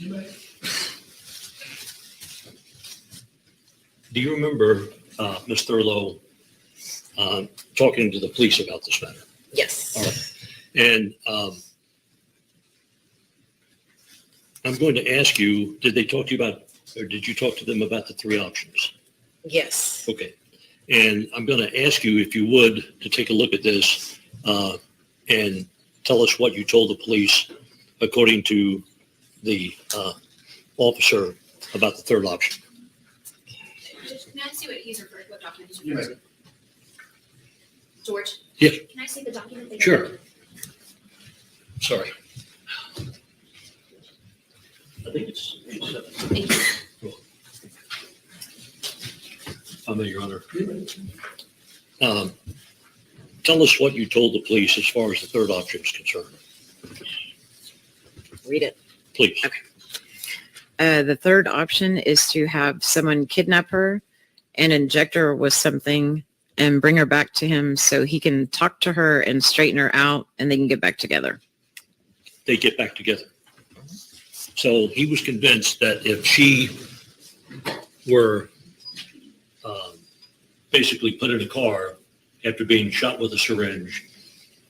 Do you remember Ms. Thurlow talking to the police about this matter? Yes. All right. And I'm going to ask you, did they talk to you about, or did you talk to them about the three options? Yes. Okay. And I'm going to ask you, if you would, to take a look at this and tell us what you told the police according to the officer about the third option. Can I see what he's referring, what document he's referring to? George? Yes. Can I see the document? that Sure. you're- Sorry. I think it's. Thank you. Your Honor. Tell us what you told the police as far as the third option is concerned, Read it. please. Okay. The third option is to have someone kidnap her and inject her with something and bring her back to him so he can talk to her and straighten her out, and they can get back together. They get back together. So he was convinced that if she were basically put in a car after being shot with a syringe,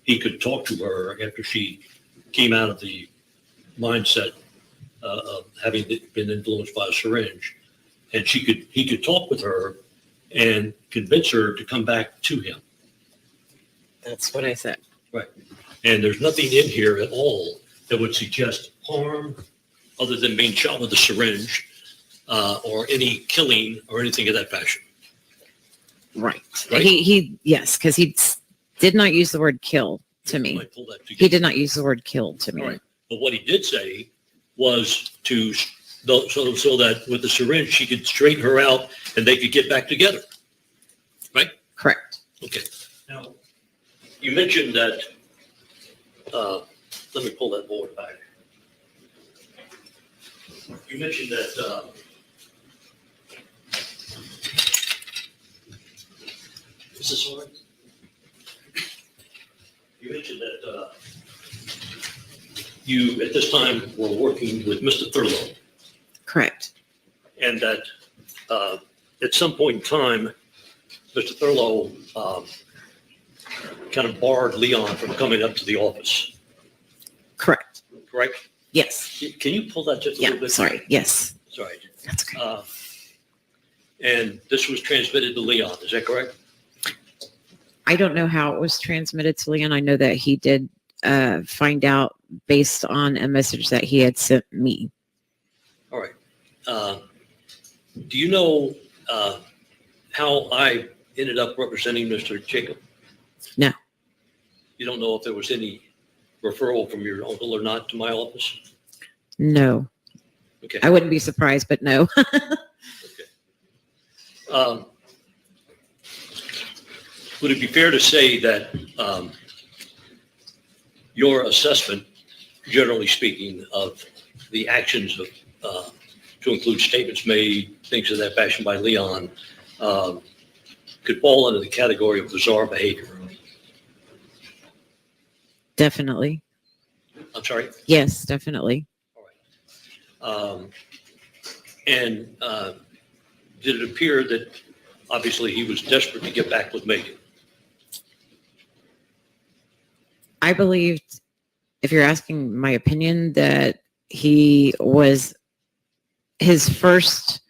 he could talk to her after she came out of the mindset of having been influenced by a syringe, and he could talk with her and convince her to come back to him. That's what I said. Right. And there's nothing in here at all that would suggest harm other than being shot with a syringe or any killing or anything of that fashion. Right. Right? Yes, because he did not use the word kill to me. He did not use the word kill to me. All right. But what he did say was so that with the syringe, she could straighten her out and they could get back together. Right? Correct. Okay. Now, you mentioned that, let me pull that board back. You mentioned that, is this all right? You mentioned that, you, at this time, were working with Mr. Thurlow, Correct. and that, at some point in time, Mr. Thurlow, kind of barred Leon from coming up to the office, Correct. correct? Yes. Can you pull that just a little Yeah, bit? sorry. Yes. Sorry. That's okay. And this was transmitted to Leon, is that correct? I don't know how it was transmitted to Leon. I know that he did find out based on a message that he had sent me. All right. Do you know how I ended up representing Mr. Jacob? No. You don't know if there was any referral from your uncle or not to my office? No. Okay. I wouldn't be surprised, but no. Would it be fair to say that your assessment, generally speaking, of the actions of, to include statements made, things of that fashion by Leon, could fall under the category of bizarre behavior? Definitely. I'm sorry? Yes, definitely. And did it appear that obviously he was desperate to get back with Megan? I believed, if you're asking my opinion, that he was, his first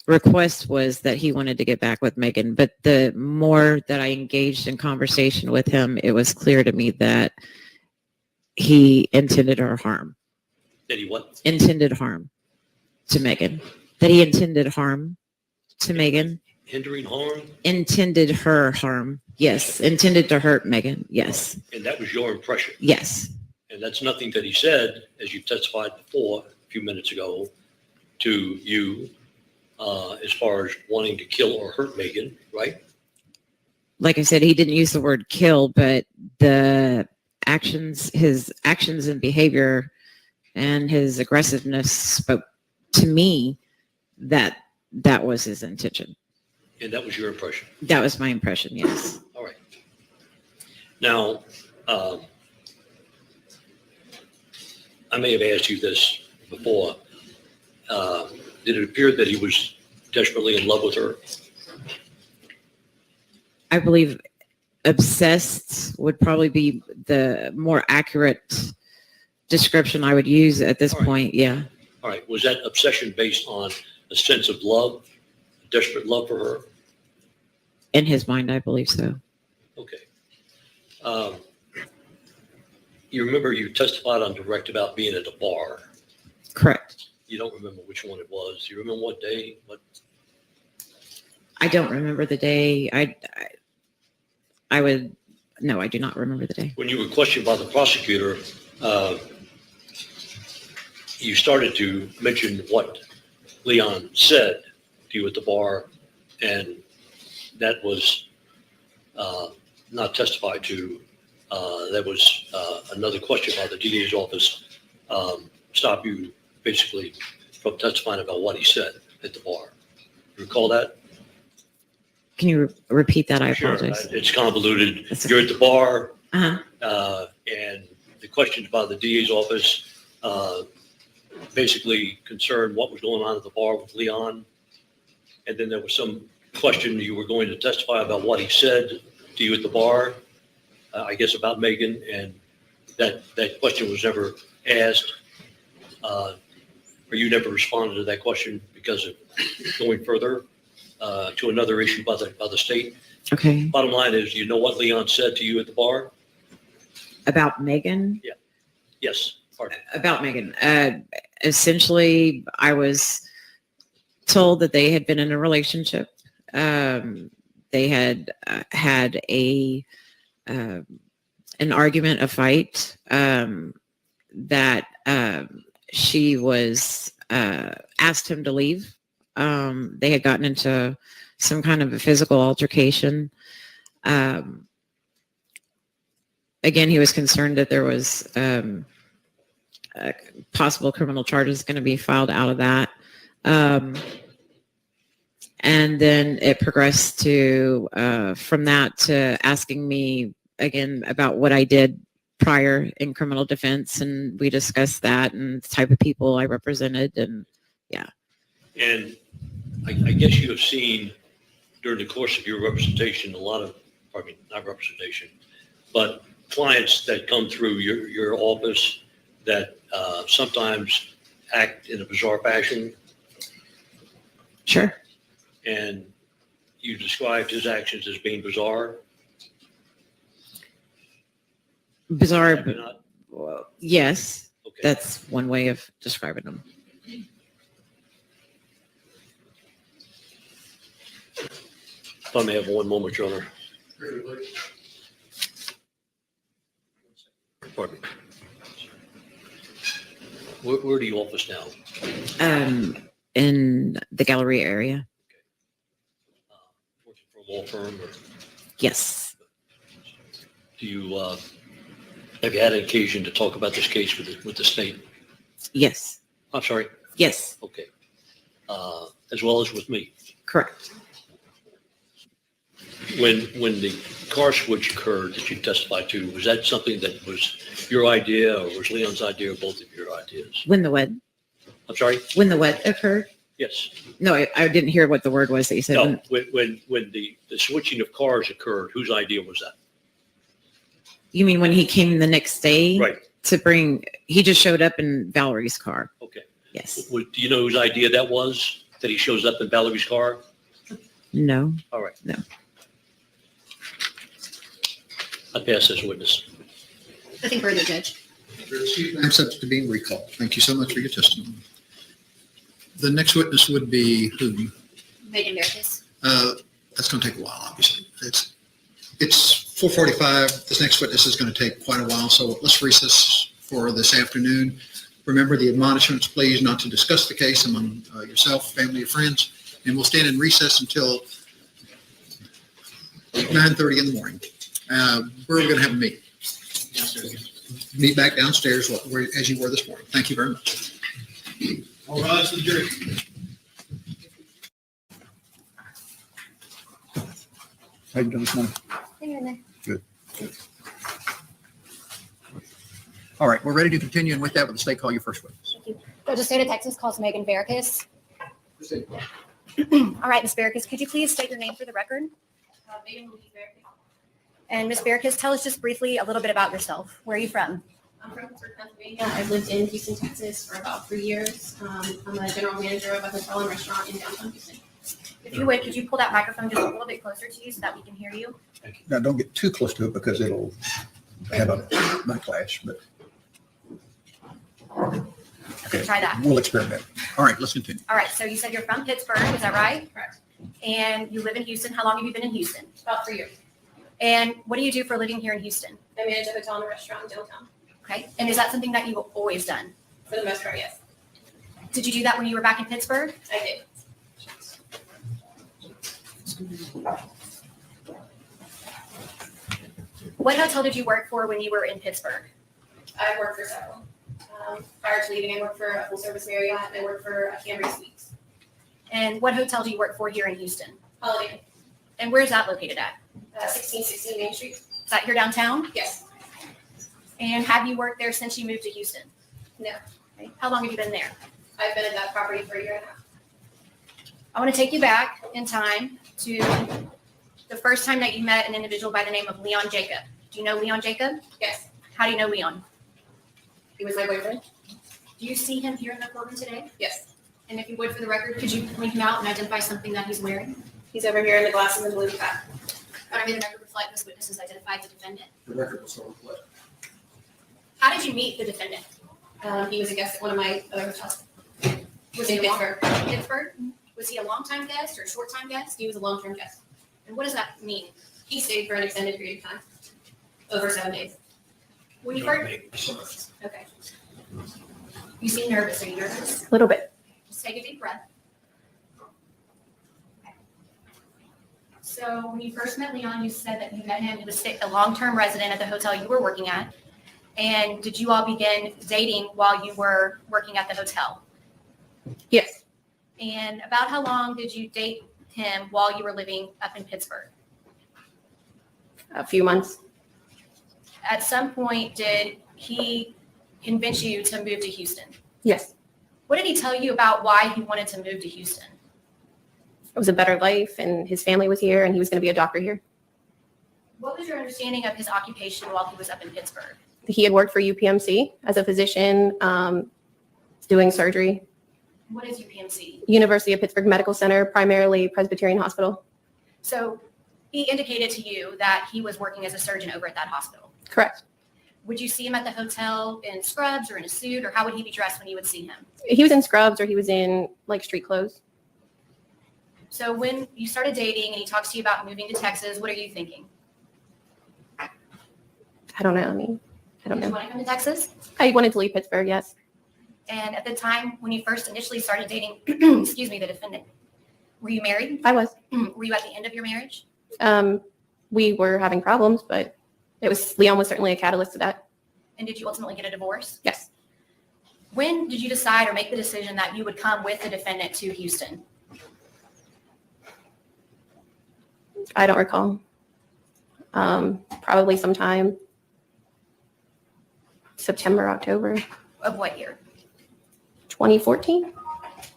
request was that he wanted to get back with Megan. But the more that I engaged in conversation with him, it was clear to me that he intended her harm. That he what? Intended harm to Megan. That he intended harm to Megan. Hindering harm? Intended her harm. Yes. Intended to hurt Megan. Yes. And that was your impression? Yes. And that's nothing that he said, as you testified before a few minutes ago, to you as far as wanting to kill or hurt Megan, right? Like I said, he didn't use the word kill, but the actions, his actions and behavior and his aggressiveness spoke to me that that was his intention. And that was your impression? That was my impression, yes. All right. Now, I may have asked you this before. Did it appear that he was desperately in love with her? I believe obsessed would probably be the more accurate description I would use at this point. Yeah. All right. Was that obsession based on a sense of love, desperate love for her? In his mind, I believe so. Okay. You remember you testified on direct about being at a bar. Correct. You don't remember which one it was. You remember what day? What? I don't remember the day. I would, no, I do not remember the day. When you were questioned by the prosecutor, you started to mention what Leon said to you at the bar, and that was not testified to. That was another question by the DA's office, stop you basically from testifying about what he said at the bar. You recall that? Can you repeat that? I Sure. apologize. It's convoluted. You're at the bar, Uh-huh. and the questions by the DA's office basically concerned what was going on at the bar with Leon. And then there was some question you were going to testify about what he said to you at the bar, I guess about Megan, and that question was never asked. Or you never responded to that question because of going further to another issue by the state. Okay. Bottom line is, you know what Leon said to you at the bar? About Megan? Yeah. Yes. Pardon. About Megan. Essentially, I was told that they had been in a relationship. They had had an argument, a fight, that she was asked him to leave. They had gotten into some kind of a physical altercation. Again, he was concerned that there was possible criminal charges going to be filed out of that. And then it progressed to from that to asking me again about what I did prior in criminal defense, and we discussed that and the type of people I represented, and yeah. And I guess you have seen during the course of your representation, a lot of, not representation, but clients that come through your office that sometimes act in a bizarre fashion. Sure. And you described his actions as being bizarre. Bizarre, Have you not? well, yes, Okay. that's one way of describing them. If I may have one moment, Your Honor. Pardon me. Where do you office now? In the Galleria area. Working for a law firm, or Yes. do you have you had an occasion to talk about this case with the state? Yes. I'm sorry. Yes. Okay. As well as with me. Correct. When the car switch occurred that you testified to, was that something that was your idea, or was Leon's idea, or both of your ideas? When the what? I'm sorry? When the what occurred? Yes. No, I didn't hear what the word was that you said. No, when the switching of cars occurred, whose idea was that? You mean when he came the next day? Right. To bring, he just showed up in Valerie's car. Okay. Yes. Do you know whose idea that was, that he shows up in Valerie's car? No. All right. No. I pass as a witness. Nothing further, Judge. I'm subject to being recalled. Thank you so much for your testimony. The next witness would be who? Megan Merkis. That's going to take a while, obviously. It's 4:45. This next witness is going to take quite a while, so let's recess for this afternoon. Remember the admonishments, please, not to discuss the case among yourself, family, or friends, and we'll stand in recess until 9:30 in the morning. We're going to have a meeting. Meet back downstairs as you were this morning. Thank you very much. All rise for the jury. How you doing this morning? Good. All right, we're ready to continue, and with that, will the state call your first witness? Thank you. So the state of Texas calls Megan Verkis. All right, Ms. Verkis, could you please state your name for the record? Megan Louise Merkis. And Ms. Verkis, tell us just briefly a little bit about yourself. Where are you from? I'm from Pittsburgh, Pennsylvania. I've lived in Houston, Texas for about 3 years. I'm a general manager of a hotel and restaurant in downtown Houston. If you would, could you pull that microphone just a little bit closer to you so that we can hear you? Now, don't get too close to it because it'll have a backlash, but. Okay, Try that. we'll experiment. All right, let's continue. All right, so you said you're from Pittsburgh, is that right? Correct. And you live in Houston. How long have you been in Houston? About 3 years. And what do you do for a living here in Houston? I manage a hotel and restaurant in downtown. Okay, and is that something that you've always done? For the most part, yes. Did you do that when you were back in Pittsburgh? I did. What hotel did you work for when you were in Pittsburgh? I worked for several. Prior to leaving, I worked for a full service Marriott and I worked for Cambria Suites. And what hotel do you work for here in Houston? Holiday Inn. And where's that located at? 1616 Main Street. Is that here downtown? Yes. And have you worked there since you moved to Houston? No. Okay. How long have you been there? I've been at that property for 1.5 years. I want to take you back in time to the first time that you met an individual by the name of Leon Jacob. Do you know Leon Jacob? Yes. How do you know Leon? He was my boyfriend. Do you see him here in the courtroom today? Yes. And if you would, for the record, could you point him out and identify something that he's wearing? He's over here in the glasses and blue cap. I want to make the record reflect this witness has identified the defendant. The record will so reflect. How did you meet the defendant? He was a guest at one of my other hotels. Was In he Pittsburgh. Pittsburgh? Was he a long-time guest or a short-time guest? He was a long-term guest. And what does that mean? He stayed for an extended period of time, over 7 days. When you first, okay. You seem nervous. Are you nervous? A little bit. Just take a deep breath. So when you first met Leon, you said that you met him, he was a long-term resident at the hotel you were working at, And did you all begin dating while you were working at the hotel? Yes. And about how long did you date him while you were living up in Pittsburgh? A few months. At some point, did he convince you to move to Houston? Yes. What did he tell you about why he wanted to move to Houston? It was a better life, and his family was here, and he was going to be a doctor here. What was your understanding of his occupation while he was up in Pittsburgh? He had worked for UPMC as a physician, doing surgery. What is UPMC? University of Pittsburgh Medical Center, primarily Presbyterian Hospital. So he indicated to you that he was working as a surgeon over at that hospital. Correct. Would you see him at the hotel in scrubs or in a suit, or how would he be dressed when you would see him? He was in scrubs, or he was in like street clothes. So when you started dating and he talks to you about moving to Texas, what are you thinking? I don't know. I don't Did you know. want to come to Texas? I wanted to leave Pittsburgh, yes. And at the time when you first initially started dating, excuse me, the defendant, were you married? I was. Were you at the end of your marriage? We were having problems, but Leon was certainly a catalyst to that. And did you ultimately get a divorce? Yes. When did you decide or make the decision that you would come with the defendant to Houston? I don't recall. Probably sometime September, October Of what year? 2014.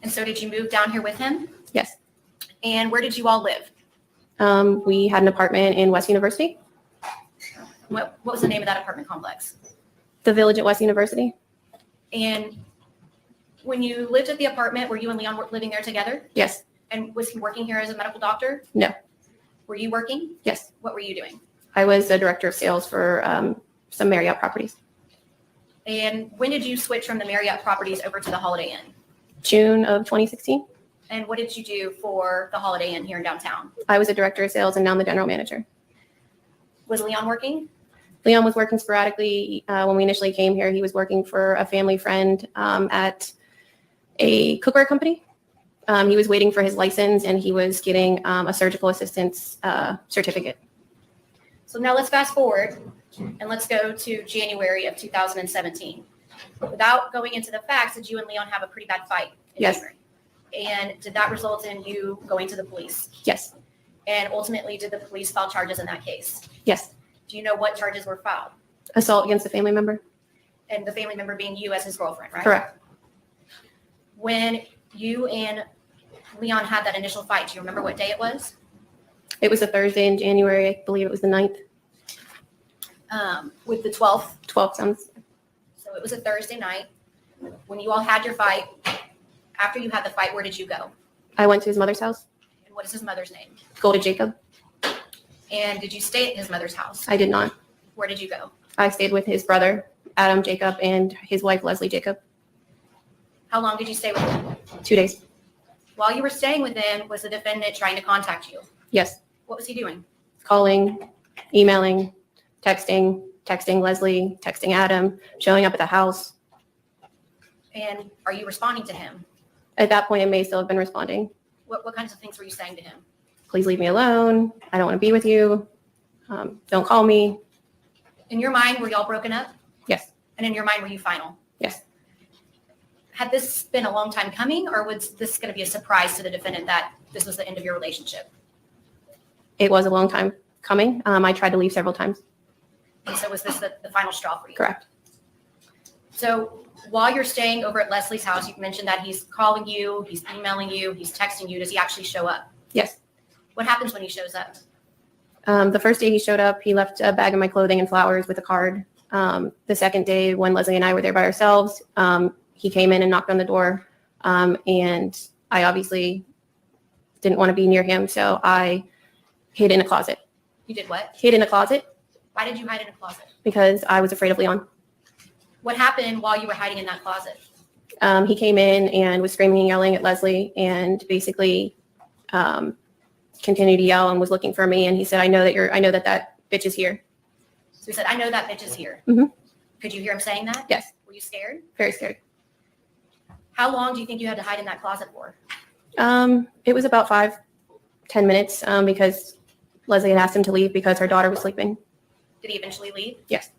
And so did you move down here with him? Yes. And where did you all live? We had an apartment in West University, What was the name of that apartment complex? the Village at West University. And when you lived at the apartment, were you and Leon living there together? Yes. And was he working here as a medical doctor? No. Were you working? Yes. What were you doing? I was the director of sales for some Marriott properties. And when did you switch from the Marriott properties over to the Holiday Inn? June of 2016. And what did you do for the Holiday Inn here in downtown? I was a director of sales and now I'm the general manager. Was Leon working? Leon was working sporadically. When we initially came here, he was working for a family friend at a cookware company. He was waiting for his license and he was getting a surgical assistance certificate. So now let's fast forward and let's go to January of 2017. Without going into the facts, did you and Leon have a pretty bad fight in Yes. January? And did that result in you going to the police? Yes. And ultimately, did the police file charges in that case? Yes. Do you know what charges were filed? Assault against a family member. And the family member being you as his girlfriend, right? Correct. When you and Leon had that initial fight, do you remember what day it was? It was a Thursday in January. I believe it was the 9th. With the 12th. 12th sounds. So it was a Thursday night. When you all had your fight, after you had the fight, where did you go? I went to his mother's house. And what is his mother's name? Golda Jacob. And did you stay at his mother's house? I did not. Where did you go? I stayed with his brother, Adam Jacob, and his wife, Leslie Jacob. How long did you stay with him? 2 days. While you were staying with him, was the defendant trying to contact you? Yes. What was he doing? Calling, emailing, texting Leslie, texting Adam, showing up at the house. And are you responding to him? At that point, I may still have been responding. What kinds of things were you saying to him? Please leave me alone. I don't want to be with you. Don't call me. In your mind, were y'all broken up? Yes. And in your mind, were you final? Yes. Had this been a long time coming, or was this going to be a surprise to the defendant that this was the end of your relationship? It was a long time coming. I tried to leave several times. And so was this the final straw for you? Correct. So while you're staying over at Leslie's house, you've mentioned that he's calling you, he's emailing you, he's texting you. Does he actually show up? Yes. What happens when he shows up? The first day he showed up, he left a bag of my clothing and flowers with a card. The second day, when Leslie and I were there by ourselves, he came in and knocked on the door. And I obviously didn't want to be near him, so I hid in a closet. You did what? Hid in a closet Why did you hide in a closet? because I was afraid of Leon. What happened while you were hiding in that closet? He came in and was screaming and yelling at Leslie and basically continued to yell and was looking for me. And he said, I know that bitch is here. So he said, I know that bitch is here. Mhm. Could you hear him saying that? Yes. Were you scared? Very scared. How long do you think you had to hide in that closet for? It was about 5-10 minutes because Leslie had asked him to leave because her daughter was sleeping. Did he eventually leave? Yes.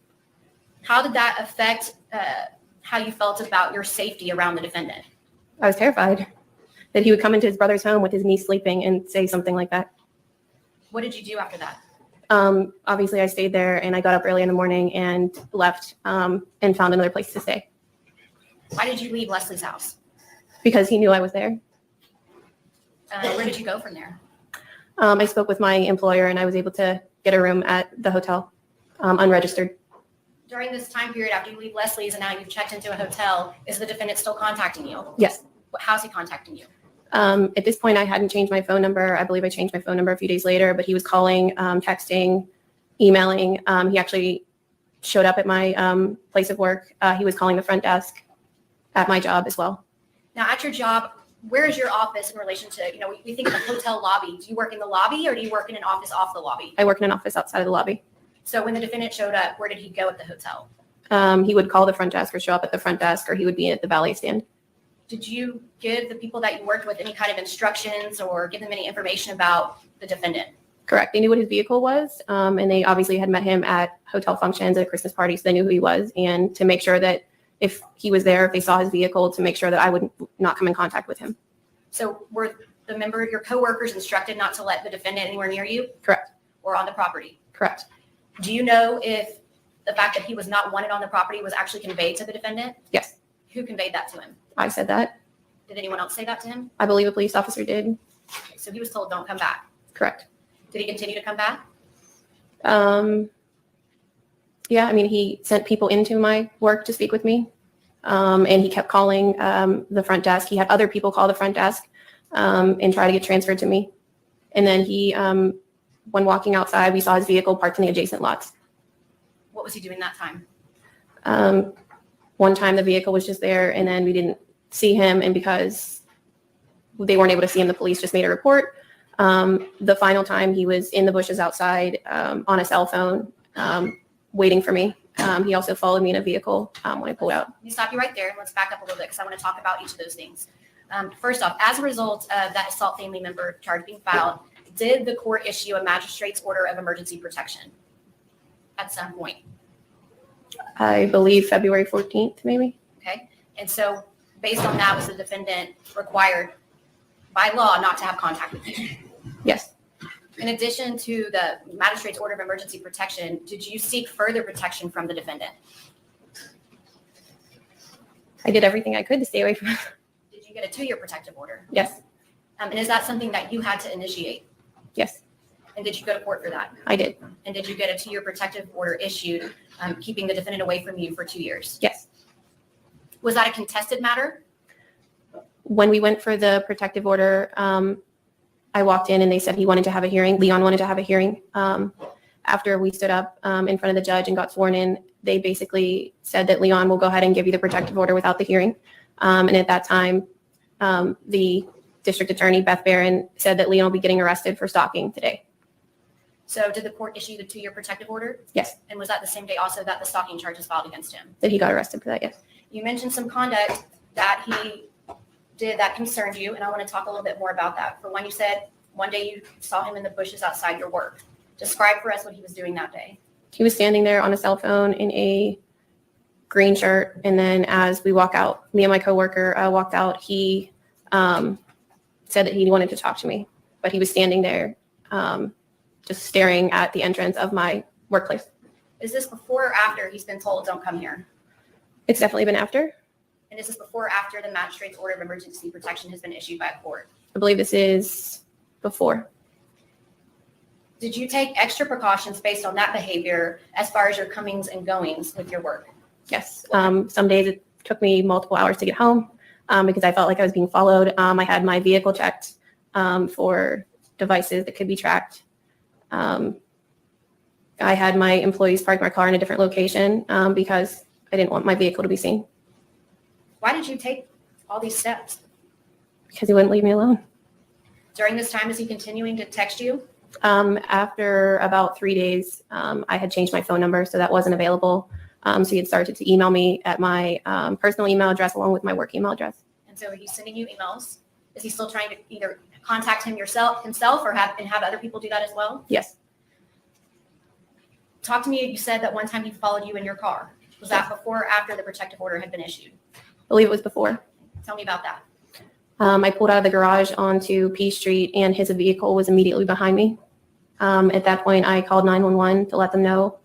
How did that affect how you felt about your safety around the defendant? I was terrified that he would come into his brother's home with his niece sleeping and say something like that. What did you do after that? Obviously, I stayed there and I got up early in the morning and left and found another place to stay Why did you leave Leslie's house? because he knew I was there. Where did you go from there? I spoke with my employer and I was able to get a room at the hotel, unregistered. During this time period after you leave Leslie's and now you've checked into a hotel, is the defendant still contacting you? Yes. How's he contacting you? At this point, I hadn't changed my phone number. I believe I changed my phone number a few days later, but he was calling, texting, emailing. He actually showed up at my place of work. He was calling the front desk at my job as well. Now, at your job, where is your office in relation to, we think of the hotel lobby. Do you work in the lobby or do you work in an office off the lobby? I work in an office outside of the lobby. So when the defendant showed up, where did he go at the hotel? He would call the front desk or show up at the front desk, or he would be at the valet stand. Did you give the people that you worked with any kind of instructions or give them any information about the defendant? Correct. They knew what his vehicle was, and they obviously had met him at hotel functions, at Christmas parties, so they knew who he was, and to make sure that if he was there, if they saw his vehicle, to make sure that I would not come in contact with him. So were the member of your coworkers instructed not to let the defendant anywhere near you? Correct. Or on the property? Correct. Do you know if the fact that he was not wanted on the property was actually conveyed to the defendant? Yes. Who conveyed that to him? I said that. Did anyone else say that to him? I believe a police officer did. Okay, so he was told, don't come back. Correct. Did he continue to come back? Yeah, I mean, he sent people into my work to speak with me, and he kept calling the front desk. He had other people call the front desk and try to get transferred to me. And then he, when walking outside, we saw his vehicle parked in the adjacent lots. What was he doing that time? One time the vehicle was just there, and then we didn't see him, and because they weren't able to see him, the police just made a report. The final time he was in the bushes outside on a cell phone waiting for me. He also followed me in a vehicle when I pulled out. Let me stop you right there and let's back up a little bit because I want to talk about each of those things. First off, as a result of that assault family member charge being filed, did the court issue a magistrate's order of emergency protection at some point? I believe February 14th, maybe. Okay. And so based on that, was the defendant required by law not to have contact with you? Yes. In addition to the magistrate's order of emergency protection, did you seek further protection from the defendant? I did everything I could to stay away from him. Did you get a 2-year protective order? Yes. And is that something that you had to initiate? Yes, And did you go to court for that? I did. And did you get a 2-year protective order issued, keeping the defendant away from you for 2 years? Yes. Was that a contested matter? When we went for the protective order, I walked in and they said he wanted to have a hearing. Leon wanted to have a hearing. After we stood up in front of the judge and got sworn in, they basically said that Leon will go ahead and give you the protective order without the hearing. And at that time, the district attorney, Beth Barron, said that Leon will be getting arrested for stalking today. So did the court issue the 2-year protective order? Yes. And was that the same day also that the stalking charge was filed against him? That he got arrested for that, yes. You mentioned some conduct that he did that concerned you, and I want to talk a little bit more about that. For one, you said one day you saw him in the bushes outside your work. Describe for us what he was doing that day. He was standing there on a cell phone in a green shirt, and then as we walk out, me and my coworker walked out, he said that he wanted to talk to me, but he was standing there just staring at the entrance of my workplace. Is this before or after he's been told, don't come here? It's definitely been after. And is this before or after the magistrate's order of emergency protection has been issued by a court? I believe this is before. Did you take extra precautions based on that behavior as far as your comings and goings with your work? Yes. Some days it took me multiple hours to get home because I felt like I was being followed. I had my vehicle checked for devices that could be tracked. I had my employees park my car in a different location because I didn't want my vehicle to be seen. Why did you take all these steps? Because he wouldn't leave me alone. During this time, is he continuing to text you? After about 3 days, I had changed my phone number, so that wasn't available. So he had started to email me at my personal email address along with my work email address. And so he's sending you emails. Is he still trying to either contact himself or have other people do that as well? Yes. Talk to me. You said that one time he followed you in your car. Was that before or after the protective order had been issued? I believe it was before. Tell me about that. I pulled out of the garage onto P Street and his vehicle was immediately behind me. At that point, I called 911 to let them know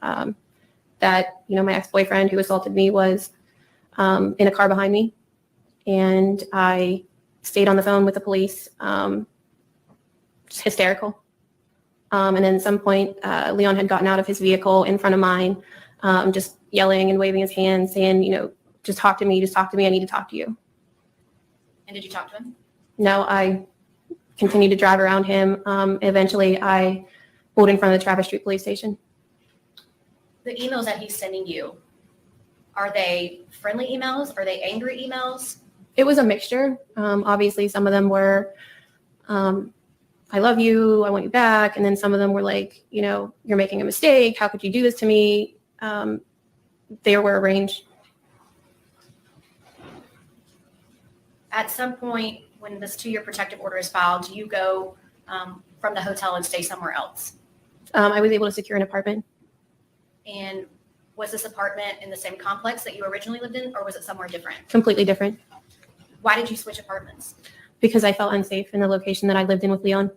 that, my ex-boyfriend who assaulted me was in a car behind me. And I stayed on the phone with the police, just hysterical. And then at some point, Leon had gotten out of his vehicle in front of mine, just yelling and waving his hands, saying, just talk to me, I need to talk to you. And did you talk to him? No, I continued to drive around him. Eventually, I pulled in front of the Travis Street Police Station. The emails that he's sending you, are they friendly emails? Are they angry emails? It was a mixture. Obviously, some of them were, I love you, I want you back. And then some of them were like, you're making a mistake. How could you do this to me? They were arranged. At some point, when this 2-year protective order is filed, do you go from the hotel and stay somewhere else? I was able to secure an apartment. And was this apartment in the same complex that you originally lived in, or was it somewhere different? Completely different. Why did you switch apartments? Because I felt unsafe in the location that I lived in with Leon.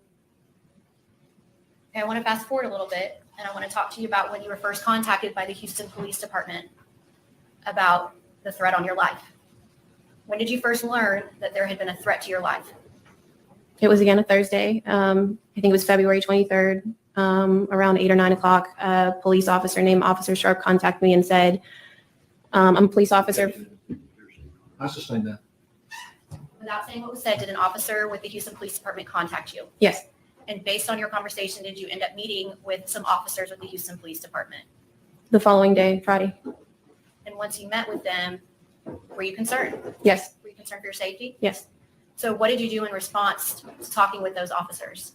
Okay, I want to fast forward a little bit, and I want to talk to you about when you were first contacted by the Houston Police Department about the threat on your life. When did you first learn that there had been a threat to your life? It was again a Thursday. I think it was February 23rd, around 8 or 9 o'clock. A police officer named Officer Sharp contacted me and said, I'm a police officer. I sustain that. Without saying what was said, did an officer with the Houston Police Department contact you? Yes. And based on your conversation, did you end up meeting with some officers with the Houston Police Department? The following day, Friday. And once you met with them, were you concerned? Yes. Were you concerned for your safety? Yes. So what did you do in response to talking with those officers?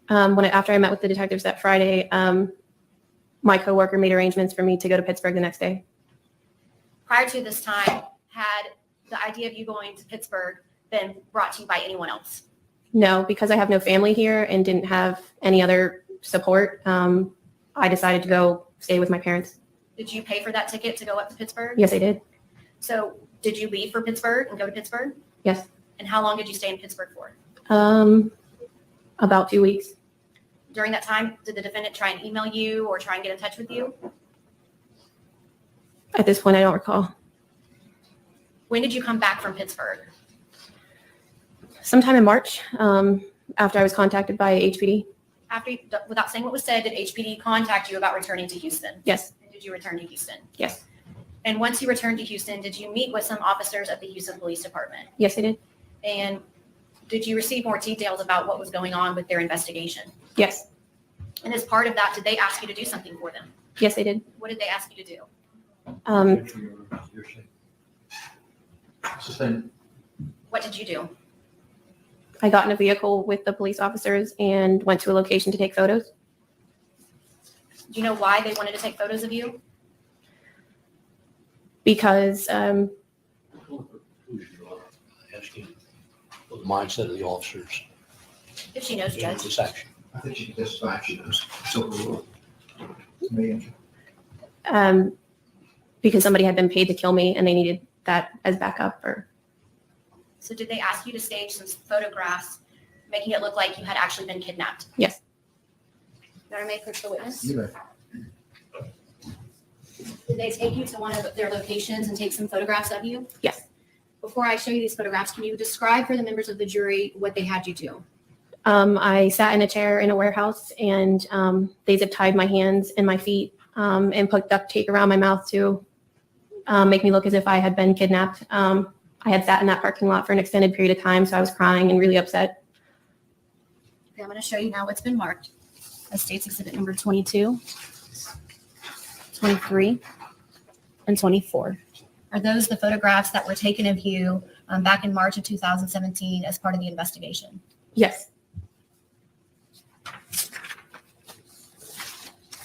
After I met with the detectives that Friday, my coworker made arrangements for me to go to Pittsburgh the next day. Prior to this time, had the idea of you going to Pittsburgh been brought to you by anyone else? No, because I have no family here and didn't have any other support. I decided to go stay with my parents. Did you pay for that ticket to go up to Pittsburgh? Yes, I did. So did you leave for Pittsburgh and go to Pittsburgh? Yes. And how long did you stay in Pittsburgh for? About 2 weeks. During that time, did the defendant try and email you or try and get in touch with you? At this point, I don't recall. When did you come back from Pittsburgh? Sometime in March, after I was contacted by HPD. Without saying what was said, did HPD contact you about returning to Houston? Yes. And did you return to Houston? Yes. And once you returned to Houston, did you meet with some officers at the Houston Police Department? Yes, I did. And did you receive more details about what was going on with their investigation? Yes. And as part of that, did they ask you to do something for them? Yes, I did. What did they ask you to do? Sustain. What did you do? I got in a vehicle with the police officers and went to a location to take photos. Do you know why they wanted to take photos of you? Because Asking the mindset of the officers. If she knows, in Judge. this action. I think she can testify if she knows. So, because somebody had been paid to kill me and they needed that as backup. So did they ask you to stage some photographs, making it look like you had actually been kidnapped? Yes. Madam Mayor, clerk the witness. You bet. Did they take you to one of their locations and take some photographs of you? Yes. Before I show you these photographs, can you describe for the members of the jury what they had you do? I sat in a chair in a warehouse and they zip tied my hands and my feet and put duct tape around my mouth to make me look as if I had been kidnapped. I had sat in that parking lot for an extended period of time, so I was crying and really upset. Okay, I'm going to show you now what's been marked as State's Exhibit number 22, 23, and 24. Are those the photographs that were taken of you back in March of 2017 as part of the investigation? Yes.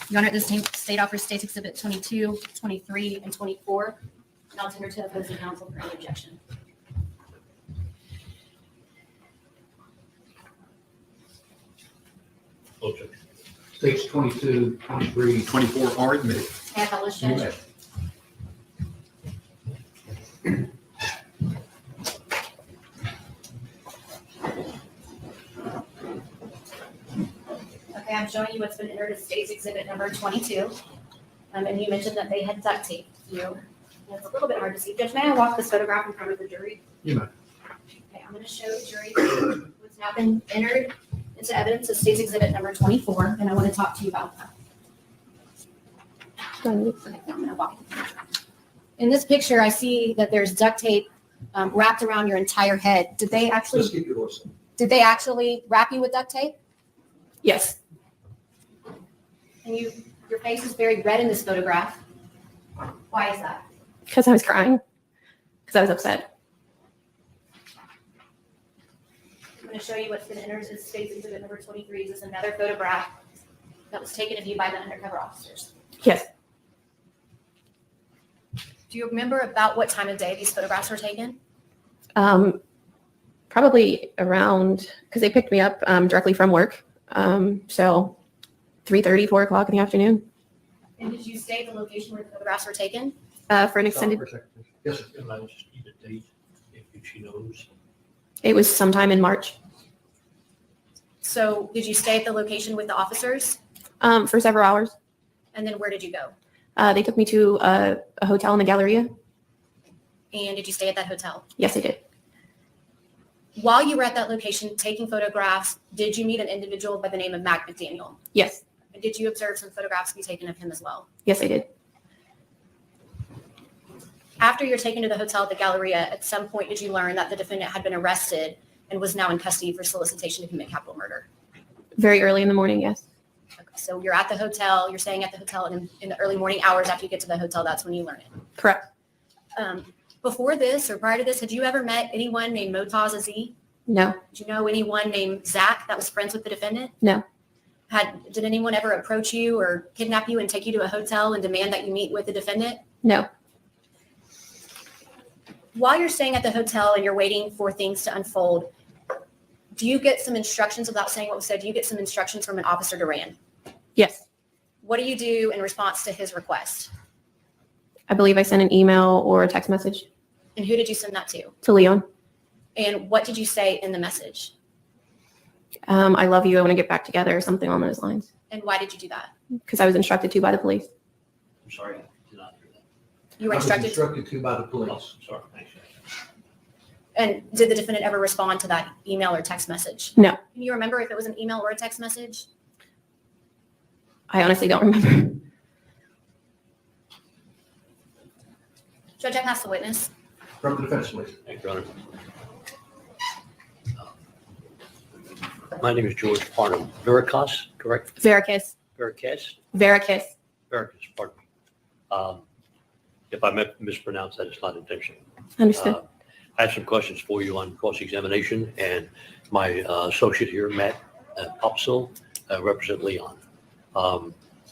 Your Honor, this state offers State's Exhibit 22, 23, and 24. And I'll tender to opposing counsel for any objection. States 22, 23, 24 are admitted. May I publish, Judge? Okay, I'm showing you what's been entered as state's exhibit number 22. And you mentioned that they had duct taped you. And it's a little bit hard to see. Judge, may I walk this photograph in front of the jury? You may. Okay, I'm going to show the jury what's now been entered into evidence as state's exhibit number 24, and I want to talk to you about that. Okay, I'm going to walk. In this picture, I see that there's duct tape wrapped around your entire head. Did they Just actually? keep your voice up. Did they actually wrap you with duct tape? Yes. And your face is very red in this photograph. Why is that? Because I was crying. Because I was upset. I'm going to show you what's been entered as state's exhibit number 23. This is another photograph that was taken of you by the undercover officers. Yes. Do you remember about what time of day these photographs were taken? Probably around, because they picked me up directly from work. So 3:30, 4 o'clock in the afternoon And did you stay at the location where the photographs were taken? for an extended, Stop for a second, please. Yes, sir. Can I just need a date if she knows? it was sometime in March So did you stay at the location with the officers? for several hours. And then where did you go? They took me to a hotel in the Galleria. And did you stay at that hotel? Yes, I did. While you were at that location taking photographs, did you meet an individual by the name of Mac McDaniel? Yes. And did you observe some photographs be taken of him as well? Yes, I did. After you're taken to the hotel at the Galleria, at some point did you learn that the defendant had been arrested and was now in custody for solicitation to commit capital murder? Very early in the morning, yes. Okay, so you're at the hotel, you're staying at the hotel, and in the early morning hours after you get to the hotel, that's when you learn it. Correct. Before this or prior to this, had you ever met anyone named Motaz Aziz? No. Did you know anyone named Zach that was friends with the defendant? No. Did anyone ever approach you or kidnap you and take you to a hotel and demand that you meet with the defendant? No. While you're staying at the hotel and you're waiting for things to unfold, do you get some instructions, without saying what was said, do you get some instructions from an Officer Duran? Yes. What do you do in response to his request? I believe I sent an email or a text message And who did you send that to? to Leon. And what did you say in the message? I love you. I want to get back together or something along those lines. And why did you do that? Because I was instructed to by the police. I'm sorry, I did not hear that. You were I was instructed, to by the Oh, police. sorry, thanks. and did the defendant ever respond to that email or text message? No. Can you remember if it was an email or a text message? I honestly don't remember. Judge, I pass the witness. From the defense, please. Thank you, Your Honor. My name is George Parnham. Veracast, correct? Veracast. Veracast? Veracast. Veracast, pardon me. If I mispronounced that, it's not intentional. Understood. I have some questions for you on cross-examination, and my associate here, Matt Popsil, represent Leon.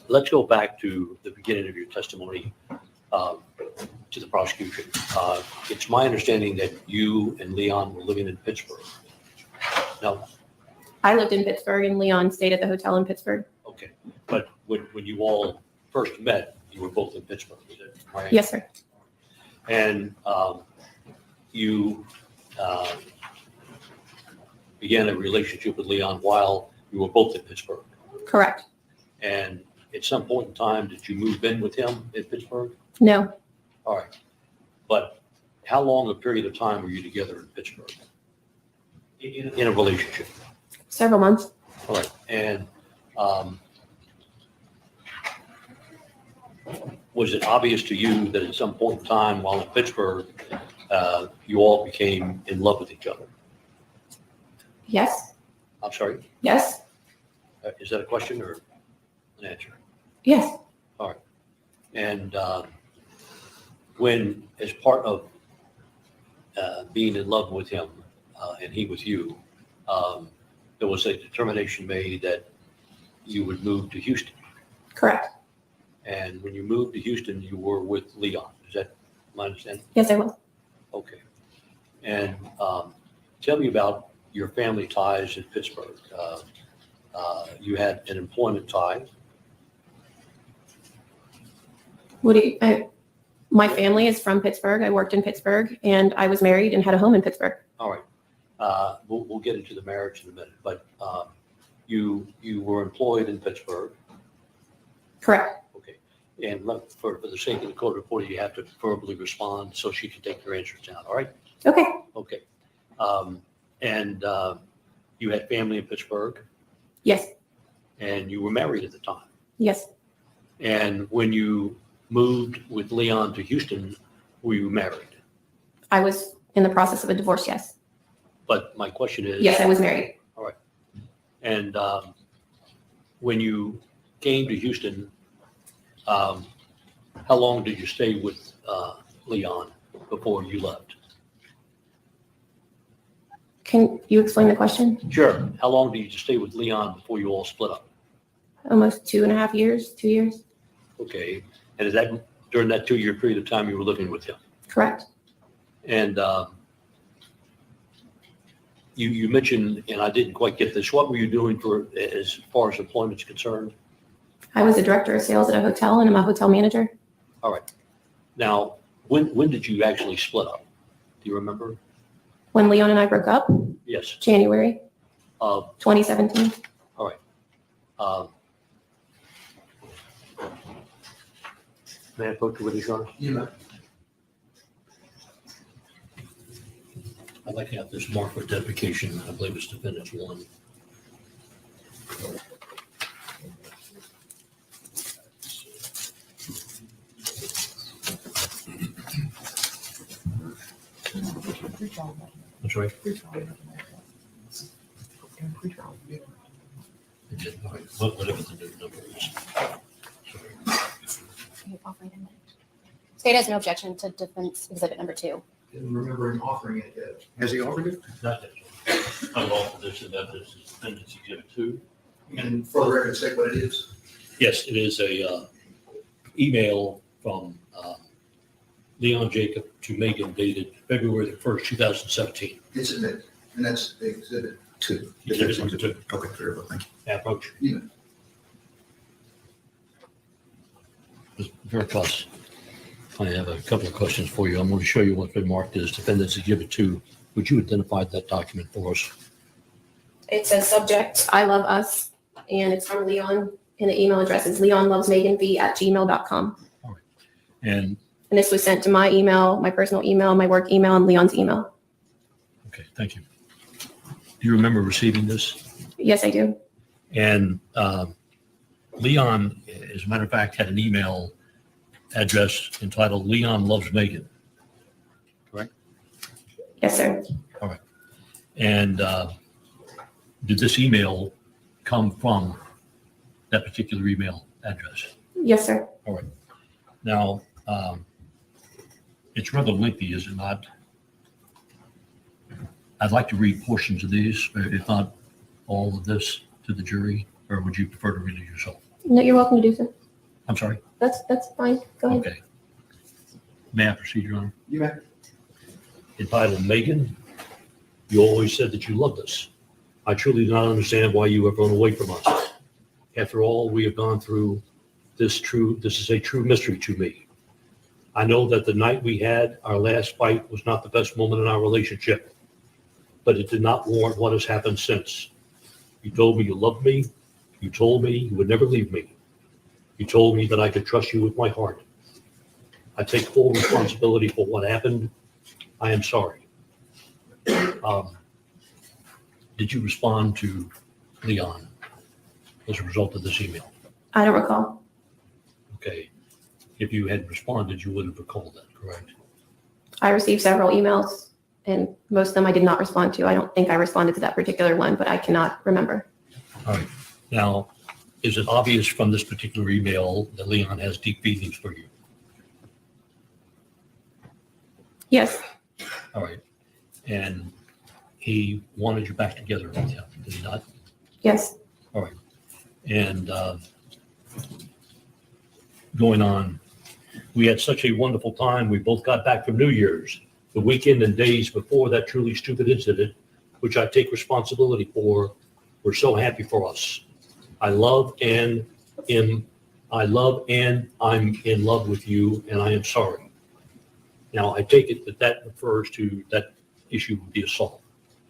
Let's go back to the beginning of your testimony to the prosecution. It's my understanding that you and Leon were living in Pittsburgh. No? I lived in Pittsburgh and Leon stayed at the hotel in Pittsburgh. Okay. But when you all first met, you were both in Pittsburgh, is that right? Yes, sir. And you began a relationship with Leon while you were both in Pittsburgh. Correct. And at some point in time, did you move in with him in Pittsburgh? No. All right. But how long a period of time were you together in Pittsburgh? In a relationship? Several months. All right. And was it obvious to you that at some point in time while in Pittsburgh, you all became in love with each other? Yes. I'm sorry? Yes. Is that a question or an answer? Yes. All right. And when, as part of being in love with him and he with you, there was a determination made that you would move to Houston. Correct. And when you moved to Houston, you were with Leon. Is that my understanding? Yes, I was. Okay. And tell me about your family ties in Pittsburgh. You had an employment tie. What do you, My family is from Pittsburgh. I worked in Pittsburgh, and I was married and had a home in Pittsburgh. All right. We'll get into the marriage in a minute, but you were employed in Pittsburgh. Correct. Okay. And for the sake of the court reporter, you have to verbally respond so she can take your answers down. All right? Okay. Okay. And you had family in Pittsburgh, Yes. and you were married at the time. Yes. And when you moved with Leon to Houston, were you married? I was in the process of a divorce. Yes. But my question is. Yes, I was married. All right. And when you came to Houston, how long did you stay with Leon before you left? Can you explain the question? Sure. How long did you stay with Leon before you all split up? Almost 2.5 years, 2 years. Okay. And is that during that 2-year period of time you were living with him? Correct. And you mentioned, and I didn't quite get this, what were you doing for as far as employment is concerned? I was a director of sales at a hotel, and I'm a hotel manager. All right. Now, when did you actually split up? Do you remember? When Leon and I broke up, Yes. January 2017. All right. May I approach you with your honor? Yeah. I'd like to have this marked for identification. I believe it's defendant's 1. That's right. Whatever the new number is. State has no objection to defense exhibit number 2. Didn't remember him offering it yet. Has he offered it? Not that. I've offered this and that this is defendant's exhibit 2. And for the record, state what it is. Yes, it is a email from Leon Jacob to Megan dated February the 1st, 2017. It's admitted, and that's exhibit 2. Exhibit number 2. Okay, very well, thank you. May I approach? Yeah. Mr. Veracruz, I have a couple of questions for you. I'm going to show you what's been marked as defendant's exhibit 2. Would you identify that document for us? It says subject, I love us, and it's from Leon, and the email address is leonlovesmeganv@gmail.com. And And this was sent to my email, my personal email, my work email, and Leon's email. okay, thank you. Do you remember receiving this? Yes, I do. And Leon, as a matter of fact, had an email address entitled Leon Loves Megan. Correct? Yes, sir. All right. And did this email come from that particular email address? Yes, sir. All right. Now, it's rather lengthy, is it not? I'd like to read portions of these, if not all of this, to the jury, or would you prefer to read it yourself? No, you're welcome to do so. I'm sorry. That's fine. Go ahead. Okay. May I proceed, Your Honor? You may. Entitled, Megan, you always said that you loved us. I truly do not understand why you have run away from us. After all we have gone through, this is a true mystery to me. I know that the night we had our last fight was not the best moment in our relationship, but it did not warrant what has happened since. You told me you loved me. You told me you would never leave me. You told me that I could trust you with my heart. I take full responsibility for what happened. I am sorry. Did you respond to Leon as a result of this email? I don't recall. Okay. If you had responded, you would have recalled that, correct? I received several emails, and most of them I did not respond to. I don't think I responded to that particular one, but I cannot remember. All right. Now, is it obvious from this particular email that Leon has deep feelings for you? Yes. All right. And he wanted you back together with him, did he not? Yes. All right. And going on, we had such a wonderful time. We both got back from New Year's. The weekend and days before that truly stupid incident, which I take responsibility for, were so happy for us. I love and I'm in love with you, and I am sorry. Now, I take it that that refers to that issue with the assault,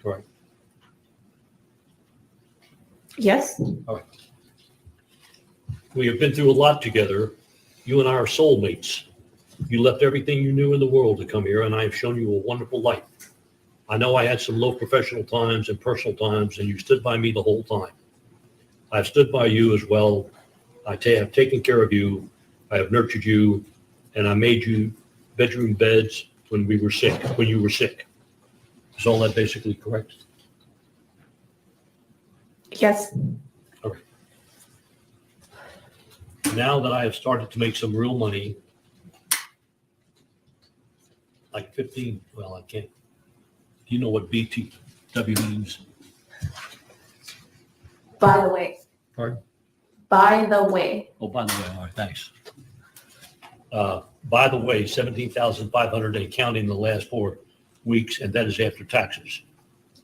correct? Yes. All right. We have been through a lot together. You and I are soulmates. You left everything you knew in the world to come here, and I have shown you a wonderful life. I know I had some low professional times and personal times, and you stood by me the whole time. I've stood by you as well. I have taken care of you. I have nurtured you, and I made you bedroom beds when we were sick, when you were sick. Is all that basically correct? Yes. All right. Now that I have started to make some real money, like 15, well, I can't. Do you know what BTW means? By the way. Pardon? By the way. Oh, by the way, all right, thanks. By the way, 17,500 and counting the last 4 weeks, and that is after taxes.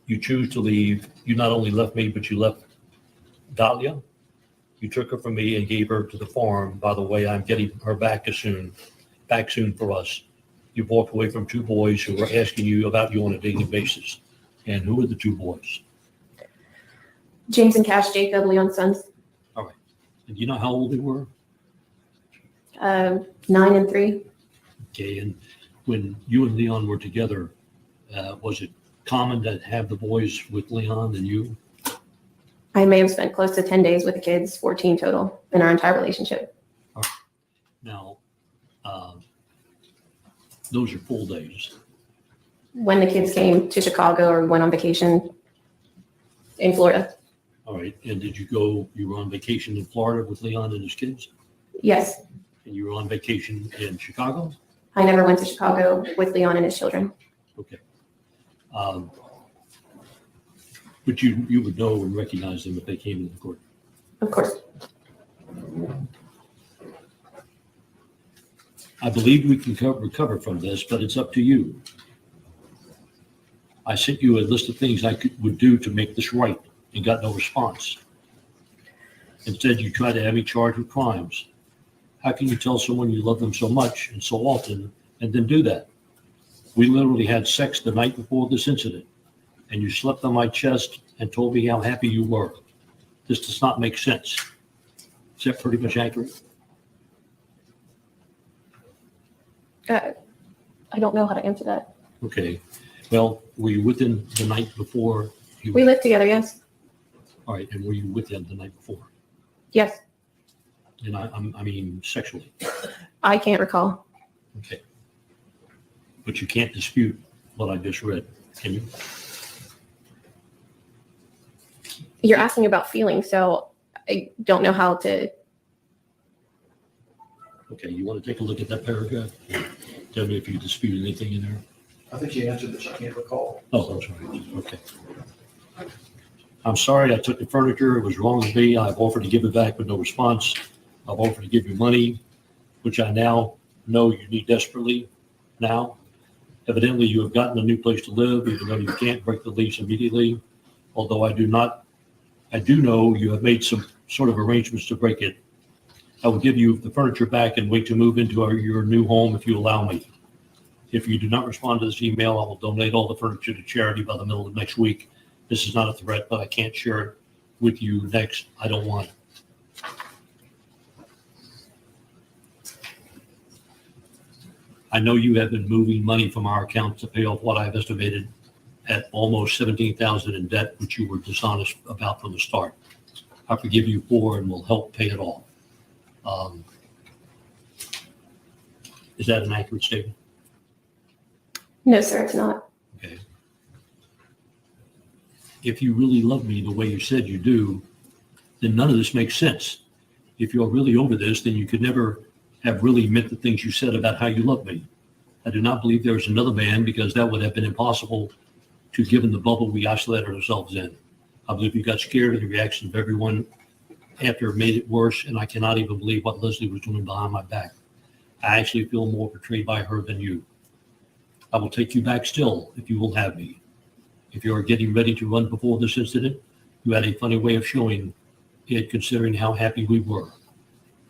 You choose to leave. You not only left me, but you left Dahlia. You took her from me and gave her to the farm. By the way, I'm getting her back soon for us. You walked away from 2 boys who were asking you about you on a daily basis. And who are the 2 boys? James and Cash Jacob, Leon's sons. All right. And do you know how old they were? 9 and 3. Okay. And when you and Leon were together, was it common to have the boys with Leon and you? I may have spent close to 10 days with the kids, 14 total in our entire relationship. All right. Now, those are full days. When the kids came to Chicago or went on vacation in Florida. All right. And did you were on vacation in Florida with Leon and his kids? Yes. And you were on vacation in Chicago? I never went to Chicago with Leon and his children. Okay. But you would know and recognize them if they came into the court. Of course. I believe we can recover from this, but it's up to you. I sent you a list of things I would do to make this right and got no response. Instead, you try to have me charged with crimes. How can you tell someone you love them so much and so often and then do that? We literally had sex the night before this incident, and you slept on my chest and told me how happy you were. This does not make sense. Is that pretty much accurate? I don't know how to answer that. Okay. Well, were you with him the night before? We lived together, yes. All right. And were you with him the night before? Yes. And I mean sexually. I can't recall. Okay. But you can't dispute what I just read, can you? You're asking about feelings, so I don't know how to. Okay. You want to take a look at that paragraph? Tell me if you dispute anything in there. I think you answered this, I can't recall. Oh, I'm sorry. Okay. I'm sorry I took the furniture. It was wrong of me. I've offered to give it back with no response. I've offered to give you money, which I now know you need desperately now. Evidently, you have gotten a new place to live, even though you can't break the lease immediately. Although I do know you have made some sort of arrangements to break it. I will give you the furniture back and wait to move into your new home if you allow me. If you do not respond to this email, I will donate all the furniture to charity by the middle of next week. This is not a threat, but I can't share it with you next. I don't want it. I know you have been moving money from our account to pay off what I've estimated at almost 17,000 in debt, which you were dishonest about from the start. I forgive you for and will help pay it off. Is that an accurate statement? No, sir, it's not. Okay. If you really love me the way you said you do, then none of this makes sense. If you're really over this, then you could never have really meant the things you said about how you love me. I do not believe there is another man, because that would have been impossible to given the bubble we isolated ourselves in. I believe you got scared of the reaction of everyone after it made it worse, and I cannot even believe what Leslie was doing behind my back. I actually feel more betrayed by her than you. I will take you back still if you will have me. If you are getting ready to run before this incident, you had a funny way of showing it, considering how happy we were.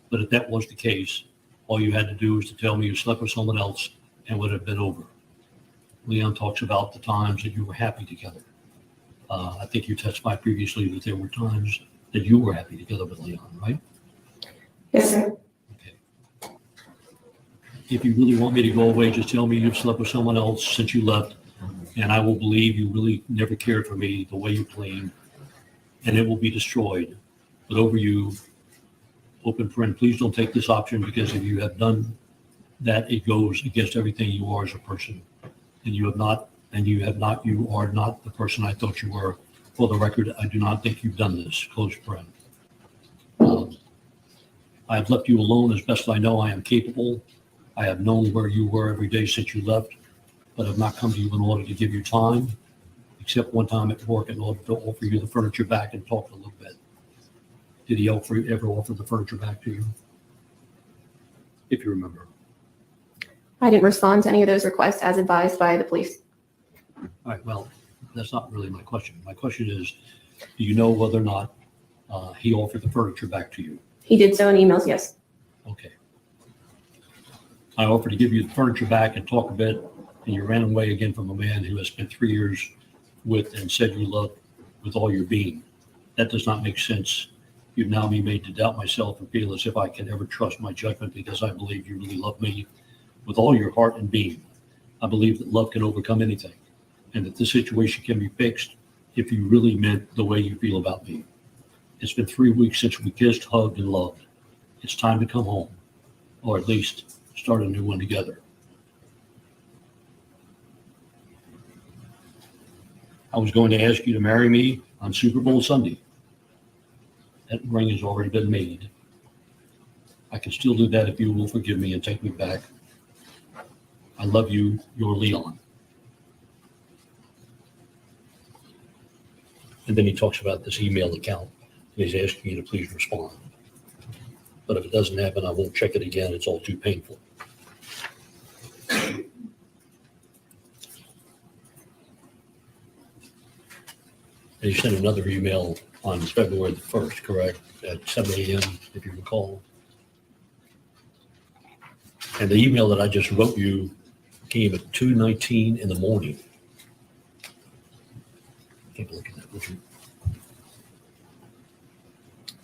But if that was the case, all you had to do was to tell me you slept with someone else and would have been over. Leon talks about the times that you were happy together. I think you testified previously that there were times that you were happy together with Leon, right? Yes, sir. If you really want me to go away, just tell me you've slept with someone else since you left, and I will believe you really never cared for me the way you claimed, and it will be destroyed. But over you, open friend, please don't take this option, because if you have done that, it goes against everything you are as a person. And you are not the person I thought you were. For the record, I do not think you've done this, close friend. I have left you alone as best I know I am capable. I have known where you were every day since you left, but have not come to you in order to give you time, except one time at work in order to offer you the furniture back and talk a little bit. Did he ever offer the furniture back to you? If you remember. I didn't respond to any of those requests as advised by the police. All right, well, that's not really my question. My question is, do you know whether or not he offered the furniture back to you? He did so in emails, yes. Okay. I offered to give you the furniture back and talk a bit, and you ran away again from a man who has spent 3 years with and said you loved with all your being. That does not make sense. You've now been made to doubt myself and feel as if I can ever trust my judgment, because I believe you really love me with all your heart and being. I believe that love can overcome anything, and that this situation can be fixed if you really meant the way you feel about me. It's been 3 weeks since we kissed, hugged, and loved. It's time to come home, or at least start a new one together. I was going to ask you to marry me on Super Bowl Sunday. That ring has already been made. I can still do that if you will forgive me and take me back. I love you, your Leon. And then he talks about this email account, and he's asking you to please respond. But if it doesn't happen, I won't check it again. It's all too painful. And you sent another email on February the 1st, correct? At 7 a.m., if you recall. And the email that I just wrote you came at 2:19 in the morning. Take a look at that, would you?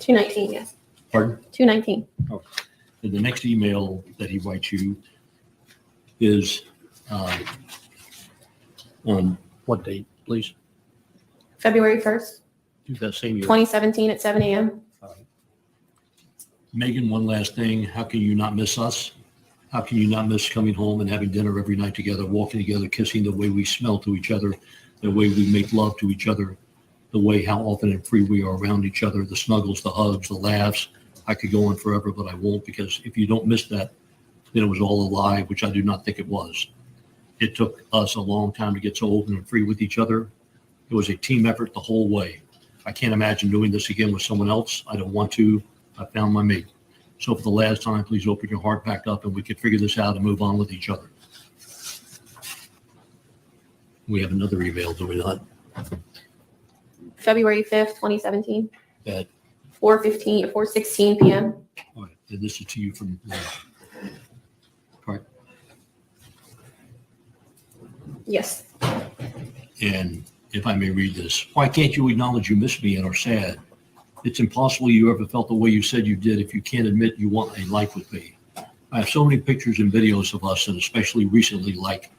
219, yes. Pardon? 219. Oh. And the next email that he writes you is on what date, please? February 1st, That same year. 2017 at 7 a.m. Megan, one last thing. How can you not miss us? How can you not miss coming home and having dinner every night together, walking together, kissing, the way we smell to each other, the way we make love to each other, the way how often and free we are around each other, the snuggles, the hugs, the laughs. I could go on forever, but I won't, because if you don't miss that, then it was all a lie, which I do not think it was. It took us a long time to get so open and free with each other. It was a team effort the whole way. I can't imagine doing this again with someone else. I don't want to. I found my mate. So for the last time, please open your heart back up and we could figure this out and move on with each other. We have another email, do we not? February 5th, 2017. At 4:16 p.m. All right, and this is to you from correct? Yes. And if I may read this, why can't you acknowledge you miss me and are sad? It's impossible you ever felt the way you said you did if you can't admit you want a life with me. I have so many pictures and videos of us, and especially recently, like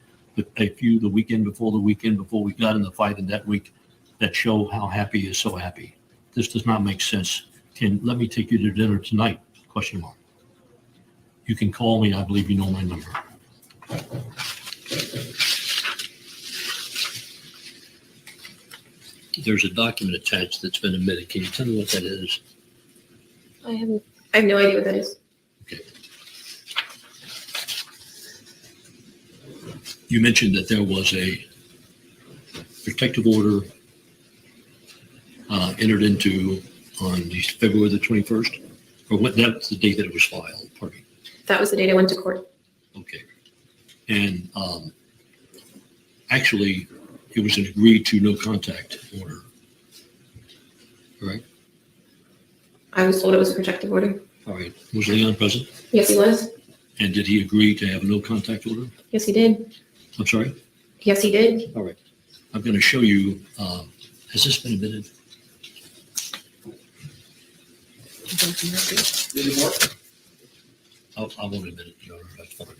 a few the weekend before we got in the fight in that week, that show how happy he is, so happy. This does not make sense. Let me take you to dinner tonight? ? You can call me. I believe you know my number. There's a document attached that's been admitted. Can you tell me what that is? I have no idea what that is. Okay. You mentioned that there was a protective order entered into on February the 21st, or what? That's the date that it was filed. Pardon me. That was the date I went to court. Okay. And actually, it was an agreed to no contact order. Correct? I was told it was a protective order. All right. Was Leon present? Yes, he was. And did he agree to have a no contact order? Yes, he did. I'm sorry? Yes, he did. All right. I'm going to show you, has this been admitted? I won't admit it, Your Honor, that's fine.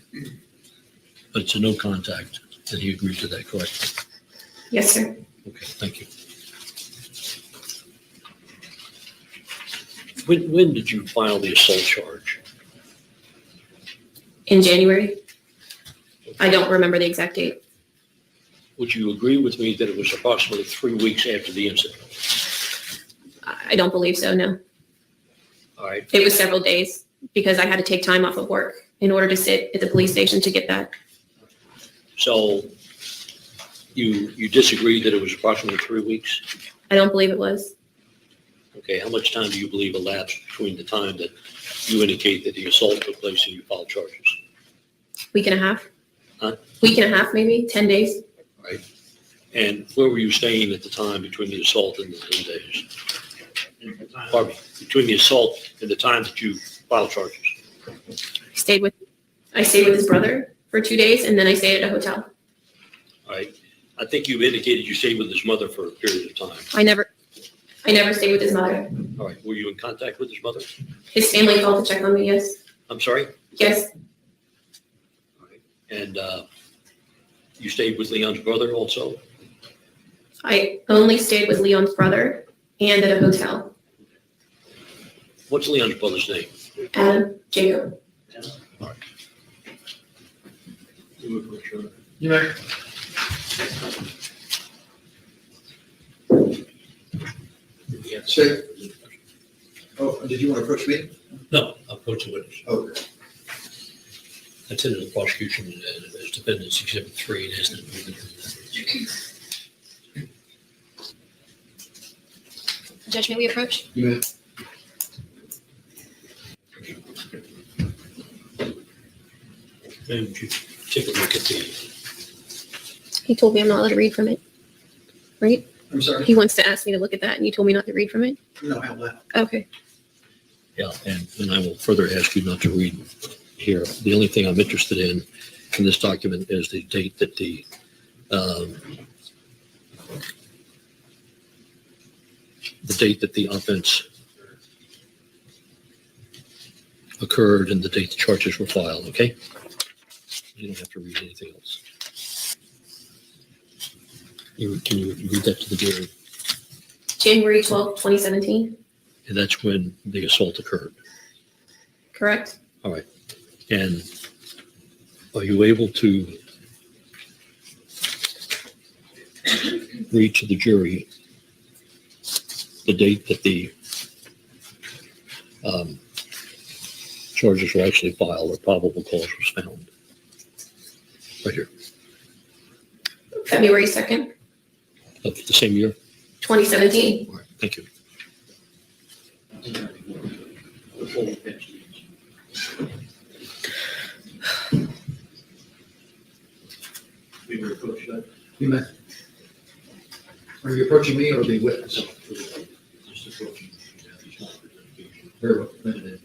But it's a no contact, and he agreed to that, correct? Yes, sir. Okay, thank you. When did you file the assault charge? In January. I don't remember the exact date. Would you agree with me that it was approximately 3 weeks after the incident? I don't believe so, no. All right. It was several days because I had to take time off of work in order to sit at the police station to get that. So you disagree that it was approximately 3 weeks? I don't believe it was. Okay, how much time do you believe elapsed between the time that you indicate that the assault took place and you filed charges? Week and a half. Huh? Week and a half, maybe 10 days. Right. And where were you staying at the time between the assault and the 10 days? Pardon me, between the assault and the time that you filed charges? I stayed with his brother for 2 days, and then I stayed at a hotel. All right. I think you indicated you stayed with his mother for a period of time. I never stayed with his mother. All right. Were you in contact with his mother? His family called to check on me, yes. I'm sorry? Yes, And you stayed with Leon's brother also? I only stayed with Leon's brother and at a hotel. What's Leon's brother's name? Adam, Jacob. All right. You may. Say, oh, did you want to approach me? No, approach the witness. Okay. Attended the prosecution as defendant's exhibit 3 and has Judge, may we approach? You may. Ma'am, would you take a look at the, He told me I'm not allowed to read from it. Right? I'm sorry. He wants to ask me to look at that, and you told me not to read from it? No, out loud. Okay. yeah, and I will further ask you not to read here. The only thing I'm interested in this document is the date that the offense occurred and the date the charges were filed, okay? You don't have to read anything else. Can you read that to the jury? January 12th, 2017, And that's when the assault occurred. correct? All right. And are you able to read to the jury the date that the charges were actually filed or probable cause was found? Right here. February 2nd, Of the same year? 2017. All right. Thank you. You may. Are you approaching me or the witness? Very well. Thank you.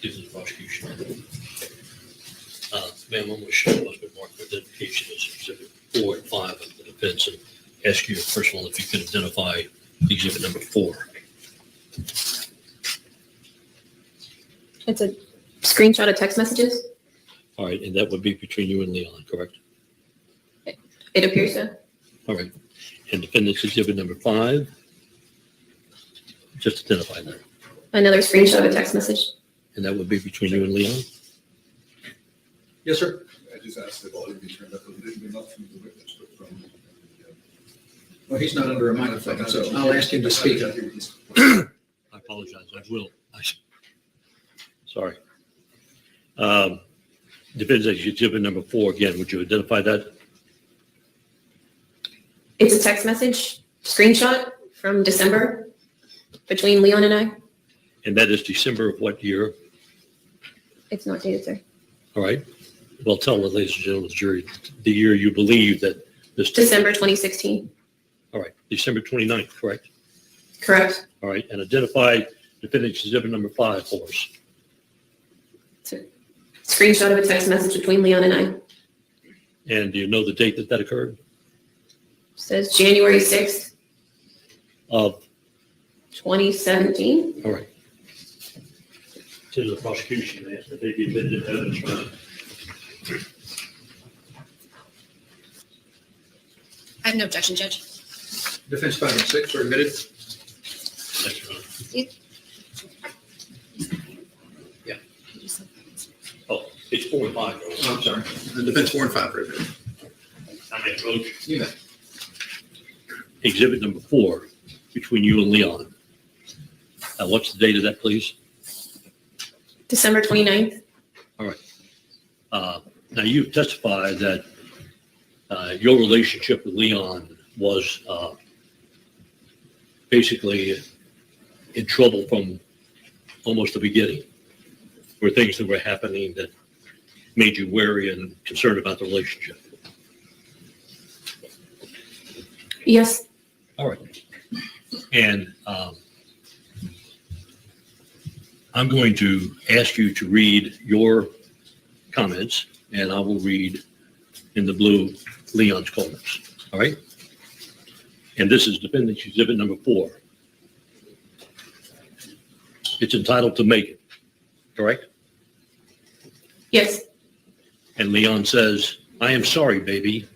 Gives the prosecution. Ma'am, I'm going to show what's been marked for identification as exhibit 4 and 5 of the defense and ask you, first of all, if you can identify exhibit number 4. It's a screenshot of text messages. All right, and that would be between you and Leon, correct? It appears so. All right. And defendant's exhibit number 5, just identify that. Another screenshot of a text message. And that would be between you and Leon? Yes, sir. I just asked the volume be turned up a little bit, not from the witness, but from. Well, he's not under a microphone, so I'll ask him to speak up. I apologize. I will. Sorry. Defendant's exhibit number 4, again, would you identify that? It's a text message screenshot from December between Leon and I. And that is December of what year? It's not dated, sir. All right. Well, tell the ladies and gentlemen of the jury the year you believe that this. December 2016. All right. December 29th, correct? Correct. All right. And identify defendant's exhibit number 5 for us. Sir. Screenshot of a text message between Leon and I. And do you know the date that that occurred? Says January 6th, Of, 2017. all right. To the prosecution, asked that they be admitted to evidence. I have no objection, Judge. Defense 5 and 6 are admitted. Thank you, Your Honor. Oh, it's 4 and 5. Oh, I'm sorry. The defense 4 and 5 are admitted. I may approach. You bet. Exhibit number 4, between you and Leon. What's the date of that, please? December 29th. All right. Now, you've testified that your relationship with Leon was basically in trouble from almost the beginning. Were things that were happening that made you wary and concerned about the relationship? Yes. All right. And I'm going to ask you to read your comments, and I will read in the blue Leon's comments. All right? And this is defendant's exhibit number 4. It's entitled to make it, correct? Yes. And Leon says, I am sorry, baby.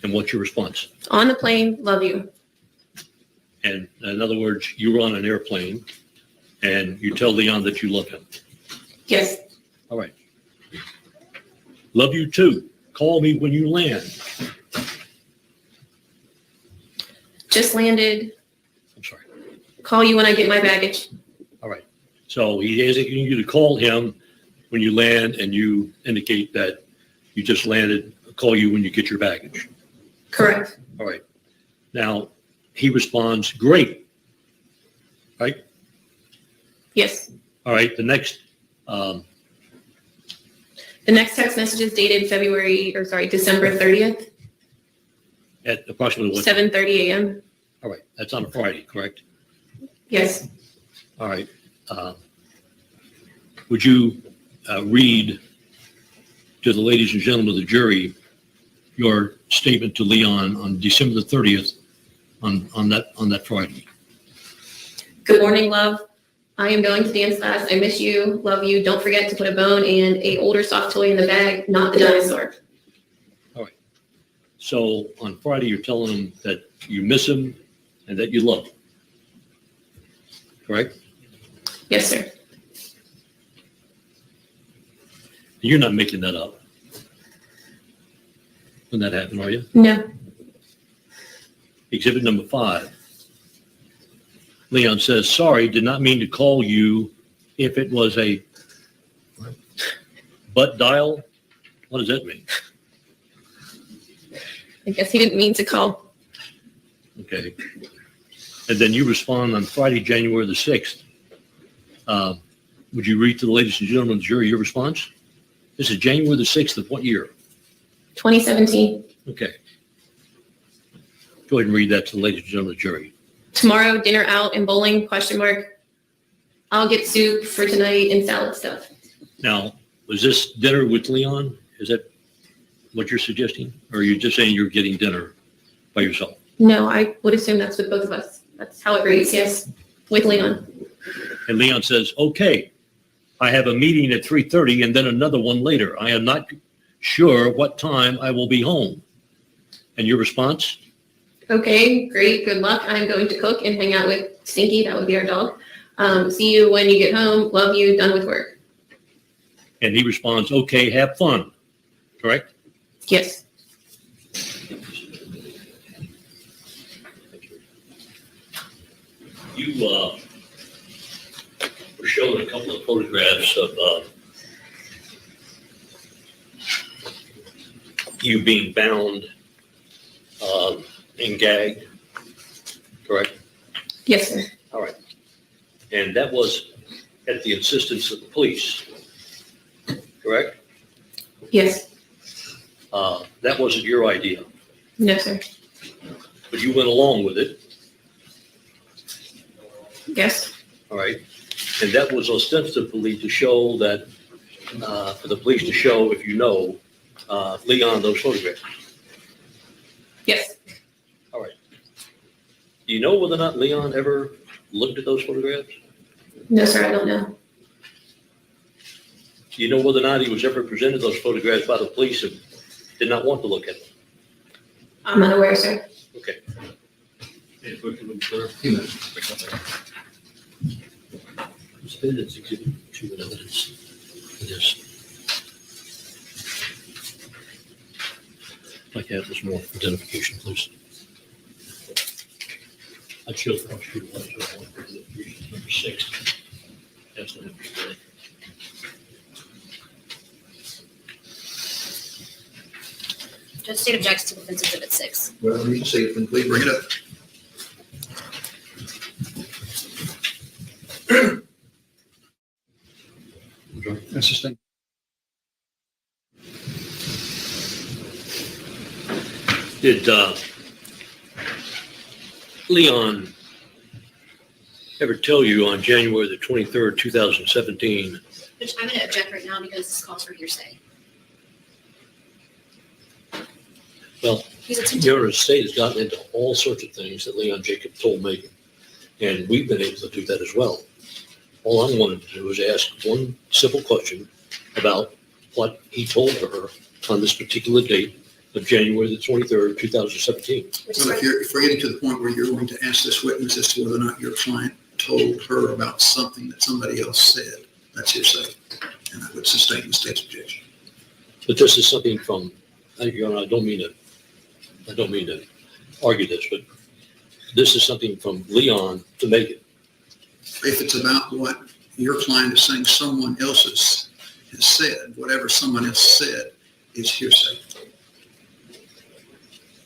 And what's your response? On the plane, love you. And in other words, you were on an airplane and you tell Leon that you love him. Yes. All right. Love you too. Call me when you land. Just landed. I'm sorry. Call you when I get my baggage. All right. So he is asking you to call him when you land, and you indicate that you just landed. Call you when you get your baggage. Correct. All right. Now he responds, great. Right? Yes. All right. The next text message is dated December 30th, at approximately what? 7:30 a.m. All right. That's on a Friday, correct? Yes. All right. Would you read to the ladies and gentlemen of the jury your statement to Leon on December the 30th on that Friday? Good morning, love. I am going to dance class. I miss you. Love you. Don't forget to put a bone and a older soft toy in the bag, not the dinosaur. So on Friday, you're telling him that you miss him and that you love him. Correct? Yes, sir. You're not making that up when that happened, are you? No. Exhibit number 5. Leon says, sorry, did not mean to call you if it was a butt dial. What does that mean? I guess he didn't mean to call. Okay. And then you respond on Friday, January the 6th. Would you read to the ladies and gentlemen of the jury your response? This is January the 6th of what year? 2017. Okay. Go ahead and read that to the ladies and gentlemen of the jury. Tomorrow, dinner out and bowling, ? I'll get soup for tonight and salad stuff. Now, was this dinner with Leon? Is that what you're suggesting? Or are you just saying you're getting dinner by yourself? No, I would assume that's with both of us. That's how it reads, yes, with Leon. And Leon says, okay, I have a meeting at 3:30 and then another one later. I am not sure what time I will be home. And your response? Okay, great, good luck. I'm going to cook and hang out with Stinky, that would be our dog. See you when you get home. Love you, done with work. And he responds, okay, have fun. Correct? Yes. You were shown a couple of photographs of you being bound and gagged, correct? Yes, sir. All right. And that was at the insistence of the police, correct? Yes. That wasn't your idea, No, sir. but you went along with it, Yes. all right? And that was ostensibly to show that for the police to show, if you know, Leon those photographs? Yes. All right. Do you know whether or not Leon ever looked at those photographs? No, sir, I don't know. Do you know whether or not he was ever presented those photographs by the police and did not want to look at them? I'm unaware, sir. Okay. Any questions, sir? Defendant's exhibit 2 in evidence for this. I'd like to have this more identification, please. I chose the prosecutor number 6. That's the number 3. Judge State objects to defense exhibit 6. Well, you can see it, then please bring it up. That's the thing. Did Leon ever tell you on January the 23rd, 2017? Which I'm going to object right now because this calls for hearsay. Well, your state has gotten into all sorts of things that Leon Jacob told Megan, and we've been able to do that as well. All I wanted to do was ask one simple question about what he told her on this particular date of January the 23rd, 2017. Well, if we're getting to the point where you're going to ask this witness as to whether or not your client told her about something that somebody else said, that's hearsay, and I would sustain the state's objection. But this is something from, Your Honor, I don't mean to argue this, but this is something from Leon to Megan. If it's about what your client is saying someone else has said, whatever someone else said is hearsay.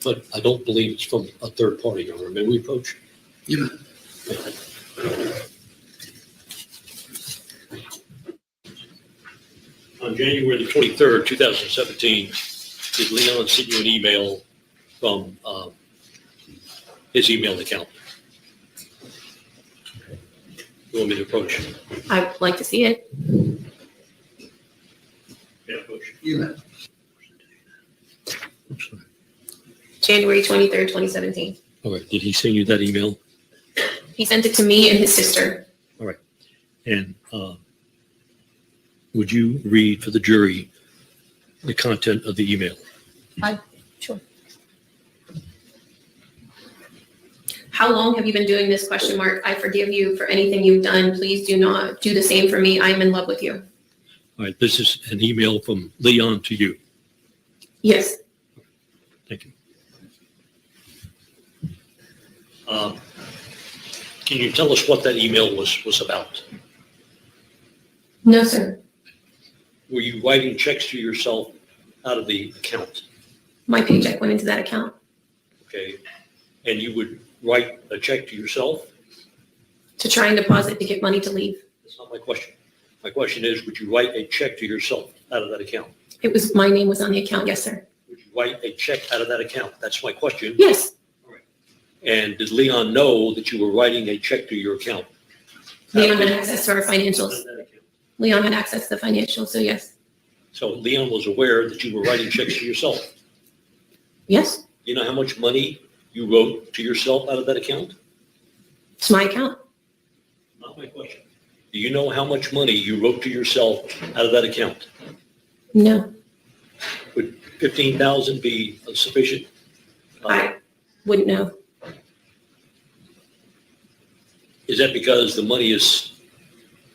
But I don't believe it's from a third party, Your Honor. May we approach? You know. On January the 23rd, 2017, did Leon send you an email from his email account? You want me to approach? I'd like to see it. Yeah, approach. You know. January 23rd, 2017. All right. Did he send you that email? He sent it to me and his sister. All right. And would you read for the jury the content of the email? Sure. How long have you been doing this ? I forgive you for anything you've done. Please do not do the same for me. I'm in love with you. All right. This is an email from Leon to you. Yes. Thank you. Can you tell us what that email was about? No, sir. Were you writing checks to yourself out of the account? My paycheck went into that account. Okay. And you would write a check to yourself? To try and deposit to get money to leave. That's not my question. My question is, would you write a check to yourself out of that account? My name was on the account. Yes, sir. Would you write a check out of that account? That's my question. Yes. And did Leon know that you were writing a check to your account? Leon had access to our financials. Leon had access to the financials, so yes. So Leon was aware that you were writing checks to yourself? Yes. You know how much money you wrote to yourself out of that account? It's my account. Not my question. Do you know how much money you wrote to yourself out of that account? No. Would 15,000 be sufficient? I wouldn't know. Is that because the money is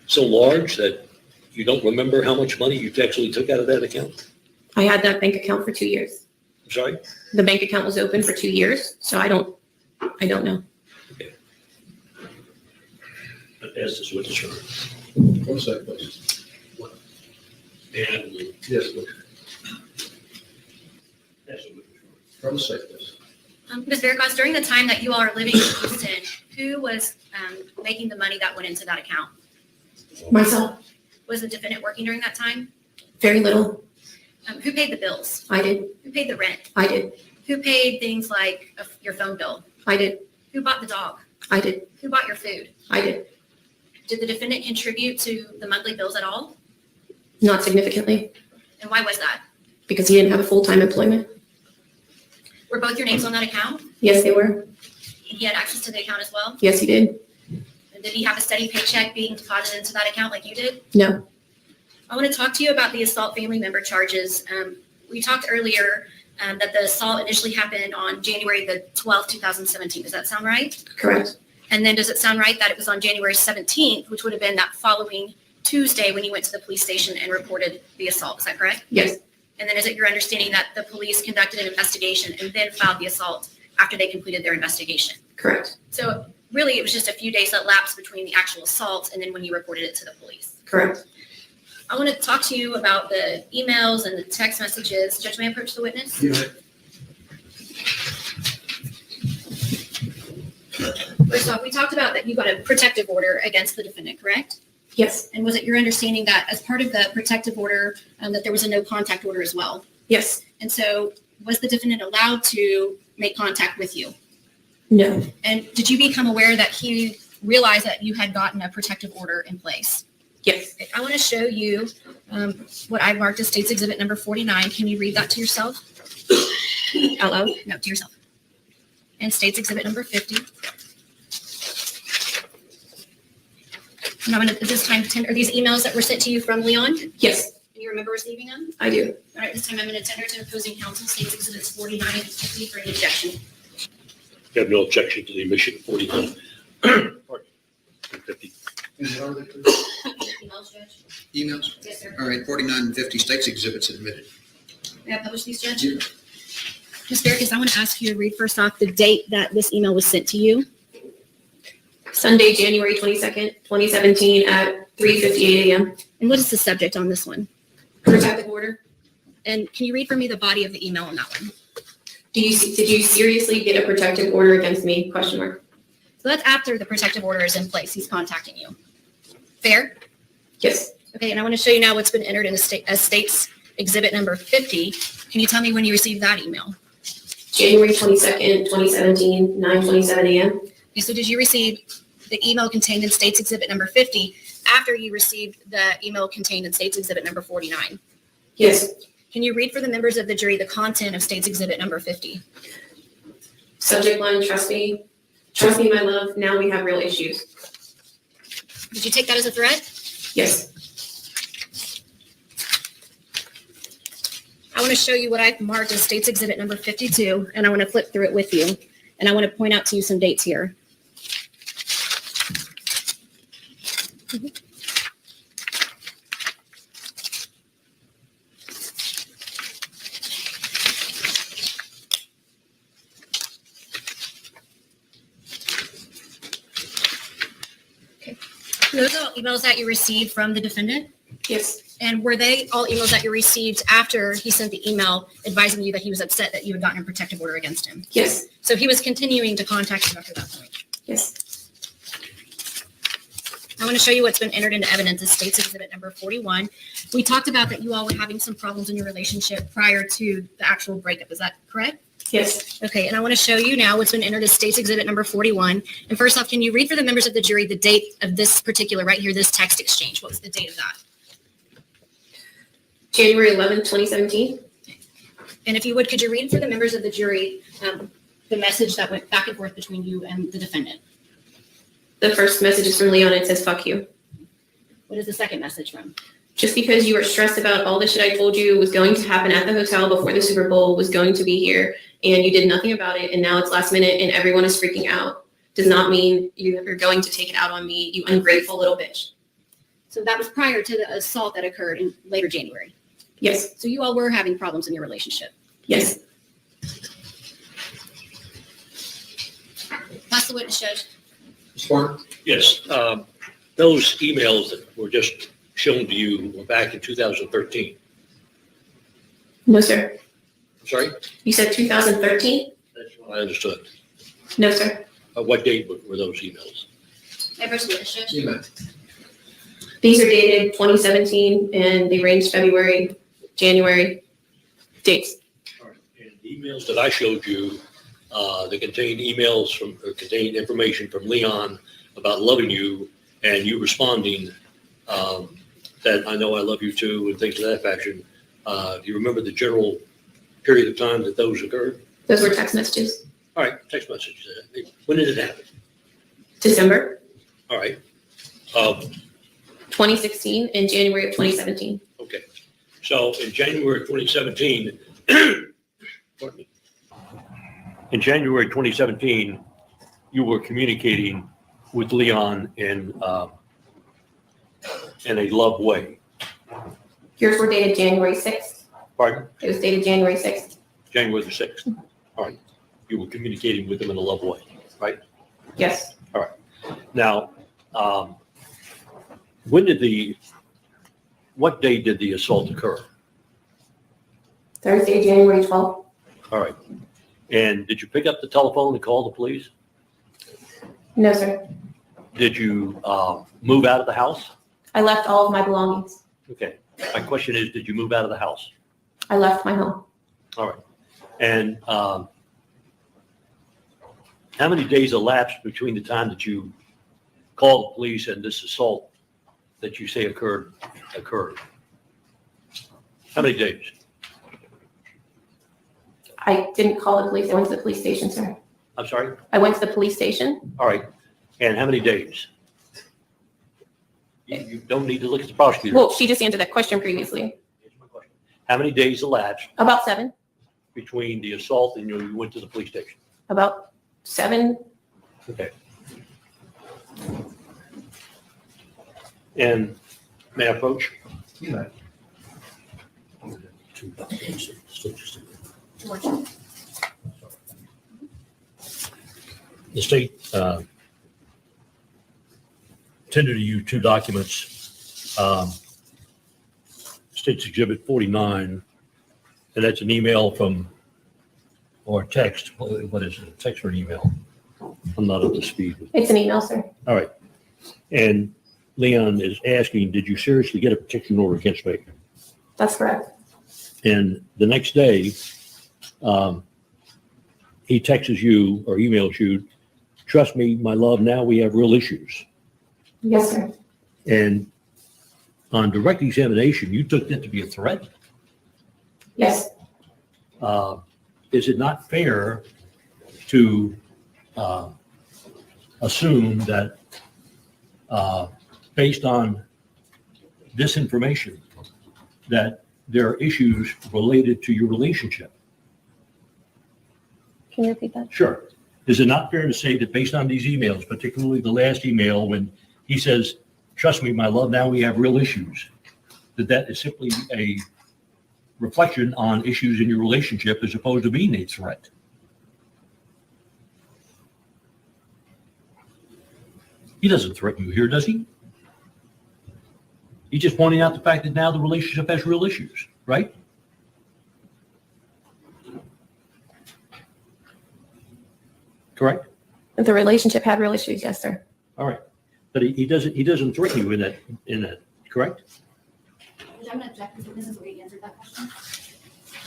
so large that you don't remember how much money you actually took out of that account? I had that bank account for 2 years. I'm sorry? The bank account was open for 2 years, so I don't know. Okay. As this witness, sir. One second, please. And Yes, please. as a witness. From the state, please. Ms. Veracruz, during the time that you all are living in Houston, who was making the money that went into that account? Myself, Was the defendant working during that time? very little. Who paid the bills? I did. Who paid the rent? I did. Who paid things like your phone bill? I did. Who bought the dog? I did. Who bought your food? I did. Did the defendant contribute to the monthly bills at all? Not significantly, And why was that? because he didn't have a full-time employment. Were both your names on that account? Yes, they were. He had access to the account as well? Yes, he did. And did he have a steady paycheck being deposited into that account like you did? No. I want to talk to you about the assault family member charges. We talked earlier that the assault initially happened on January the 12th, 2017. Does that sound right? Correct. And then does it sound right that it was on January 17th, which would have been that following Tuesday when you went to the police station and reported the assault? Is that correct? Yes. And then is it your understanding that the police conducted an investigation and then filed the assault after they completed their investigation? Correct. So really, it was just a few days that lapsed between the actual assault and then when you reported it to the police. Correct. I want to talk to you about the emails and the text messages. Judge, may I approach the witness? First off, we talked about that you got a protective order against the defendant, correct? Yes. And was it your understanding that as part of the protective order, that there was a no contact order as well? Yes. And so was the defendant allowed to make contact with you? No. And did you become aware that he realized that you had gotten a protective order in place? Yes. I want to show you what I marked as State's Exhibit number 49. Can you read that to yourself? Out loud? No, to yourself. And State's Exhibit number 50. And I'm going to, at this time, are these emails that were sent to you from Leon? Yes. Do you remember receiving them? I do. All right, this time I'm going to tender to opposing counsel State's Exhibits 49 and 50 for any objection. You have no objection to the omission of 49. Pardon. 50. Emails, Judge? Emails? Yes, sir. All right, 49 and 50 states exhibits admitted. May I publish these, Judge? Ms. Farrakis, I want to ask you to read first off the date that this email was sent to you. Sunday, January 22nd, 2017 at 3:58 a.m. And what is the subject on this one? Protective order. And can you read for me the body of the email on that one? Did you seriously get a protective order against me? Question mark. So that's after the protective order is in place. He's contacting you. Fair? Yes. Okay, and I want to show you now what's been entered in as State's Exhibit number 50. Can you tell me when you received that email? January 22nd, 2017, 9:27 a.m. Okay, so did you receive the email contained in State's Exhibit number 50 after you received the email contained in State's Exhibit number 49? Yes. Can you read for the members of the jury the content of State's Exhibit number 50? Subject line, trust me. Trust me, my love. Now we have real issues. Did you take that as a threat? Yes. I want to show you what I've marked as State's Exhibit number 52, and I want to flip through it with you. And I want to point out to you some dates here. Okay. Those are all emails that you received from the defendant? Yes. And were they all emails that you received after he sent the email advising you that he was upset that you had gotten a protective order against him? Yes. So he was continuing to contact you after that point? Yes. I want to show you what's been entered into evidence as State's Exhibit number 41. We talked about that you all were having some problems in your relationship prior to the actual breakup. Is that correct? Yes. Okay, and I want to show you now what's been entered as State's Exhibit number 41. And first off, can you read for the members of the jury the date of this particular, right here, this text exchange? What was the date of that? January 11th, 2017. And if you would, could you read for the members of the jury the message that went back and forth between you and the defendant? The first message is from Leon. It says, fuck you. What is the second message from? Just because you were stressed about all the shit I told you was going to happen at the hotel before the Super Bowl was going to be here, and you did nothing about it, and now it's last minute and everyone is freaking out, does not mean you're going to take it out on me, you ungrateful little bitch. So that was prior to the assault that occurred in later January? Yes. So you all were having problems in your relationship? Yes. Pass the witness, Judge. Yes, those emails that were just shown to you were back in 2013. No, sir. Sorry? You said 2013? That's what I understood. No, sir. What date were those emails? I approach the witness, Judge. These are dated 2017 and they range February, January dates. And the emails that I showed you, they contained contained information from Leon about loving you and you responding that I know I love you too, and things of that fashion. Do you remember the general period of time that those occurred? Those were text messages. All right, text messages. When did it happen? December All right. 2016 and January of 2017. Okay. So in January 2017, pardon me. In January 2017, you were communicating with Leon in a love way. Yours were dated January 6th. Pardon? It was dated January 6th. January the 6th. All right. You were communicating with him in a love way, right? Yes. All right. Now, what day did the assault occur? Thursday, January 12th. All right. And did you pick up the telephone and call the police? No, sir. Did you move out of the house? I left all of my belongings. Okay. My question is, did you move out of the house? I left my home. All right. And how many days elapsed between the time that you called the police and this assault that you say occurred? How many days? I didn't call the police. I went to the police station, sir. I'm sorry? I went to the police station. All right. And how many days? You don't need to look at the prosecutor. Well, she just answered that question previously. How many days elapsed About 7. between the assault and you went to the police station? About 7. Okay. And may I approach? Yeah. The state tendered to you two documents. State's Exhibit 49, and that's an email from, or a text. What is it? A text or an email? I'm not up to speed. It's an email, sir. All right. And Leon is asking, did you seriously get a protection order against me? That's correct. And the next day, he texts you or emails you, trust me, my love, now we have real issues. Yes, sir. And on direct examination, you took that to be a threat? Yes. Is it not fair to assume that based on this information, that there are issues related to your relationship? Can you repeat that? Sure. Is it not fair to say that based on these emails, particularly the last email when he says, trust me, my love, now we have real issues, that is simply a reflection on issues in your relationship as opposed to being a threat? He doesn't threaten you here, does he? He's just pointing out the fact that now the relationship has real issues, right? Correct? The relationship had real issues, yes, sir. All right. But he doesn't threaten you in that, correct? I'm going to object because this is where you answered that question.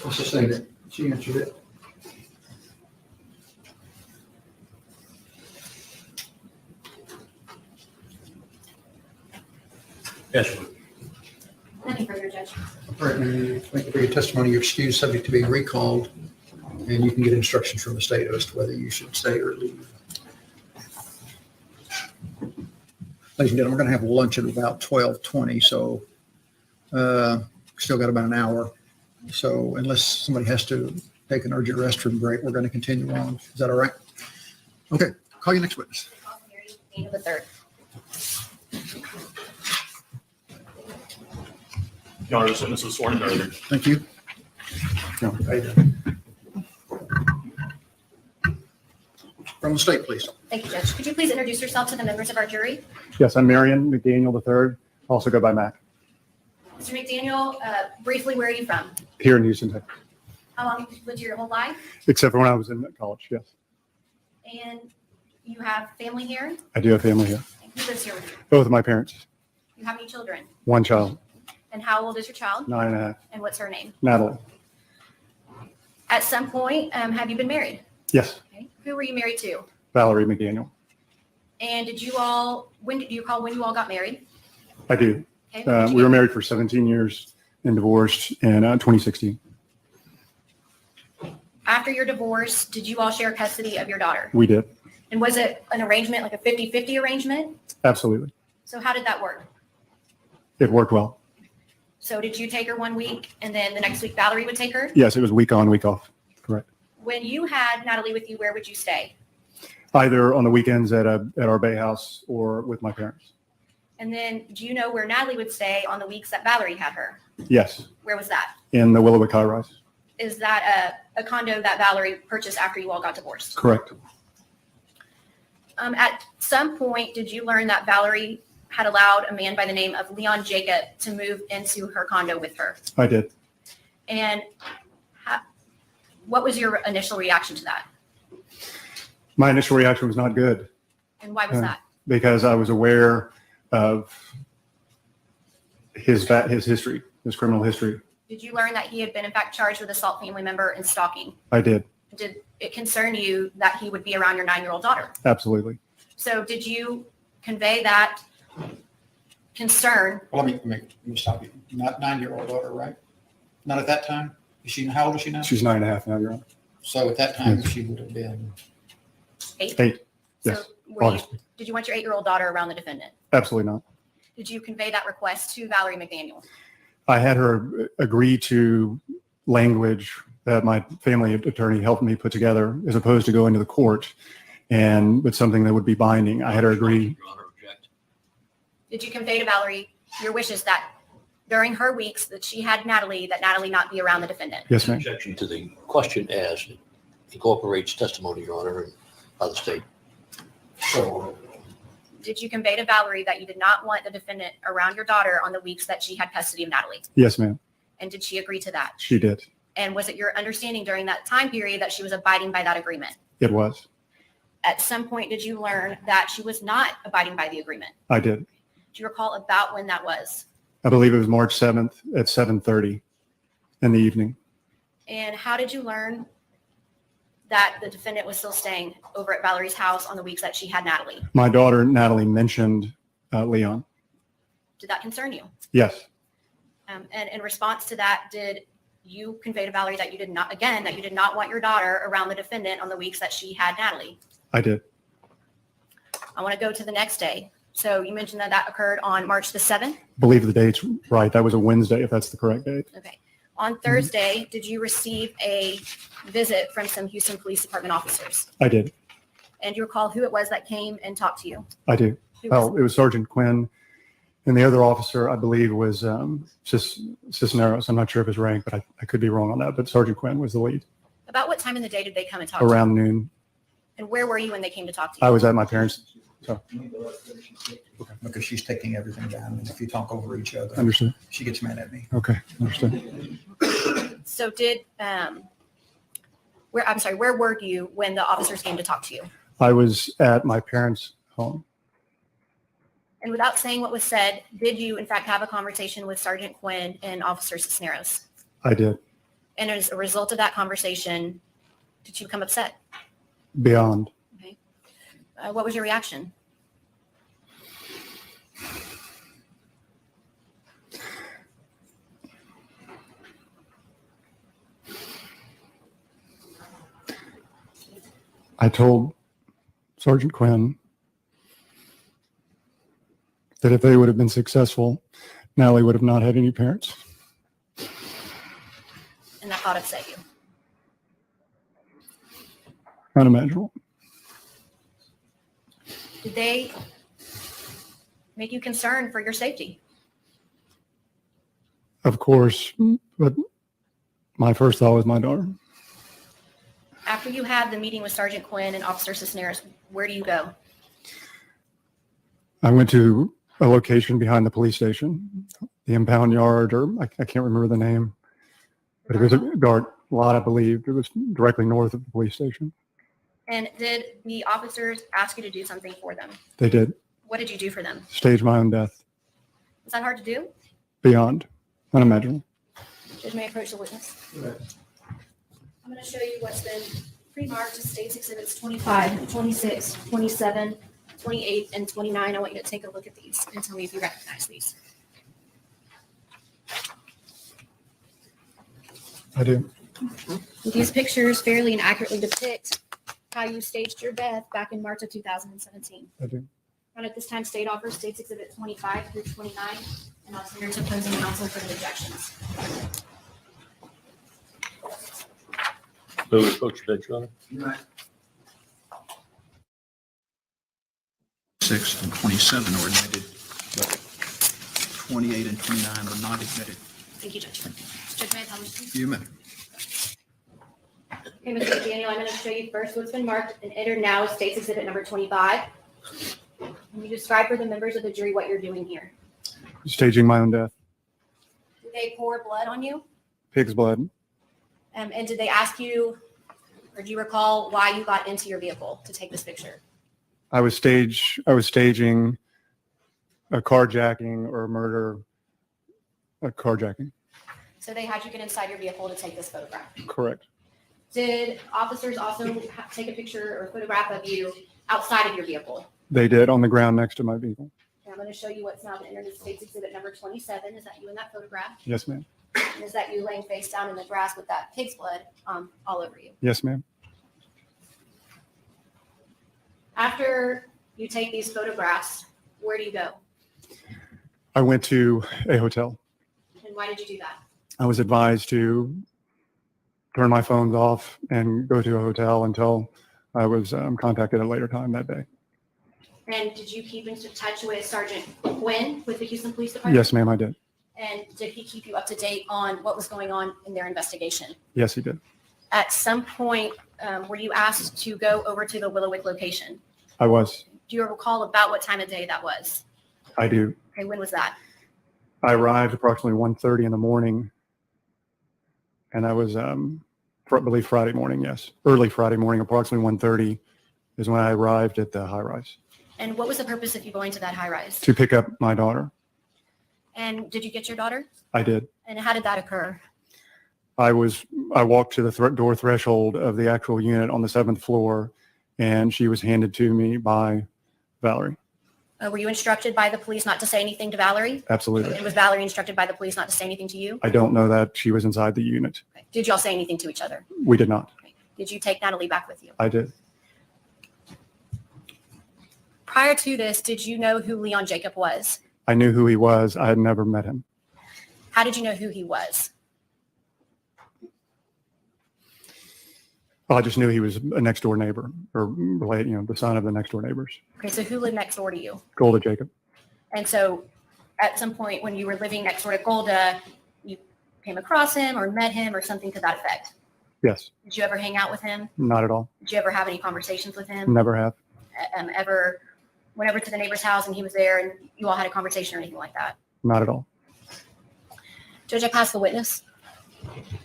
Let's just say that she answered it. Yes. Nothing further, Judge. All right, and thank you for your testimony. You're excused, subject to being recalled, and you can get instructions from the state as to whether you should stay or leave. Ladies and gentlemen, we're going to have lunch at about 12:20, so still got about an hour. So unless somebody has to take an urgent restroom break, we're going to continue on. Is that all right? Okay, call your next witness. Daniel the third. Your Honor, this witness was sworn in earlier. Thank you. No, from the state, please. Thank you, Judge. Could you please introduce yourself to the members of our jury? Yes, I'm Marion McDaniel III, also go by Mac, Mr. McDaniel, briefly, where are you from? here in Houston, Texas. How long have you lived here your whole life? Except for when I was in college, yes. And you have family here? I do have family here. And who lives here with you? Both of my parents, You have any children? one child, And how old is your child? 9.5, And what's her name? Natalie. At some point, have you been married? Yes, Okay. Who were you married to? Valerie McDaniel. And did you all, when did you recall when you all got married? I do. Okay. We were married for 17 years and divorced in 2016. After your divorce, did you all share custody of your daughter? We did. And was it an arrangement, like a 50-50 arrangement? Absolutely. So how did that work? It worked well. So did you take her 1 week and then the next week Valerie would take her? Yes, it was week on, week off. Correct. When you had Natalie with you, where would you stay? Either on the weekends at our bay house or with my parents. And then do you know where Natalie would stay on the weeks that Valerie had her? Yes, Where was that? in the Willowwick High Rise. Is that a condo that Valerie purchased after you all got divorced? Correct. At some point, did you learn that Valerie had allowed a man by the name of Leon Jacob to move into her condo with her? I did. And what was your initial reaction to that? My initial reaction was not good And why was that? because I was aware of his history, his criminal history. Did you learn that he had been in fact charged with assault family member and stalking? I did. Did it concern you that he would be around your 9-year-old daughter? Absolutely. So did you convey that concern? Well, let me stop you. Not 9-year-old daughter, right? Not at that time? How old is she now? She's 9.5 now, Your Honor. So at that time, Yes. she would have been 8? 8. Yes. August. Did you want your 8-year-old daughter around the defendant? Absolutely not. Did you convey that request to Valerie McDaniel? I had her agree to language that my family attorney helped me put together as opposed to going to the court and with something that would be binding. I had her agree. Did you convey to Valerie your wishes that during her weeks that she had Natalie, that Natalie not be around the defendant? Yes, ma'am. Objection to the question as it incorporates testimony, Your Honor, and by the state. so. Did you convey to Valerie that you did not want the defendant around your daughter on the weeks that she had custody of Natalie? Yes, ma'am. And did she agree to that? She did. And was it your understanding during that time period that she was abiding by that agreement? It was. At some point, did you learn that she was not abiding by the agreement? I did. Do you recall about when that was? I believe it was March 7th at 7:30 in the evening. And how did you learn that the defendant was still staying over at Valerie's house on the weeks that she had Natalie? My daughter, Natalie, mentioned Leon. Did that concern you? Yes, And in response to that, did you convey to Valerie that you did not, again, that you did not want your daughter around the defendant on the weeks that she had Natalie? I did. I want to go to the next day. So you mentioned that that occurred on March the 7th. Believe the date's right. That was a Wednesday, if that's the correct date. Okay. On Thursday, did you receive a visit from some Houston Police Department officers? I did. And do you recall who it was that came and talked to you? I do. Who was Oh, it was Sergeant Quinn. And the other officer, I believe, was Cisneros. I'm not sure of his rank, but I could be wrong on that. But Sergeant Quinn was the lead. About what time in the day did they come and talk to you? Around noon. And where were you when they came to talk to you? I was at my parents'. So, Because she's taking everything down, and if you talk over each other, understood. she gets mad at me. Okay, understood. So did, where were you when the officers came to talk to you? I was at my parents' home. And without saying what was said, did you in fact have a conversation with Sergeant Quinn and Officer Cisneros? I did. And as a result of that conversation, did you become upset? Beyond. What was your reaction? I told Sergeant Quinn that if they would have been successful, Natalie would have not had any parents. And that thought upset you? Unimaginable. Did they make you concerned for your safety? Of course, but my first thought was my daughter. After you had the meeting with Sergeant Quinn and Officer Cisneros, where do you go? I went to a location behind the police station, the impound yard, or I can't remember the name, but it was a dark lot, I believe. It was directly north of the police station. And did the officers ask you to do something for them? They did. What did you do for them? Stage my own death. Is that hard to do? Beyond. Unimaginable. Judge, may I approach the witness? I'm going to show you what's been pre-marked as State's Exhibits 25, 26, 27, 28, and 29. I want you to take a look at these and tell me if you recognize these. I do. These pictures fairly and accurately depict how you staged your death back in March of 2017. I do. And at this time, state offers States Exhibit 25 through 29, and I'll send to opposing counsel for the objections. Move to approach the bench, Your Honor. 6 and 27 are admitted, but 28 and 29 are not admitted. Thank you, Judge. Judge May, how much? You may. Okay, Mr. McDaniel, I'm going to show you first what's been marked and entered now as State's Exhibit number 25. Can you describe for the members of the jury what you're doing here? Staging my own death. Did they pour blood on you? Pig's blood. And did they ask you, or do you recall why you got into your vehicle to take this picture? I was staging a carjacking or a murder, a carjacking. So they had you get inside your vehicle to take this photograph. Correct. Did officers also take a picture or photograph of you outside of your vehicle? They did on the ground next to my vehicle. And I'm going to show you what's now the entered as State's Exhibit number 27. Is that you in that photograph? Yes, ma'am. And is that you laying face down in the grass with that pig's blood all over you? Yes, ma'am. After you take these photographs, where do you go? I went to a hotel. And why did you do that? I was advised to turn my phones off and go to a hotel until I was contacted at a later time that day. And did you keep in touch with Sergeant Quinn with the Houston Police Department? Yes, ma'am, I did. And did he keep you up to date on what was going on in their investigation? Yes, he did. At some point, were you asked to go over to the Willowick location? I was. Do you recall about what time of day that was? I do. Okay, when was that? I arrived approximately 1:30 in the morning, and I was, I believe Friday morning, yes. Early Friday morning, approximately 1:30 is when I arrived at the high-rise. And what was the purpose of you going to that high rise? To pick up my daughter. And did you get your daughter? I did. And how did that occur? I walked to the door threshold of the actual unit on the 7th floor, and she was handed to me by Valerie. Were you instructed by the police not to say anything to Valerie? Absolutely. And was Valerie instructed by the police not to say anything to you? I don't know that she was inside the unit. Okay. Did y'all say anything to each other? We did not. Okay. Did you take Natalie back with you? I did. Prior to this, did you know who Leon Jacob was? I knew who he was. I had never met him. How did you know who he was? Well, I just knew he was a next door neighbor or related, the son of the next door neighbors. Okay, so who lived next door to you? Golda Jacob. And so at some point when you were living next door to Golda, you came across him or met him or something to that effect? Yes. Did you ever hang out with him? Not at all. Did you ever have any conversations with him? Never have. Ever went over to the neighbor's house and he was there and you all had a conversation or anything like that? Not at all. Judge, I pass the witness.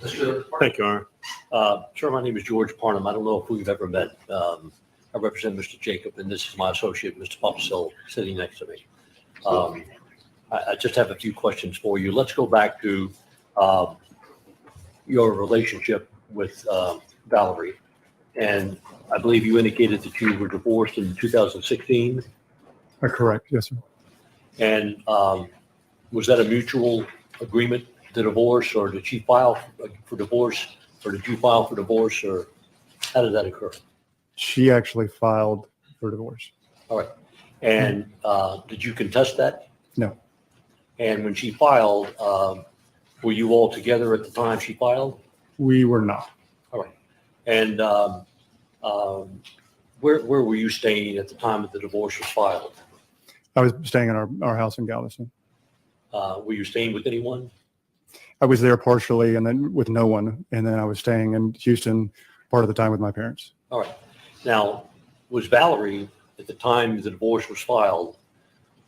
Thank you, Your Honor. Sir, my name is George Parnham. I don't know if we've ever met. I represent Mr. Jacob, and this is my associate, Mr. Popsill, sitting next to me. I just have a few questions for you. Let's go back to your relationship with Valerie. And I believe you indicated that you were divorced in 2016. Correct. Yes, sir. And was that a mutual agreement to divorce, or did she file for divorce, or did you file for divorce, or how did that occur? She actually filed for divorce. All right. And did you contest that? No. And when she filed, were you all together at the time she filed? We were not. All right. And where were you staying at the time that the divorce was filed? I was staying in our house in Galveston. Were you staying with anyone? I was there partially and then with no one. And then I was staying in Houston part of the time with my parents. All right. Now, was Valerie, at the time the divorce was filed,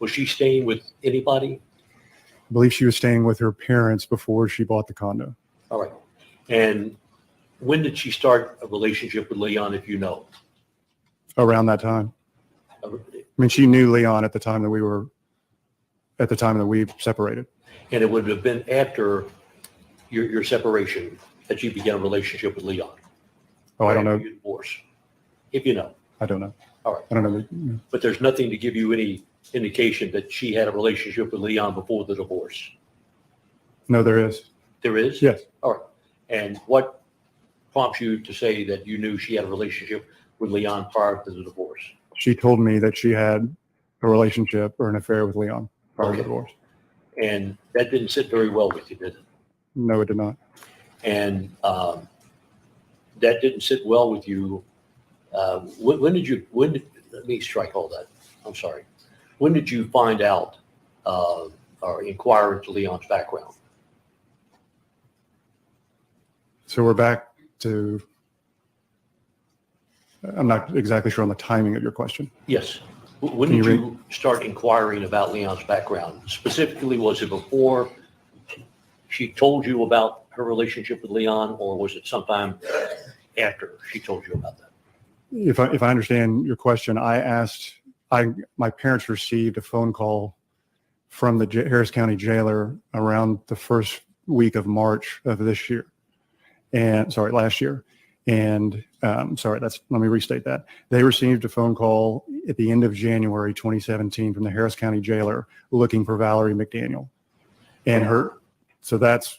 was she staying with anybody? I believe she was staying with her parents before she bought the condo. All right. And when did she start a relationship with Leon, if you know? Around that time. I mean, she knew Leon at the time that we separated. And it would have been after your separation that you began a relationship with Leon? Oh, I don't know. Your divorce, if you know. I don't know. All right. I don't know. But there's nothing to give you any indication that she had a relationship with Leon before the divorce? No, there is. There is? Yes. All right. And what prompts you to say that you knew she had a relationship with Leon prior to the divorce? She told me that she had a relationship or an affair with Leon prior to the divorce. And that didn't sit very well with you, did it? No, it did not. And that didn't sit well with you. Let me strike all that. I'm sorry. When did you find out or inquire into Leon's background? So we're back to, I'm not exactly sure on the timing of your question. Yes. When Can did you you start inquiring about Leon's background? Specifically, was it before she told you about her relationship with Leon, or was it sometime after she told you about that? If I understand your question, my parents received a phone call from the Harris County jailer around the first week of March of this year. Last year. And let me restate that. They received a phone call at the end of January 2017 from the Harris County jailer looking for Valerie McDaniel. So that's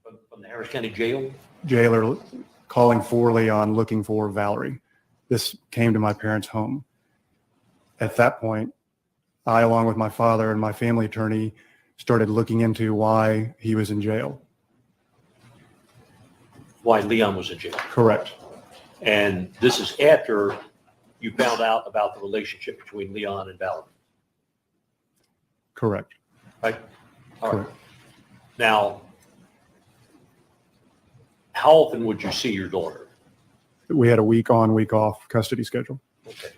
from the Harris County jail? Jailer calling for Leon, looking for Valerie. This came to my parents' home. At that point, I, along with my father and my family attorney, started looking into why he was in jail. Why Leon was in jail? Correct. And this is after you found out about the relationship between Leon and Valerie? Correct. Right? All right. Now, how often would you see your daughter? We had a week on, week off custody schedule. Okay.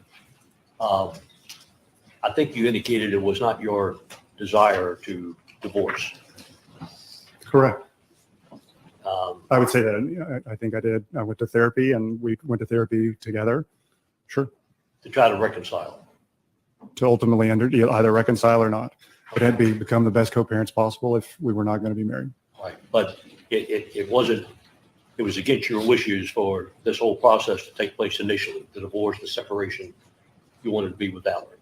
I think you indicated it was not your desire to divorce. Correct. I would say that. I think I did. I went to therapy and we went to therapy together. Sure. To try to reconcile. To ultimately either reconcile or not. It had to become the best co-parents possible if we were not going to be married. Right. But it wasn't, it was against your wishes for this whole process to take place initially, the divorce, the separation. You wanted to be with Valerie.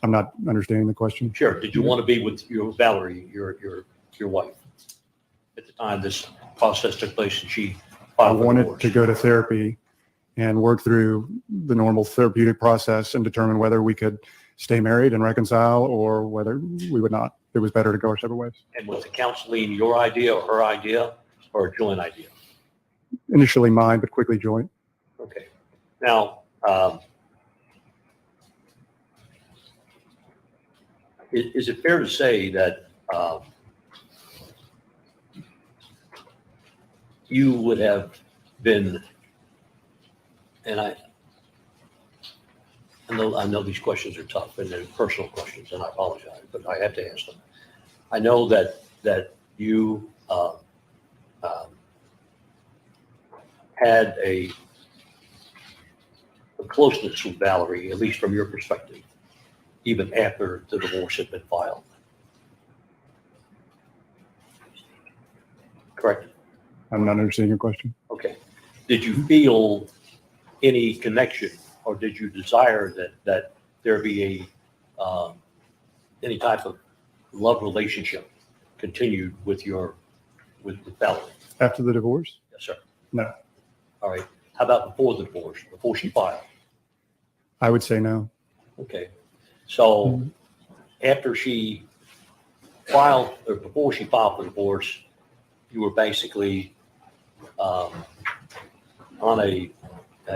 I'm not understanding the question. Sure. Did you want to be with your Valerie, your wife? At the time this process took place and she I wanted to go to therapy and work through the normal therapeutic process and determine whether we could stay married and reconcile or whether we would not. It was better to go our separate ways. And was the counseling your idea or her idea or a joint idea? Initially mine, but quickly joint. Okay. Now, is it fair to say that you would have been, and I know these questions are tough and they're personal questions, and I apologize, but I have to ask them. I know that you had a closeness with Valerie, at least from your perspective, even after the divorce had been filed. Correct? I'm not understanding your question. Okay. Did you feel any connection or did you desire that there be any type of love relationship continued with Valerie? After the divorce? Yes, sir. No. All right. How about before the divorce, before she filed? I would say no. Okay. So after she filed, or before she filed for divorce, you were basically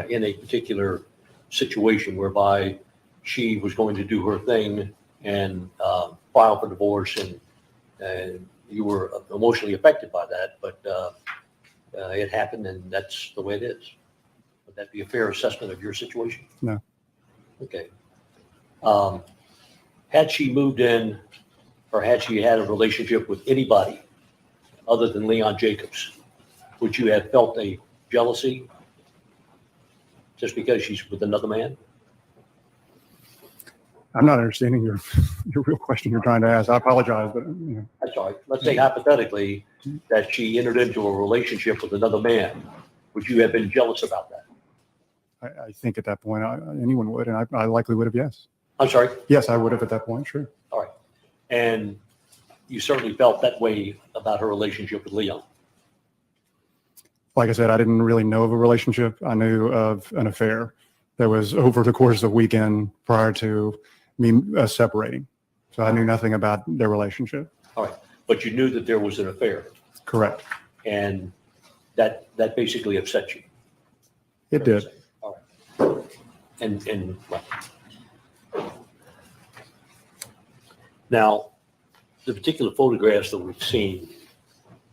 in a particular situation whereby she was going to do her thing and file for divorce, and you were emotionally affected by that, but it happened and that's the way it is. Would that be a fair assessment of your situation? No. Okay. Had she moved in or had she had a relationship with anybody other than Leon Jacobs, would you have felt a jealousy just because she's with another man? I'm not understanding your real question you're trying to ask. I apologize, but That's all right. Let's say hypothetically that she entered into a relationship with another man. Would you have been jealous about that? I think at that point anyone would, and I likely would have. Yes. I'm sorry. Yes, I would have at that point. Sure. All right. And you certainly felt that way about her relationship with Leon. Like I said, I didn't really know of a relationship. I knew of an affair that was over the course of a weekend prior to me separating. So I knew nothing about their relationship. All right, but you knew that there was an affair, Correct. and that basically upset you. It did. All right. And well. Now, the particular photographs that we've seen,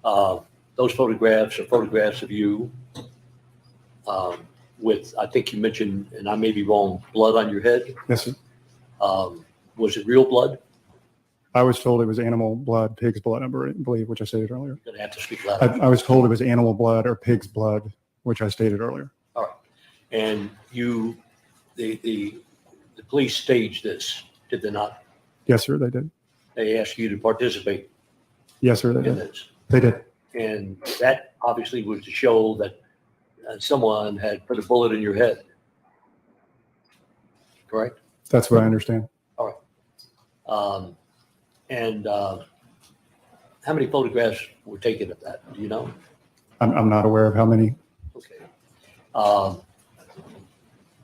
those photographs are photographs of you with, I think you mentioned, and I may be wrong, blood on your head. Yes, sir. Was it real blood? I was told it was animal blood, pig's blood, I believe, which I stated earlier. You're gonna have to speak louder. I was told it was animal blood or pig's blood, which I stated earlier. All right. And you, the police staged this, did they not? Yes, sir, they did. They asked you to participate Yes, sir, they in did. this. They did. And that obviously was to show that someone had put a bullet in your head. Correct? That's what I understand. All right. And how many photographs were taken of that? Do you know? I'm not aware of how many. Okay.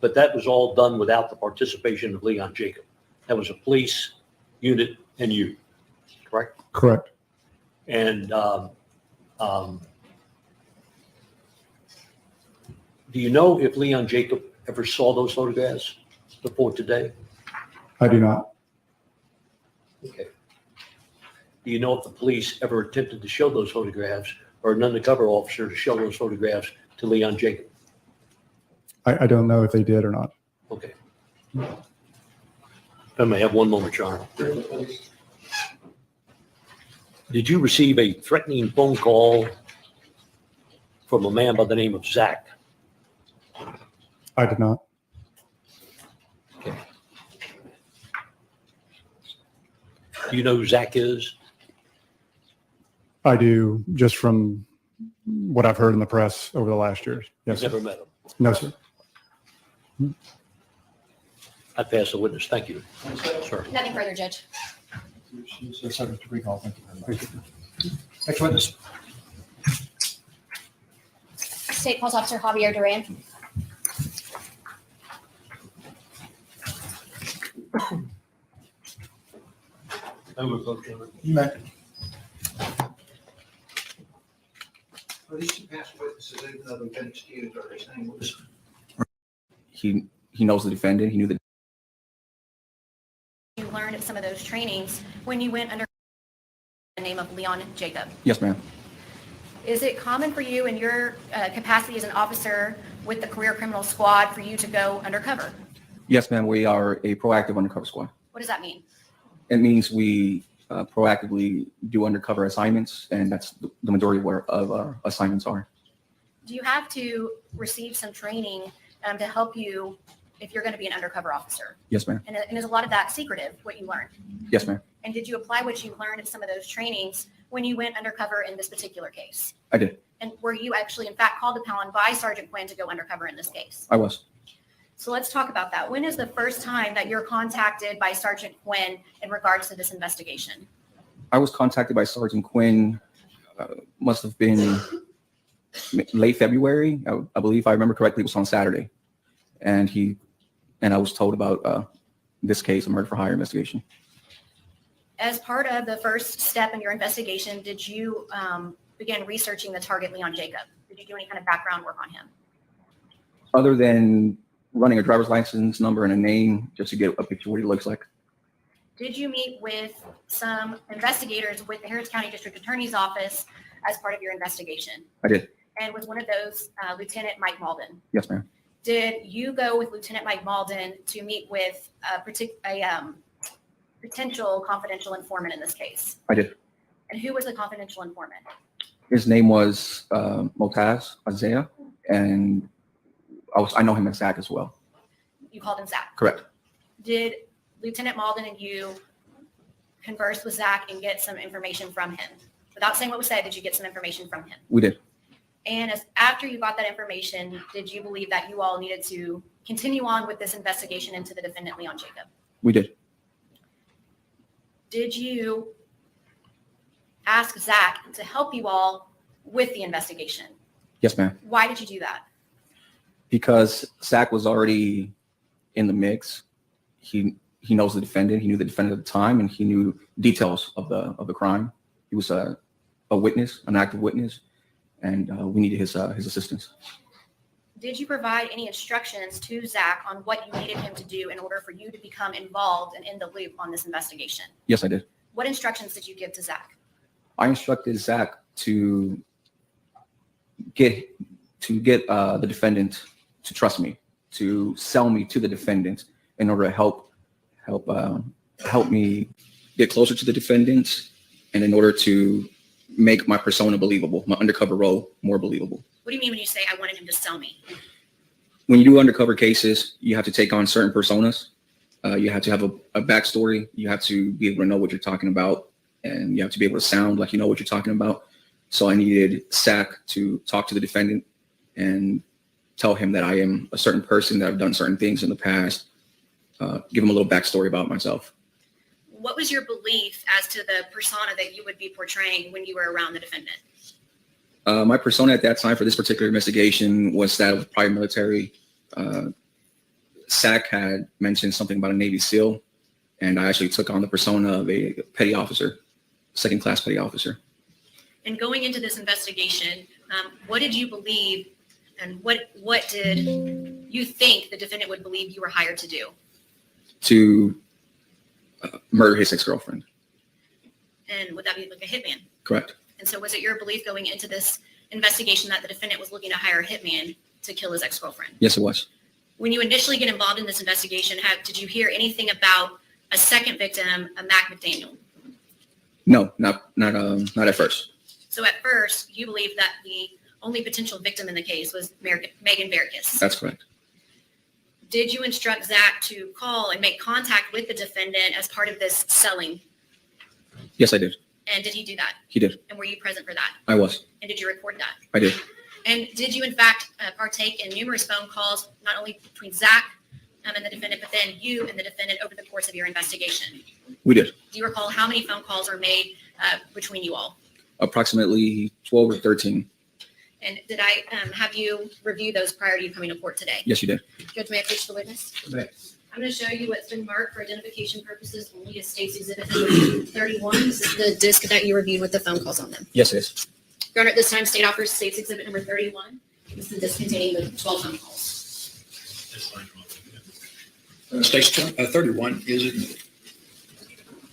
But that was all done without the participation of Leon Jacob. That was a police unit and you, correct? Correct. And do you know if Leon Jacob ever saw those photographs before today? I do not. Okay. Do you know if the police ever attempted to show those photographs or an undercover officer to show those photographs to Leon Jacob? I don't know if they did or not. Okay. I may have one moment, John. Did you receive a threatening phone call from a man by the name of Zach? I did not. Okay. Do you know who Zach is? I do, just from what I've heard in the press over the last years. Yes, You've sir. never met him? No, sir. I pass the witness. Thank you, sir. Nothing further, Judge. Subject to recall. Thank you very much. Next witness. State Police Officer Javier Duran. You may. Are these two past witnesses, even though they've been excused, are they saying what is? He knows the defendant. He knew the You learned of some of those trainings when you went under the name of Leon Jacob. Yes, ma'am. Is it common for you in your capacity as an officer with the career criminal squad for you to go undercover? Yes, ma'am. We are a proactive undercover squad. What does that mean? It means we proactively do undercover assignments, and that's the majority of our assignments are. Do you have to receive some training to help you if you're going to be an undercover officer? Yes, ma'am. And is a lot of that secretive, what you learned? Yes, ma'am. And did you apply what you learned in some of those trainings when you went undercover in this particular case? I did. And were you actually, in fact, called upon by Sergeant Quinn to go undercover in this case? I was. So let's talk about that. When is the first time that you're contacted by Sergeant Quinn in regards to this investigation? I was contacted by Sergeant Quinn, must have been late February. I believe, if I remember correctly, it was on Saturday. And I was told about this case, a murder for hire investigation. As part of the first step in your investigation, did you begin researching the target, Leon Jacob? Did you do any kind of background work on him? Other than running a driver's license number and a name just to get a picture of what he looks like. Did you meet with some investigators with the Harris County District Attorney's Office as part of your investigation? I did. And was one of those Lieutenant Mike Malden? Yes, ma'am. Did you go with Lieutenant Mike Malden to meet with a potential confidential informant in this case? I did. And who was the confidential informant? His name was Motaz Isaiah, and I know him as Zach as well. You called him Zach. Correct. Did Lieutenant Malden and you converse with Zach and get some information from him? Without saying what was said, did you get some information from him? We did. And after you got that information, did you believe that you all needed to continue on with this investigation into the defendant, Leon Jacob? We did. Did you ask Zach to help you all with the investigation. Yes, ma'am. Why did you do that? Because Zach was already in the mix. He knows the defendant. He knew the defendant at the time, and he knew details of the crime. He was a witness, an active witness, and we needed his assistance. Did you provide any instructions to Zach on what you needed him to do in order for you to become involved and in the loop on this investigation? Yes, I did. What instructions did you give to Zach? I instructed Zach to get the defendant to trust me, to sell me to the defendant in order to help me get closer to the defendant, and in order to make my persona believable, my undercover role more believable. What do you mean when you say I wanted him to sell me? When you do undercover cases, you have to take on certain personas. You have to have a backstory. You have to be able to know what you're talking about, and you have to be able to sound like you know what you're talking about. So I needed Zach to talk to the defendant and tell him that I am a certain person, that I've done certain things in the past, give him a little backstory about myself. What was your belief as to the persona that you would be portraying when you were around the defendant? My persona at that time for this particular investigation was that of prior military. Zach had mentioned something about a Navy SEAL, and I actually took on the persona of a petty officer, second-class petty officer. And going into this investigation, what did you believe, and what did you think the defendant would believe you were hired to do? To murder his ex-girlfriend. And would that be like a hitman? Correct. And so was it your belief going into this investigation that the defendant was looking to hire a hitman to kill his ex-girlfriend? Yes, it was. When you initially get involved in this investigation, did you hear anything about a second victim, a Mac McDaniel? No, not at first. So at first, you believed that the only potential victim in the case was Megan Verkis. That's correct. Did you instruct Zach to call and make contact with the defendant as part of this selling? Yes, I did. And did he do that? He did. And were you present for that? I was. And did you record that? I did. And did you, in fact, partake in numerous phone calls, not only between Zach and the defendant, but then you and the defendant over the course of your investigation? We did. Do you recall how many phone calls were made between you all? Approximately 12 or 13. And did I have you review those prior to you coming to court today? Yes, you did. Judge, may I approach the witness? Okay. I'm going to show you what's been marked for identification purposes only as State's Exhibit number 31. This is the disc that you reviewed with the phone calls on them. Yes, it is. Your Honor, at this time, State offers State's Exhibit number 31. This is the disc containing the 12 phone calls. State's 31 is it?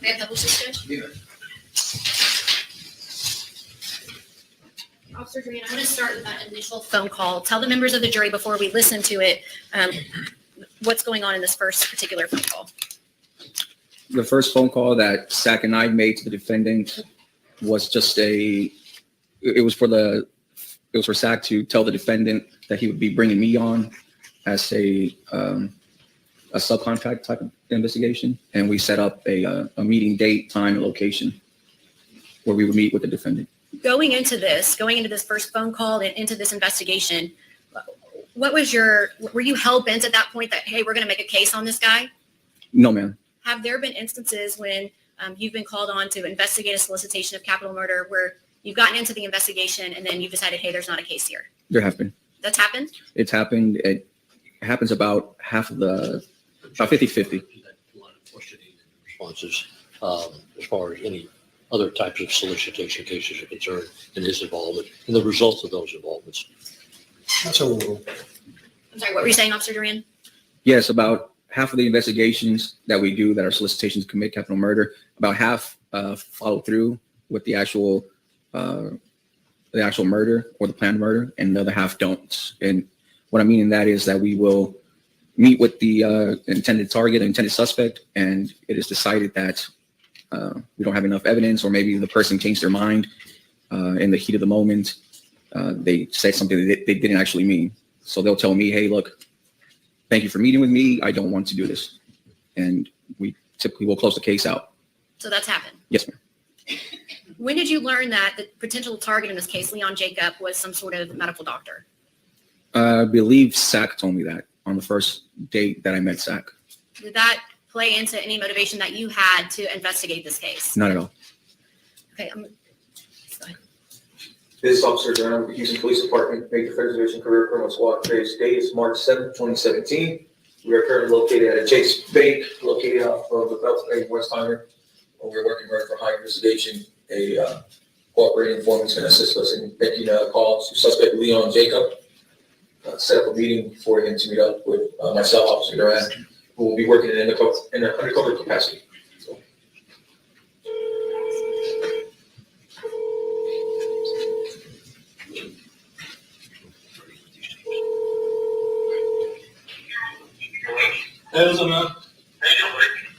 May I publish this, Judge? Yeah. Officer Green, I'm going to start with that initial phone call. Tell the members of the jury before we listen to it what's going on in this first particular phone call. The first phone call that Zach and I made to the defendant was just it was for Zach to tell the defendant that he would be bringing me on as a subcontract type of investigation. And we set up a meeting date, time, and location where we would meet with the defendant. Going into this first phone call and into this investigation, were you hell bent at that point that, hey, we're going to make a case on this guy? No, ma'am. Have there been instances when you've been called on to investigate a solicitation of capital murder where you've gotten into the investigation and then you've decided, hey, there's not a case here? There have been. That's happened? It's happened. It happens about 50-50. Responses as far as any other types of solicitation cases are concerned and his involvement and the results of those involvements. That's overruled. I'm sorry, what were you saying, Officer Duran? Yes, about half of the investigations that we do that are solicitations to commit capital murder, about half follow through with the actual murder or the planned murder, and the other half don't. And what I mean in that is that we will meet with the intended target, intended suspect, and it is decided that we don't have enough evidence, or maybe the person changed their mind in the heat of the moment. They said something that they didn't actually mean. So they'll tell me, hey, look, thank you for meeting with me. I don't want to do this. And we typically will close the case out. So that's happened. Yes, ma'am. When did you learn that the potential target in this case, Leon Jacob, was some sort of medical doctor? I believe Zach told me that on the first date that I met Zach. Did that play into any motivation that you had to investigate this case? Not at all. Okay, This is Officer Brown with the Houston Police Department, Major Offender Division Career Criminal Squad. Today's date is March 7th, 2017. We are currently located at a Chase Bank, located out of the Beltway, Westheimer. We're working hard for high investigation. A cooperating informant is going to assist us in making a call to suspect Leon Jacob. Set up a meeting for him to meet up with myself, Officer Duran, who will be working in an undercover capacity. So. Hey, what's up, man?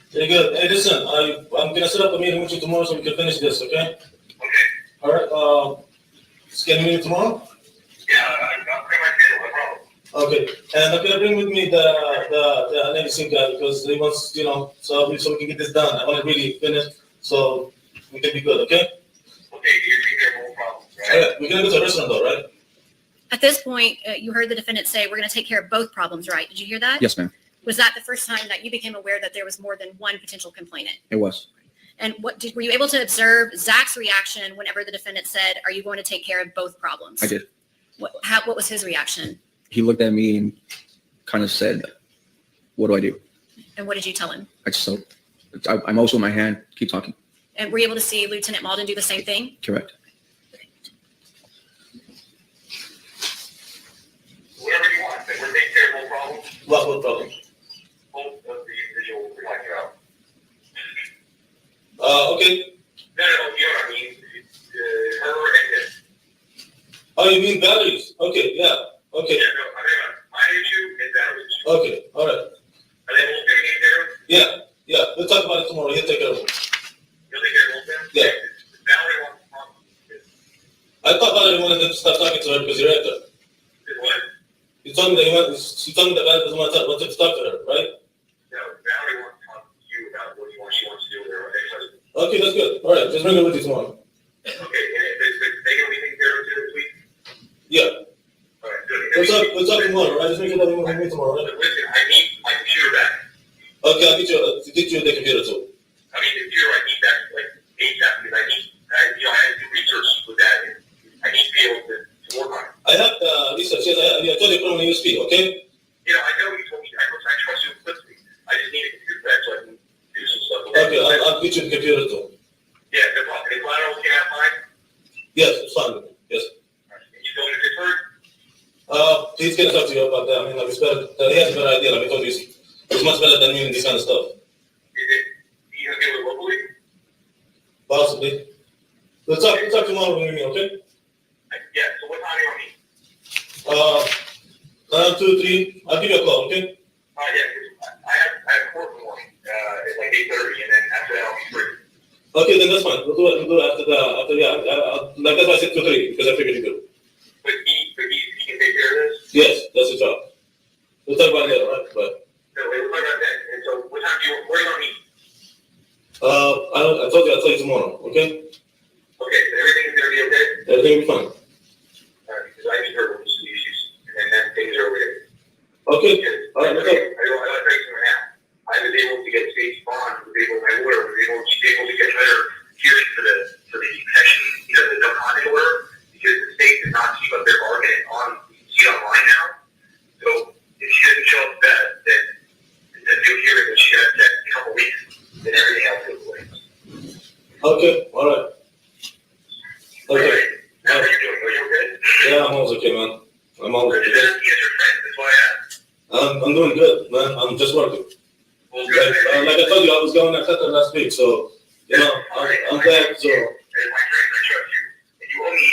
Hey, good. Hey, listen, I'm gonna set up a meeting with you tomorrow so we can finish this, okay? Okay. All right. Schedule meeting tomorrow. Yeah, I'm pretty much good. No problem. Okay, and I'm gonna bring with me the NAC guy because he wants, so we can get this done. I want to really finish so we can be good, okay? Okay, you're taking care of all problems, right? All right, we're gonna go to the restaurant though, right? At this point, you heard the defendant say, we're going to take care of both problems, right? Did you hear that? Yes, ma'am. Was that the first time that you became aware that there was more than one potential complainant? It was. And were you able to observe Zach's reaction whenever the defendant said, are you going to take care of both problems? I did. What was his reaction? He looked at me and kind of said, what do I do? And what did you tell him? I'm also in my hand. Keep talking. And were you able to see Lieutenant Malden do the same thing? Correct. Whatever you want. We're taking care of all problems. What problems? Both of the individuals we're talking about. Okay. No, I mean, her and him. Oh, you mean values? Okay, yeah. Okay. Yeah, no, I mean, my issue is values. Okay, all right. Are they both taking care of it? Yeah. We'll talk about it tomorrow. He'll take care of it. You'll take care of it? Yeah. Valerie wants to talk. I thought Valerie wanted to stop talking to her because you're right there. What? She told me that Valerie doesn't want to talk to her, right? No, Valerie wants to talk to you about what she wants to do with her. Okay, that's good. All right, just bring it with you tomorrow. Okay, and they gonna be taking care of it this week? Yeah. All right, good. We'll talk tomorrow, right? Just make sure that we meet tomorrow, right? Listen, I need my computer back. Okay, I'll get you the computer too. I mean, the computer, I need that like ASAP because I have to do research with that. And I need to be able to work on it. I have the research. Yes, I told you to put on the USB. Okay. Yeah, I know you told me. I trust you implicitly. I just need a computer back so I can do some stuff. Okay, I'll get you the computer too. Yeah, no problem. Is Lionel okay at mine? Yes, it's fine. Yes. Right. And you going to Pittsburgh? He's gonna talk to you about that. I mean, like, it's better. He has a better idea. Like I told you, it's much better than me in this kind of stuff. Is he gonna do it locally? Possibly. We'll talk tomorrow when we meet. Okay. Yeah. So what time do you want to meet? Around 2 or 3. I'll give you a call. Okay. Yeah. I have court in the morning. It's like 8:30, and then after that I'll be free. Okay, then that's fine. We'll do it after like that's why I said 2 or 3 because I figured you could. But he can take care of this? Yes, that's his job. We'll talk about it later, right? But no, we'll talk about that. And so where do you want to meet? I told you I'll tell you tomorrow, okay? Okay, so everything's gonna be okay? Everything will be fine. All right, because I need her with some issues and then things are over there. Okay. All right, what's up? I want to tell you something now. I was able to get state bond, was able to get better hearing for the protection, the no comment order, because the state did not keep up their bargain on, you can see it online now. So if she doesn't show up then the new hearing that she got set in a couple weeks, then everything else goes away. Okay, all right. Okay. Right. How are you doing? Are you okay? Yeah, I'm always okay, man. I'm always okay. That's why I asked. I'm doing good, man. I'm just working. Well, like I told you, I was going to Qatar last week, so, I'm glad, so. And my friend, I trust you. And you owe me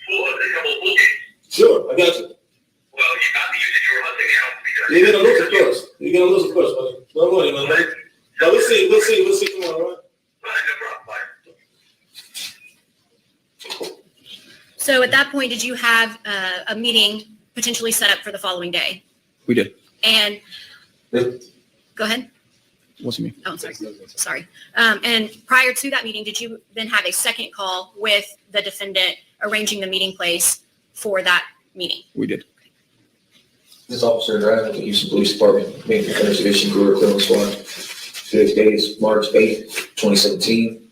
a couple of full games. Sure, I got you. Well, you got me. You said you were hunting me out. You're going to lose, of course. You're going to lose, of course, buddy. Don't worry, man. Right. But we'll see tomorrow, right? No problem. Bye. So at that point, did you have a meeting potentially set up for the following day? We did. And go ahead. What's it mean? Oh, sorry. And prior to that meeting, did you then have a second call with the defendant arranging the meeting place for that meeting? We did. This is Officer Duran with the Houston Police Department, Major Offender Division Career Criminal Squad. Today's date is March 8th, 2017.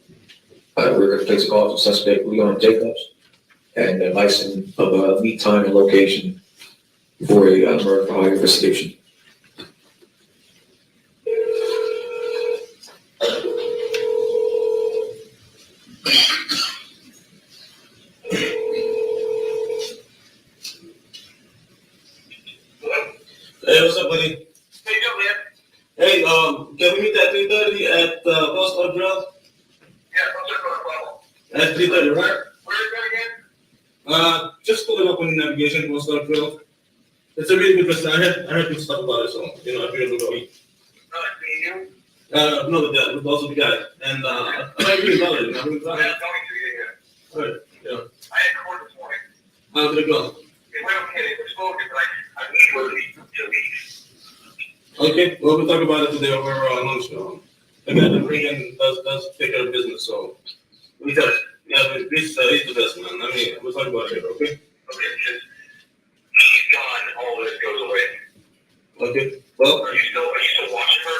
We're going to place a call to suspect Leon Jacobs. and advice of a meet time and location for a murder for hire investigation. Hey, what's up, buddy? Hey, yo, man. Hey, can we meet at 3:30 at Post Oak Grill? Yeah, Post Oak Grill. At 3:30, right? Where is that again? Just pull it up on navigation, Post Oak Grill. It's a really good restaurant. I heard good stuff about it, so, you know, if you're able to go eat. You? No, the dad, also the guy. And, I really love it, you know, I really love it. All right, yeah. I had court this morning. How did it go? It went okay, it was focused, like, I need to leave. Okay, well, we'll talk about it today over lunch. Again, the Korean does take care of business, so we tell yeah, he's the best man. I mean, we'll talk about it later, okay? Okay, he's gone, all this goes away. Okay, well. Are you still watching her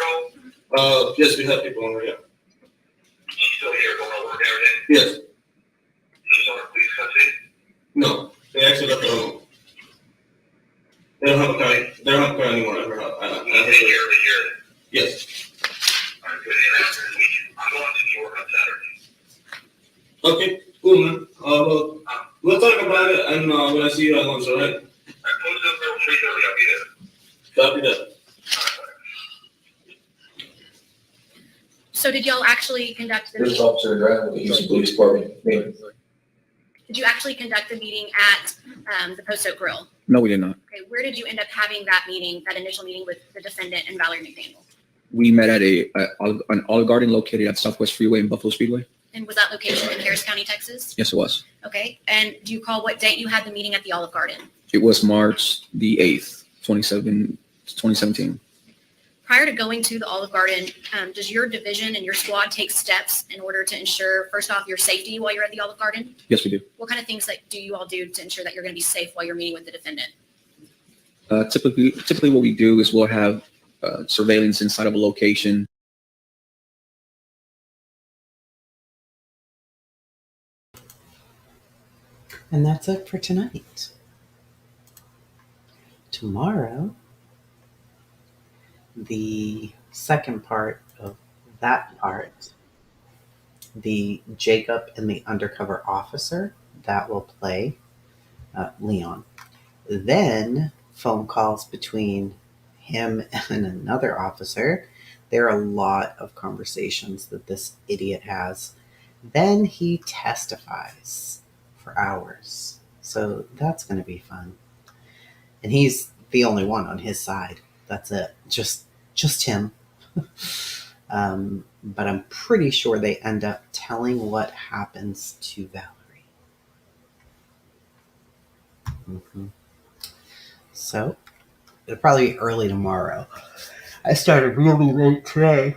though? Yes, we have people on there, yeah. He's still here, going over there then? Yes. He's on a police custody? No, they actually left her alone. They don't have a car. They don't have a car anymore. I year. Yes. I'm going to New York on Saturday. Okay, cool, man. Well, we'll talk about it, and when I see you at lunch, all right? Close up there 3:30. I'll be there. Copy that. So did y'all actually conduct the This meeting? officer driving the Houston Police Department. Did you actually conduct the meeting at the Post Oak Grill? No, we did not. Okay, where did you end up having that meeting, that initial meeting with the defendant and Valerie McDaniel? We met at an Olive Garden located at Southwest Freeway in Buffalo Speedway. And was that location in Harris County, Texas? Yes, it was. Okay, and do you recall what date you had the meeting at the Olive Garden? It was March the 8th, 2017. Prior to going to the Olive Garden, does your division and your squad take steps in order to ensure, first off, your safety while you're at the Olive Garden? Yes, we do. What kind of things do you all do to ensure that you're going to be safe while you're meeting with the defendant? Typically what we do is we'll have surveillance inside of a location. And that's it for tonight. Tomorrow, the second part of that part, the Jacob and the undercover officer, that will play Leon. Then phone calls between him and another officer. There are a lot of conversations that this idiot has. Then he testifies for hours. So that's going to be fun. And he's the only one on his side. That's it. Just him. But I'm pretty sure they end up telling what happens to Valerie. Mm-hmm. So it'll probably be early tomorrow. I started really late today.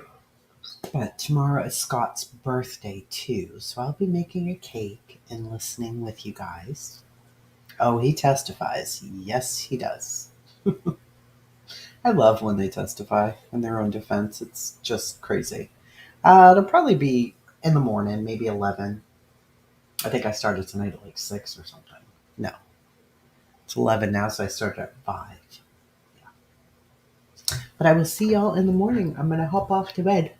But tomorrow is Scott's birthday too. So I'll be making a cake and listening with you guys. Oh, he testifies. Yes, he does. I love when they testify in their own defense. It's just crazy. It'll probably be in the morning, maybe 11. I think I started tonight at like 6 or something. No. It's 11 now, so I started at 5. Yeah. But I will see y'all in the morning. I'm going to hop off to bed.